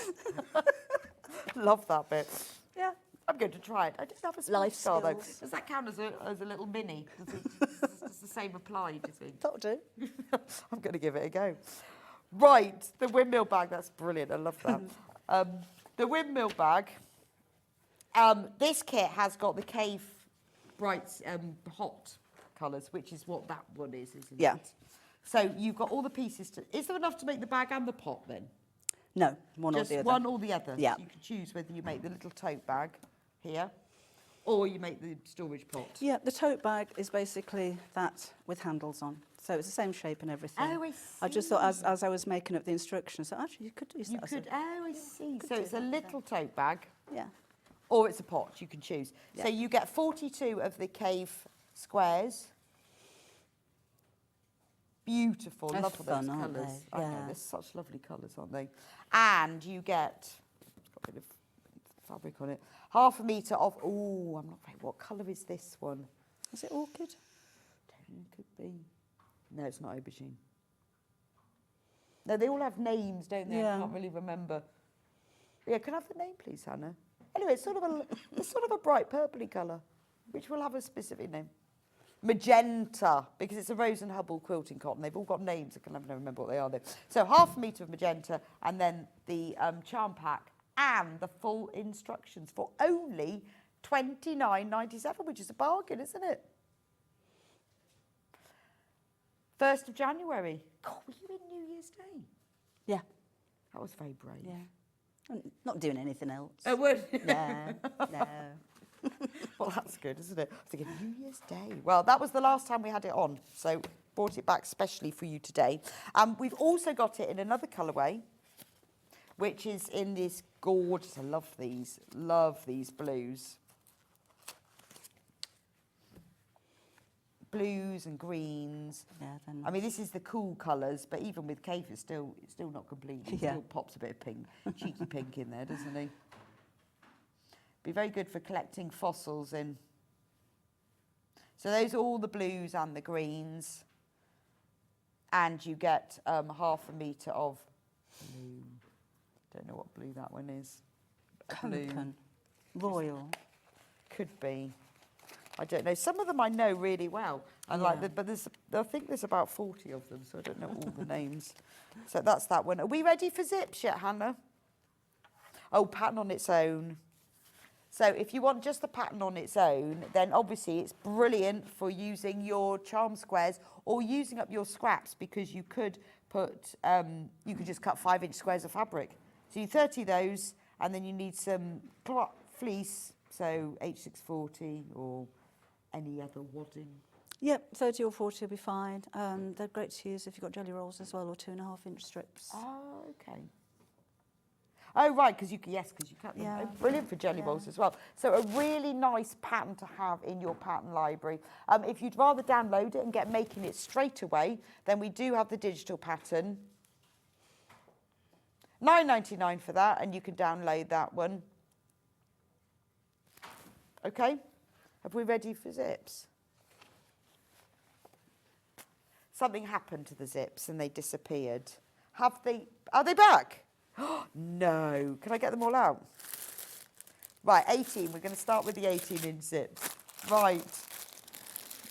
Love that bit. Yeah. I'm going to try it. I didn't have a Life sports car, though. skills. Does that count as a little mini? Does the same apply, do you think? That'll do. I'm going to give it a go. Right, the windmill bag. That's brilliant. I love that. The windmill bag. This kit has got the Cave Bright Hot colours, which is what that one is, isn't Yeah. it? So you've got all the pieces. Is there enough to make the bag and the pot then? No, one Just or the other. one or the other. Yeah. You can choose whether you make the little tote bag here or you make the storage pot. Yeah, the tote bag is basically that with handles on. So it's the same shape and everything. Oh, I I just thought as I was making up the instructions, so actually you could use You that. could, I see. could So do it's a that, little tote bag Yeah. or it's a pot, you can choose. Yeah. So you get 42 of the Cave squares. Beautiful, They're love fun, those aren't colours. they? I know, Yeah. they're such lovely colours, aren't they? And you get, it's got a bit of fabric on it, 1/2 metre of, oh, I'm not very, what colour is this one? Is it orchid? Could be. No, it's not aubergine. No, they all have names, don't they? Yeah. I can't really remember. Yeah, can I have the name, please, Hannah? Anyway, it's sort of a bright purpley colour, which will have a specific name. Magenta, because it's a Rose and Hubble quilting cotton. They've all got names. I can never remember what they are, though. So 1/2 metre of magenta, and then the charm pack and the full instructions for only £29.97, which is a bargain, isn't it? 1st of January. God, were you in New Year's Day? Yeah. That was very brave. Yeah. I'm not doing anything else. Oh, would? No, no. Well, that's good, isn't it? I was thinking New Year's Day. Well, that was the last time we had it on, so brought it back specially for you today. We've also got it in another colourway, which is in this gorgeous, I love these blues. Blues and greens. Yeah, then I mean, this is the cool colours, but even with Cave, it's still not complete. He Yeah. still pops a bit of pink, cheeky pink in there, doesn't he? Be very good for collecting fossils in. So those are all the blues and the greens. And you get 1/2 metre of blue. Don't know what blue that one is. Blue. Copan, royal. Could be. I don't know. Some of them I know really well. I like them, but I think there's about 40 of them, so I don't know all the names. So that's that one. Are we ready for zips yet, Hannah? Oh, pattern on its own. So if you want just the pattern on its own, then obviously it's brilliant for using your charm squares or using up your scraps, because you could put, you could just cut 5-inch squares of fabric. So you 30 those, and then you need some fleece, so H640 or any other wadding. Yep, 30 or 40 will be fine. They're great to use if you've got jelly rolls as well, or 2.5-inch strips. Oh, okay. Oh, right, because you can cut them. Yeah. Oh, brilliant for jelly rolls as well. So a really nice pattern to have in your pattern library. If you'd rather download it and get making it straight away, then we do have the digital pattern. £9.99 for that, and you can download that one. Okay, are we ready for zips? Something happened to the zips and they disappeared. Are they back? No. Can I get them all out? Right, 18. We're going to start with the 18-inch zips. Right.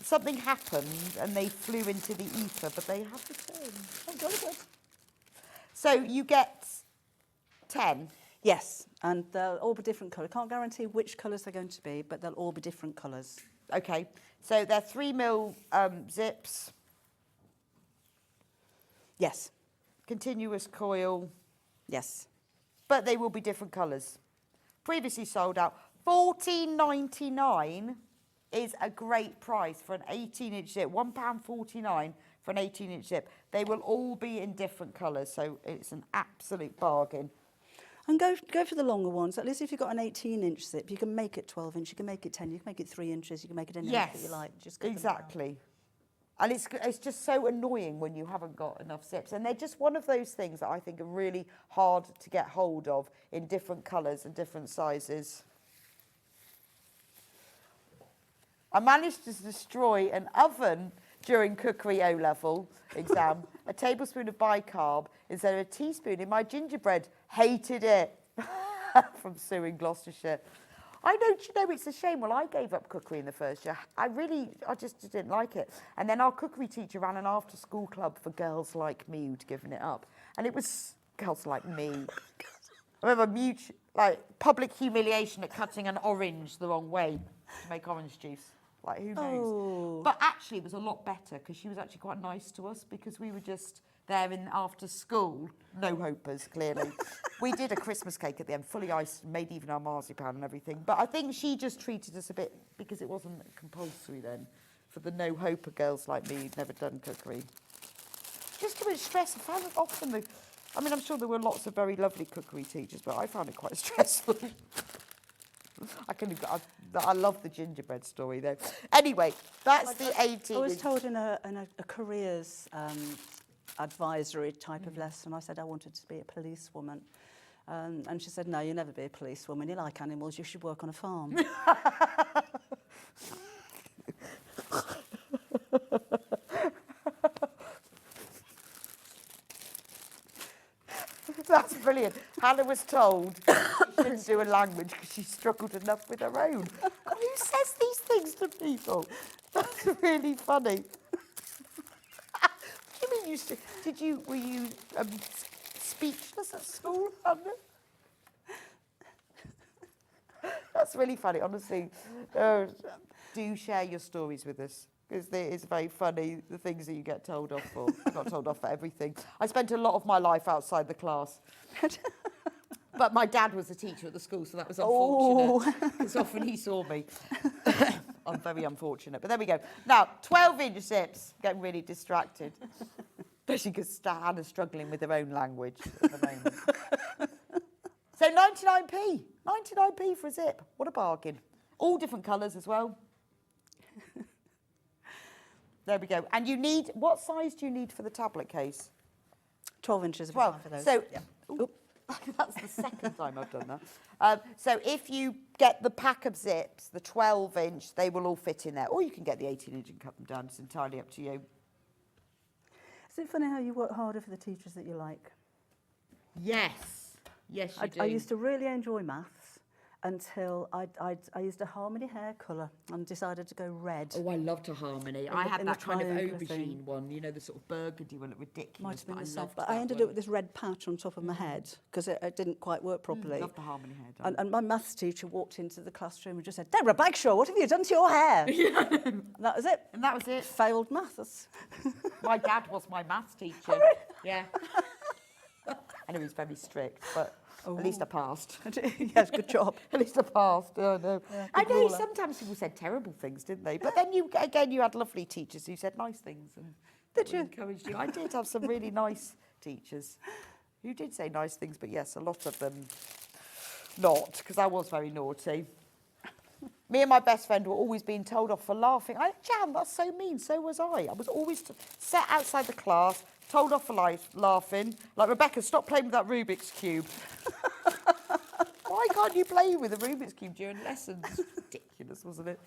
Something happened and they flew into the ether, but they have returned. Oh, jolly good. So you get 10. Yes, and they'll all be different colours. Can't guarantee which colours they're going to be, but they'll all be different colours. Okay. So they're 3mm zips. Yes. Continuous coil. Yes. But they will be different colours. Previously sold out. £14.99 is a great price for an 18-inch zip. £1.49 for an 18-inch zip. They will all be in different colours, so it's an absolute bargain. And go for the longer ones. At least if you've got an 18-inch zip, you can make it 12-inch, you can make it 10, you can make it 3 inches, you can make it any length that you like. Just go for the exactly. And it's just so annoying when you haven't got enough zips. And they're just one of those things that I think are really hard to get hold of in different colours and different sizes. I managed to destroy an oven during cookery O-level exam, a tablespoon of bicarb instead of a teaspoon in my gingerbread. Hated it. From Sue in Gloucestershire. I know, do you know, it's a shame. Well, I gave up cookery in the first year. I just didn't like it. And then our cookery teacher ran an after-school club for girls like me who'd given it up. And it was girls like me. I remember public humiliation at cutting an orange the wrong way to make orange juice. Like, who knows? Oh. But actually, it was a lot better because she was actually quite nice to us because we were just there in after school. No hopers, clearly. We did a Christmas cake at the end, fully iced, made even our marzipan and everything. But I think she just treated us a bit, because it wasn't compulsory then, for the no hoper girls like me who'd never done cookery. Just too much stress. I found it often. I mean, I'm sure there were lots of very lovely cookery teachers, but I found it quite stressful. I love the gingerbread story, though. Anyway, that's the 18. I was told in a careers advisory type of lesson, I said I wanted to be a policewoman. And she said, no, you'll never be a policewoman. You like animals, you should work on a farm. That's brilliant. Hannah was told she shouldn't do a language because she struggled enough with her own. Who says these things to people? That's really funny. What do you mean were you speechless at school, Hannah? That's really funny, honestly. Do share your stories with us. Because it's very funny, the things that you get told off for. I got told off for everything. I spent a lot of my life outside the class. But my dad was a teacher at the school, so that was unfortunate. Because often he saw me. I'm very unfortunate. But there we go. Now, 12-inch zips. Getting really distracted. Especially because Hannah's struggling with her own language at the moment. So 99p. 99p for a zip. What a bargain. All different colours as well. There we go. And you need, what size do you need for the tablet case? 12 inches. 12. For those. So, yeah. That's the second time I've done that. So if you get the pack of zips, the 12-inch, they will all fit in there. Or you can get the 18-inch and cut them down. It's entirely up to you. Is it funny how you work harder for the teachers that you like? Yes. Yes, you do. I used to really enjoy maths until I used a harmony hair colour and decided to go red. Oh, I loved a harmony. I had that kind of aubergine one, you know, the sort of burgundy one, ridiculous. Might have been the I same, loved but that I ended one. up with this red patch on top of my head because it didn't quite work properly. Loved the harmony hair done. And my maths teacher walked into the classroom and just said, Deborah Bagshaw, what have you done to your hair? And that was it. And that was it. Failed maths. My dad was my maths teacher. Yeah. And he was very strict, but at least I passed. Yes, good job. At least I passed. Oh, no. Yeah, I know ruler. sometimes people said terrible things, didn't they? But then you had lovely teachers who said nice things. And Did you? Encouraged you. I did have some really nice teachers who did say nice things, but yes, a lot of them not, because I was very naughty. Me and my best friend were always being told off for laughing. Jan, that's so mean. So was I. I was always sat outside the class, told off for laughing. Like, Rebecca, stop playing with that Rubik's Cube. Why can't you play with a Rubik's Cube during lessons? Ridiculous, wasn't it?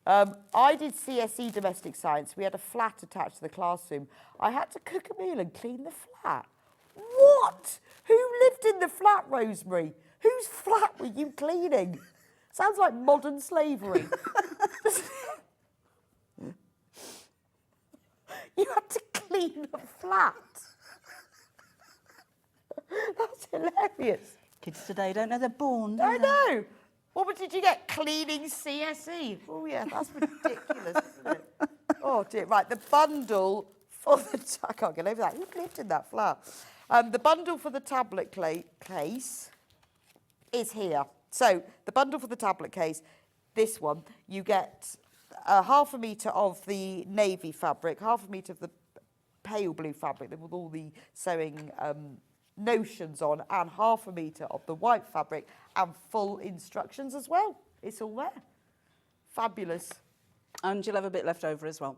I did CSE domestic science. We had a flat attached to the classroom. I had to cook a meal and clean the flat. What? Who lived in the flat, Rosemary? Whose flat were you cleaning? Sounds like modern slavery. You had to clean the flat. That's hilarious. Kids today don't know they're born. I know. What did you get? Cleaning CSE. Oh, yeah, that's ridiculous, isn't it? Oh, dear. Right, the bundle for the... I can't get over that. Who lived in that flat? The bundle for the tablet case is here. So, the bundle for the tablet case, this one, you get half a metre of the navy fabric, half a metre of the pale blue fabric with all the sewing notions on, and half a metre of the white fabric, and full instructions as well. It's all there. Fabulous. And you'll have a bit left over as well.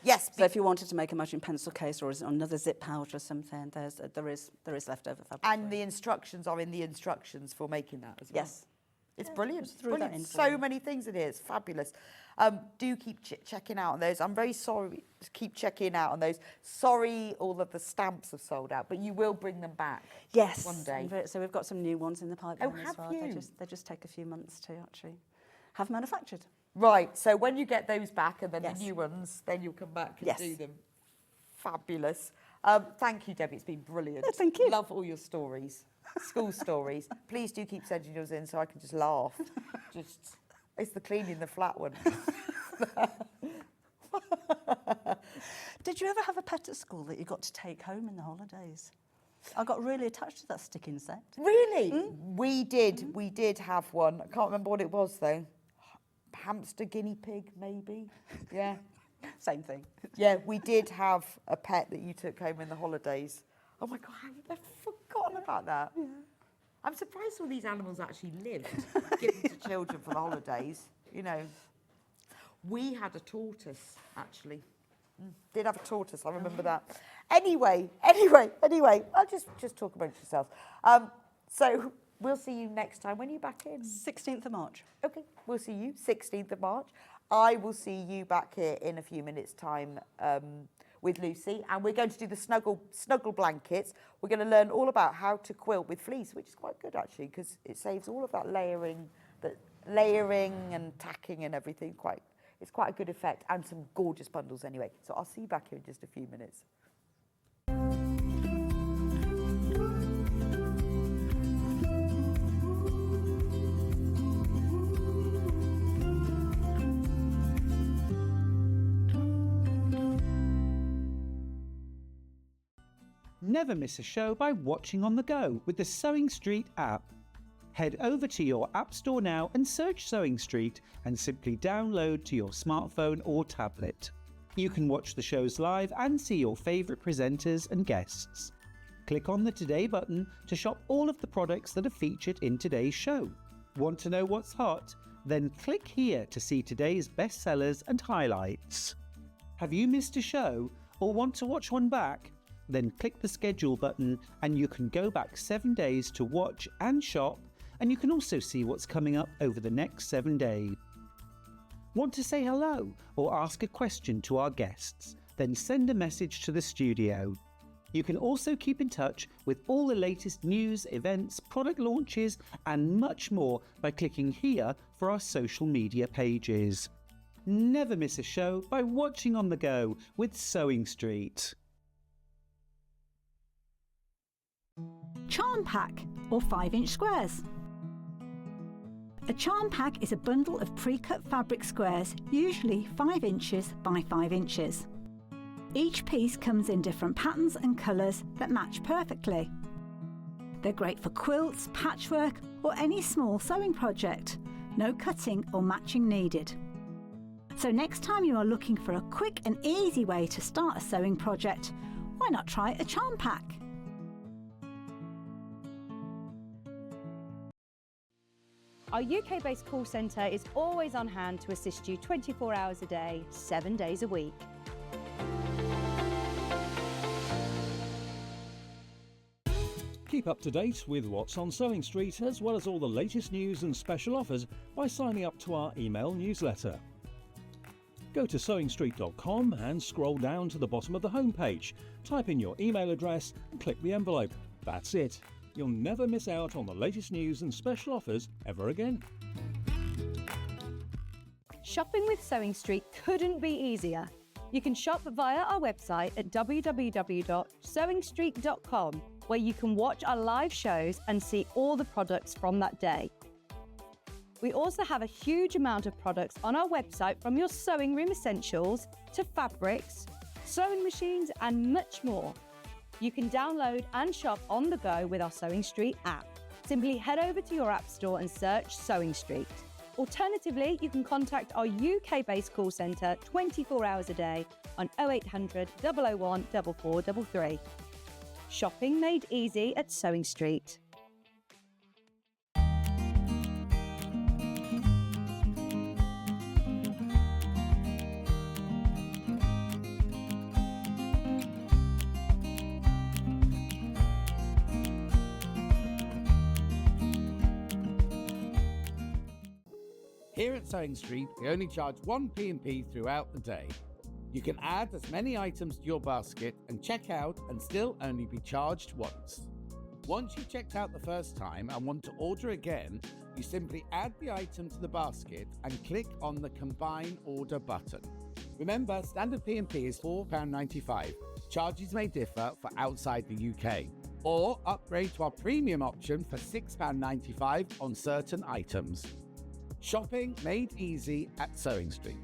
Yes. So if you wanted to make a matching pencil case or another zip pouch or something, there is leftover fabric. And the instructions are in the instructions for making that as well. Yes. It's brilliant. Just threw that in for So you. many things in here. It's fabulous. Do keep checking out on those. I'm very sorry. Keep checking out on those. Sorry, all of the stamps have sold out, but you will bring them back. Yes. One day. So we've got some new ones in the pipeline as have well. you? They just take a few months to actually have manufactured. Right. So when you get those back and then Yes. the new ones, then you'll come back and Yes. do them. Fabulous. Thank you, Debbie. It's been brilliant. Oh, thank you. Love all your stories. School stories. Please do keep sending yours in so I can just laugh. It's the cleaning the flat one. Did you ever have a pet at school that you got to take home in the holidays? I got really attached to that sticking set. Really? We did. We did have one. I can't remember what it was though. Hamster, guinea pig, maybe. Yeah. Same thing. Yeah, we did have a pet that you took home in the holidays. Oh my God, I've forgotten about that. Yeah. I'm surprised all these animals actually lived, given to children for the holidays. You know, we had a tortoise actually. Did have a tortoise. I remember that. Anyway. I'll just talk amongst yourselves. So we'll see you next time. When are you back in? 16th of March. Okay, we'll see you 16th of March. I will see you back here in a few minutes' time with Lucy, and we're going to do the Snuggle blankets. We're going to learn all about how to quilt with fleece, which is quite good actually, because it saves all of that layering and tacking and everything. It's quite a good effect, and some gorgeous bundles anyway. So I'll see you back here in just a few minutes. Never miss a show by watching on the go with the Sewing Street app. Head over to your app store now and search Sewing Street and simply download to your smartphone or tablet. You can watch the shows live and see your favourite presenters and guests. Click on the Today button to shop all of the products that are featured in today's show. Want to know what's hot? Then click here to see today's bestsellers and highlights. Have you missed a show or want to watch one back? Then click the schedule button and you can go back 7 days to watch and shop, and you can also see what's coming up over the next 7 days. Want to say hello or ask a question to our guests? Then send a message to the studio. You can also keep in touch with all the latest news, events, product launches and much more by clicking here for our social media pages. Never miss a show by watching on the go with Sewing Street. Charm pack or 5-inch squares. A charm pack is a bundle of pre-cut fabric squares, usually 5 inches by 5 inches. Each piece comes in different patterns and colours that match perfectly. They're great for quilts, patchwork or any small sewing project. No cutting or matching needed. So next time you are looking for a quick and easy way to start a sewing project, why not try a charm pack? Our UK-based call centre is always on hand to assist you 24 hours a day, 7 days a week. Keep up to date with what's on Sewing Street, as well as all the latest news and special offers by signing up to our email newsletter. Go to sewingstreet.com and scroll down to the bottom of the homepage. Type in your email address and click the envelope. That's it. You'll never miss out on the latest news and special offers ever again. Shopping with Sewing Street couldn't be easier. You can shop via our website at www.sewingstreet.com, where you can watch our live shows and see all the products from that day. We also have a huge amount of products on our website, from your sewing room essentials to fabrics, sewing machines and much more. You can download and shop on the go with our Sewing Street app. Simply head over to your app store and search Sewing Street. Alternatively, you can contact our UK-based call centre 24 hours a day on 0800 001 4433. Shopping made easy at Sewing Street. Here at Sewing Street, we only charge one P&P throughout the day. You can add as many items to your basket and check out and still only be charged once. Once you've checked out the first time and want to order again, you simply add the item to the basket and click on the Combine Order button. Remember, standard P&P is £4.95. Charges may differ for outside the UK. Or upgrade to our premium option for £6.95 on certain items. Shopping made easy at Sewing Street.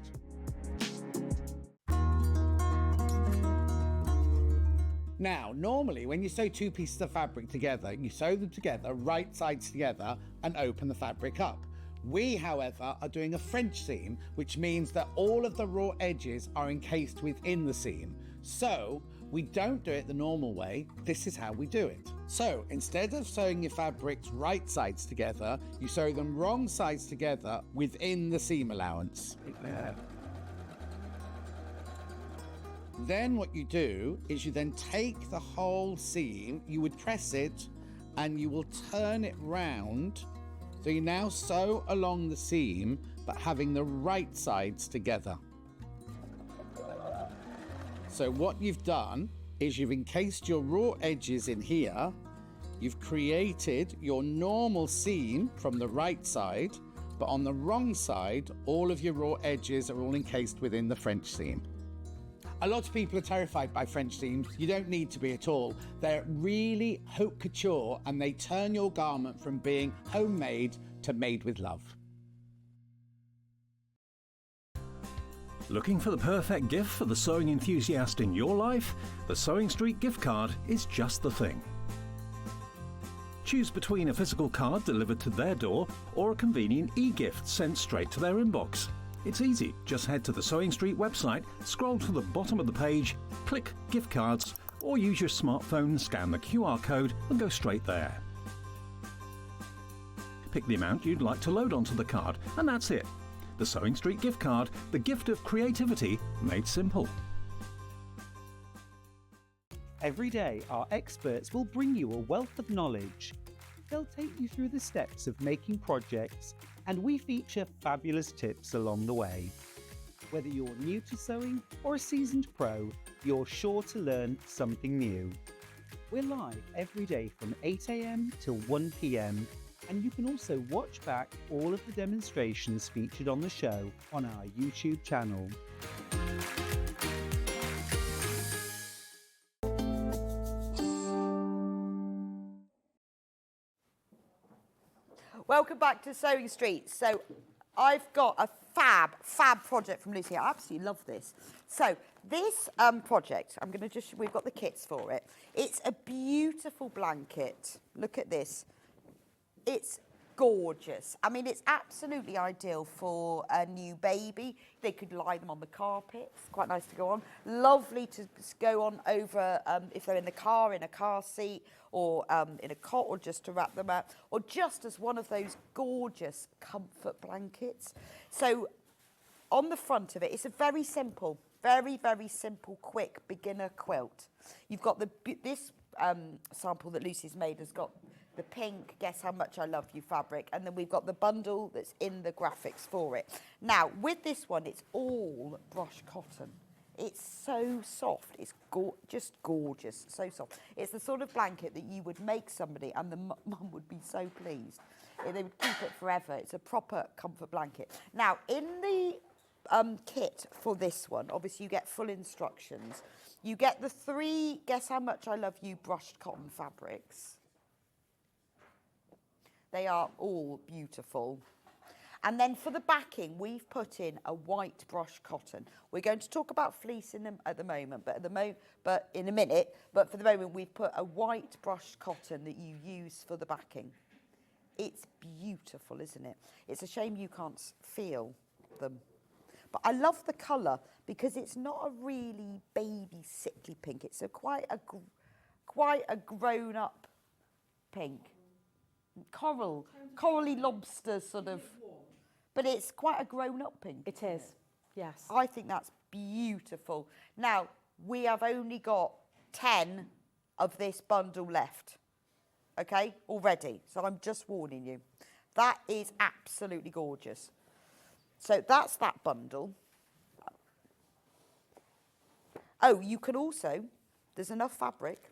Now, normally when you sew two pieces of fabric together, you sew them together, right sides together, and open the fabric up. We, however, are doing a French seam, which means that all of the raw edges are encased within the seam. So, we don't do it the normal way. This is how we do it. So, instead of sewing your fabrics right sides together, you sew them wrong sides together within the seam allowance. Then what you do is you then take the whole seam, you would press it, and you will turn it round. So you now sew along the seam, but having the right sides together. So what you've done is you've encased your raw edges in here, you've created your normal seam from the right side, but on the wrong side, all of your raw edges are all encased within the French seam. A lot of people are terrified by French seams. You don't need to be at all. They're really haute couture and they turn your garment from being homemade to made with love. Looking for the perfect gift for the sewing enthusiast in your life? The Sewing Street gift card is just the thing. Choose between a physical card delivered to their door or a convenient e-gift sent straight to their inbox. It's easy. Just head to the Sewing Street website, scroll to the bottom of the page, click Gift Cards, or use your smartphone, scan the QR code and go straight there. Pick the amount you'd like to load onto the card, and that's it. The Sewing Street gift card, the gift of creativity made simple. Every day, our experts will bring you a wealth of knowledge. They'll take you through the steps of making projects, and we feature fabulous tips along the way. Whether you're new to sewing or a seasoned pro, you're sure to learn something new. We're live every day from 8 AM till 1 PM, and you can also watch back all of the demonstrations featured on the show on our YouTube channel. Welcome back to Sewing Street. So I've got a fab project from Lucy. I absolutely love this. So this project, we've got the kits for it. It's a beautiful blanket. Look at this. It's gorgeous. I mean, it's absolutely ideal for a new baby. They could lie them on the carpet. It's quite nice to go on. Lovely to go on over if they're in the car, in a car seat, or in a cot, or just to wrap them up, or just as one of those gorgeous comfort blankets. So on the front of it, it's a very simple, very simple, quick beginner quilt. You've got this sample that Lucy's made has got the pink, Guess How Much I Love You fabric, and then we've got the bundle that's in the graphics for it. Now, with this one, it's all brushed cotton. It's so soft. It's just gorgeous, so soft. It's the sort of blanket that you would make somebody and the mum would be so pleased. They would keep it forever. It's a proper comfort blanket. Now, in the kit for this one, obviously you get full instructions. You get the 3 Guess How Much I Love You brushed cotton fabrics. They are all beautiful. And then for the backing, we've put in a white brushed cotton. We're going to talk about fleece at the moment, but in a minute. But for the moment, we've put a white brushed cotton that you use for the backing. It's beautiful, isn't it? It's a shame you can't feel them. But I love the colour because it's not a really baby sickly pink. It's quite a grown-up pink. Corally lobster sort of. But it's quite a grown-up pink. It is, yes. I think that's beautiful. Now, we have only got 10 of this bundle left, okay, already. So I'm just warning you. That is absolutely gorgeous. So that's that bundle. Oh, you can also, there's enough fabric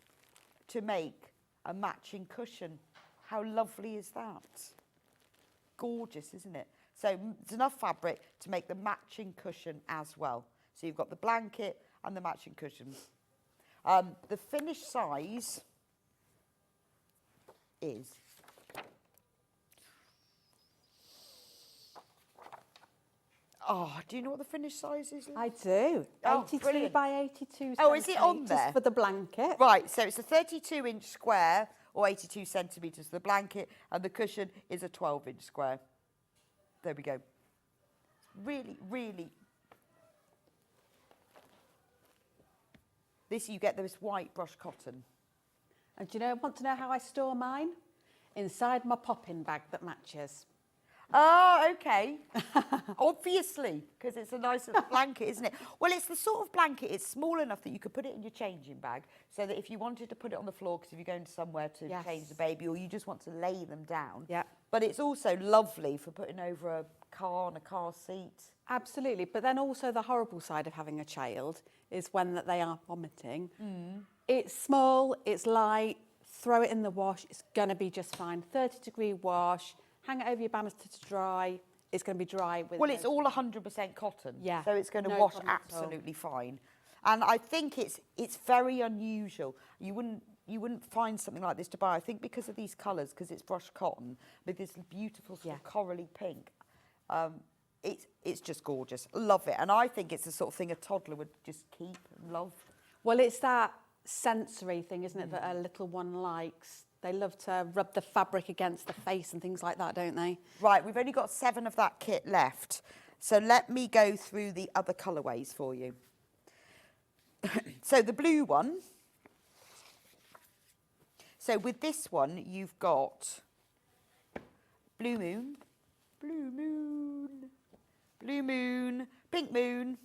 to make a matching cushion. How lovely is that? Gorgeous, isn't it? So there's enough fabric to make the matching cushion as well. So you've got the blanket and the matching cushion. The finished size is do you know what the finished size is? I do. Oh, 82 brilliant. by 82 Oh, is it on centimetres there? for the blanket. Right, so it's a 32-inch square or 82 centimetres for the blanket, and the cushion is a 12-inch square. There we go. Really, really. This, you get this white brush cotton. And do you know, want to know how I store mine? Inside my Poppin bag that matches. Oh, okay. Obviously, because it's a nice little blanket, isn't it? Well, it's the sort of blanket, it's small enough that you could put it in your changing bag, so that if you wanted to put it on the floor, because if you're going somewhere to change the baby, or you just want to lay them down. Yeah. But it's also lovely for putting over a car and a car seat. Absolutely. But then also the horrible side of having a child is when that they are vomiting. It's small, it's light, throw it in the wash, it's going to be just fine. 30-degree wash. Hang it over your banister to dry. It's going to be dry. Well, it's all 100% cotton. Yeah. So it's going to No wash problem at all. absolutely fine. And I think it's very unusual. You wouldn't find something like this to buy. I think because of these colours, because it's brushed cotton with this beautiful sort of corally pink. It's just gorgeous. Love it. And I think it's the sort of thing a toddler would just keep and love. Well, it's that sensory thing, isn't it, that a little one likes. They love to rub the fabric against the face and things like that, don't they? Right, we've only got 7 of that kit left. So let me go through the other colourways for you. So the blue one. So with this one, you've got blue moon, blue moon, blue moon, pink moon,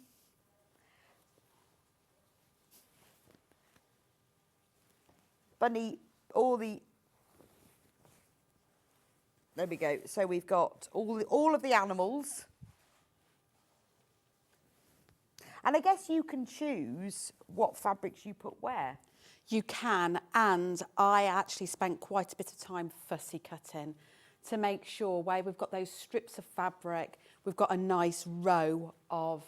bunny, all the... There we go. So we've got all of the animals. And I guess you can choose what fabrics you put where. You can, and I actually spent quite a bit of time fussy cutting to make sure where we've got those strips of fabric, we've got a nice row of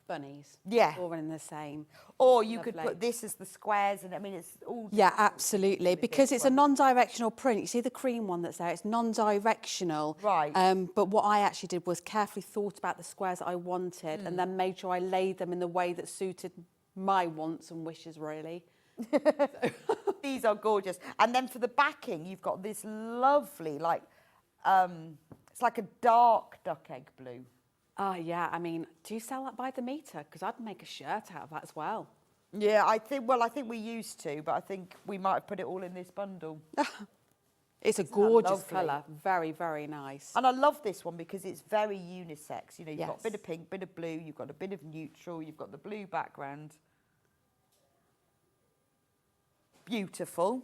bunnies. Yeah. All in the same. Or you could put this as the squares, and I mean, it's all... Yeah, absolutely, because it's a non-directional print. You see the cream one that's there, it's non-directional. Right. But what I actually did was carefully thought about the squares that I wanted and then made sure I laid them in the way that suited my wants and wishes, really. These are gorgeous. And then for the backing, you've got this lovely, like, it's like a dark duck egg blue. Oh, yeah, I mean, do you sell that by the metre? Because I'd make a shirt out of that as well. Yeah, I think we used to, but I think we might have put it all in this bundle. It's a gorgeous colour, very, very nice. And I love this one because it's very unisex. You know, you've Yes. got a bit of pink, bit of blue, you've got a bit of neutral, you've got the blue background. Beautiful.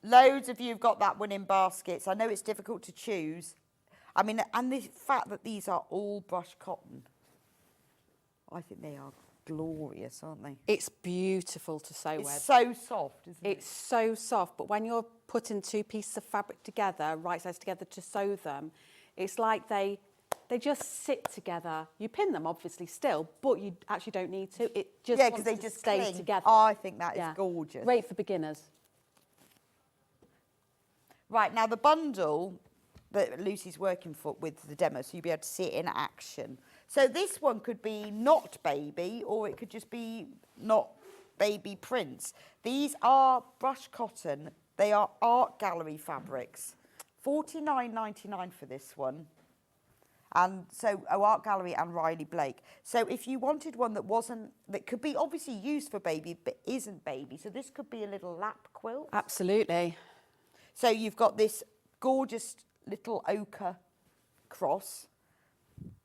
Loads of you have got that one in baskets. I know it's difficult to choose. I mean, and the fact that these are all brushed cotton, I think they are glorious, aren't they? It's beautiful to sew with. It's so soft, isn't it? It's so soft, but when you're putting 2 pieces of fabric together, right sides together to sew them, it's like they just sit together. You pin them, obviously, still, but you actually don't need to. It just Yeah, wants because they to just stay cling. together. Oh, I think that is gorgeous. Great for beginners. Right, now the bundle that Lucy's working with the demo, so you'll be able to see it in action. So this one could be not baby, or it could just be not baby prints. These are brush cotton. They are art gallery fabrics. $49.99 for this one. And so, Art Gallery and Riley Blake. So if you wanted one that could be obviously used for baby, but isn't baby. So this could be a little lap quilt. Absolutely. So you've got this gorgeous little ochre cross.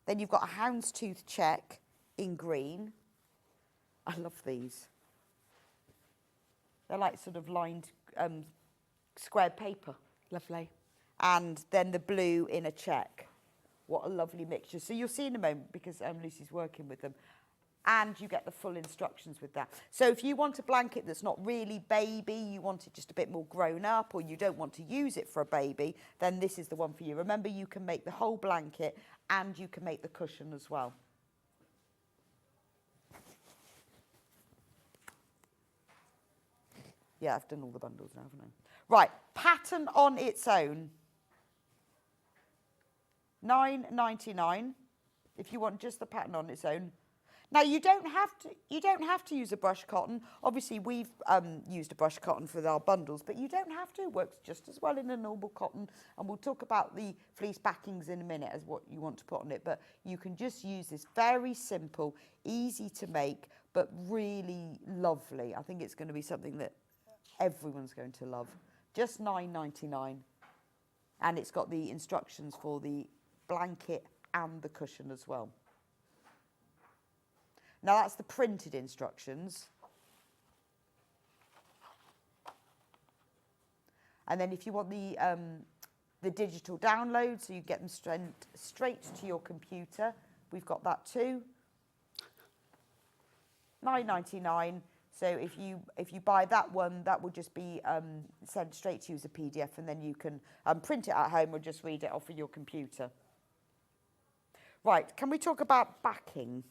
Then you've got a houndstooth check in green. I love these. They're like sort of lined squared paper. Lovely. And then the blue in a check. What a lovely mixture. So you'll see in a moment, because Lucy's working with them, and you get the full instructions with that. So if you want a blanket that's not really baby, you want it just a bit more grown up, or you don't want to use it for a baby, then this is the one for you. Remember, you can make the whole blanket and you can make the cushion as well. Yeah, I've done all the bundles now, haven't I? Right, pattern on its own. $9.99 if you want just the pattern on its own. Now you don't have to use a brush cotton. Obviously we've used a brush cotton for our bundles, but you don't have to. It works just as well in a normal cotton, and we'll talk about the fleece backings in a minute as what you want to put on it, but you can just use this very simple, easy to make, but really lovely. I think it's going to be something that everyone's going to love. Just $9.99, and it's got the instructions for the blanket and the cushion as well. Now that's the printed instructions. And then if you want the digital download, so you get them straight to your computer, we've got that too. $9.99. So if you buy that one, that will just be sent straight to you as a PDF, and then you can print it at home or just read it off of your computer. Right, can we talk about backing?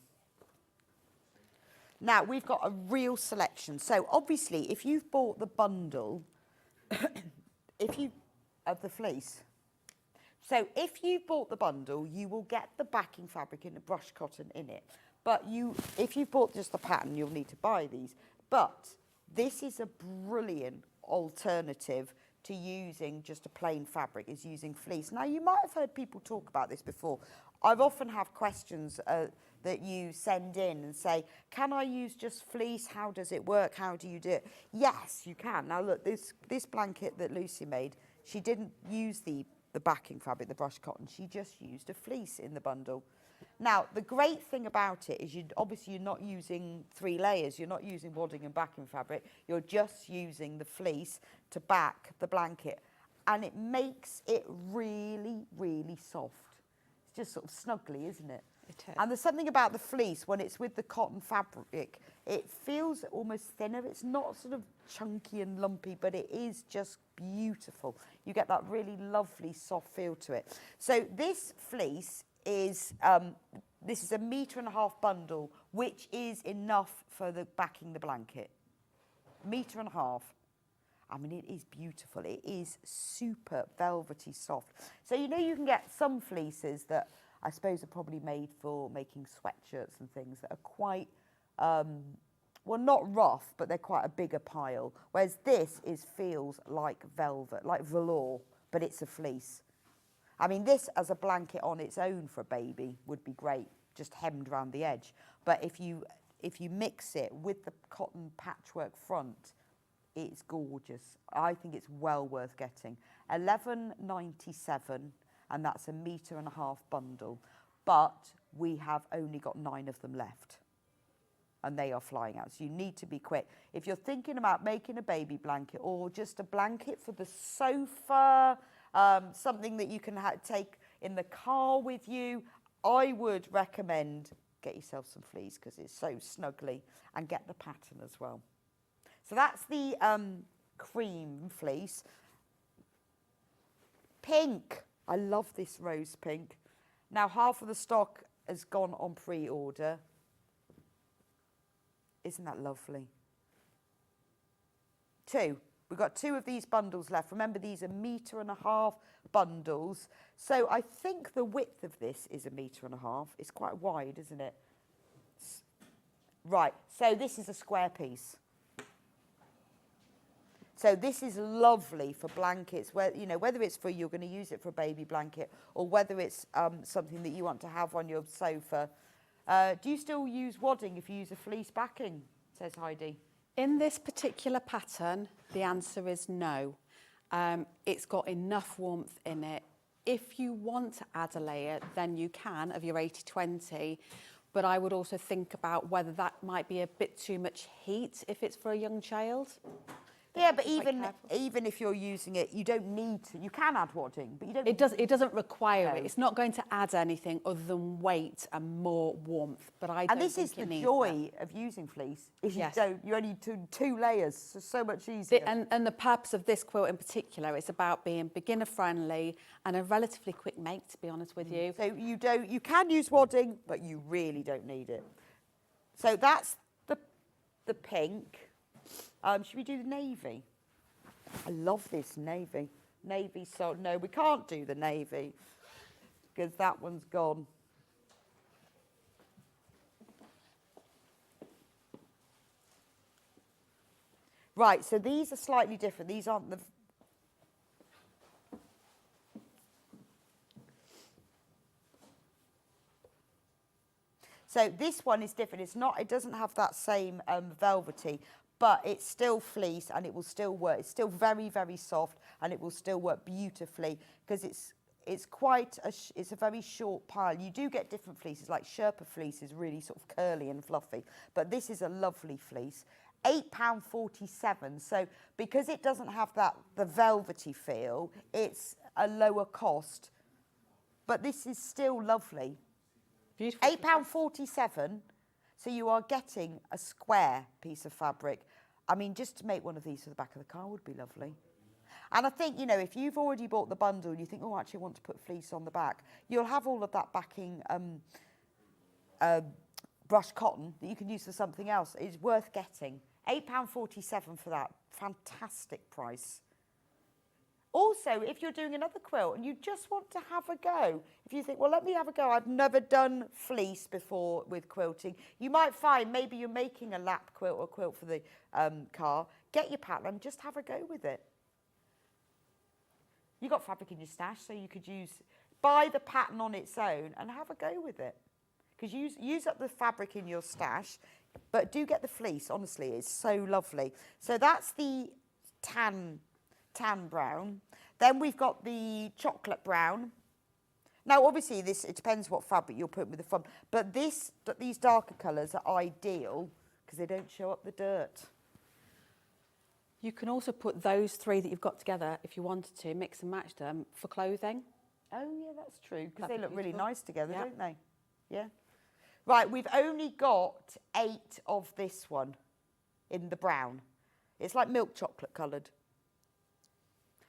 Now, we've got a real selection. So obviously, if you've bought the bundle, of the fleece, so if you've bought the bundle, you will get the backing fabric in the brush cotton in it. But if you've bought just the pattern, you'll need to buy these. But this is a brilliant alternative to using just a plain fabric, is using fleece. Now, you might have heard people talk about this before. I've often have questions that you send in and say, can I use just fleece? How does it work? How do you do it? Yes, you can. Now, look, this blanket that Lucy made, she didn't use the backing fabric, the brush cotton. She just used a fleece in the bundle. Now, the great thing about it is obviously you're not using 3 layers. You're not using wadding and backing fabric. You're just using the fleece to back the blanket. And it makes it really, really soft. It's just sort of snuggly, isn't it? It is. And there's something about the fleece, when it's with the cotton fabric, it feels almost thinner. It's not sort of chunky and lumpy, but it is just beautiful. You get that really lovely soft feel to it. So this fleece is, this is a 1.5 metre bundle, which is enough for backing the blanket. 1.5 metres. I mean, it is beautiful. It is super velvety soft. So, you know, you can get some fleeces that I suppose are probably made for making sweatshirts and things that are quite, well, not rough, but they're quite a bigger pile. Whereas this feels like velvet, like velour, but it's a fleece. I mean, this as a blanket on its own for a baby would be great, just hemmed around the edge. But if you mix it with the cotton patchwork front, it's gorgeous. I think it's well worth getting. $11.97, and that's a 1.5 metre bundle. But we have only got 9 of them left, and they are flying out. So you need to be quick. If you're thinking about making a baby blanket or just a blanket for the sofa, something that you can take in the car with you, I would recommend get yourself some fleece because it's so snuggly, and get the pattern as well. So that's the cream fleece. Pink. I love this rose pink. Now, half of the stock has gone on pre-order. Isn't that lovely? 2. We've got 2 of these bundles left. Remember, these are 1.5 metre bundles. So I think the width of this is 1.5 metre. It's quite wide, isn't it? Right, so this is a square piece. So this is lovely for blankets, where, you know, whether it's for you're going to use it for a baby blanket or whether it's something that you want to have on your sofa. Do you still use wadding if you use a fleece backing, says Heidi? In this particular pattern, the answer is no. It's got enough warmth in it. If you want to add a layer, then you can of your 80-20, but I would also think about whether that might be a bit too much heat if it's for a young child. Yeah, but even if you're using it, you don't need to. You can add wadding, but you don't. It doesn't require it. It's not going to add anything other than weight and more warmth. But I don't think it needs that. And this is the joy of using fleece. Is Yes. you only do 2 layers, so much easier. And the purpose of this quilt in particular is about being beginner friendly and a relatively quick make, to be honest with you. So you can use wadding, but you really don't need it. So that's the pink. Should we do the navy? I love this navy. Navy, so no, we can't do the navy because that one's gone. Right, so these are slightly different. These aren't the... So this one is different. It doesn't have that same velvety, but it's still fleece and it will still work. It's still very, very soft and it will still work beautifully because it's a very short pile. You do get different fleeces, like Sherpa fleece is really sort of curly and fluffy, but this is a lovely fleece. £8.47. So because it doesn't have the velvety feel, it's a lower cost, but this is still lovely. Beautiful. £8.47. So you are getting a square piece of fabric. I mean, just to make one of these for the back of the car would be lovely. And I think, you know, if you've already bought the bundle and you think, oh, actually I want to put fleece on the back, you'll have all of that backing brushed cotton that you can use for something else. It's worth getting. £8.47 for that. Fantastic price. Also, if you're doing another quilt and you just want to have a go, if you think, well, let me have a go, I've never done fleece before with quilting, you might find maybe you're making a lap quilt or quilt for the car, get your pattern and just have a go with it. You've got fabric in your stash, so you could buy the pattern on its own and have a go with it. Because use up the fabric in your stash, but do get the fleece, honestly, it's so lovely. So that's the tan brown. Then we've got the chocolate brown. Now, obviously, it depends what fabric you're putting with the front, but these darker colours are ideal because they don't show up the dirt. You can also put those 3 that you've got together, if you wanted to, mix and match them for clothing. Oh, yeah, that's true, because they look beautiful. really nice together, don't they? Yeah. Right, we've only got 8 of this one in the brown. It's like milk chocolate coloured.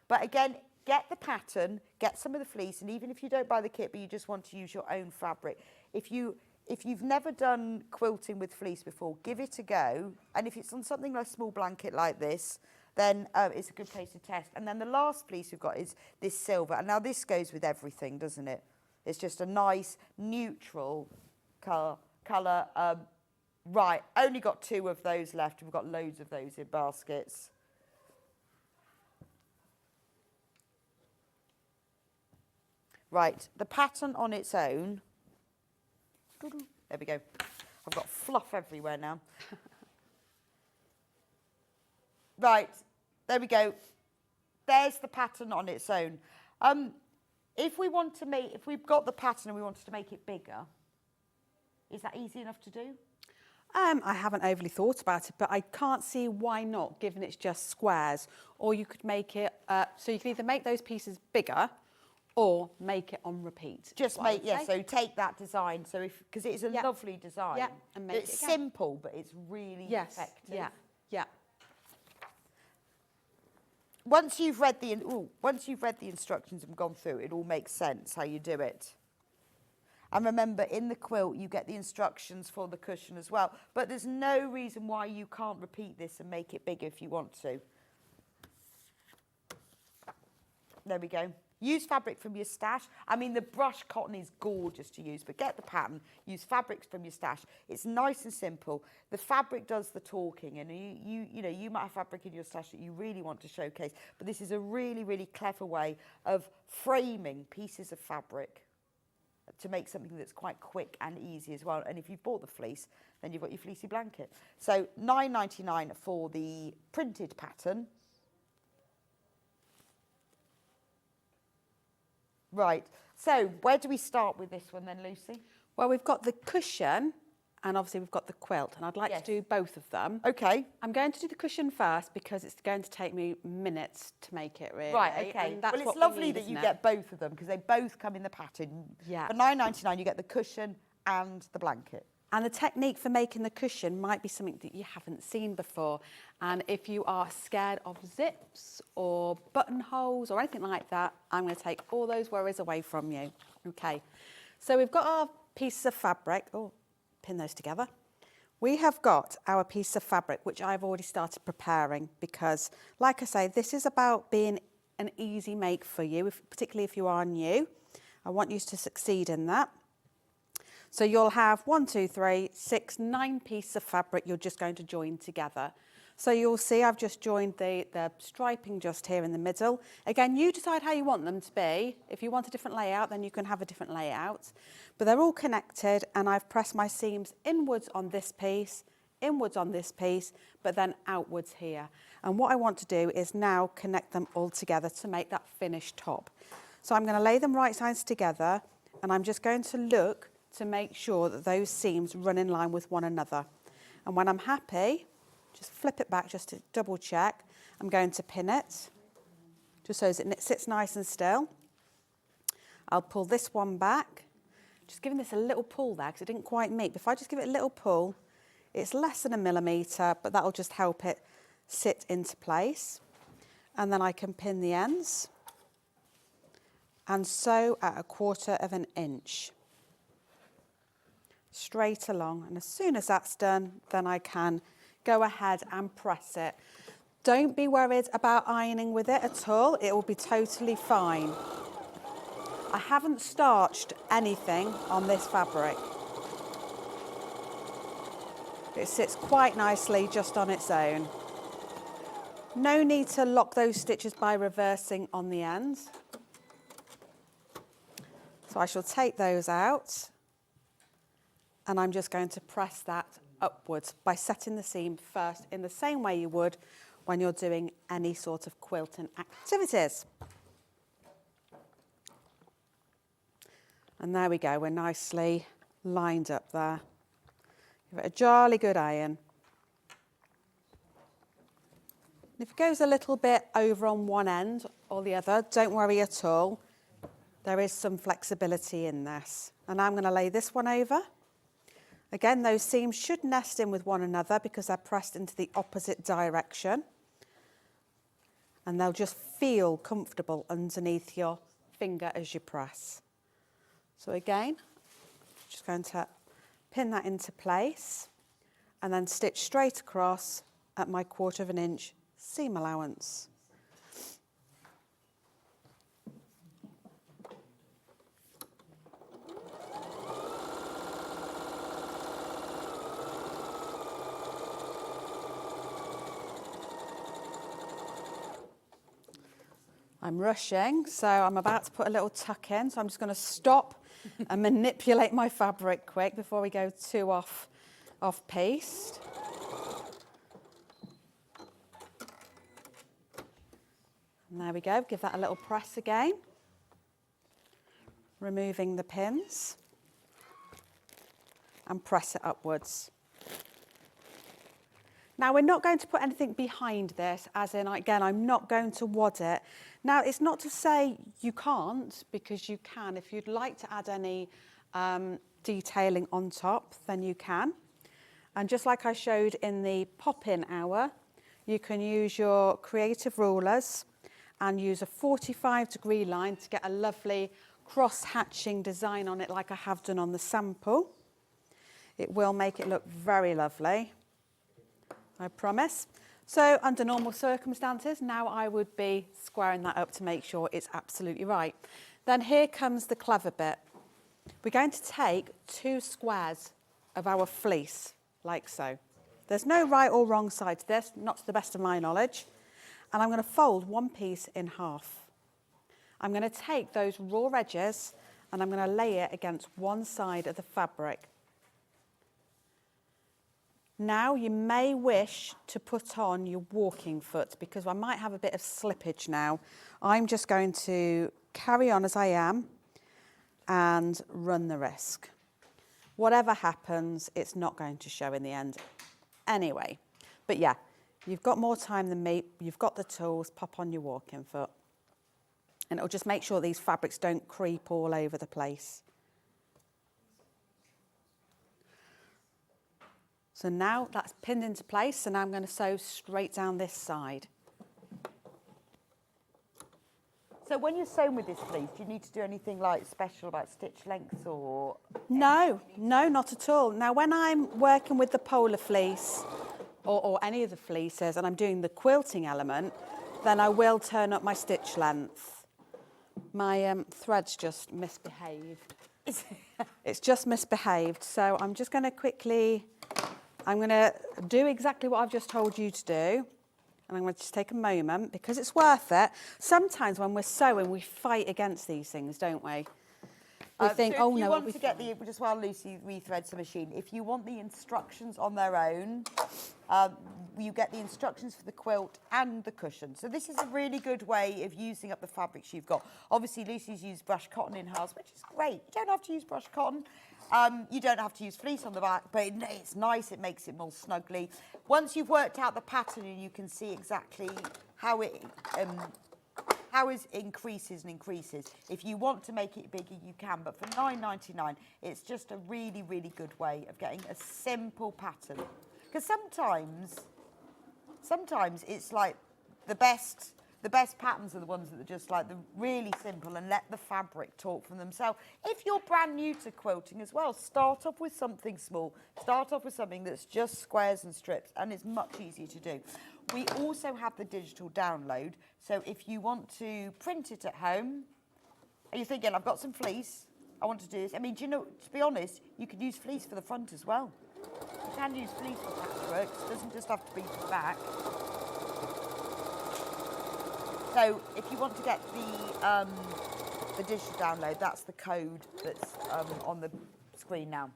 But again, get the pattern, get some of the fleece, and even if you don't buy the kit but you just want to use your own fabric, if you've never done quilting with fleece before, give it a go. And if it's on something like a small blanket like this, then it's a good place to test. And then the last fleece we've got is this silver. And now this goes with everything, doesn't it? It's just a nice neutral colour. Right, only got 2 of those left. We've got loads of those in baskets. Right, the pattern on its own. There we go. I've got fluff everywhere now. Right, there we go. There's the pattern on its own. If we've got the pattern and we wanted to make it bigger, is that easy enough to do? I haven't overly thought about it, but I can't see why not, given it's just squares. Or you could make it, so you can either make those pieces bigger or make it on repeat. Just so take that design, because it's a lovely design. Yeah, and make it's simple, but it's really effective. Yeah. Once you've read the instructions and gone through, it all makes sense how you do it. And remember, in the quilt, you get the instructions for the cushion as well. But there's no reason why you can't repeat this and make it bigger if you want to. There we go. Use fabric from your stash. I mean, the brush cotton is gorgeous to use, but get the pattern. Use fabrics from your stash. It's nice and simple. The fabric does the talking, and you might have fabric in your stash that you really want to showcase, but this is a really, really clever way of framing pieces of fabric to make something that's quite quick and easy as well. And if you've bought the fleece, then you've got your fleecy blanket. So £9.99 for the printed pattern. Right, so where do we start with this one then, Lucy? Well, we've got the cushion and obviously we've got the quilt, and I'd like to do both of them. Okay. I'm going to do the cushion first because it's going to take me minutes to make it, really. Right, okay. Well, it's lovely that you get both of them because they both come in the pattern. Yeah. For £9.99 you get the cushion and the blanket. And the technique for making the cushion might be something that you haven't seen before. And if you are scared of zips or buttonholes or anything like that, I'm going to take all those worries away from you. Okay. So we've got our pieces of fabric. Oh, pin those together. We have got our piece of fabric, which I've already started preparing because, like I say, this is about being an easy make for you, particularly if you are new. I want you to succeed in that. So you'll have 1, 2, 3, 6, 9 pieces of fabric you're just going to join together. So you'll see I've just joined the striping just here in the middle. Again, you decide how you want them to be. If you want a different layout, then you can have a different layout. But they're all connected, and I've pressed my seams inwards on this piece, inwards on this piece, but then outwards here. And what I want to do is now connect them all together to make that finished top. So I'm going to lay them right sides together, and I'm just going to look to make sure that those seams run in line with one another. And when I'm happy, just flip it back just to double check. I'm going to pin it, just so it sits nice and still. I'll pull this one back, just giving this a little pull there because it didn't quite meet. If I just give it a little pull, it's less than 1 millimetre, but that'll just help it sit into place. And then I can pin the ends and sew at 1/4 inch. Straight along, and as soon as that's done, then I can go ahead and press it. Don't be worried about ironing with it at all, it will be totally fine. I haven't starched anything on this fabric. It sits quite nicely just on its own. No need to lock those stitches by reversing on the ends. So I shall take those out. And I'm just going to press that upwards by setting the seam first in the same way you would when you're doing any sort of quilting activities. And there we go, we're nicely lined up there. Give it a jolly good iron. If it goes a little bit over on one end or the other, don't worry at all. There is some flexibility in this. And I'm going to lay this one over. Again, those seams should nest in with one another because they're pressed into the opposite direction. And they'll just feel comfortable underneath your finger as you press. So again, just going to pin that into place and then stitch straight across at my 1/4 inch seam allowance. I'm rushing, so I'm about to put a little tuck in, so I'm just going to stop and manipulate my fabric quick before we go too off piece. And there we go, give that a little press again. Removing the pins and press it upwards. Now, we're not going to put anything behind this, as in, again, I'm not going to wad it. Now, it's not to say you can't, because you can. If you'd like to add any detailing on top, then you can. And just like I showed in the Poppin hour, you can use your creative rulers and use a 45-degree line to get a lovely cross-hatching design on it like I have done on the sample. It will make it look very lovely, I promise. So under normal circumstances, now I would be squaring that up to make sure it's absolutely right. Then here comes the clever bit. We're going to take 2 squares of our fleece, like so. There's no right or wrong side to this, not to the best of my knowledge. And I'm going to fold one piece in half. I'm going to take those raw edges and I'm going to lay it against one side of the fabric. Now you may wish to put on your walking foot because I might have a bit of slippage now. I'm just going to carry on as I am and run the risk. Whatever happens, it's not going to show in the end anyway. But yeah, you've got more time than me, you've got the tools, pop on your walking foot. And it'll just make sure these fabrics don't creep all over the place. So now that's pinned into place, so now I'm going to sew straight down this side. So when you're sewing with this fleece, do you need to do anything like special about stitch lengths or? No, not at all. Now when I'm working with the polar fleece or any of the fleeces and I'm doing the quilting element, then I will turn up my stitch length. My thread's just misbehaved. It's just misbehaved, so I'm just going to quickly, I'm going to do exactly what I've just told you to do. And I'm going to just take a moment because it's worth it. Sometimes when we're sewing, we fight against these things, don't we? We think, so oh if you no. want to get the, just while Lucy rethreads the machine, if you want the instructions on their own, you get the instructions for the quilt and the cushion. So this is a really good way of using up the fabrics you've got. Obviously, Lucy's used brushed cotton in-house, which is great. You don't have to use brushed cotton. You don't have to use fleece on the back, but it's nice. It makes it more snuggly. Once you've worked out the pattern and you can see exactly how it increases and increases. If you want to make it bigger, you can. But for $9.99, it's just a really, really good way of getting a simple pattern. Because sometimes it's like the best patterns are the ones that are just like the really simple and let the fabric talk for themselves. If you're brand new to quilting as well, start off with something small. Start off with something that's just squares and strips, and it's much easier to do. We also have the digital download, so if you want to print it at home, and you're thinking, I've got some fleece, I want to do this. I mean, do you know, to be honest, you could use fleece for the front as well. You can use fleece for patchwork, it doesn't just have to be for the back. So if you want to get the digital download, that's the code that's on the screen now.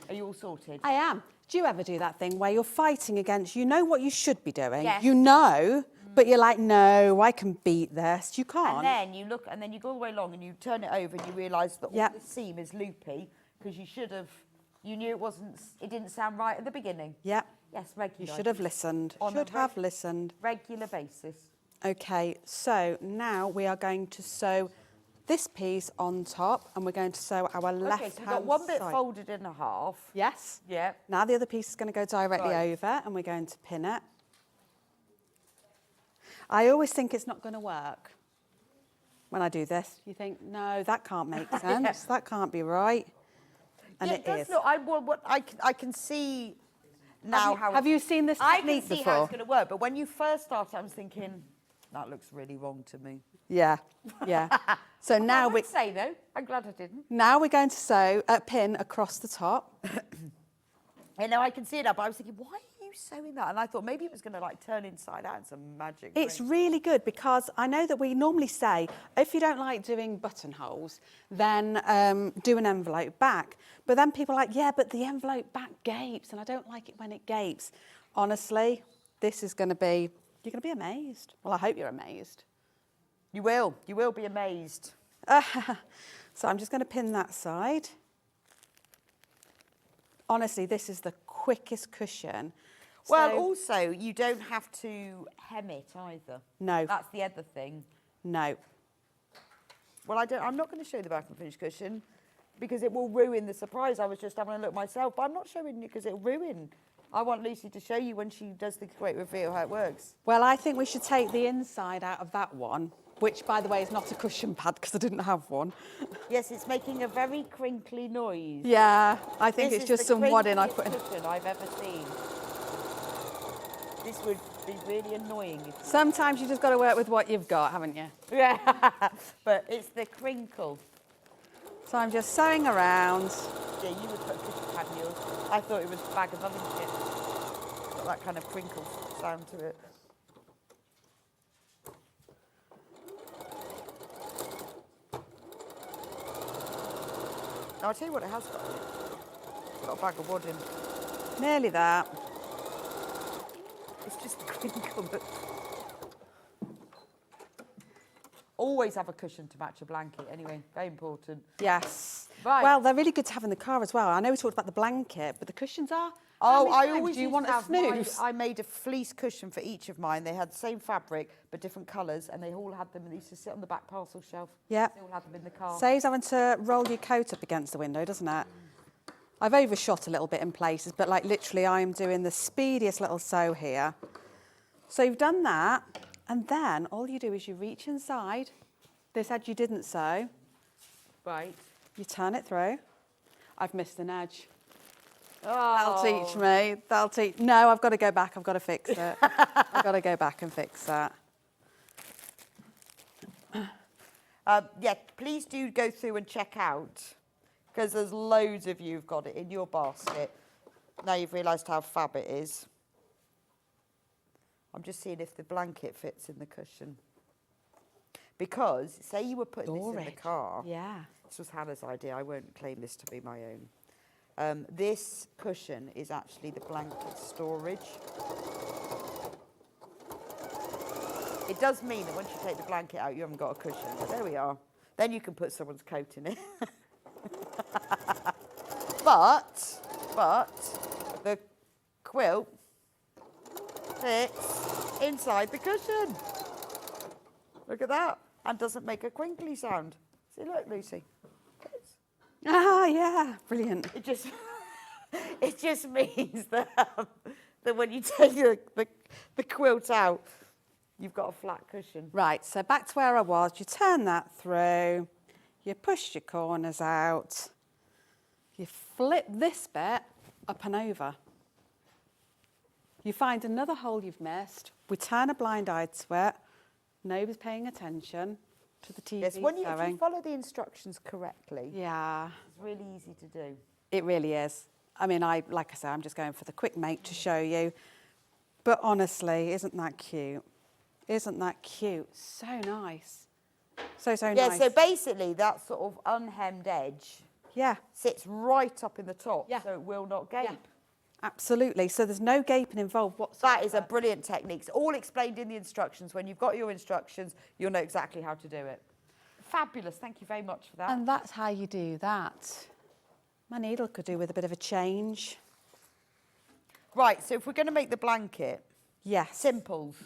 Are you all sorted? I am. Do you ever do that thing where you're fighting against, you know what you should be doing, yes. You know, but you're like, no, I can beat this. You can't. And then you look, and then you go all the way along and you turn it over and you realise that all the seam is loopy because you should have, you knew it didn't sound right at the beginning. Yeah. Yes, regular. You should have listened. Should have listened. Regular basis. Okay, so now we are going to sew this piece on top and we're going to sew our left hand side. Okay, so we've got one bit folded in half. Yes. Yeah. Now the other piece is going to go directly over and we're going to pin it. I always think it's not going to work when I do this. You think, no, that can't make sense. That can't be right. And it is. Look, I can see now how... Have you seen this technique before? I can see how it's going to work, but when you first started, I was thinking... That looks really wrong to me. Yeah, yeah. So now I would say though, I'm glad I didn't. Now we're going to sew a pin across the top. You know, I can see it up. I was thinking, why are you sewing that? And I thought maybe it was going to like turn inside out and some magic. It's really good because I know that we normally say, if you don't like doing buttonholes, then do an envelope back. But then people are like, yeah, but the envelope back gapes and I don't like it when it gapes. Honestly, this is going to be... You're going to be amazed. Well, I hope you're amazed. You will. You will be amazed. So I'm just going to pin that side. Honestly, this is the quickest cushion. Well, also, you don't have to hem it either. No. That's the other thing. No. Well, I'm not going to show the back and finish cushion because it will ruin the surprise. I was just having a look myself, but I'm not showing you because it'll ruin. I want Lucy to show you when she does the great reveal how it works. Well, I think we should take the inside out of that one, which, by the way, is not a cushion pad because I didn't have one. Yes, it's making a very crinkly noise. Yeah, I think it's just some wadding I put in. Cushion I've ever seen. This would be really annoying. If Sometimes you just got to work with what you've got, haven't you? yeah, but it's the crinkle. So I'm just sewing around. Yeah, you would put a cushion pad in yours. I thought it was a bag of oven chips. Got that kind of crinkle sound to it. Now, I'll tell you what it has got. It's got a bag of wood in. Nearly there. It's just the crinkle that... Always have a cushion to match a blanket anyway, very important. Yes. Right. Well, they're really good to have in the car as well. I know we talked about the blanket, but the cushions are. Oh, I times always do you used want to a have mine. snooze? I made a fleece cushion for each of mine. They had the same fabric, but different colours, and they all had them, and they used to sit on the back parcel shelf. Yeah. They all had them in the car. Saves having to roll your coat up against the window, doesn't it? I've overshot a little bit in places, but like literally I'm doing the speediest little sew here. So you've done that, and then all you do is you reach inside this edge you didn't sew. Right. You turn it through. I've missed an edge. Oh. That'll teach me. That'll teach. No, I've got to go back. I've got to fix it. I've got to go back and fix that. Yeah, please do go through and check out, because there's loads of you who've got it in your basket. Now you've realised how fab it is. I'm just seeing if the blanket fits in the cushion. Because, say you were putting this in the car. Yeah. This was Hannah's idea. I won't claim this to be my own. This cushion is actually the blanket storage. It does mean that once you take the blanket out, you haven't got a cushion. But there we are. Then you can put someone's coat in it. but the quilt fits inside the cushion. Look at that. And doesn't make a crinkly sound. See, look, Lucy. Ah, yeah. Brilliant. It just it just means that when you take the quilt out, you've got a flat cushion. Right, so back to where I was. You turn that through. You push your corners out. You flip this bit up and over. You find another hole you've missed. We turn a blind eye to it. Nobody's paying attention to the TV Yes, if you sewing. follow the instructions correctly, Yeah, it's really easy to do. it really is. I mean, like I say, I'm just going for the quick make to show you. But honestly, isn't that cute? Isn't that cute? So nice. So Yeah, nice. so basically that sort of unhemmed edge Yeah, sits right up in the top, Yeah. so it will not gape. Yeah. absolutely. So there's no gaping involved whatsoever. That is a brilliant technique. It's all explained in the instructions. When you've got your instructions, you'll know exactly how to do it. Fabulous. Thank you very much for that. And that's how you do that. My needle could do with a bit of a change. Right, so if we're going to make the blanket, Yes. simples.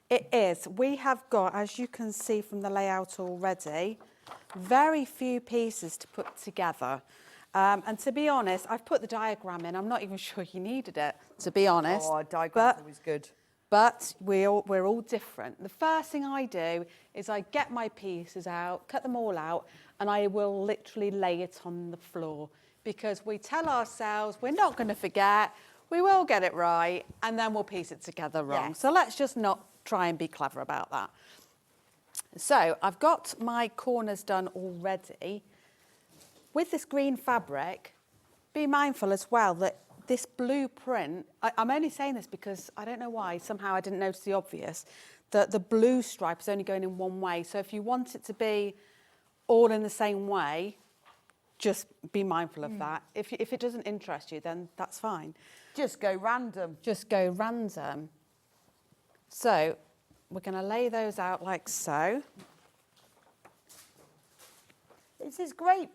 It is. We have got, as you can see from the layout already, very few pieces to put together. And to be honest, I've put the diagram in. I'm not even sure you needed it, to be honest. Oh, diagram's always good. But we're all different. The first thing I do is I get my pieces out, cut them all out, and I will literally lay it on the floor, because we tell ourselves we're not going to forget, we will get it right, and then we'll piece it together wrong. Yes. So let's just not try and be clever about that. So I've got my corners done already. With this green fabric, be mindful as well that this blue print, I'm only saying this because I don't know why, somehow I didn't notice the obvious, that the blue stripe is only going in one way. So if you want it to be all in the same way, just be mindful of that. If it doesn't interest you, then that's fine. Just go random. Just go random. So we're going to lay those out like so. This is great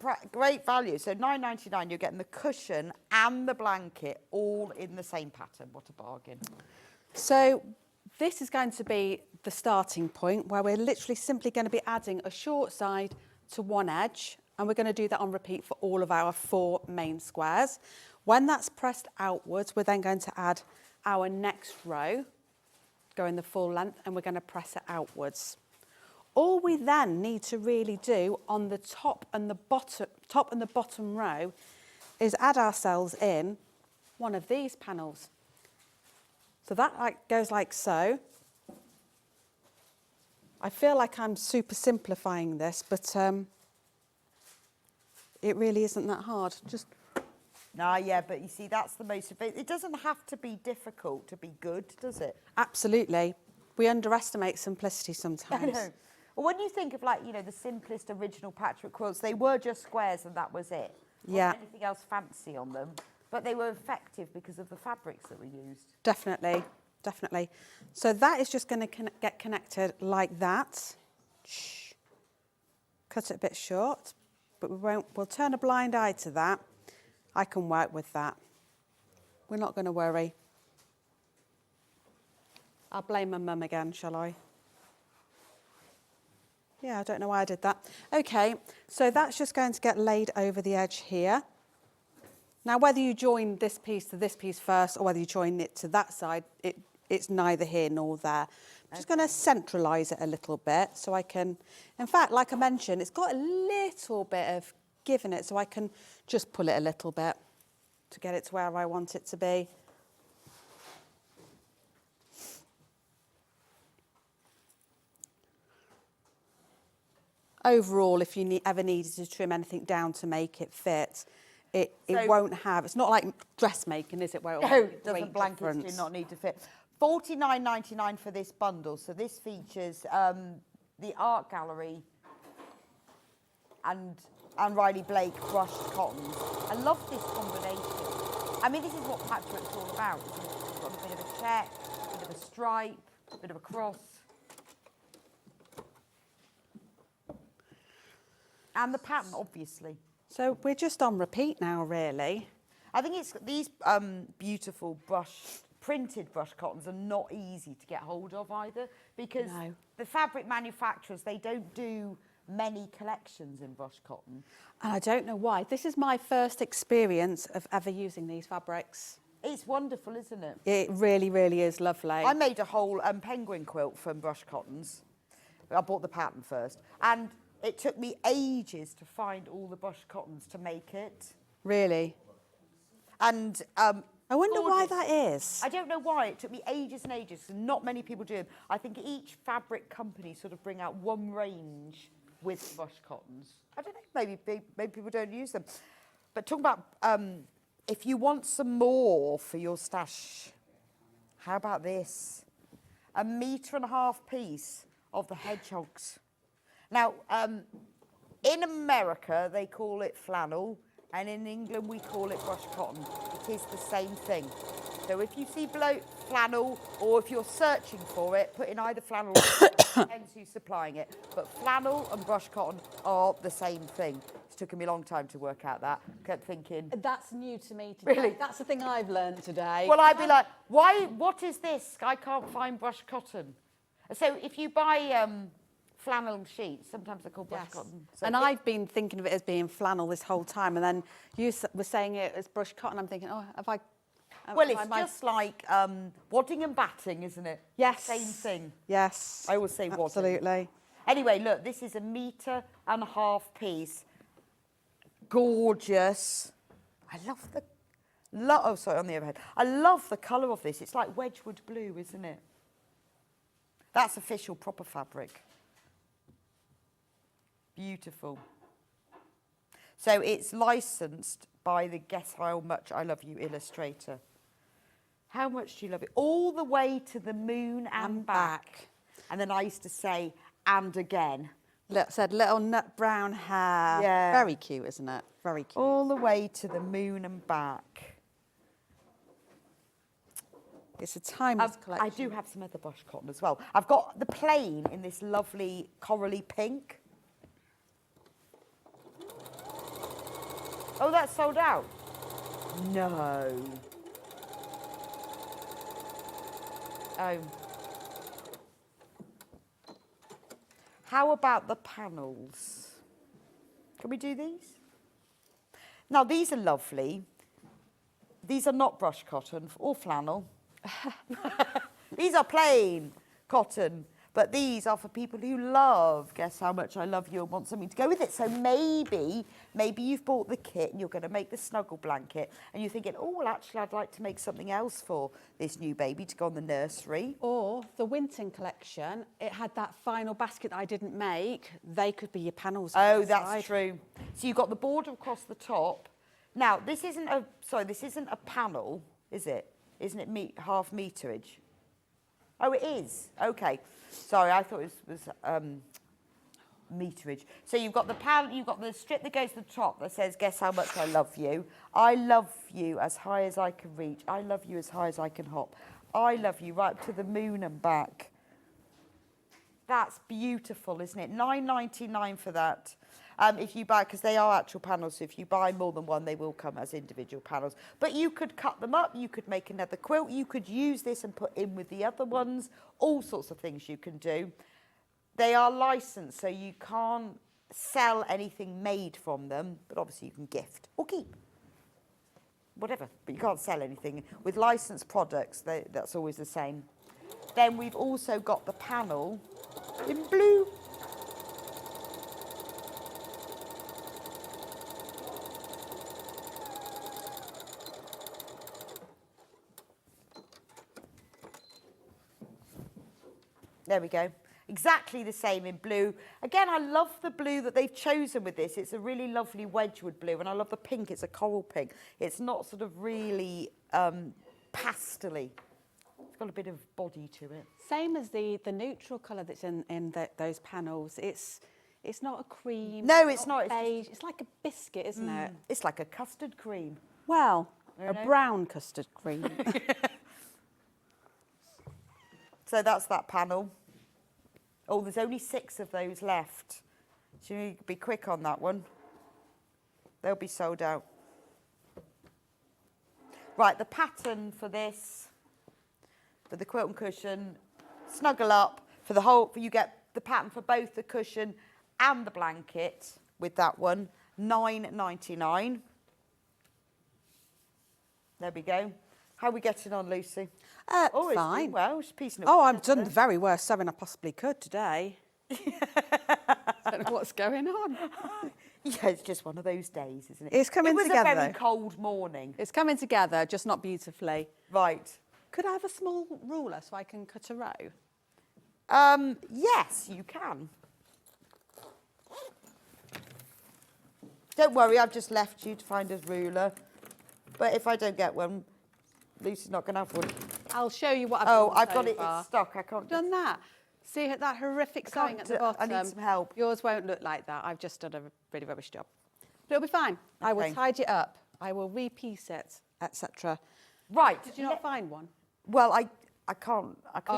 value. So $9.99, you're getting the cushion and the blanket all in the same pattern. What a bargain. So this is going to be the starting point, where we're literally simply going to be adding a short side to one edge, and we're going to do that on repeat for all of our 4 main squares. When that's pressed outwards, we're then going to add our next row, going the full length, and we're going to press it outwards. All we then need to really do on the top and the bottom row is add ourselves in one of these panels. So that goes like so. I feel like I'm super simplifying this, but it really isn't that hard. Just Nah, yeah, but you see, that's the most. It doesn't have to be difficult to be good, does it? absolutely. We underestimate simplicity I sometimes. know. Well, when you think of like, you know, the simplest original patchwork quilts, they were just squares and that was it. Yeah. Wasn't anything else fancy on them, but they were effective because of the fabrics that were used. Definitely, definitely. So that is just going to get connected like that. Shh. Cut it a bit short, but we'll turn a blind eye to that. I can work with that. We're not going to worry. I'll blame my mum again, shall I? Yeah, I don't know why I did that. Okay, so that's just going to get laid over the edge here. Now, whether you join this piece to this piece first or whether you join it to that side, it's neither here nor there. I'm just going to centralise it a little bit so I can, in fact, like I mentioned, it's got a little bit of give in it, so I can just pull it a little bit to get it to where I want it to be. Overall, if you ever needed to trim anything down to make it fit, it won't have. It's not like dressmaking, is it? Where it'll No, make a it doesn't. great Blankets difference. do not need to fit. $49.99 for this bundle. So this features the art gallery and Riley Blake brushed cottons. I love this combination. I mean, this is what patchwork's all about, isn't it? It's got a bit of a check, a bit of a stripe, a bit of a cross. And the pattern, obviously. So we're just on repeat now, really. I think it's these beautiful printed brush cottons are not easy to get hold of either, because the fabric manufacturers, they don't do many collections in brush cotton. And I don't know why. This is my first experience of ever using these fabrics. It's wonderful, isn't it? It really, really is lovely. I made a whole penguin quilt from brush cottons. I bought the pattern first. And it took me ages to find all the brush cottons to make it. Really? And I wonder why that is. I don't know why. It took me ages and ages. And not many people do them. I think each fabric company sort of bring out one range with brush cottons. I don't know. Maybe people don't use them. But talking about if you want some more for your stash, how about this? 1.5 metre piece of the hedgehogs. Now, in America, they call it flannel, and in England, we call it brush cotton. It is the same thing. So if you see flannel, or if you're searching for it, put in either flannel or depends who's supplying it. But flannel and brush cotton are the same thing. It's taken me a long time to work out that. Kept thinking. That's new to me today. Really? That's the thing I've learned today. Well, I'd be like, what is this? I can't find brush cotton. So if you buy flannel sheets, sometimes they're called brush cotton. So and I've been thinking of it as being flannel this whole time, and then you were saying it as brush cotton. I'm thinking, oh, have I... Well, it's just like wadding and batting, isn't it? Yes. Same thing. Yes. I always say wadding. Absolutely. Anyway, look, this is 1.5 metre piece. Gorgeous. I love the... oh, sorry, on the overhead. I love the colour of this. It's like Wedgwood blue, isn't it? That's official proper fabric. Beautiful. So it's licensed by the Guess How Much I Love You illustrator. How much do you love it? All the way to the moon and back. And then I used to say, and again. Said little nut brown hair. Yeah. Very cute, isn't it? Very cute. All the way to the moon and back. It's a timeless collection. I do have some other brush cotton as well. I've got the plain in this lovely corally pink. Oh, that's sold out? No. Oh. How about the panels? Can we do these? Now, these are lovely. These are not brush cotton or flannel. These are plain cotton. But these are for people who love Guess How Much I Love You and want something to go with it. So maybe you've bought the kit and you're going to make the Snuggle blanket and you're thinking, oh, well, actually, I'd like to make something else for this new baby to go in the nursery. Or the Wintern collection, it had that final basket that I didn't make. They could be your panels. Oh, that's true. So you've got the border across the top. Now, this isn't a panel, is it? Isn't it half meterage? Oh, it is. Okay. Sorry, I thought it was meterage. So you've got the panel, you've got the strip that goes to the top that says, Guess How Much I Love You. I love you as high as I can reach. I love you as high as I can hop. I love you right up to the moon and back. That's beautiful, isn't it? $9.99 for that. If you buy, because they are actual panels, so if you buy more than one, they will come as individual panels. But you could cut them up, you could make another quilt, you could use this and put in with the other ones, all sorts of things you can do. They are licensed, so you can't sell anything made from them, but obviously you can gift or keep. Whatever, but you can't sell anything. With licensed products, that's always the same. Then we've also got the panel in blue. There we go. Exactly the same in blue. Again, I love the blue that they've chosen with this. It's a really lovely Wedgwood blue, and I love the pink. It's a coral pink. It's not sort of really pastel-y. It's got a bit of body to it. Same as the neutral colour that's in those panels. It's not a cream. No, it's not. Beige. It's like a biscuit, isn't it? It's like a custard cream. Well, a brown custard cream. So that's that panel. Oh, there's only 6 of those left. So you need to be quick on that one. They'll be sold out. Right, the pattern for this, for the quilt and cushion, Snuggle Up, for the whole, you get the pattern for both the cushion and the blanket with that one, $9.99. There we go. How are we getting on, Lucy? Fine. Well, she's piecing it. Oh, I've done the very worst sewing I possibly could today. I don't know what's going on. Yeah, it's just one of those days, isn't it? It's coming together. It was a very cold morning. It's coming together, just not beautifully. Right. Could I have a small ruler so I can cut a row? Yes, you can. Don't worry, I've just left you to find a ruler. But if I don't get one, Lucy's not going to have one. I'll show you what I've done. done I've so got it far. It's stuck. I can't. Done that. See that horrific sewing at the bottom? I need some help. Yours won't look like that. I've just done a really rubbish job. But it'll be fine. Okay. I will tidy it up. I will repiece it, etc. Right. Did you not find one? Well, I couldn't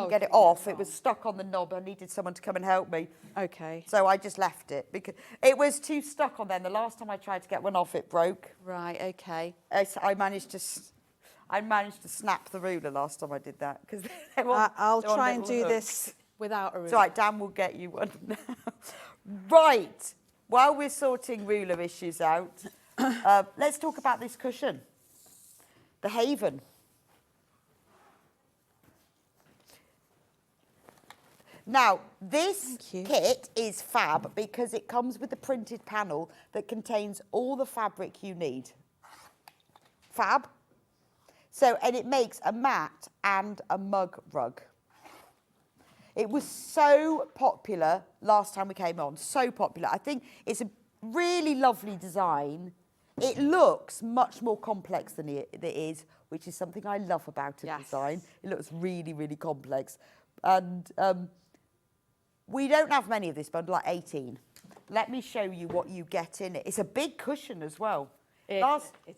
get it off. It was stuck on the knob. I needed someone to come and help me. Okay. So I just left it because it was too stuck on there. And the last time I tried to get one off, it broke. Right. Okay. I managed to snap the ruler last time I did that because I'll try and do this without a ruler. It's all right, Dan will get you one. Right. While we're sorting ruler issues out, let's talk about this cushion, the Haven. Now, this kit is fab because it comes with a printed panel that contains all the fabric you need. Fab. So, and it makes a mat and a mug rug. It was so popular last time we came on, so popular. I think it's a really lovely design. It looks much more complex than it is, which is something I love about a design. It looks really, really complex. And we don't have many of this bundle, like 18. Let me show you what you get in it. It's a big cushion as well. It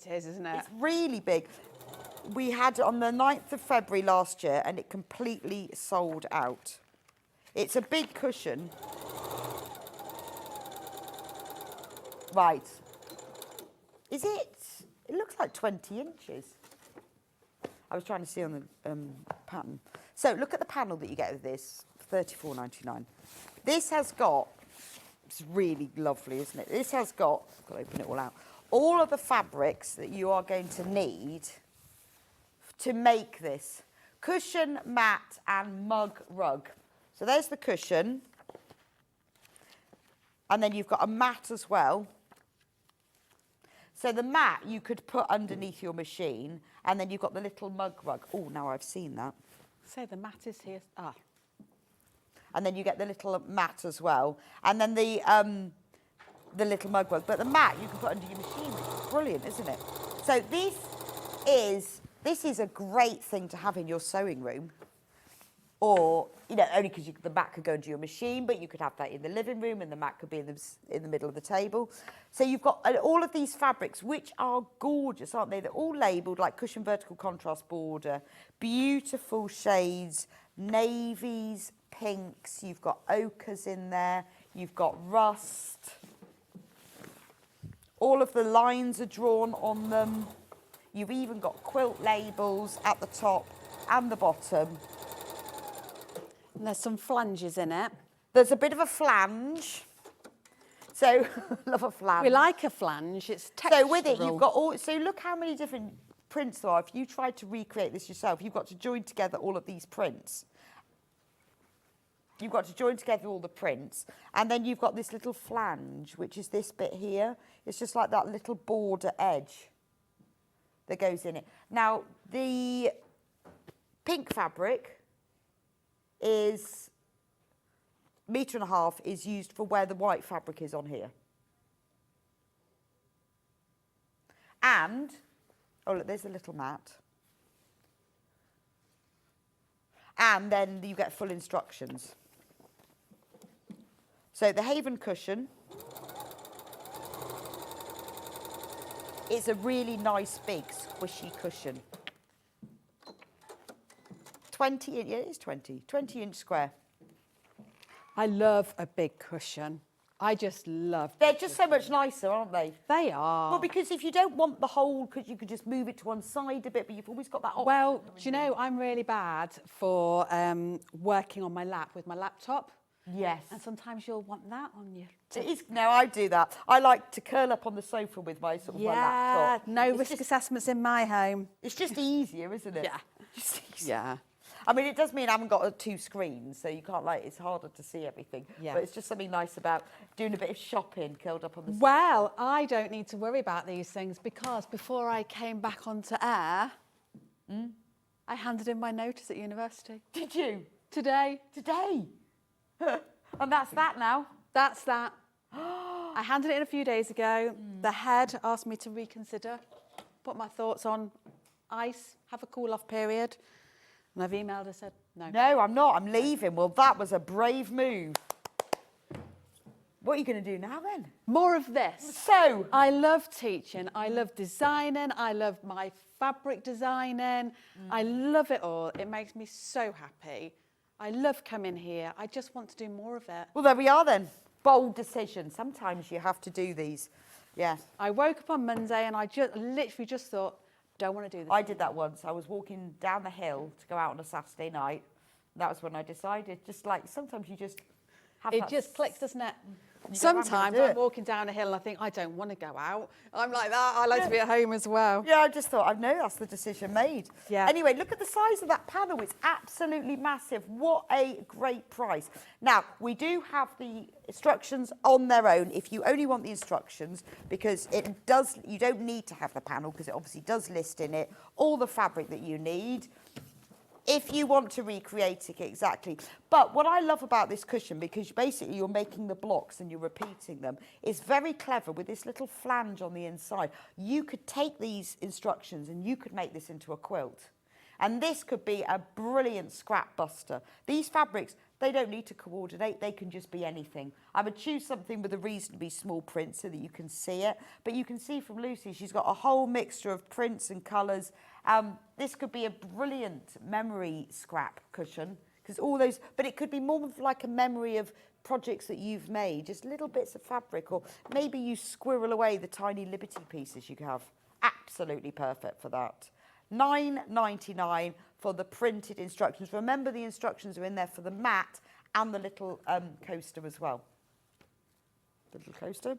is, isn't it? It's really big. We had it on the 9th of February last year and it completely sold out. It's a big cushion. Right. Is it? It looks like 20 inches. I was trying to see on the pattern. So look at the panel that you get with this, $34.99. This has got, it's really lovely, isn't it? This has got, I've got to open it all out, all of the fabrics that you are going to need to make this cushion, mat and mug rug. So there's the cushion. And then you've got a mat as well. So the mat you could put underneath your machine, and then you've got the little mug rug. Oh, now I've seen that. So the mat is here. Ah. And then you get the little mat as well. And then the little mug rug. But the mat you can put under your machine, which is brilliant, isn't it? So this is a great thing to have in your sewing room. Or, you know, only because the mat could go into your machine, but you could have that in the living room, and the mat could be in the middle of the table. So you've got all of these fabrics, which are gorgeous, aren't they? They're all labelled like cushion vertical contrast border, beautiful shades, navies, pinks. You've got ochres in there. You've got rust. All of the lines are drawn on them. You've even got quilt labels at the top and the bottom. And there's some flanges in it. There's a bit of a flange. So, love a flange. We like a flange, it's textural. So with it, you've got all, so look how many different prints there are. If you tried to recreate this yourself, you've got to join together all of these prints. You've got to join together all the prints. And then you've got this little flange, which is this bit here. It's just like that little border edge that goes in it. Now, the pink fabric is 1.5 meters is used for where the white fabric is on here. And, oh look, there's a little mat. And then you get full instructions. So the Haven cushion, it's a really nice big squishy cushion. 20, yeah, it is 20-inch square. I love a big cushion. I just love They're just so much nicer, aren't they? They are. Well, because if you don't want the whole, because you could just move it to one side a bit, but you've always got that option. Well, do you know, I'm really bad for working on my lap with my laptop. Yes. And sometimes you'll want that on you. It is, no, I do that. I like to curl up on the sofa with my sort of my laptop. No It's risk just- assessments in my home. It's just easier, isn't it? Yeah. Just easier. Yeah. I mean, it does mean I haven't got 2 screens, so you can't, like, it's harder to see everything. Yeah. But it's just something nice about doing a bit of shopping curled up on the sofa. Well, I don't need to worry about these things because before I came back onto air, I handed in my notice at university. Did you? Today. Today? And that's that now? That's that. I handed it in a few days ago. The head asked me to reconsider, put my thoughts on ice, have a cool-off period. And I've emailed her, said no. No, I'm not. I'm leaving. Well, that was a brave move. What are you going to do now then? More of this. So, I love teaching. I love designing. I love my fabric designing. I love it all. It makes me so happy. I love coming here. I just want to do more of it. well, there we are then. Bold decision. Sometimes you have to do these. Yeah. I woke up on Monday and I literally just thought, don't want to do this. I did that once. I was walking down the hill to go out on a Saturday night. That was when I decided. Just like, sometimes you just have It that just clicks, doesn't it? You go, "I'm gonna Sometimes do I'm it." walking down a hill and I think, I don't want to go out. I'm like that. I like to be at home as well. Yeah, I just thought, I know that's the decision made. Yeah. Anyway, look at the size of that panel. It's absolutely massive. What a great price. Now, we do have the instructions on their own if you only want the instructions, because it does, you don't need to have the panel because it obviously does list in it all the fabric that you need. If you want to recreate it exactly. But what I love about this cushion, because basically you're making the blocks and you're repeating them, is very clever with this little flange on the inside. You could take these instructions and you could make this into a quilt. And this could be a brilliant scrap buster. These fabrics, they don't need to coordinate, they can just be anything. I would choose something with a reasonably small print so that you can see it. But you can see from Lucy, she's got a whole mixture of prints and colours. This could be a brilliant memory scrap cushion, because all those, but it could be more of like a memory of projects that you've made, just little bits of fabric, or maybe you squirrel away the tiny Liberty pieces you have. Absolutely perfect for that. $9.99 for the printed instructions. Remember, the instructions are in there for the mat and the little coaster as well. The little coaster.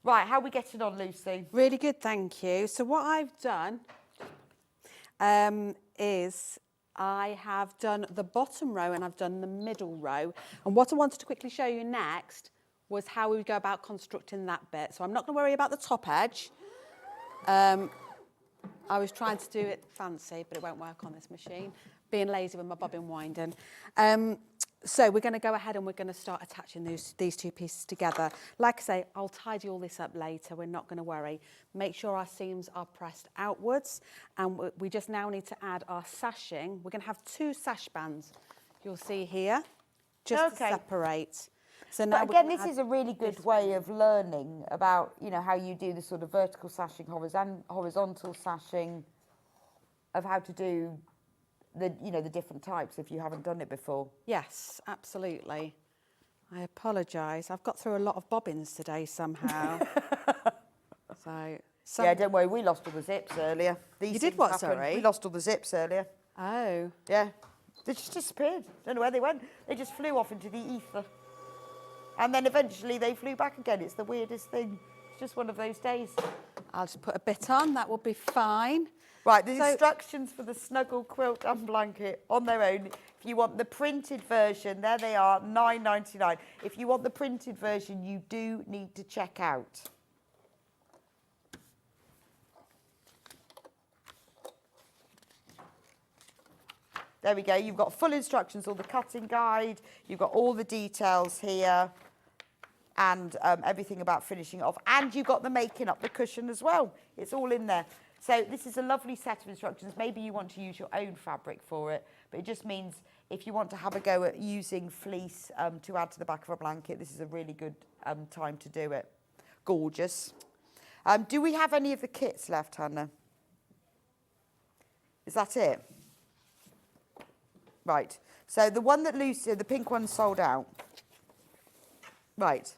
Right, how are we getting on, Lucy? Really good, thank you. So what I've done is I have done the bottom row and I've done the middle row. And what I wanted to quickly show you next was how we would go about constructing that bit. So I'm not going to worry about the top edge. I was trying to do it fancy, but it won't work on this machine. Being lazy with my bobbin winding. So we're going to go ahead and we're going to start attaching these two pieces together. Like I say, I'll tidy all this up later. We're not going to worry. Make sure our seams are pressed outwards. And we just now need to add our sashing. We're going to have 2 sash bands, you'll see here, just to separate. So now but again, this is a really good way of learning about, you know, how you do the sort of vertical sashing, horizontal sashing, of how to do the, you know, the different types if you haven't done it before. Yes, absolutely. I apologise. I've got through a lot of bobbins today somehow. Yeah, don't worry. We lost all the zips earlier. You did what, sorry? We lost all the zips earlier. Oh. Yeah. They just disappeared. Don't know where they went. They just flew off into the ether. And then eventually they flew back again. It's the weirdest thing. It's just one of those days. I'll just put a bit on. That will be fine. Right, the instructions for the Snuggle quilt and blanket on their own. If you want the printed version, there they are, £9.99. If you want the printed version, you do need to check out. There we go. You've got full instructions, all the cutting guide. You've got all the details here and everything about finishing it off. And you've got the making up the cushion as well. It's all in there. So this is a lovely set of instructions. Maybe you want to use your own fabric for it, but it just means if you want to have a go at using fleece to add to the back of a blanket, this is a really good time to do it. Gorgeous. Do we have any of the kits left, Hannah? Is that it? Right. So the one that Lucy, the pink one, sold out. Right.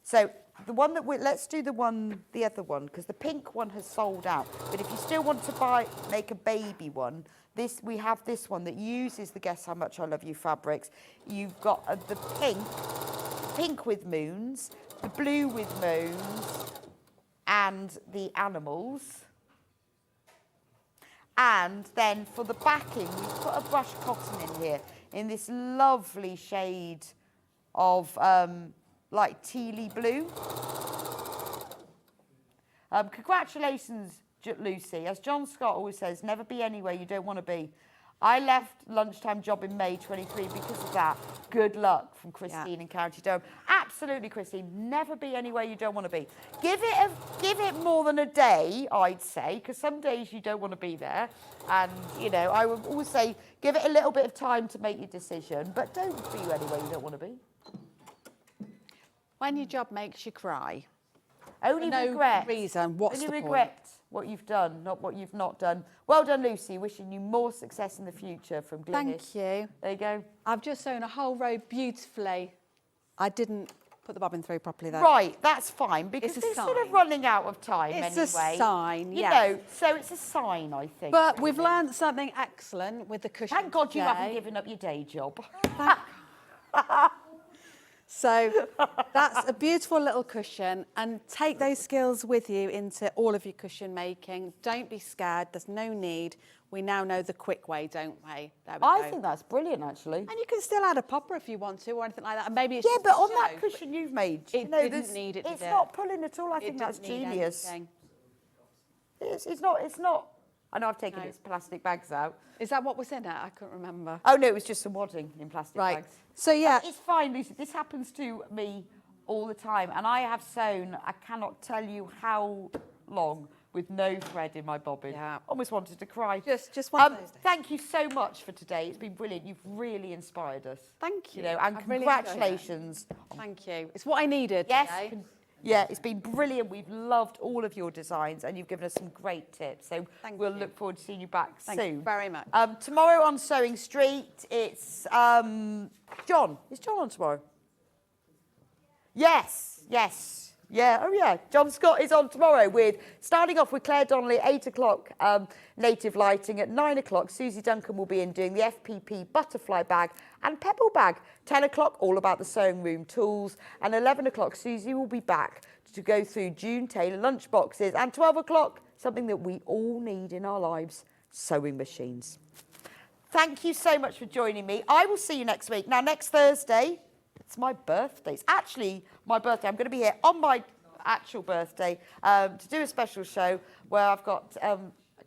So the one that let's do the other one, because the pink one has sold out. But if you still want to make a baby one, we have this one that uses the Guess How Much I Love You fabrics. You've got the pink with moons, the blue with moons, and the animals. And then for the backing, we've put a brushed cotton in here in this lovely shade of like tealy blue. Congratulations, Lucy. As John Scott always says, never be anywhere you don't want to be. I left lunchtime job in May 23 because of that. Good luck from Christine in County Durham. Absolutely, Christine. Never be anywhere you don't want to be. Give it more than a day, I'd say, because some days you don't want to be there. And, you know, I would always say give it a little bit of time to make your decision, but don't be anywhere you don't want to be. When your job makes you cry. Only regret. Reason. What's Only the regret what you've done, not what you've not done. Well done, Lucy. Wishing you more success in the future from Glynis. Thank you. There you go. I've just sewn a whole row beautifully. I didn't put the bobbin through properly though. Right, that's fine because It's a it's sign. sort of running out of time It's anyway. a sign, You yes. know, so it's a sign, I think. But we've learned something excellent with the cushion. Thank God you today. haven't given up your day job. So that's a beautiful little cushion, and take those skills with you into all of your cushion making. Don't be scared. There's no need. We now know the quick way, don't we? There we I go. think that's brilliant, actually. And you can still add a popper if you want to, or anything like that. And maybe it's Yeah, just but a on show, that cushion you've made, it you know, didn't need it, it's did it? not pulling at all. I It think that's didn't need genius. anything. It's not. I know I've taken its plastic bags out. Is that what was in it? I couldn't remember. Oh no, it was just some wadding in plastic Right. bags. So yeah, It's fine, Lucy. This happens to me all the time, and I have sewn. I cannot tell you how long with no thread in my bobbin. Yeah. Almost wanted to cry. just one of those days. Thank you so much for today. It's been brilliant. You've really inspired us. Thank you. You know, and I've really enjoyed it. congratulations. Thank you. It's what I needed Yes. today. Yeah, it's been brilliant. We've loved all of your designs, and you've given us some great tips. So Thank we'll you. look forward to seeing you back Thank soon. you very much. Tomorrow on Sewing Street, it's John. Is John on tomorrow? Yes. Yeah, oh yeah. John Scott is on tomorrow starting off with Claire Donnelly at 8 o'clock, native lighting. At 9 o'clock, Susie Duncan will be in doing the FPP butterfly bag and pebble bag. 10 o'clock, all about the sewing room tools. And 11 o'clock, Susie will be back to go through June Taylor lunch boxes. And 12 o'clock, something that we all need in our lives, sewing machines. Thank you so much for joining me. I will see you next week. Now, next Thursday, it's my birthday. It's actually my birthday. I'm going to be here on my actual birthday to do a special show where I've got a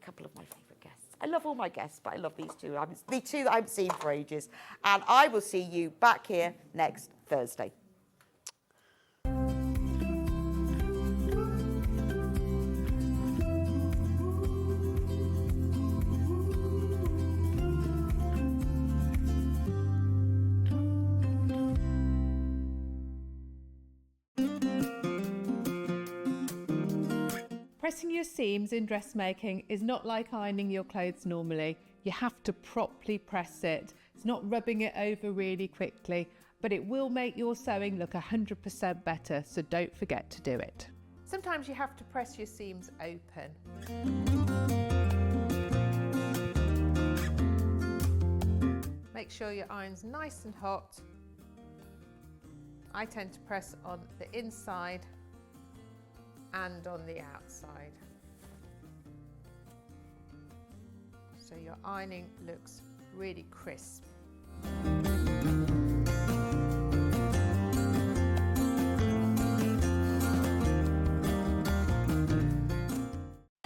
couple of my favourite guests. I love all my guests, but I love these two. The two that I haven't seen for ages. And I will see you back here next Thursday. Pressing your seams in dressmaking is not like ironing your clothes normally. You have to properly press it. It's not rubbing it over really quickly, but it will make your sewing look 100% better, so don't forget to do it. Sometimes you have to press your seams open. Make sure your iron's nice and hot. I tend to press on the inside and on the outside, so your ironing looks really crisp.